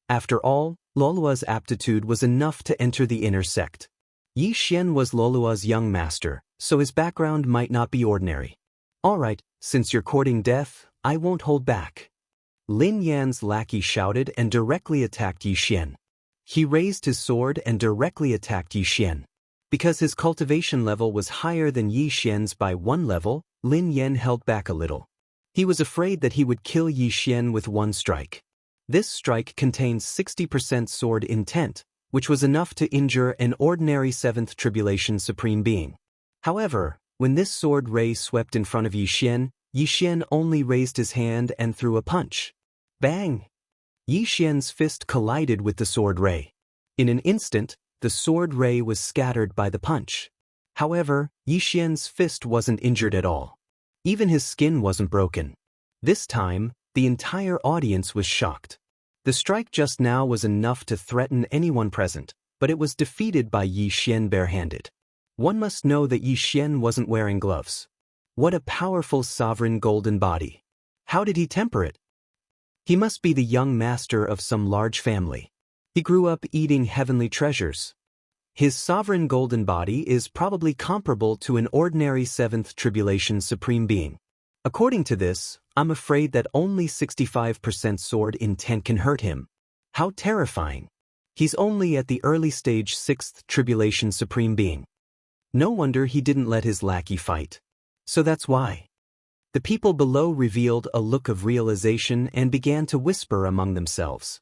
After all, Lolua's aptitude was enough to enter the inner sect. Yi Xian was Lolua's young master, so his background might not be ordinary. "All right, since you're courting death, I won't hold back." Lin Yan's lackey shouted and directly attacked Yi Xian. He raised his sword and directly attacked Yi Xian. Because his cultivation level was higher than Yi Xian's by 1 level, Lin Yan held back a little. He was afraid that he would kill Yi Xian with one strike. This strike contained 60% sword intent, which was enough to injure an ordinary 7th tribulation supreme being. However, when this sword ray swept in front of Yi Xian only raised his hand and threw a punch. Bang! Yi Xian's fist collided with the sword ray. In an instant, the sword ray was scattered by the punch. However, Yi Xian's fist wasn't injured at all. Even his skin wasn't broken. This time, The entire audience was shocked. The strike just now was enough to threaten anyone present, but it was defeated by Yi Xian barehanded. One must know that Yi Xian wasn't wearing gloves. What a powerful sovereign golden body. How did he temper it? He must be the young master of some large family. He grew up eating heavenly treasures. His sovereign golden body is probably comparable to an ordinary seventh tribulation supreme being. According to this, I'm afraid that only 65% sword intent can hurt him. How terrifying. He's only at the early stage sixth tribulation supreme being. No wonder he didn't let his lackey fight. So that's why. The people below revealed a look of realization and began to whisper among themselves.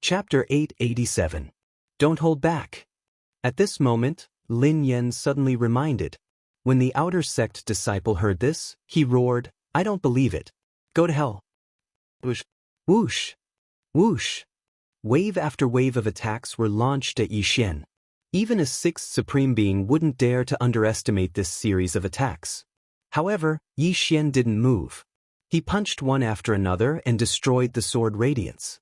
Chapter 887. Don't hold back. At this moment, Lin Yan suddenly reminded. When the outer sect disciple heard this, he roared, I don't believe it. Go to hell. Whoosh. Whoosh. Whoosh. Wave after wave of attacks were launched at Yi Xian. Even a sixth supreme being wouldn't dare to underestimate this series of attacks. However, Yi Xian didn't move. He punched one after another and destroyed the sword radiance.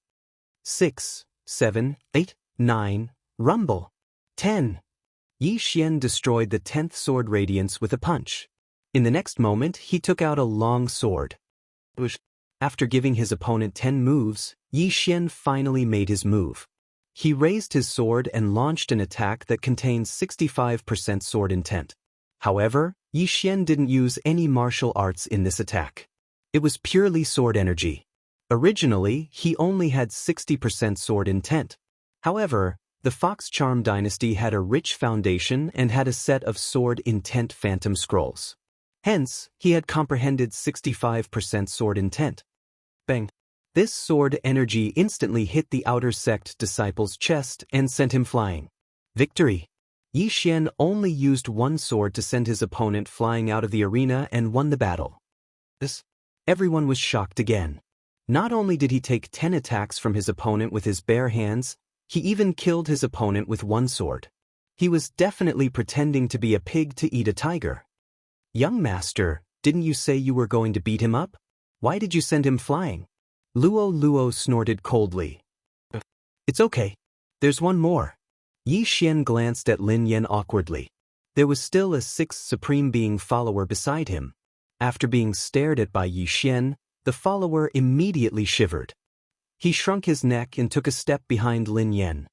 6, 7, 8, 9, rumble. 10. Yi Xian destroyed the 10th sword radiance with a punch. In the next moment, he took out a long sword. After giving his opponent 10 moves, Yi Xian finally made his move. He raised his sword and launched an attack that contained 65% sword intent. However, Yi Xian didn't use any martial arts in this attack. It was purely sword energy. Originally, he only had 60% sword intent. However, the Fox Charm dynasty had a rich foundation and had a set of sword intent phantom scrolls. Hence, he had comprehended 65% sword intent. Bang! This sword energy instantly hit the outer sect disciple's chest and sent him flying. Victory! Yi Xian only used one sword to send his opponent flying out of the arena and won the battle. Everyone was shocked again. Not only did he take 10 attacks from his opponent with his bare hands, he even killed his opponent with one sword. He was definitely pretending to be a pig to eat a tiger. Young master, didn't you say you were going to beat him up? Why did you send him flying? Luo snorted coldly. It's okay. There's one more. Yi Xian glanced at Lin Yan awkwardly. There was still a sixth supreme being follower beside him. After being stared at by Yi Xian, the follower immediately shivered. He shrunk his neck and took a step behind Lin Yan.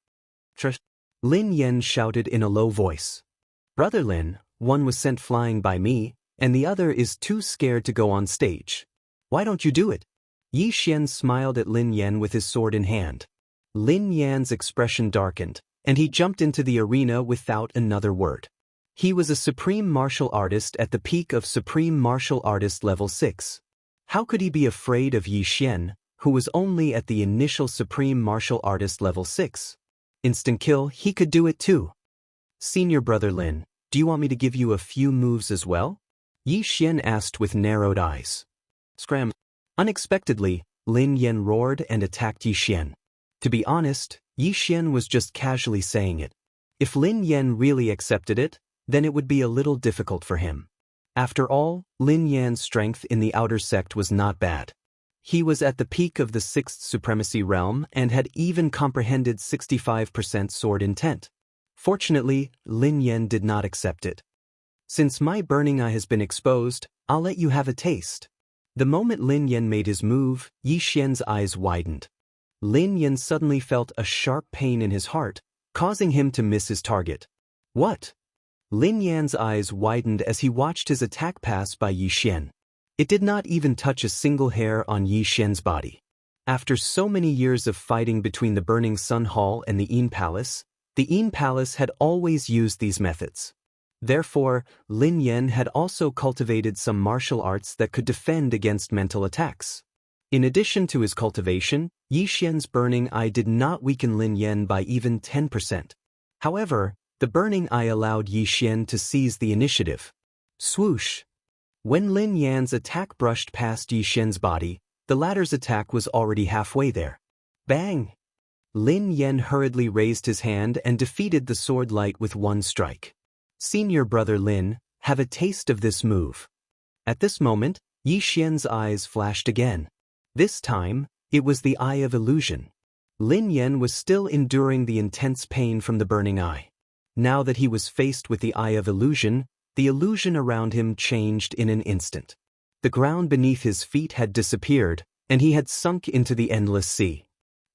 Lin Yan shouted in a low voice. Brother Lin, one was sent flying by me, and the other is too scared to go on stage. Why don't you do it? Yi Xian smiled at Lin Yan with his sword in hand. Lin Yan's expression darkened, and he jumped into the arena without another word. He was a supreme martial artist at the peak of supreme martial artist level 6. How could he be afraid of Yi Xian, who was only at the initial supreme martial artist level 6? Instant kill, he could do it too. Senior brother Lin, do you want me to give you a few moves as well? Yi Xian asked with narrowed eyes. Scram. Unexpectedly, Lin Yan roared and attacked Yi Xian. To be honest, Yi Xian was just casually saying it. If Lin Yan really accepted it, then it would be a little difficult for him. After all, Lin Yan's strength in the outer sect was not bad. He was at the peak of the 6th supremacy realm and had even comprehended 65% sword intent. Fortunately, Lin Yan did not accept it. Since my burning eye has been exposed, I'll let you have a taste. The moment Lin Yan made his move, Yi Xian's eyes widened. Lin Yan suddenly felt a sharp pain in his heart, causing him to miss his target. What? Lin Yan's eyes widened as he watched his attack pass by Yi Xian. It did not even touch a single hair on Yi Xian's body. After so many years of fighting between the Burning Sun Hall and the Yin Palace, the Yin Palace had always used these methods. Therefore, Lin Yan had also cultivated some martial arts that could defend against mental attacks. In addition to his cultivation, Yi Xian's burning eye did not weaken Lin Yan by even 10%. However, the burning eye allowed Yi Xian to seize the initiative. Swoosh! When Lin Yan's attack brushed past Yi Xian's body, the latter's attack was already halfway there. Bang! Lin Yan hurriedly raised his hand and defeated the sword light with one strike. Senior brother Lin, have a taste of this move. At this moment, Yi Xian's eyes flashed again. This time, it was the Eye of Illusion. Lin Yan was still enduring the intense pain from the burning eye. Now that he was faced with the Eye of Illusion, the illusion around him changed in an instant. The ground beneath his feet had disappeared, and he had sunk into the endless sea.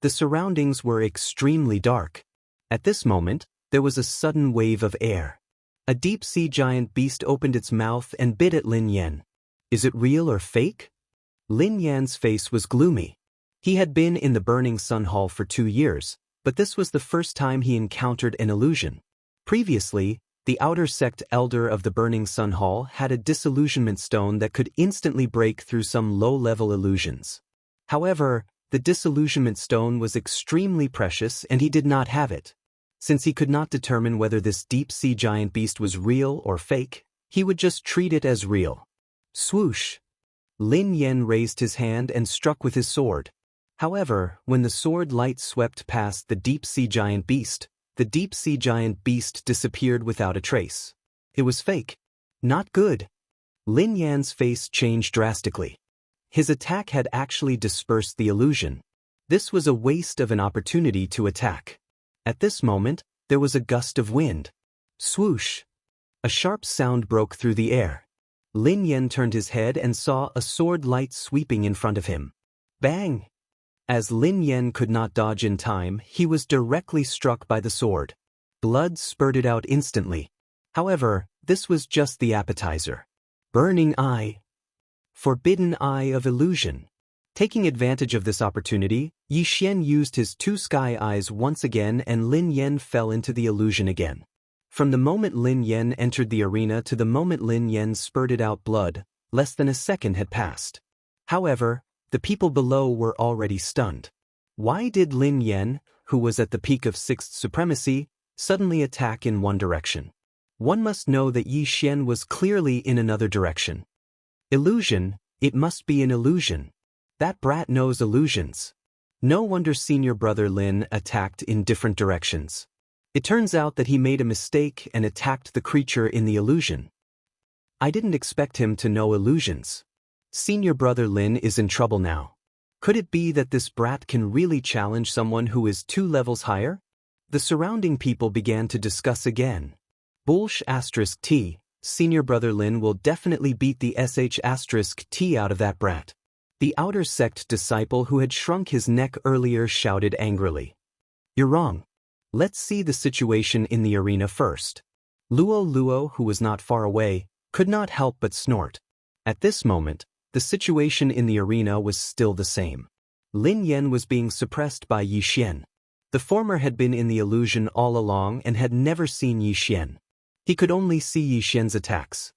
The surroundings were extremely dark. At this moment, there was a sudden wave of air. A deep-sea giant beast opened its mouth and bit at Lin Yan. Is it real or fake? Lin Yan's face was gloomy. He had been in the Burning Sun Hall for 2 years, but this was the first time he encountered an illusion. Previously, the outer sect elder of the Burning Sun Hall had a disillusionment stone that could instantly break through some low-level illusions. However, the disillusionment stone was extremely precious and he did not have it. Since he could not determine whether this deep-sea giant beast was real or fake, he would just treat it as real. Swoosh! Lin Yan raised his hand and struck with his sword. However, when the sword light swept past the deep-sea giant beast, the deep-sea giant beast disappeared without a trace. It was fake. Not good. Lin Yan's face changed drastically. His attack had actually dispersed the illusion. This was a waste of an opportunity to attack. At this moment, there was a gust of wind. Swoosh! A sharp sound broke through the air. Lin Yan turned his head and saw a sword light sweeping in front of him. Bang! As Lin Yan could not dodge in time, he was directly struck by the sword. Blood spurted out instantly. However, this was just the appetizer. Burning Eye. Forbidden Eye of Illusion. Taking advantage of this opportunity, Yi Xian used his 2 sky eyes once again and Lin Yan fell into the illusion again. From the moment Lin Yan entered the arena to the moment Lin Yan spurted out blood, less than a second had passed. However, the people below were already stunned. Why did Lin Yan, who was at the peak of 6th supremacy, suddenly attack in one direction? One must know that Yi Xian was clearly in another direction. Illusion, it must be an illusion. That brat knows illusions. No wonder senior brother Lin attacked in different directions. It turns out that he made a mistake and attacked the creature in the illusion. I didn't expect him to know illusions. Senior brother Lin is in trouble now. Could it be that this brat can really challenge someone who is 2 levels higher? The surrounding people began to discuss again. Bullsh *T, senior brother Lin will definitely beat the *T out of that brat. The outer sect disciple who had shrunk his neck earlier shouted angrily. You're wrong. Let's see the situation in the arena first. Luo, who was not far away, could not help but snort. At this moment, the situation in the arena was still the same. Lin Yan was being suppressed by Yi Xian. The former had been in the illusion all along and had never seen Yi Xian. He could only see Yi Xian's attacks.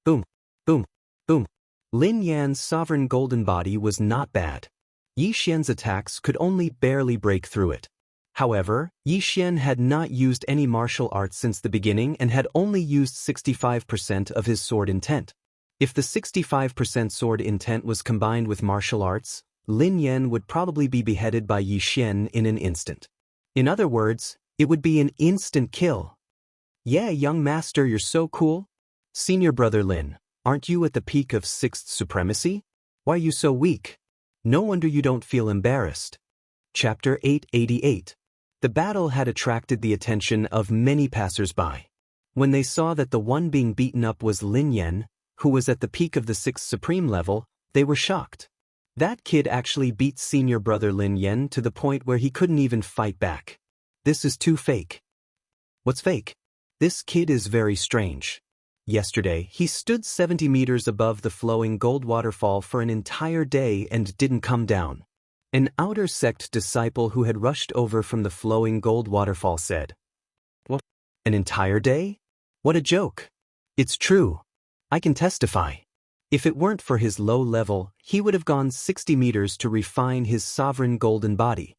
Boom, boom, boom. Lin Yan's sovereign golden body was not bad. Yi Xian's attacks could only barely break through it. However, Yi Xian had not used any martial arts since the beginning and had only used 65% of his sword intent. If the 65% sword intent was combined with martial arts, Lin Yan would probably be beheaded by Yi Xian in an instant. In other words, it would be an instant kill. Yeah, young master, you're so cool. Senior brother Lin, aren't you at the peak of 6th supremacy? Why are you so weak? No wonder you don't feel embarrassed. Chapter 888. The battle had attracted the attention of many passers-by. When they saw that the one being beaten up was Lin Yan, who was at the peak of the 6th supreme level, they were shocked. That kid actually beat senior brother Lin Yan to the point where he couldn't even fight back. This is too fake. What's fake? This kid is very strange. Yesterday, he stood 70 meters above the flowing gold waterfall for an entire day and didn't come down. An outer sect disciple who had rushed over from the flowing gold waterfall said, "What? An entire day? What a joke. It's true. I can testify. If it weren't for his low level, he would have gone 60 meters to refine his sovereign golden body."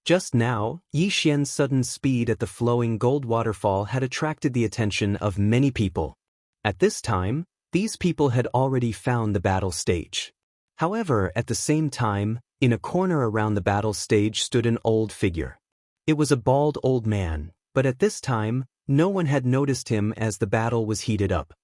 Just now, Yi Xian's sudden speed at the flowing gold waterfall had attracted the attention of many people. At this time, these people had already found the battle stage. However, at the same time, in a corner around the battle stage stood an old figure. It was a bald old man, but at this time, no one had noticed him as the battle was heated up.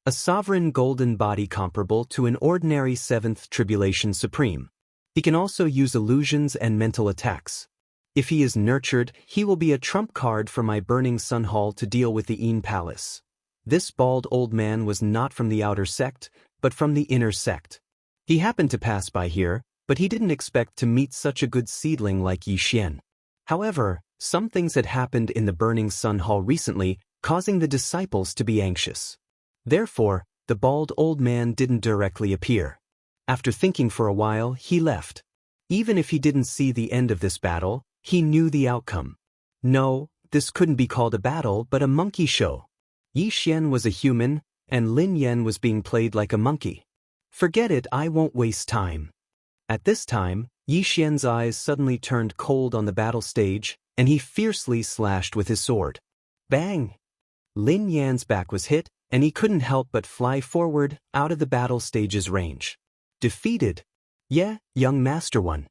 A sovereign golden body comparable to an ordinary 7th Tribulation Supreme. He can also use illusions and mental attacks. If he is nurtured, he will be a trump card for my Burning Sun Hall to deal with the Een Palace. This bald old man was not from the outer sect, but from the inner sect. He happened to pass by here, but he didn't expect to meet such a good seedling like Yi Xian. However, some things had happened in the Burning Sun Hall recently, causing the disciples to be anxious. Therefore, the bald old man didn't directly appear. After thinking for a while, he left. Even if he didn't see the end of this battle, he knew the outcome. No, this couldn't be called a battle but a monkey show. Yi Xian was a human, and Lin Yan was being played like a monkey. Forget it, I won't waste time. At this time, Yi Xian's eyes suddenly turned cold on the battle stage, and he fiercely slashed with his sword. Bang! Lin Yan's back was hit, and he couldn't help but fly forward, out of the battle stage's range. Defeated. Yeah, young Master One.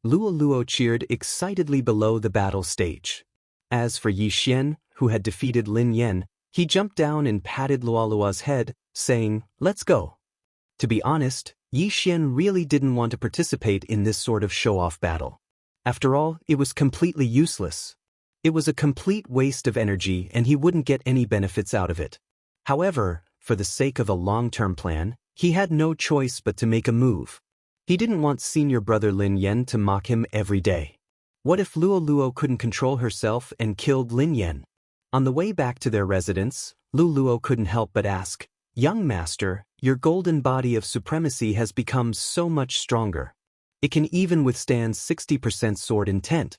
Luo Luo cheered excitedly below the battle stage. As for Yi Xian, who had defeated Lin Yan, he jumped down and patted Luo Luo's head, saying, "Let's go." To be honest, Yi Xian really didn't want to participate in this sort of show-off battle. After all, it was completely useless. It was a complete waste of energy and he wouldn't get any benefits out of it. However, for the sake of a long-term plan, he had no choice but to make a move. He didn't want senior brother Lin Yan to mock him every day. What if Luo Luo couldn't control herself and killed Lin Yan? On the way back to their residence, Luo Luo couldn't help but ask, "Young master, your golden body of supremacy has become so much stronger. It can even withstand 60% sword intent."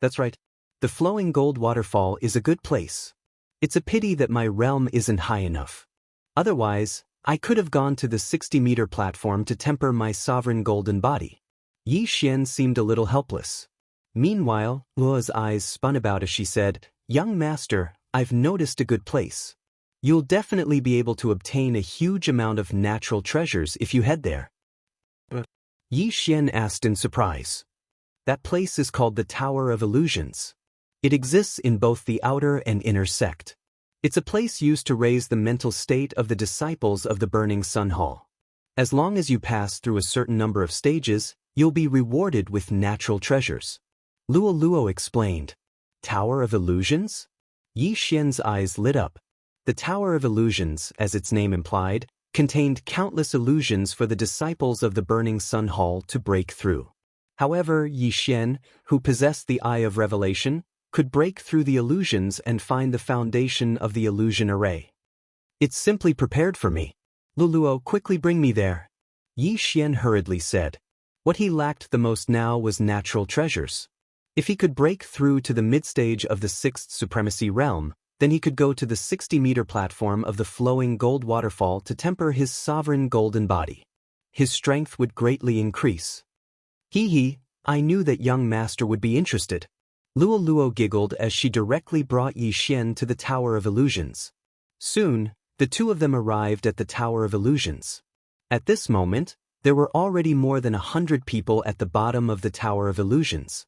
That's right. The flowing gold waterfall is a good place. It's a pity that my realm isn't high enough. Otherwise, I could have gone to the 60-meter platform to temper my sovereign golden body. Yi Xian seemed a little helpless. Meanwhile, Luo's eyes spun about as she said, "Young master, I've noticed a good place. You'll definitely be able to obtain a huge amount of natural treasures if you head there." Yi Xian asked in surprise. That place is called the Tower of Illusions. It exists in both the outer and inner sect. It's a place used to raise the mental state of the disciples of the Burning Sun Hall. As long as you pass through a certain number of stages, you'll be rewarded with natural treasures. Luo Luo explained. Tower of Illusions? Yi Xian's eyes lit up. The Tower of Illusions, as its name implied, contained countless illusions for the disciples of the Burning Sun Hall to break through. However, Yi Xian, who possessed the Eye of Revelation, could break through the illusions and find the foundation of the illusion array. "It's simply prepared for me. Luo, quickly bring me there," Yi Xian hurriedly said. What he lacked the most now was natural treasures. If he could break through to the mid-stage of the 6th Supremacy Realm, then he could go to the 60-meter platform of the flowing gold waterfall to temper his sovereign golden body. His strength would greatly increase. Hee, I knew that young master would be interested. Luo Luo giggled as she directly brought Yi Xian to the Tower of Illusions. Soon, the two of them arrived at the Tower of Illusions. At this moment, there were already more than 100 people at the bottom of the Tower of Illusions.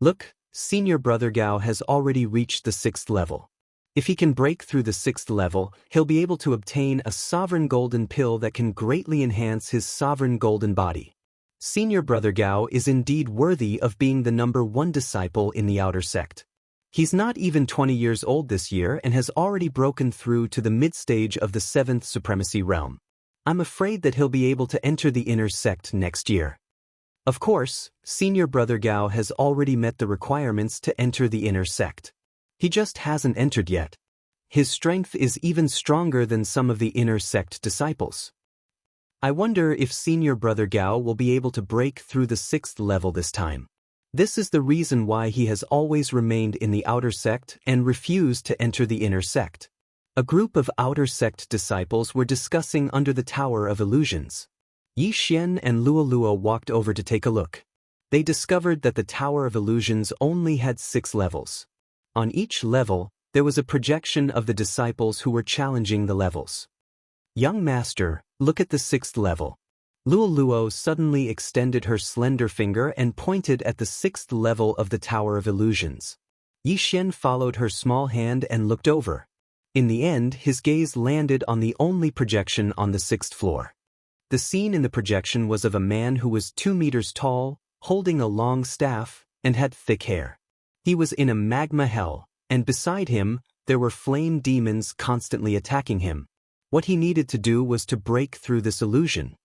Look, senior brother Gao has already reached the 6th level. If he can break through the 6th level, he'll be able to obtain a sovereign golden pill that can greatly enhance his sovereign golden body. Senior brother Gao is indeed worthy of being the #1 disciple in the outer sect. He's not even 20 years old this year and has already broken through to the mid-stage of the 7th Supremacy Realm. I'm afraid that he'll be able to enter the inner sect next year. Of course, senior brother Gao has already met the requirements to enter the inner sect. He just hasn't entered yet. His strength is even stronger than some of the inner sect disciples. I wonder if senior brother Gao will be able to break through the 6th level this time. This is the reason why he has always remained in the outer sect and refused to enter the inner sect. A group of outer sect disciples were discussing under the Tower of Illusions. Yi Xian and Luo Luo walked over to take a look. They discovered that the Tower of Illusions only had 6 levels. On each level, there was a projection of the disciples who were challenging the levels. "Young master, look at the 6th level." Luo Luo suddenly extended her slender finger and pointed at the 6th level of the Tower of Illusions. Yi Xian followed her small hand and looked over. In the end, his gaze landed on the only projection on the 6th floor. The scene in the projection was of a man who was 2 meters tall, holding a long staff, and had thick hair. He was in a magma hell, and beside him, there were flame demons constantly attacking him. What he needed to do was to break through this illusion.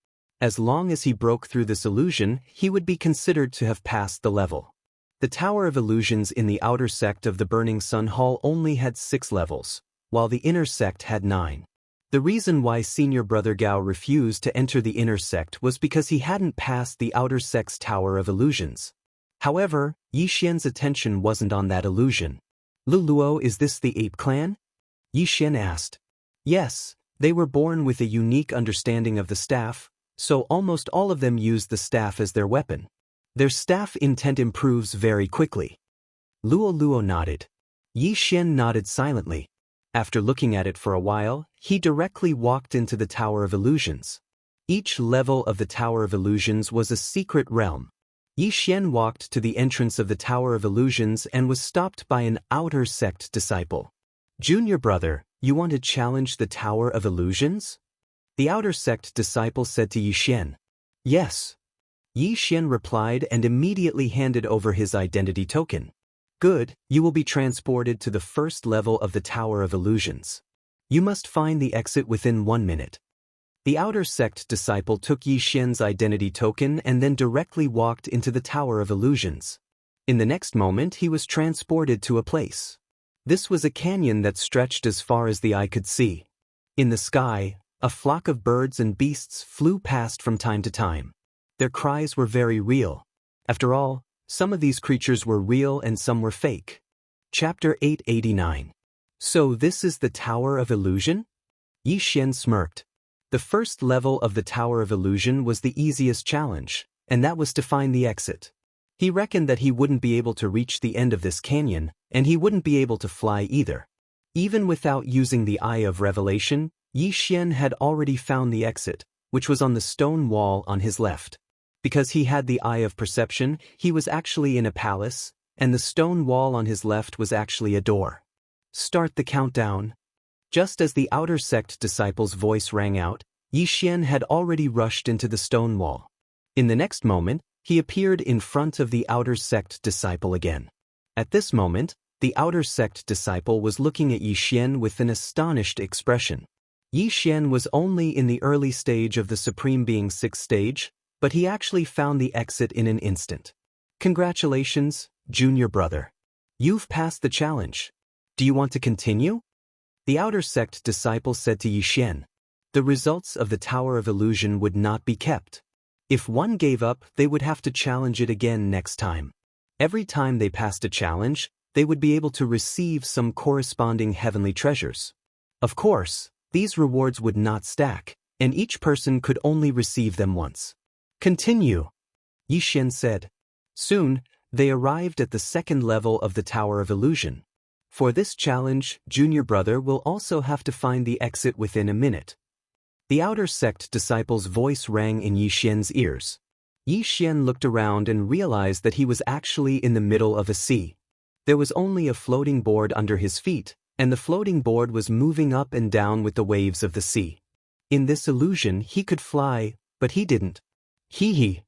As long as he broke through this illusion, he would be considered to have passed the level. The Tower of Illusions in the outer sect of the Burning Sun Hall only had 6 levels, while the inner sect had 9. The reason why Senior Brother Gao refused to enter the inner sect was because he hadn't passed the outer sect's Tower of Illusions. However, Yi Xian's attention wasn't on that illusion. "Luluo, is this the ape clan?" Yi Xian asked. Yes, they were born with a unique understanding of the staff, so almost all of them use the staff as their weapon. Their staff intent improves very quickly. Luo nodded. Yi Xian nodded silently. After looking at it for a while, he directly walked into the Tower of Illusions. Each level of the Tower of Illusions was a secret realm. Yi Xian walked to the entrance of the Tower of Illusions and was stopped by an outer sect disciple. "Junior brother, you want to challenge the Tower of Illusions?" The outer sect disciple said to Yi Xian. "Yes." Yi Xian replied and immediately handed over his identity token. "Good, you will be transported to the first level of the Tower of Illusions. You must find the exit within 1 minute." The outer sect disciple took Yi Xian's identity token and then directly walked into the Tower of Illusions. In the next moment, he was transported to a place. This was a canyon that stretched as far as the eye could see. In the sky, a flock of birds and beasts flew past from time to time. Their cries were very real. After all, some of these creatures were real and some were fake. Chapter 889. So this is the Tower of Illusion? Yi Xian smirked. The first level of the Tower of Illusion was the easiest challenge, and that was to find the exit. He reckoned that he wouldn't be able to reach the end of this canyon, and he wouldn't be able to fly either. Even without using the Eye of Revelation, Yi Xian had already found the exit, which was on the stone wall on his left. Because he had the Eye of Perception, he was actually in a palace, and the stone wall on his left was actually a door. "Start the countdown." Just as the outer sect disciple's voice rang out, Yi Xian had already rushed into the stone wall. In the next moment, he appeared in front of the outer sect disciple again. At this moment, the outer sect disciple was looking at Yi Xian with an astonished expression. Yi Xian was only in the early stage of the Supreme Being's 6th stage, but he actually found the exit in an instant. "Congratulations, junior brother. You've passed the challenge. Do you want to continue?" The outer sect disciple said to Yi Xian. The results of the Tower of Illusion would not be kept. If one gave up, they would have to challenge it again next time. Every time they passed a challenge, they would be able to receive some corresponding heavenly treasures. Of course, these rewards would not stack, and each person could only receive them once. "Continue," Yi Xian said. Soon, they arrived at the second level of the Tower of Illusion. For this challenge, junior brother will also have to find the exit within a minute. The outer sect disciple's voice rang in Yi Xian's ears. Yi Xian looked around and realized that he was actually in the middle of a sea. There was only a floating board under his feet, and the floating board was moving up and down with the waves of the sea. In this illusion, he could fly, but he didn't. Hee.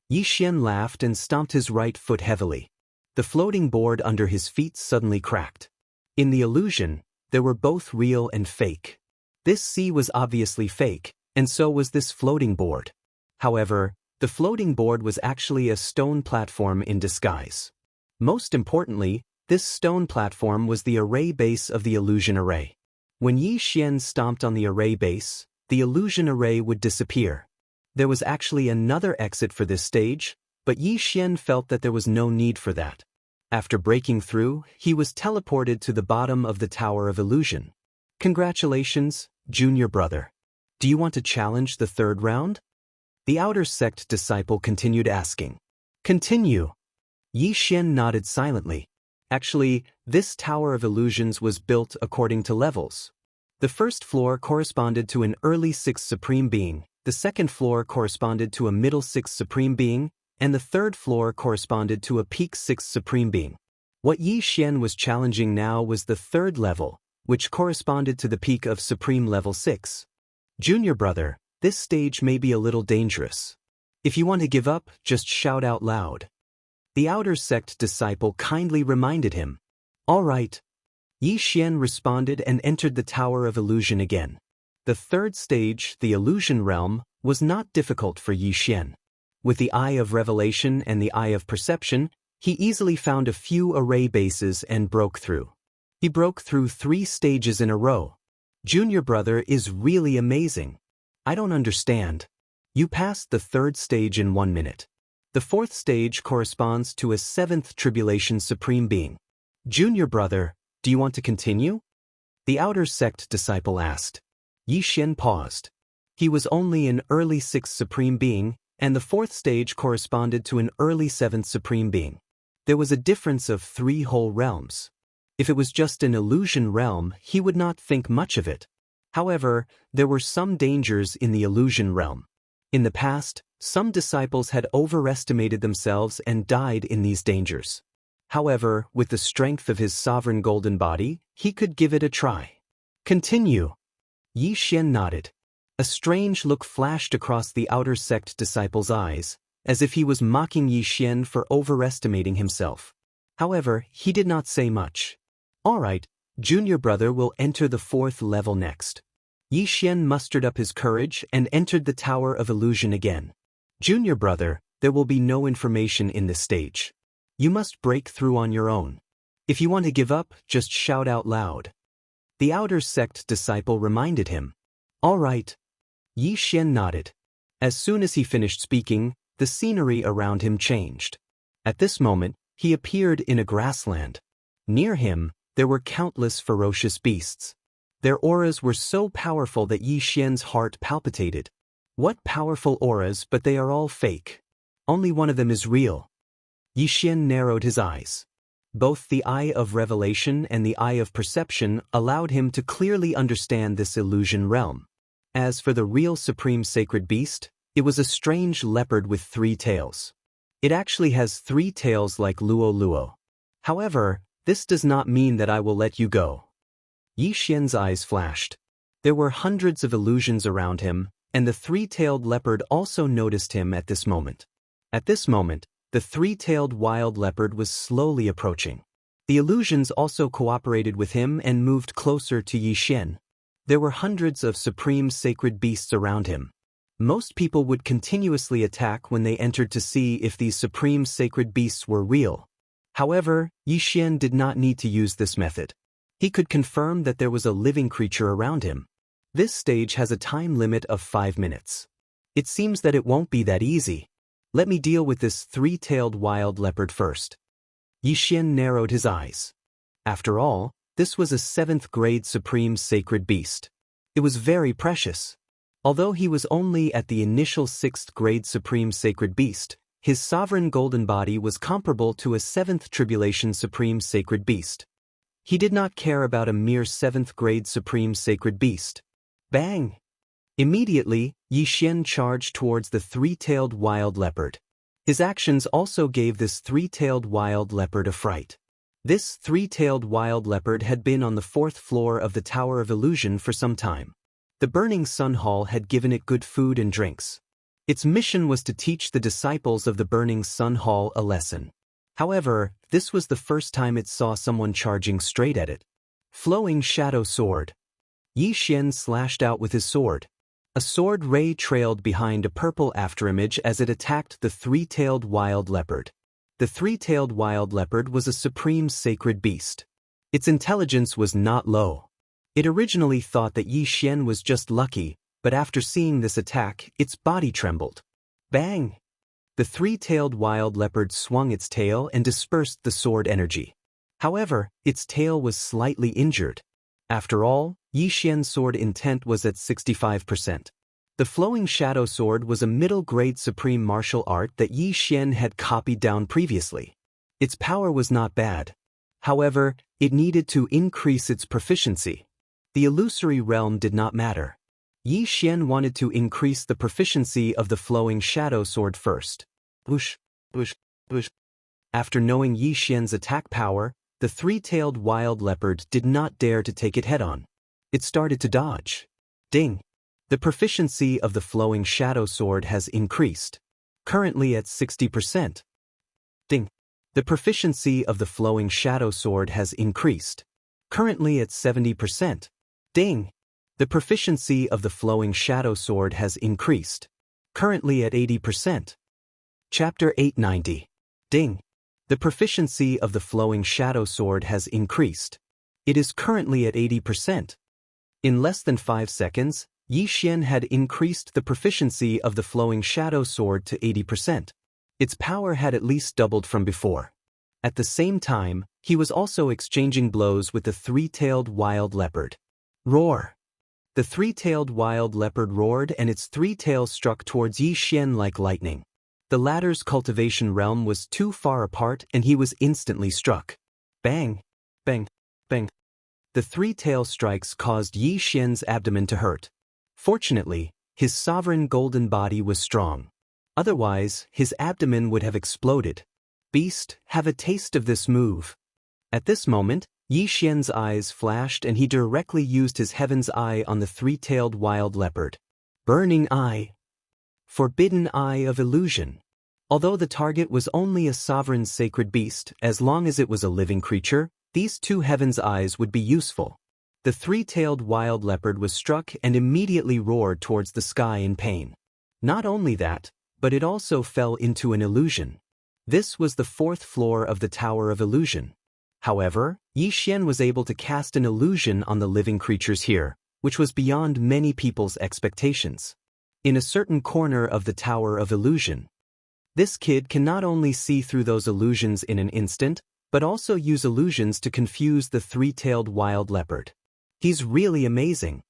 Yi Xian laughed and stomped his right foot heavily. The floating board under his feet suddenly cracked. In the illusion, they were both real and fake. This sea was obviously fake, and so was this floating board. However, the floating board was actually a stone platform in disguise. Most importantly, this stone platform was the array base of the illusion array. When Yi Xian stomped on the array base, the illusion array would disappear. There was actually another exit for this stage, but Yi Xian felt that there was no need for that. After breaking through, he was teleported to the bottom of the Tower of Illusion. "Congratulations, junior brother. Do you want to challenge the third round?" The outer sect disciple continued asking. "Continue." Yi Xian nodded silently. Actually, this Tower of Illusions was built according to levels. The first floor corresponded to an early 6th Supreme Being, the second floor corresponded to a middle 6th Supreme Being, and the third floor corresponded to a peak 6th Supreme Being. What Yi Xian was challenging now was the third level, which corresponded to the peak of Supreme Level 6. Junior brother, this stage may be a little dangerous. If you want to give up, just shout out loud. The outer sect disciple kindly reminded him. All right. Yi Xian responded and entered the Tower of Illusion again. The third stage, the Illusion Realm, was not difficult for Yi Xian. With the Eye of Revelation and the Eye of Perception, he easily found a few array bases and broke through. He broke through 3 stages in a row. Junior brother is really amazing. I don't understand. You passed the 3rd stage in 1 minute. The 4th stage corresponds to a 7th Tribulation Supreme Being. Junior brother, do you want to continue? The outer sect disciple asked. Yi Xian paused. He was only an early 6th Supreme Being, and the 4th stage corresponded to an early 7th Supreme Being. There was a difference of 3 whole realms. If it was just an illusion realm, he would not think much of it. However, there were some dangers in the illusion realm. In the past, some disciples had overestimated themselves and died in these dangers. However, with the strength of his sovereign golden body, he could give it a try. Continue. Yi Xian nodded. A strange look flashed across the outer sect disciple's eyes, as if he was mocking Yi Xian for overestimating himself. However, he did not say much. All right, junior brother will enter the 4th level next. Yi Xian mustered up his courage and entered the Tower of Illusion again. Junior brother, there will be no information in this stage. You must break through on your own. If you want to give up, just shout out loud. The outer sect disciple reminded him. All right. Yi Xian nodded. As soon as he finished speaking, the scenery around him changed. At this moment, he appeared in a grassland. Near him, there were countless ferocious beasts. Their auras were so powerful that Yi Xian's heart palpitated. What powerful auras, but they are all fake. Only one of them is real. Yi Xian narrowed his eyes. Both the Eye of Revelation and the Eye of Perception allowed him to clearly understand this illusion realm. As for the real Supreme Sacred Beast, it was a strange leopard with 3 tails. It actually has 3 tails like Luo Luo. However, this does not mean that I will let you go. Yi Xian's eyes flashed. There were hundreds of illusions around him, and the 3-tailed leopard also noticed him at this moment. At this moment, the 3-tailed wild leopard was slowly approaching. The illusions also cooperated with him and moved closer to Yi Xian. There were hundreds of supreme sacred beasts around him. Most people would continuously attack when they entered to see if these supreme sacred beasts were real. However, Yi Xian did not need to use this method. He could confirm that there was a living creature around him. This stage has a time limit of 5 minutes. It seems that it won't be that easy. Let me deal with this 3-tailed wild leopard first. Yi Xian narrowed his eyes. After all, this was a 7th grade supreme sacred beast. It was very precious. Although he was only at the initial 6th grade supreme sacred beast, his sovereign golden body was comparable to a 7th tribulation supreme sacred beast. He did not care about a mere 7th grade supreme sacred beast. Bang! Immediately, Yi Xian charged towards the 3-tailed wild leopard. His actions also gave this 3-tailed wild leopard a fright. This 3-tailed wild leopard had been on the 4th floor of the Tower of Illusion for some time. The Burning Sun Hall had given it good food and drinks. Its mission was to teach the disciples of the Burning Sun Hall a lesson. However, this was the first time it saw someone charging straight at it. Flowing Shadow Sword. Yi Xian slashed out with his sword. A sword ray trailed behind a purple afterimage as it attacked the 3-tailed wild leopard. The 3-tailed wild leopard was a supreme sacred beast. Its intelligence was not low. It originally thought that Yi Xian was just lucky, but after seeing this attack, its body trembled. Bang! The 3-tailed wild leopard swung its tail and dispersed the sword energy. However, its tail was slightly injured. After all, Yi Xian's sword intent was at 65%. The Flowing Shadow Sword was a middle-grade supreme martial art that Yi Xian had copied down previously. Its power was not bad. However, it needed to increase its proficiency. The illusory realm did not matter. Yi Xian wanted to increase the proficiency of the Flowing Shadow Sword first. Whoosh, whoosh, whoosh. After knowing Yi Xian's attack power, the three-tailed wild leopard did not dare to take it head-on. It started to dodge. Ding! The proficiency of the flowing shadow sword has increased. Currently at 60%. Ding! The proficiency of the flowing shadow sword has increased. Currently at 70%. Ding! The proficiency of the flowing shadow sword has increased. Currently at 80%. Chapter 890. Ding! The proficiency of the flowing shadow sword has increased. It is currently at 80%. In less than 5 seconds, Yi Xian had increased the proficiency of the flowing shadow sword to 80%. Its power had at least doubled from before. At the same time, he was also exchanging blows with the three-tailed wild leopard. Roar! The three-tailed wild leopard roared and its three tails struck towards Yi Xian like lightning. The latter's cultivation realm was too far apart and he was instantly struck. Bang! Bang! Bang! The three-tail strikes caused Yi Xian's abdomen to hurt. Fortunately, his sovereign golden body was strong. Otherwise, his abdomen would have exploded. Beast, have a taste of this move. At this moment, Yi Xian's eyes flashed and he directly used his Heaven's Eye on the three-tailed wild leopard. Burning Eye. Forbidden Eye of Illusion. Although the target was only a sovereign sacred beast, as long as it was a living creature, these two Heaven's Eyes would be useful. The three-tailed wild leopard was struck and immediately roared towards the sky in pain. Not only that, but it also fell into an illusion. This was the 4th floor of the Tower of Illusion. However, Yi Xian was able to cast an illusion on the living creatures here, which was beyond many people's expectations. In a certain corner of the Tower of Illusion, this kid can not only see through those illusions in an instant, but also use illusions to confuse the three-tailed wild leopard. He's really amazing.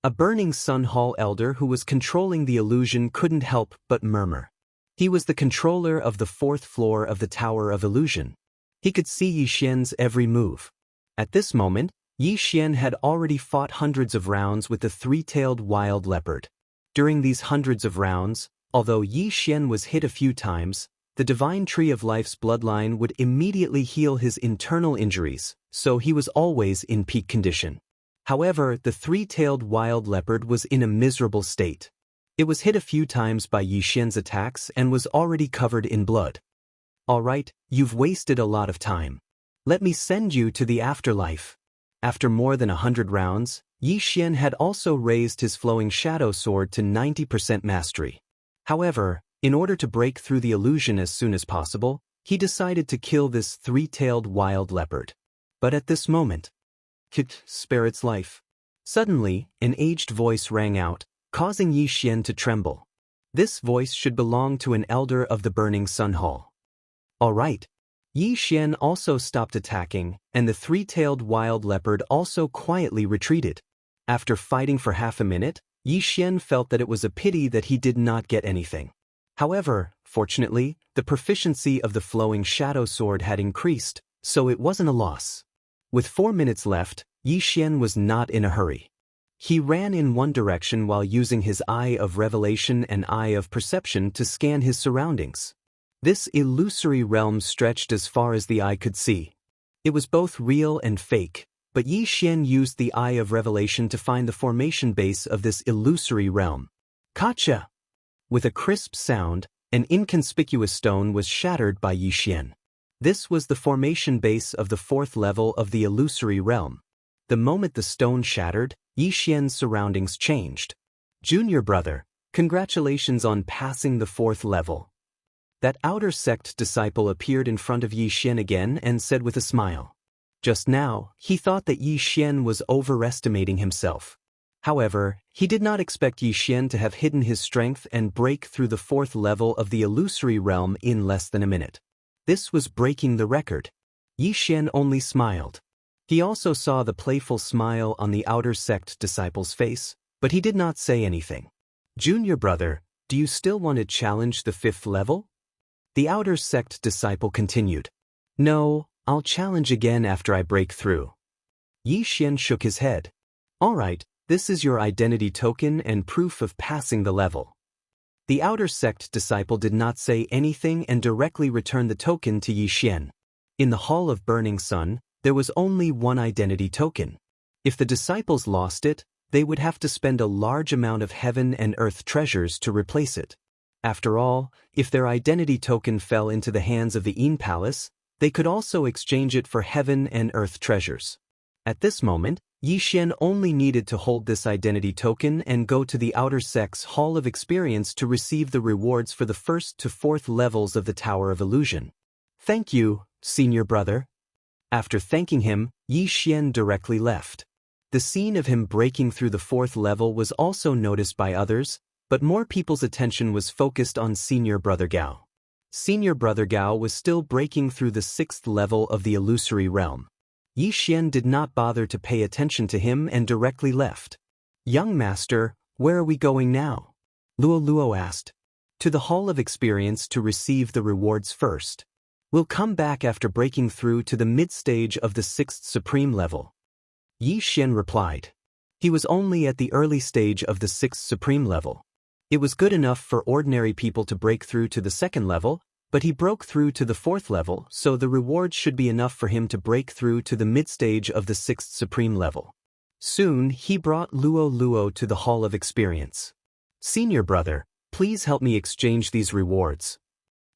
A Burning Sun Hall elder who was controlling the illusion couldn't help but murmur. He was the controller of the 4th floor of the Tower of Illusion. He could see Yi Xian's every move. At this moment, Yi Xian had already fought hundreds of rounds with the three-tailed wild leopard. During these hundreds of rounds, although Yi Xian was hit a few times, the Divine Tree of Life's bloodline would immediately heal his internal injuries, so he was always in peak condition. However, the three-tailed wild leopard was in a miserable state. It was hit a few times by Yi Xian's attacks and was already covered in blood. Alright, you've wasted a lot of time. Let me send you to the afterlife. After more than 100 rounds, Yi Xian had also raised his flowing shadow sword to 90% mastery. However, in order to break through the illusion as soon as possible, he decided to kill this three-tailed wild leopard. But at this moment, spare its life. Suddenly, an aged voice rang out, causing Yi Xian to tremble. This voice should belong to an elder of the Burning Sun Hall. Alright. Yi Xian also stopped attacking, and the three-tailed wild leopard also quietly retreated. After fighting for half a minute, Yi Xian felt that it was a pity that he did not get anything. However, fortunately, the proficiency of the flowing shadow sword had increased, so it wasn't a loss. With 4 minutes left, Yi Xian was not in a hurry. He ran in one direction while using his Eye of Revelation and Eye of Perception to scan his surroundings. This illusory realm stretched as far as the eye could see. It was both real and fake, but Yi Xian used the Eye of Revelation to find the formation base of this illusory realm. Gotcha! With a crisp sound, an inconspicuous stone was shattered by Yi Xian. This was the formation base of the 4th level of the illusory realm. The moment the stone shattered, Yi Xian's surroundings changed. Junior brother, congratulations on passing the 4th level. That outer sect disciple appeared in front of Yi Xian again and said with a smile. Just now, he thought that Yi Xian was overestimating himself. However, he did not expect Yi Xian to have hidden his strength and break through the 4th level of the illusory realm in less than a minute. This was breaking the record. Yi Xian only smiled. He also saw the playful smile on the outer sect disciple's face, but he did not say anything. Junior brother, do you still want to challenge the 5th level? The outer sect disciple continued. No, I'll challenge again after I break through. Yi Xian shook his head. Alright, this is your identity token and proof of passing the level. The outer sect disciple did not say anything and directly returned the token to Yi Xian. In the Hall of Burning Sun, there was only one identity token. If the disciples lost it, they would have to spend a large amount of heaven and earth treasures to replace it. After all, if their identity token fell into the hands of the Yin Palace, they could also exchange it for heaven and earth treasures. At this moment, Yi Xian only needed to hold this identity token and go to the Outer Sec's Hall of Experience to receive the rewards for the 1st to 4th levels of the Tower of Illusion. Thank you, senior brother. After thanking him, Yi Xian directly left. The scene of him breaking through the 4th level was also noticed by others, but more people's attention was focused on senior brother Gao. Senior brother Gao was still breaking through the 6th level of the illusory realm. Yi Xian did not bother to pay attention to him and directly left. Young master, where are we going now? Luo Luo asked. To the Hall of Experience to receive the rewards first. We'll come back after breaking through to the mid-stage of the 6th supreme level. Yi Xian replied. He was only at the early stage of the 6th supreme level. It was good enough for ordinary people to break through to the 2nd level, but he broke through to the 4th level, so the rewards should be enough for him to break through to the mid-stage of the 6th supreme level. Soon, he brought Luo Luo to the Hall of Experience. Senior brother, please help me exchange these rewards.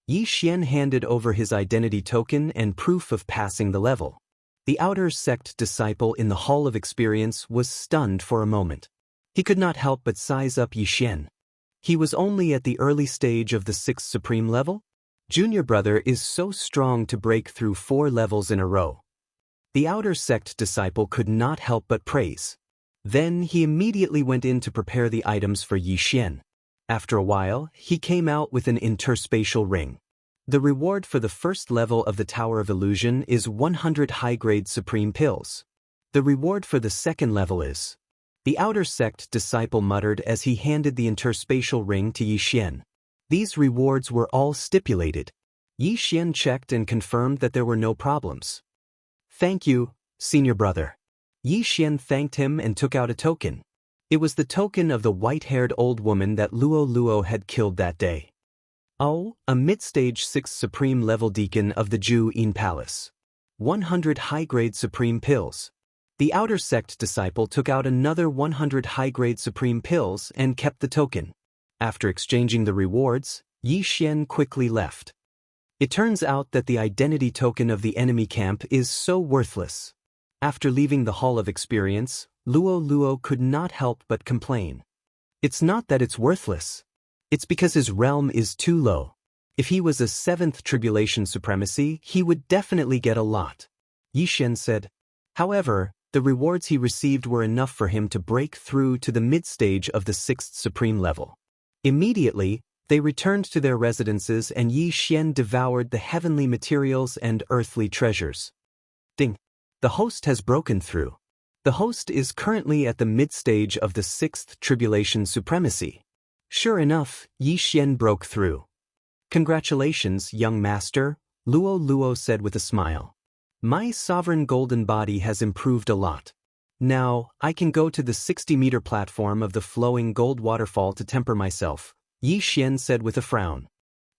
Yi Xian handed over his identity token and proof of passing the level. The Outer Sect disciple in the Hall of Experience was stunned for a moment. He could not help but size up Yi Xian. He was only at the early stage of the 6th supreme level? Junior brother is so strong to break through 4 levels in a row. The Outer Sect disciple could not help but praise. Then he immediately went in to prepare the items for Yi Xian. After a while, he came out with an interspatial ring. The reward for the 1st level of the Tower of Illusion is 100 high-grade supreme pills. The reward for the 2nd level is... The Outer Sect disciple muttered as he handed the interspatial ring to Yi Xian. These rewards were all stipulated. Yi Xian checked and confirmed that there were no problems. Thank you, senior brother. Yi Xian thanked him and took out a token. It was the token of the white-haired old woman that Luo Luo had killed that day. Oh, a mid-stage 6th supreme level deacon of the Ju Yin Palace. 100 high-grade supreme pills. The Outer Sect disciple took out another 100 high-grade supreme pills and kept the token. After exchanging the rewards, Yi Xian quickly left. It turns out that the identity token of the enemy camp is so worthless. After leaving the Hall of Experience, Luo Luo could not help but complain. It's not that it's worthless. It's because his realm is too low. If he was a 7th tribulation supremacy, he would definitely get a lot. Yi Xian said. However, the rewards he received were enough for him to break through to the mid-stage of the 6th supreme level. Immediately, they returned to their residences and Yi Xian devoured the heavenly materials and earthly treasures. Ding! The host has broken through. The host is currently at the mid-stage of the 6th tribulation supremacy. Sure enough, Yi Xian broke through. Congratulations, young master, Luo Luo said with a smile. My sovereign golden body has improved a lot. Now, I can go to the 60-meter platform of the flowing gold waterfall to temper myself, Yi Xian said with a frown.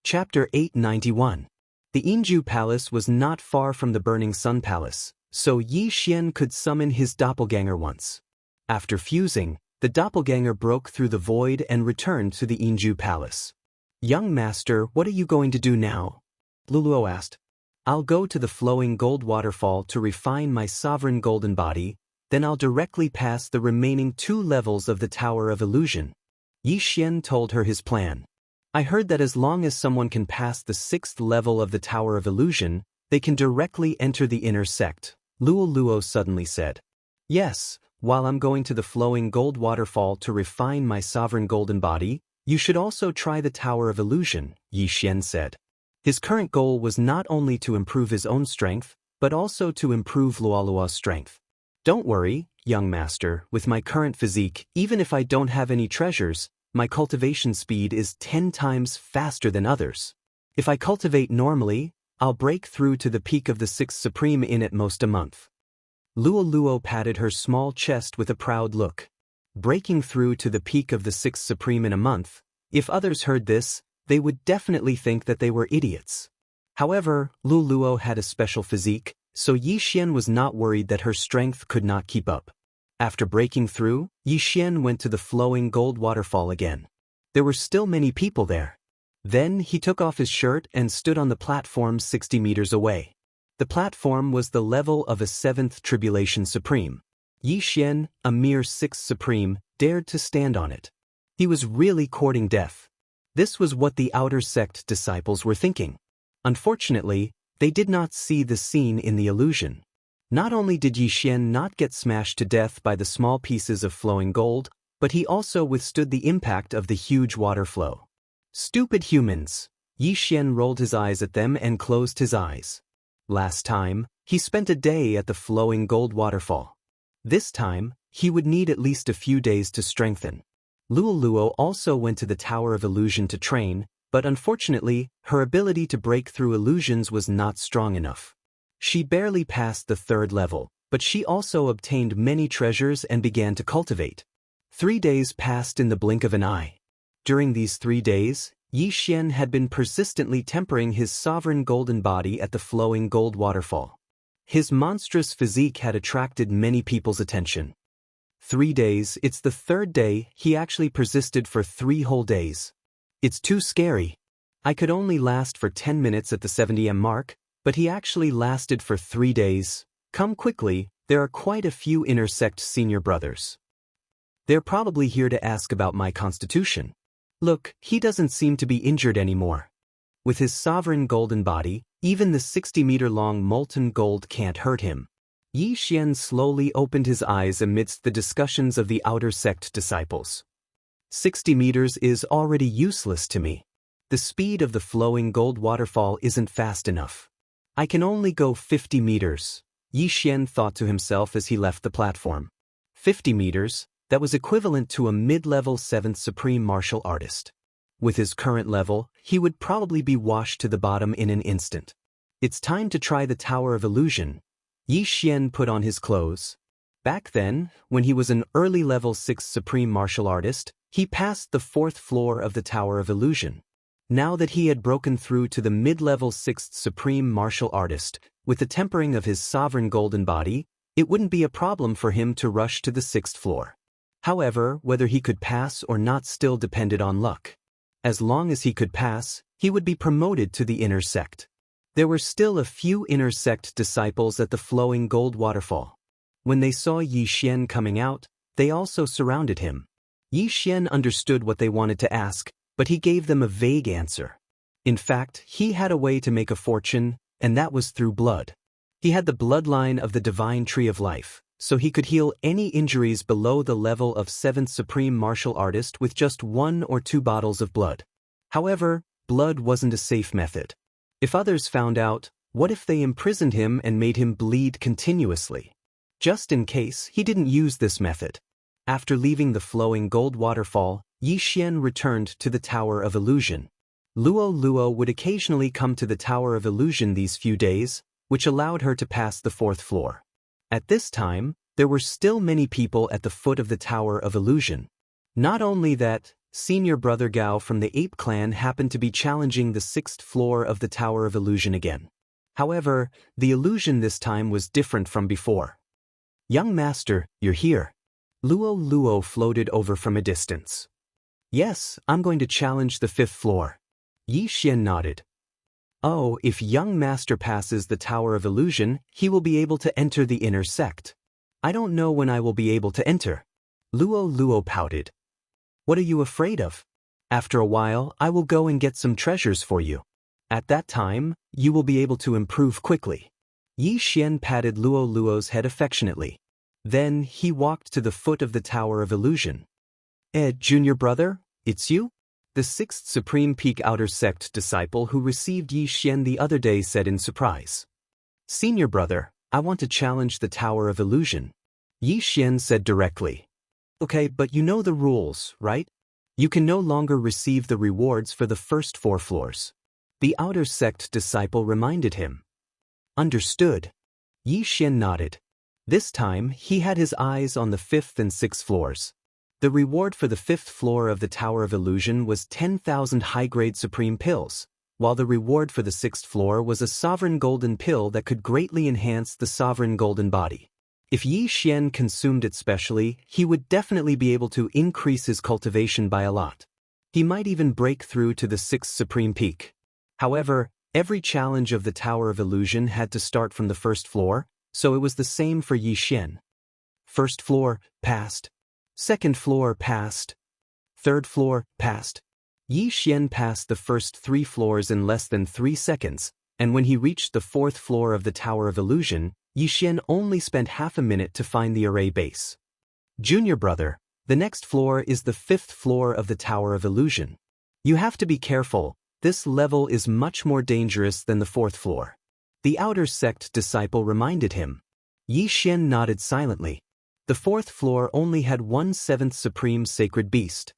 Chapter 891. The Yinju Palace was not far from the Burning Sun Palace, so Yi Xian could summon his doppelganger once. After fusing, the doppelganger broke through the void and returned to the Yinju Palace. Young master, what are you going to do now? Luo asked. I'll go to the flowing gold waterfall to refine my sovereign golden body, then I'll directly pass the remaining 2 levels of the Tower of Illusion. Yi Xian told her his plan. I heard that as long as someone can pass the 6th level of the Tower of Illusion, they can directly enter the inner sect, Luo Luo suddenly said. Yes, while I'm going to the flowing gold waterfall to refine my sovereign golden body, you should also try the Tower of Illusion, Yi Xian said. His current goal was not only to improve his own strength, but also to improve Luo's strength. Don't worry, young master, with my current physique, even if I don't have any treasures, my cultivation speed is 10 times faster than others. If I cultivate normally, I'll break through to the peak of the 6th supreme in at most a month. Luo Luo patted her small chest with a proud look. Breaking through to the peak of the 6th supreme in a month, if others heard this, they would definitely think that they were idiots. However, Luo Luo had a special physique, so Yi Xian was not worried that her strength could not keep up. After breaking through, Yi Xian went to the flowing gold waterfall again. There were still many people there. Then he took off his shirt and stood on the platform 60 meters away. The platform was the level of a 7th Tribulation Supreme. Yi Xian, a mere 6th Supreme, dared to stand on it. He was really courting death. This was what the outer sect disciples were thinking. Unfortunately, they did not see the scene in the illusion. Not only did Yi Xian not get smashed to death by the small pieces of flowing gold, but he also withstood the impact of the huge water flow. Stupid humans! Yi Xian rolled his eyes at them and closed his eyes. Last time, he spent a day at the flowing gold waterfall. This time, he would need at least a few days to strengthen. Luo Luo also went to the Tower of Illusion to train, but unfortunately, her ability to break through illusions was not strong enough. She barely passed the 3rd level, but she also obtained many treasures and began to cultivate. 3 days passed in the blink of an eye. During these 3 days, Yi Xian had been persistently tempering his sovereign golden body at the flowing gold waterfall. His monstrous physique had attracted many people's attention. 3 days, it's the 3rd day, he actually persisted for 3 whole days. It's too scary. I could only last for 10 minutes at the 70m mark, but he actually lasted for 3 days. Come quickly, there are quite a few inner sect senior brothers. They're probably here to ask about my constitution. Look, he doesn't seem to be injured anymore. With his sovereign golden body, even the 60-meter-long molten gold can't hurt him. Yi Xian slowly opened his eyes amidst the discussions of the outer sect disciples. 60 meters is already useless to me. The speed of the flowing gold waterfall isn't fast enough. I can only go 50 meters, Yi Xian thought to himself as he left the platform. 50 meters, that was equivalent to a mid-level 7th Supreme Martial Artist. With his current level, he would probably be washed to the bottom in an instant. It's time to try the Tower of Illusion. Yi Xian put on his clothes. Back then, when he was an early-level 6th Supreme Martial Artist, he passed the 4th floor of the Tower of Illusion. Now that he had broken through to the mid-level 6th Supreme Martial Artist, with the tempering of his sovereign golden body, it wouldn't be a problem for him to rush to the 6th floor. However, whether he could pass or not still depended on luck. As long as he could pass, he would be promoted to the inner sect. There were still a few inner sect disciples at the flowing gold waterfall. When they saw Yi Xian coming out, they also surrounded him. Yi Xian understood what they wanted to ask, but he gave them a vague answer. In fact, he had a way to make a fortune, and that was through blood. He had the bloodline of the divine tree of life, so he could heal any injuries below the level of 7th Supreme Martial Artist with just 1 or 2 bottles of blood. However, blood wasn't a safe method. If others found out, what if they imprisoned him and made him bleed continuously? Just in case, he didn't use this method. After leaving the flowing gold waterfall, Yi Xian returned to the Tower of Illusion. Luo Luo would occasionally come to the Tower of Illusion these few days, which allowed her to pass the 4th floor. At this time, there were still many people at the foot of the Tower of Illusion. Not only that, senior brother Gao from the Ape Clan happened to be challenging the 6th floor of the Tower of Illusion again. However, the illusion this time was different from before. "Young master, you're here." Luo Luo floated over from a distance. "Yes, I'm going to challenge the 5th floor." Yi Xian nodded. "Oh, if young master passes the Tower of Illusion, he will be able to enter the inner sect. I don't know when I will be able to enter." Luo Luo pouted. "What are you afraid of? After a while, I will go and get some treasures for you. At that time, you will be able to improve quickly." Yi Xian patted Luo Luo's head affectionately. Then he walked to the foot of the Tower of Illusion. Junior brother, it's you?" The 6th Supreme Peak Outer Sect disciple who received Yi Xian the other day said in surprise. "Senior brother, I want to challenge the Tower of Illusion." Yi Xian said directly. "Okay, but you know the rules, right? You can no longer receive the rewards for the first 4 floors. The Outer Sect disciple reminded him. "Understood." Yi Xian nodded. This time, he had his eyes on the 5th and 6th floors. The reward for the 5th floor of the Tower of Illusion was 10,000 high-grade Supreme Pills, while the reward for the 6th floor was a sovereign golden pill that could greatly enhance the sovereign golden body. If Yi Xian consumed it specially, he would definitely be able to increase his cultivation by a lot. He might even break through to the 6th supreme peak. However, every challenge of the Tower of Illusion had to start from the 1st floor, so it was the same for Yi Xian. 1st floor, passed. 2nd floor, passed. 3rd floor, passed. Yi Xian passed the first 3 floors in less than 3 seconds, and when he reached the 4th floor of the Tower of Illusion, Yi Xian only spent half a minute to find the array base. Junior brother, the next floor is the 5th floor of the Tower of Illusion. You have to be careful, this level is much more dangerous than the 4th floor. The outer sect disciple reminded him. Yi Xian nodded silently. The 4th floor only had one 7th supreme sacred beast.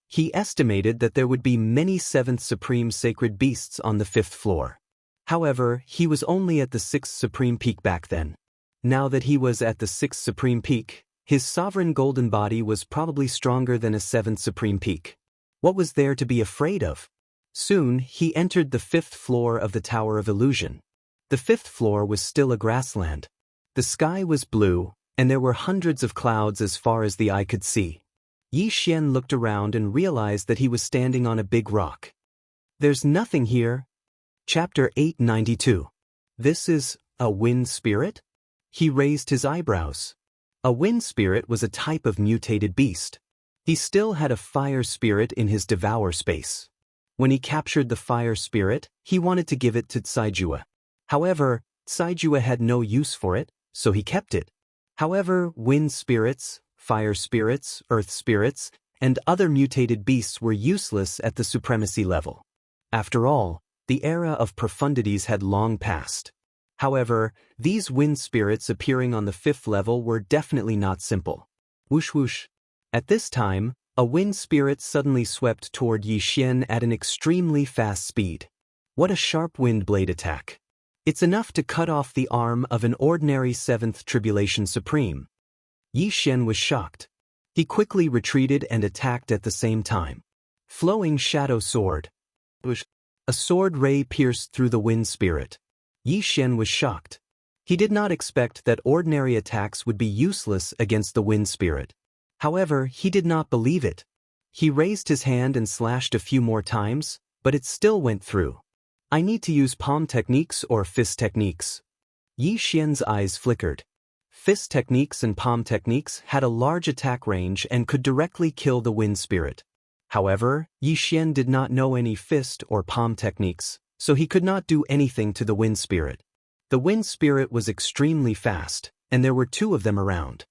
He estimated that there would be many 7th supreme sacred beasts on the 5th floor. However, he was only at the 6th supreme peak back then. Now that he was at the 6th supreme peak, his sovereign golden body was probably stronger than a 7th supreme peak. What was there to be afraid of? Soon, he entered the 5th floor of the Tower of Illusion. The 5th floor was still a grassland. The sky was blue, and there were hundreds of clouds as far as the eye could see. Yi Xian looked around and realized that he was standing on a big rock. There's nothing here. Chapter 892. This is a wind spirit? He raised his eyebrows. A wind spirit was a type of mutated beast. He still had a fire spirit in his devour space. When he captured the fire spirit, he wanted to give it to Caijua. However, Caijua had no use for it, so he kept it. However, wind spirits, fire spirits, earth spirits, and other mutated beasts were useless at the supremacy level. After all, the era of profundities had long passed. However, these wind spirits appearing on the 5th level were definitely not simple. Whoosh whoosh. At this time, a wind spirit suddenly swept toward Yi Xian at an extremely fast speed. What a sharp wind blade attack. It's enough to cut off the arm of an ordinary 7th Tribulation Supreme. Yi Xian was shocked. He quickly retreated and attacked at the same time. Flowing Shadow Sword. A sword ray pierced through the wind spirit. Yi Xian was shocked. He did not expect that ordinary attacks would be useless against the wind spirit. However, he did not believe it. He raised his hand and slashed a few more times, but it still went through. I need to use palm techniques or fist techniques. Yi Xian's eyes flickered. Fist techniques and palm techniques had a large attack range and could directly kill the wind spirit. However, Yi Xian did not know any fist or palm techniques, so he could not do anything to the wind spirit. The wind spirit was extremely fast, and there were 2 of them around.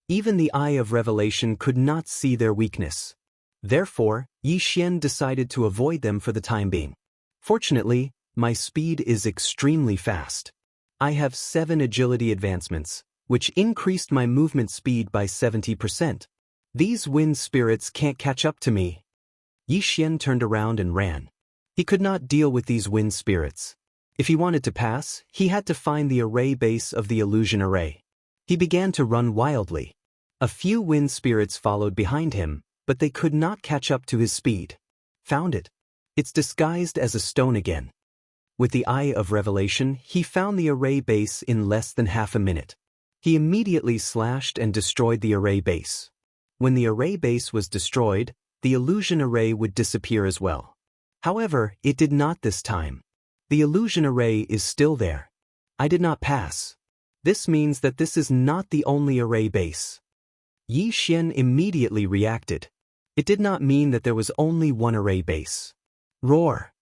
Even the Eye of Revelation could not see their weakness. Therefore, Yi Xian decided to avoid them for the time being. Fortunately, my speed is extremely fast. I have 7 agility advancements, which increased my movement speed by 70%. These wind spirits can't catch up to me. Yi Xian turned around and ran. He could not deal with these wind spirits. If he wanted to pass, he had to find the array base of the illusion array. He began to run wildly. A few wind spirits followed behind him, but they could not catch up to his speed. Found it. It's disguised as a stone again. With the Eye of Revelation, he found the array base in less than half a minute. He immediately slashed and destroyed the array base. When the array base was destroyed, the illusion array would disappear as well. However, it did not this time. The illusion array is still there. I did not pass. This means that this is not the only array base. Yi Xian immediately reacted. It did not mean that there was only one array base. Roar!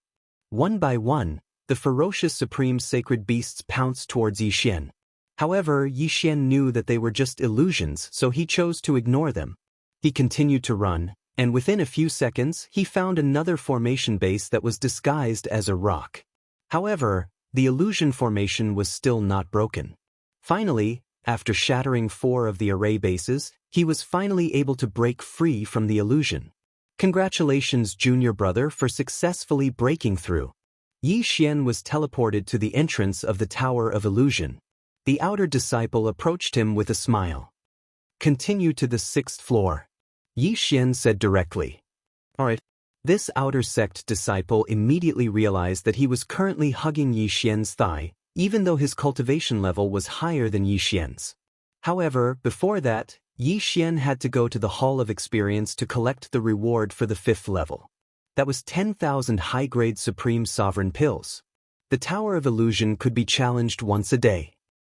One by one, the ferocious supreme sacred beasts pounced towards Yi Xian. However, Yi Xian knew that they were just illusions, so he chose to ignore them. He continued to run, and within a few seconds, he found another formation base that was disguised as a rock. However, the illusion formation was still not broken. Finally, after shattering 4 of the array bases, he was finally able to break free from the illusion. Congratulations, junior brother, for successfully breaking through. Yi Xian was teleported to the entrance of the Tower of Illusion. The outer disciple approached him with a smile. Continue to the 6th floor. Yi Xian said directly. Alright. This outer sect disciple immediately realized that he was currently hugging Yi Xian's thigh, even though his cultivation level was higher than Yi Xian's. However, before that, Yi Xian had to go to the Hall of Experience to collect the reward for the 5th level. That was 10,000 high-grade Supreme Sovereign Pills. The Tower of Illusion could be challenged once a day.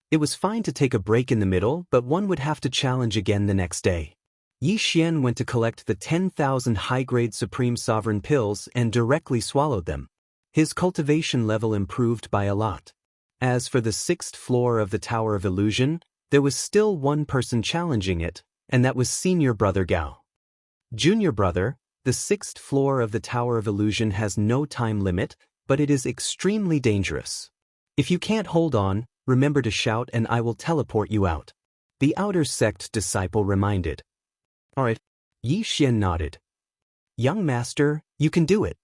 It was fine to take a break in the middle, but one would have to challenge again the next day. Yi Xian went to collect the 10,000 high-grade Supreme Sovereign Pills and directly swallowed them. His cultivation level improved by a lot. As for the 6th floor of the Tower of Illusion, there was still one person challenging it, and that was Senior Brother Gao. Junior Brother, the 6th floor of the Tower of Illusion has no time limit, but it is extremely dangerous. If you can't hold on, remember to shout and I will teleport you out. The outer sect disciple reminded. Alright. Yi Xian nodded. Young master, you can do it.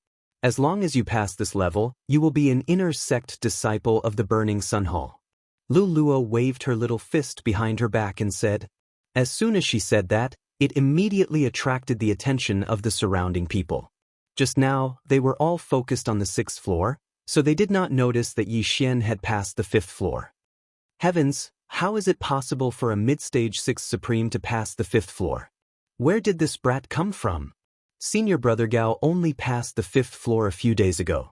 As long as you pass this level, you will be an inner sect disciple of the Burning Sun Hall. Lu Luo waved her little fist behind her back and said. As soon as she said that, it immediately attracted the attention of the surrounding people. Just now, they were all focused on the 6th floor, so they did not notice that Yi Xian had passed the 5th floor. Heavens, how is it possible for a mid-stage 6th Supreme to pass the 5th floor? Where did this brat come from? Senior Brother Gao only passed the 5th floor a few days ago.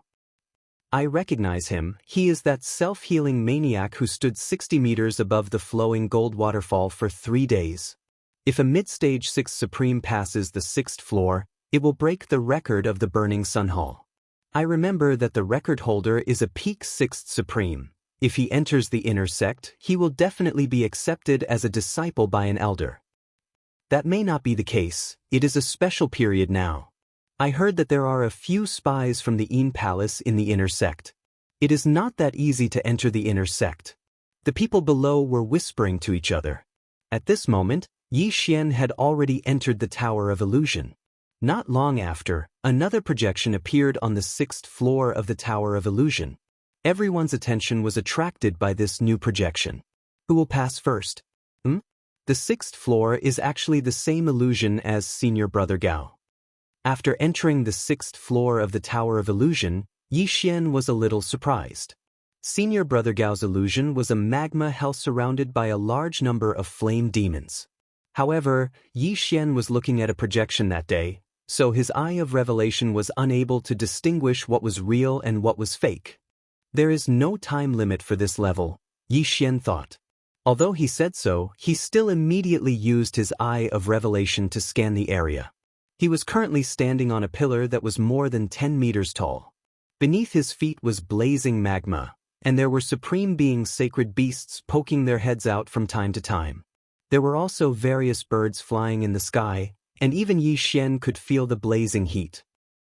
I recognize him. He is that self-healing maniac who stood 60 meters above the flowing gold waterfall for 3 days. If a mid-stage 6th Supreme passes the 6th floor, it will break the record of the Burning Sun Hall. I remember that the record holder is a peak 6th Supreme. If he enters the inner sect, he will definitely be accepted as a disciple by an elder. That may not be the case. It is a special period now. I heard that there are a few spies from the Yin Palace in the inner sect. It is not that easy to enter the inner sect. The people below were whispering to each other. At this moment, Yi Xian had already entered the Tower of Illusion. Not long after, another projection appeared on the 6th floor of the Tower of Illusion. Everyone's attention was attracted by this new projection. Who will pass first? The 6th floor is actually the same illusion as Senior Brother Gao. After entering the 6th floor of the Tower of Illusion, Yi Xian was a little surprised. Senior Brother Gao's illusion was a magma hell surrounded by a large number of flame demons. However, Yi Xian was looking at a projection that day, so his eye of revelation was unable to distinguish what was real and what was fake. There is no time limit for this level, Yi Xian thought. Although he said so, he still immediately used his eye of revelation to scan the area. He was currently standing on a pillar that was more than 10 meters tall. Beneath his feet was blazing magma, and there were supreme beings, sacred beasts poking their heads out from time to time. There were also various birds flying in the sky, and even Yi Xian could feel the blazing heat.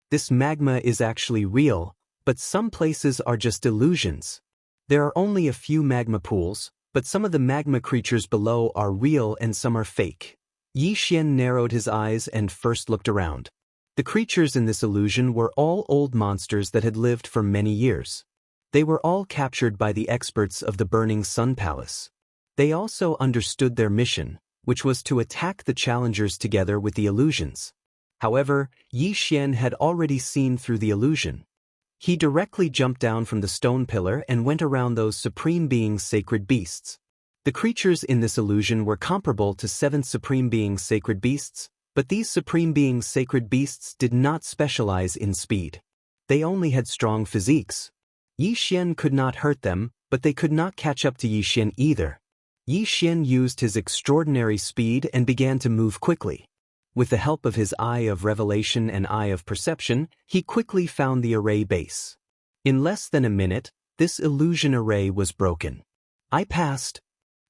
This magma is actually real, but some places are just illusions. There are only a few magma pools, but some of the magma creatures below are real and some are fake. Yi Xian narrowed his eyes and first looked around. The creatures in this illusion were all old monsters that had lived for many years. They were all captured by the experts of the Burning Sun Palace. They also understood their mission, which was to attack the challengers together with the illusions. However, Yi Xian had already seen through the illusion. He directly jumped down from the stone pillar and went around those supreme beings, sacred beasts. The creatures in this illusion were comparable to 7 supreme beings, sacred beasts, but these supreme beings, sacred beasts did not specialize in speed. They only had strong physiques. Yi Xian could not hurt them, but they could not catch up to Yi Xian either. Yi Xian used his extraordinary speed and began to move quickly. With the help of his eye of revelation and eye of perception, he quickly found the array base. In less than a minute, this illusion array was broken. I passed.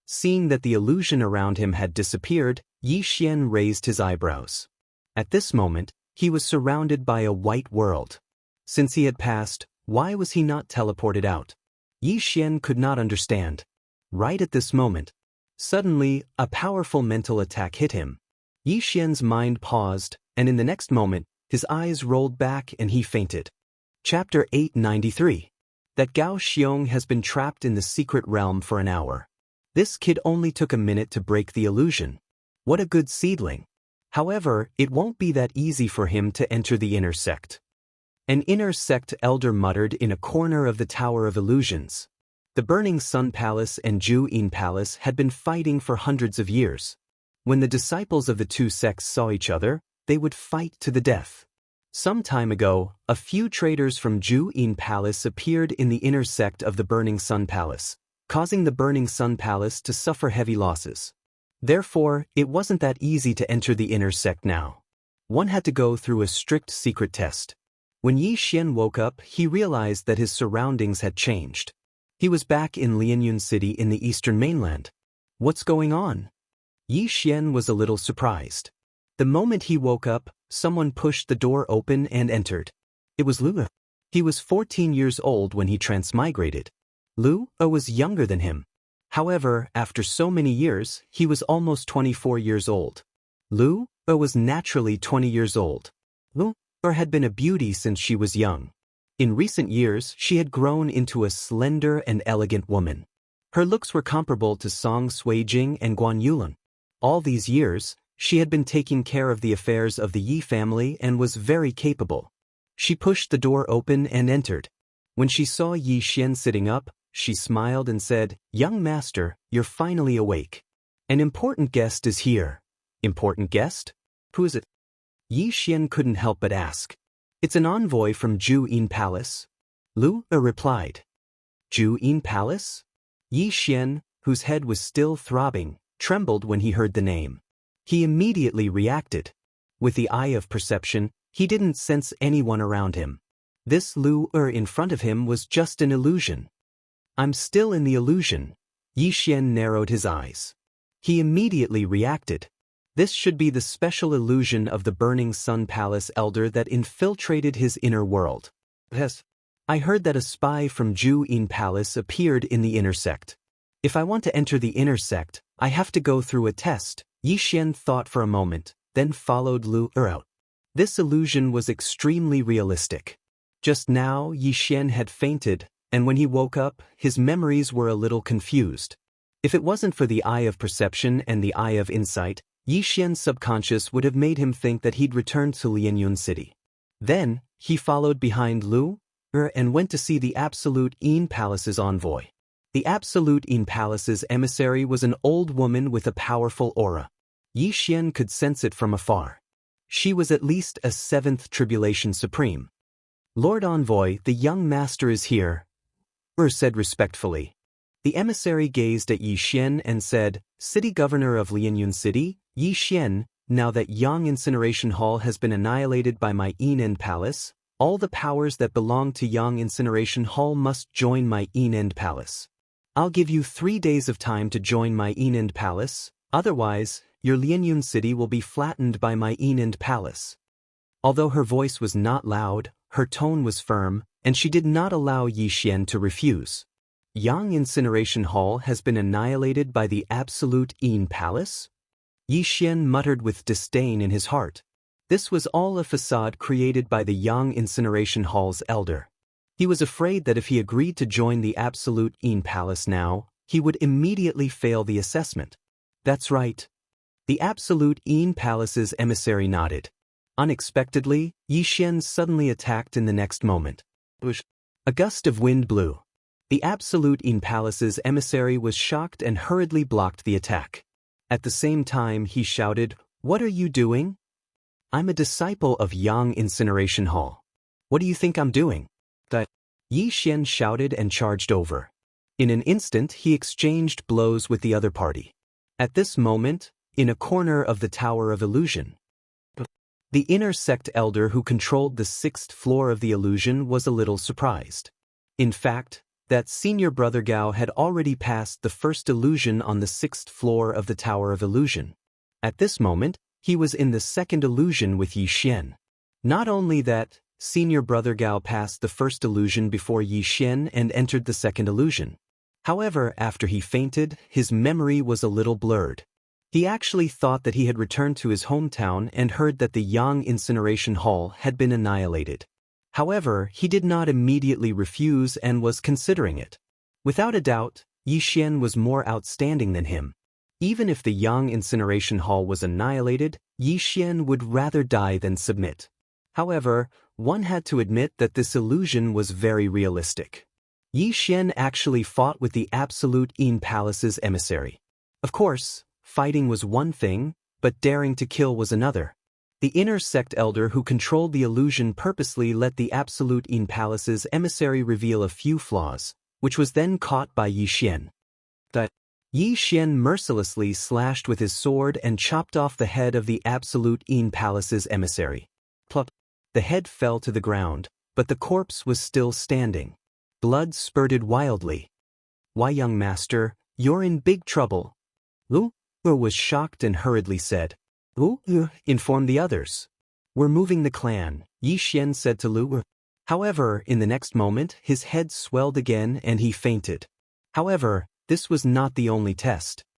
Seeing that the illusion around him had disappeared, Yi Xian raised his eyebrows. At this moment, he was surrounded by a white world. Since he had passed, why was he not teleported out? Yi Xian could not understand. Right at this moment, suddenly, a powerful mental attack hit him. Yi Xian's mind paused, and in the next moment, his eyes rolled back and he fainted. Chapter 893. That Gao Xiong has been trapped in the secret realm for an hour. This kid only took a minute to break the illusion. What a good seedling. However, it won't be that easy for him to enter the inner sect. An inner sect elder muttered in a corner of the Tower of Illusions. The Burning Sun Palace and Ju-in Palace had been fighting for hundreds of years. When the disciples of the two sects saw each other, they would fight to the death. Some time ago, a few traders from Ju-in Palace appeared in the inner sect of the Burning Sun Palace, causing the Burning Sun Palace to suffer heavy losses. Therefore, it wasn't that easy to enter the inner sect now. One had to go through a strict secret test. When Yi Xian woke up, he realized that his surroundings had changed. He was back in Lianyun City in the eastern mainland. What's going on? Yi Xian was a little surprised. The moment he woke up, someone pushed the door open and entered. It was Lu. He was 14 years old when he transmigrated. Lu was younger than him. However, after so many years, he was almost 24 years old. Lu was naturally 20 years old. Lu had been a beauty since she was young. In recent years, she had grown into a slender and elegant woman. Her looks were comparable to Song Suijing and Guan Yulun. All these years, she had been taking care of the affairs of the Yi family and was very capable. She pushed the door open and entered. When she saw Yi Xian sitting up, she smiled and said, "Young master, you're finally awake. An important guest is here." "Important guest? Who is it?" Yi Xian couldn't help but ask. "It's an envoy from Ju-in Palace." Lu replied. "Ju-in Palace?" Yi Xian, whose head was still throbbing, trembled when he heard the name. He immediately reacted. With the eye of perception, he didn't sense anyone around him. This Lu in front of him was just an illusion. "I'm still in the illusion." Yi Xian narrowed his eyes. He immediately reacted. This should be the special illusion of the Burning Sun Palace elder that infiltrated his inner world. "Yes. I heard that a spy from Ju-in Palace appeared in the inner sect. If I want to enter the inner sect, I have to go through a test." Yi Xian thought for a moment, then followed Lu out. This illusion was extremely realistic. Just now, Yi Xian had fainted, and when he woke up, his memories were a little confused. If it wasn't for the eye of perception and the eye of insight, Yi Xian's subconscious would have made him think that he'd returned to Lianyun City. Then, he followed behind Lu and went to see the Absolute In Palace's envoy. The Absolute In Palace's emissary was an old woman with a powerful aura. Yi Xian could sense it from afar. She was at least a 7th Tribulation Supreme. "Lord Envoy, the young master is here," said respectfully. The emissary gazed at Yi Xian and said, "City Governor of Lianyun City, Yi Xian, now that Yang Incineration Hall has been annihilated by my Enend Palace, all the powers that belong to Yang Incineration Hall must join my Enend Palace. I'll give you 3 days of time to join my Enend Palace, otherwise, your Lianyun City will be flattened by my Enend Palace." Although her voice was not loud, her tone was firm, and she did not allow Yi Xian to refuse. "Yang Incineration Hall has been annihilated by the Absolute In Palace?" Yi Xian muttered with disdain in his heart. This was all a facade created by the Yang Incineration Hall's elder. He was afraid that if he agreed to join the Absolute In Palace now, he would immediately fail the assessment. "That's right." The Absolute In Palace's emissary nodded. Unexpectedly, Yi Xian suddenly attacked in the next moment. A gust of wind blew. The Absolute In Palace's emissary was shocked and hurriedly blocked the attack. At the same time, he shouted, "What are you doing?" "I'm a disciple of Yang Incineration Hall. What do you think I'm doing?" Yi Xian shouted and charged over. In an instant, he exchanged blows with the other party. At this moment, in a corner of the Tower of Illusion, the inner sect elder who controlled the 6th floor of the illusion was a little surprised. In fact, that senior brother Gao had already passed the first illusion on the 6th floor of the Tower of Illusion. At this moment, he was in the 2nd illusion with Yi Xian. Not only that, senior brother Gao passed the first illusion before Yi Xian and entered the 2nd illusion. However, after he fainted, his memory was a little blurred. He actually thought that he had returned to his hometown and heard that the Yang Incineration Hall had been annihilated. However, he did not immediately refuse and was considering it. Without a doubt, Yi Xian was more outstanding than him. Even if the Yang incineration hall was annihilated, Yi Xian would rather die than submit. However, one had to admit that this illusion was very realistic. Yi Xian actually fought with the Absolute Yin Palace's emissary. Of course, fighting was one thing, but daring to kill was another. The inner sect elder who controlled the illusion purposely let the Absolute Yin Palace's emissary reveal a few flaws, which was then caught by Yi Xian. Yi Xian mercilessly slashed with his sword and chopped off the head of the Absolute Yin Palace's emissary. Plop! The head fell to the ground, but the corpse was still standing. Blood spurted wildly. "Why, young master, you're in big trouble." Lu was shocked and hurriedly said. Inform the others. "We're moving the clan," Yi Xian said to Lu. However, in the next moment, his head swelled again and he fainted. However, this was not the only test.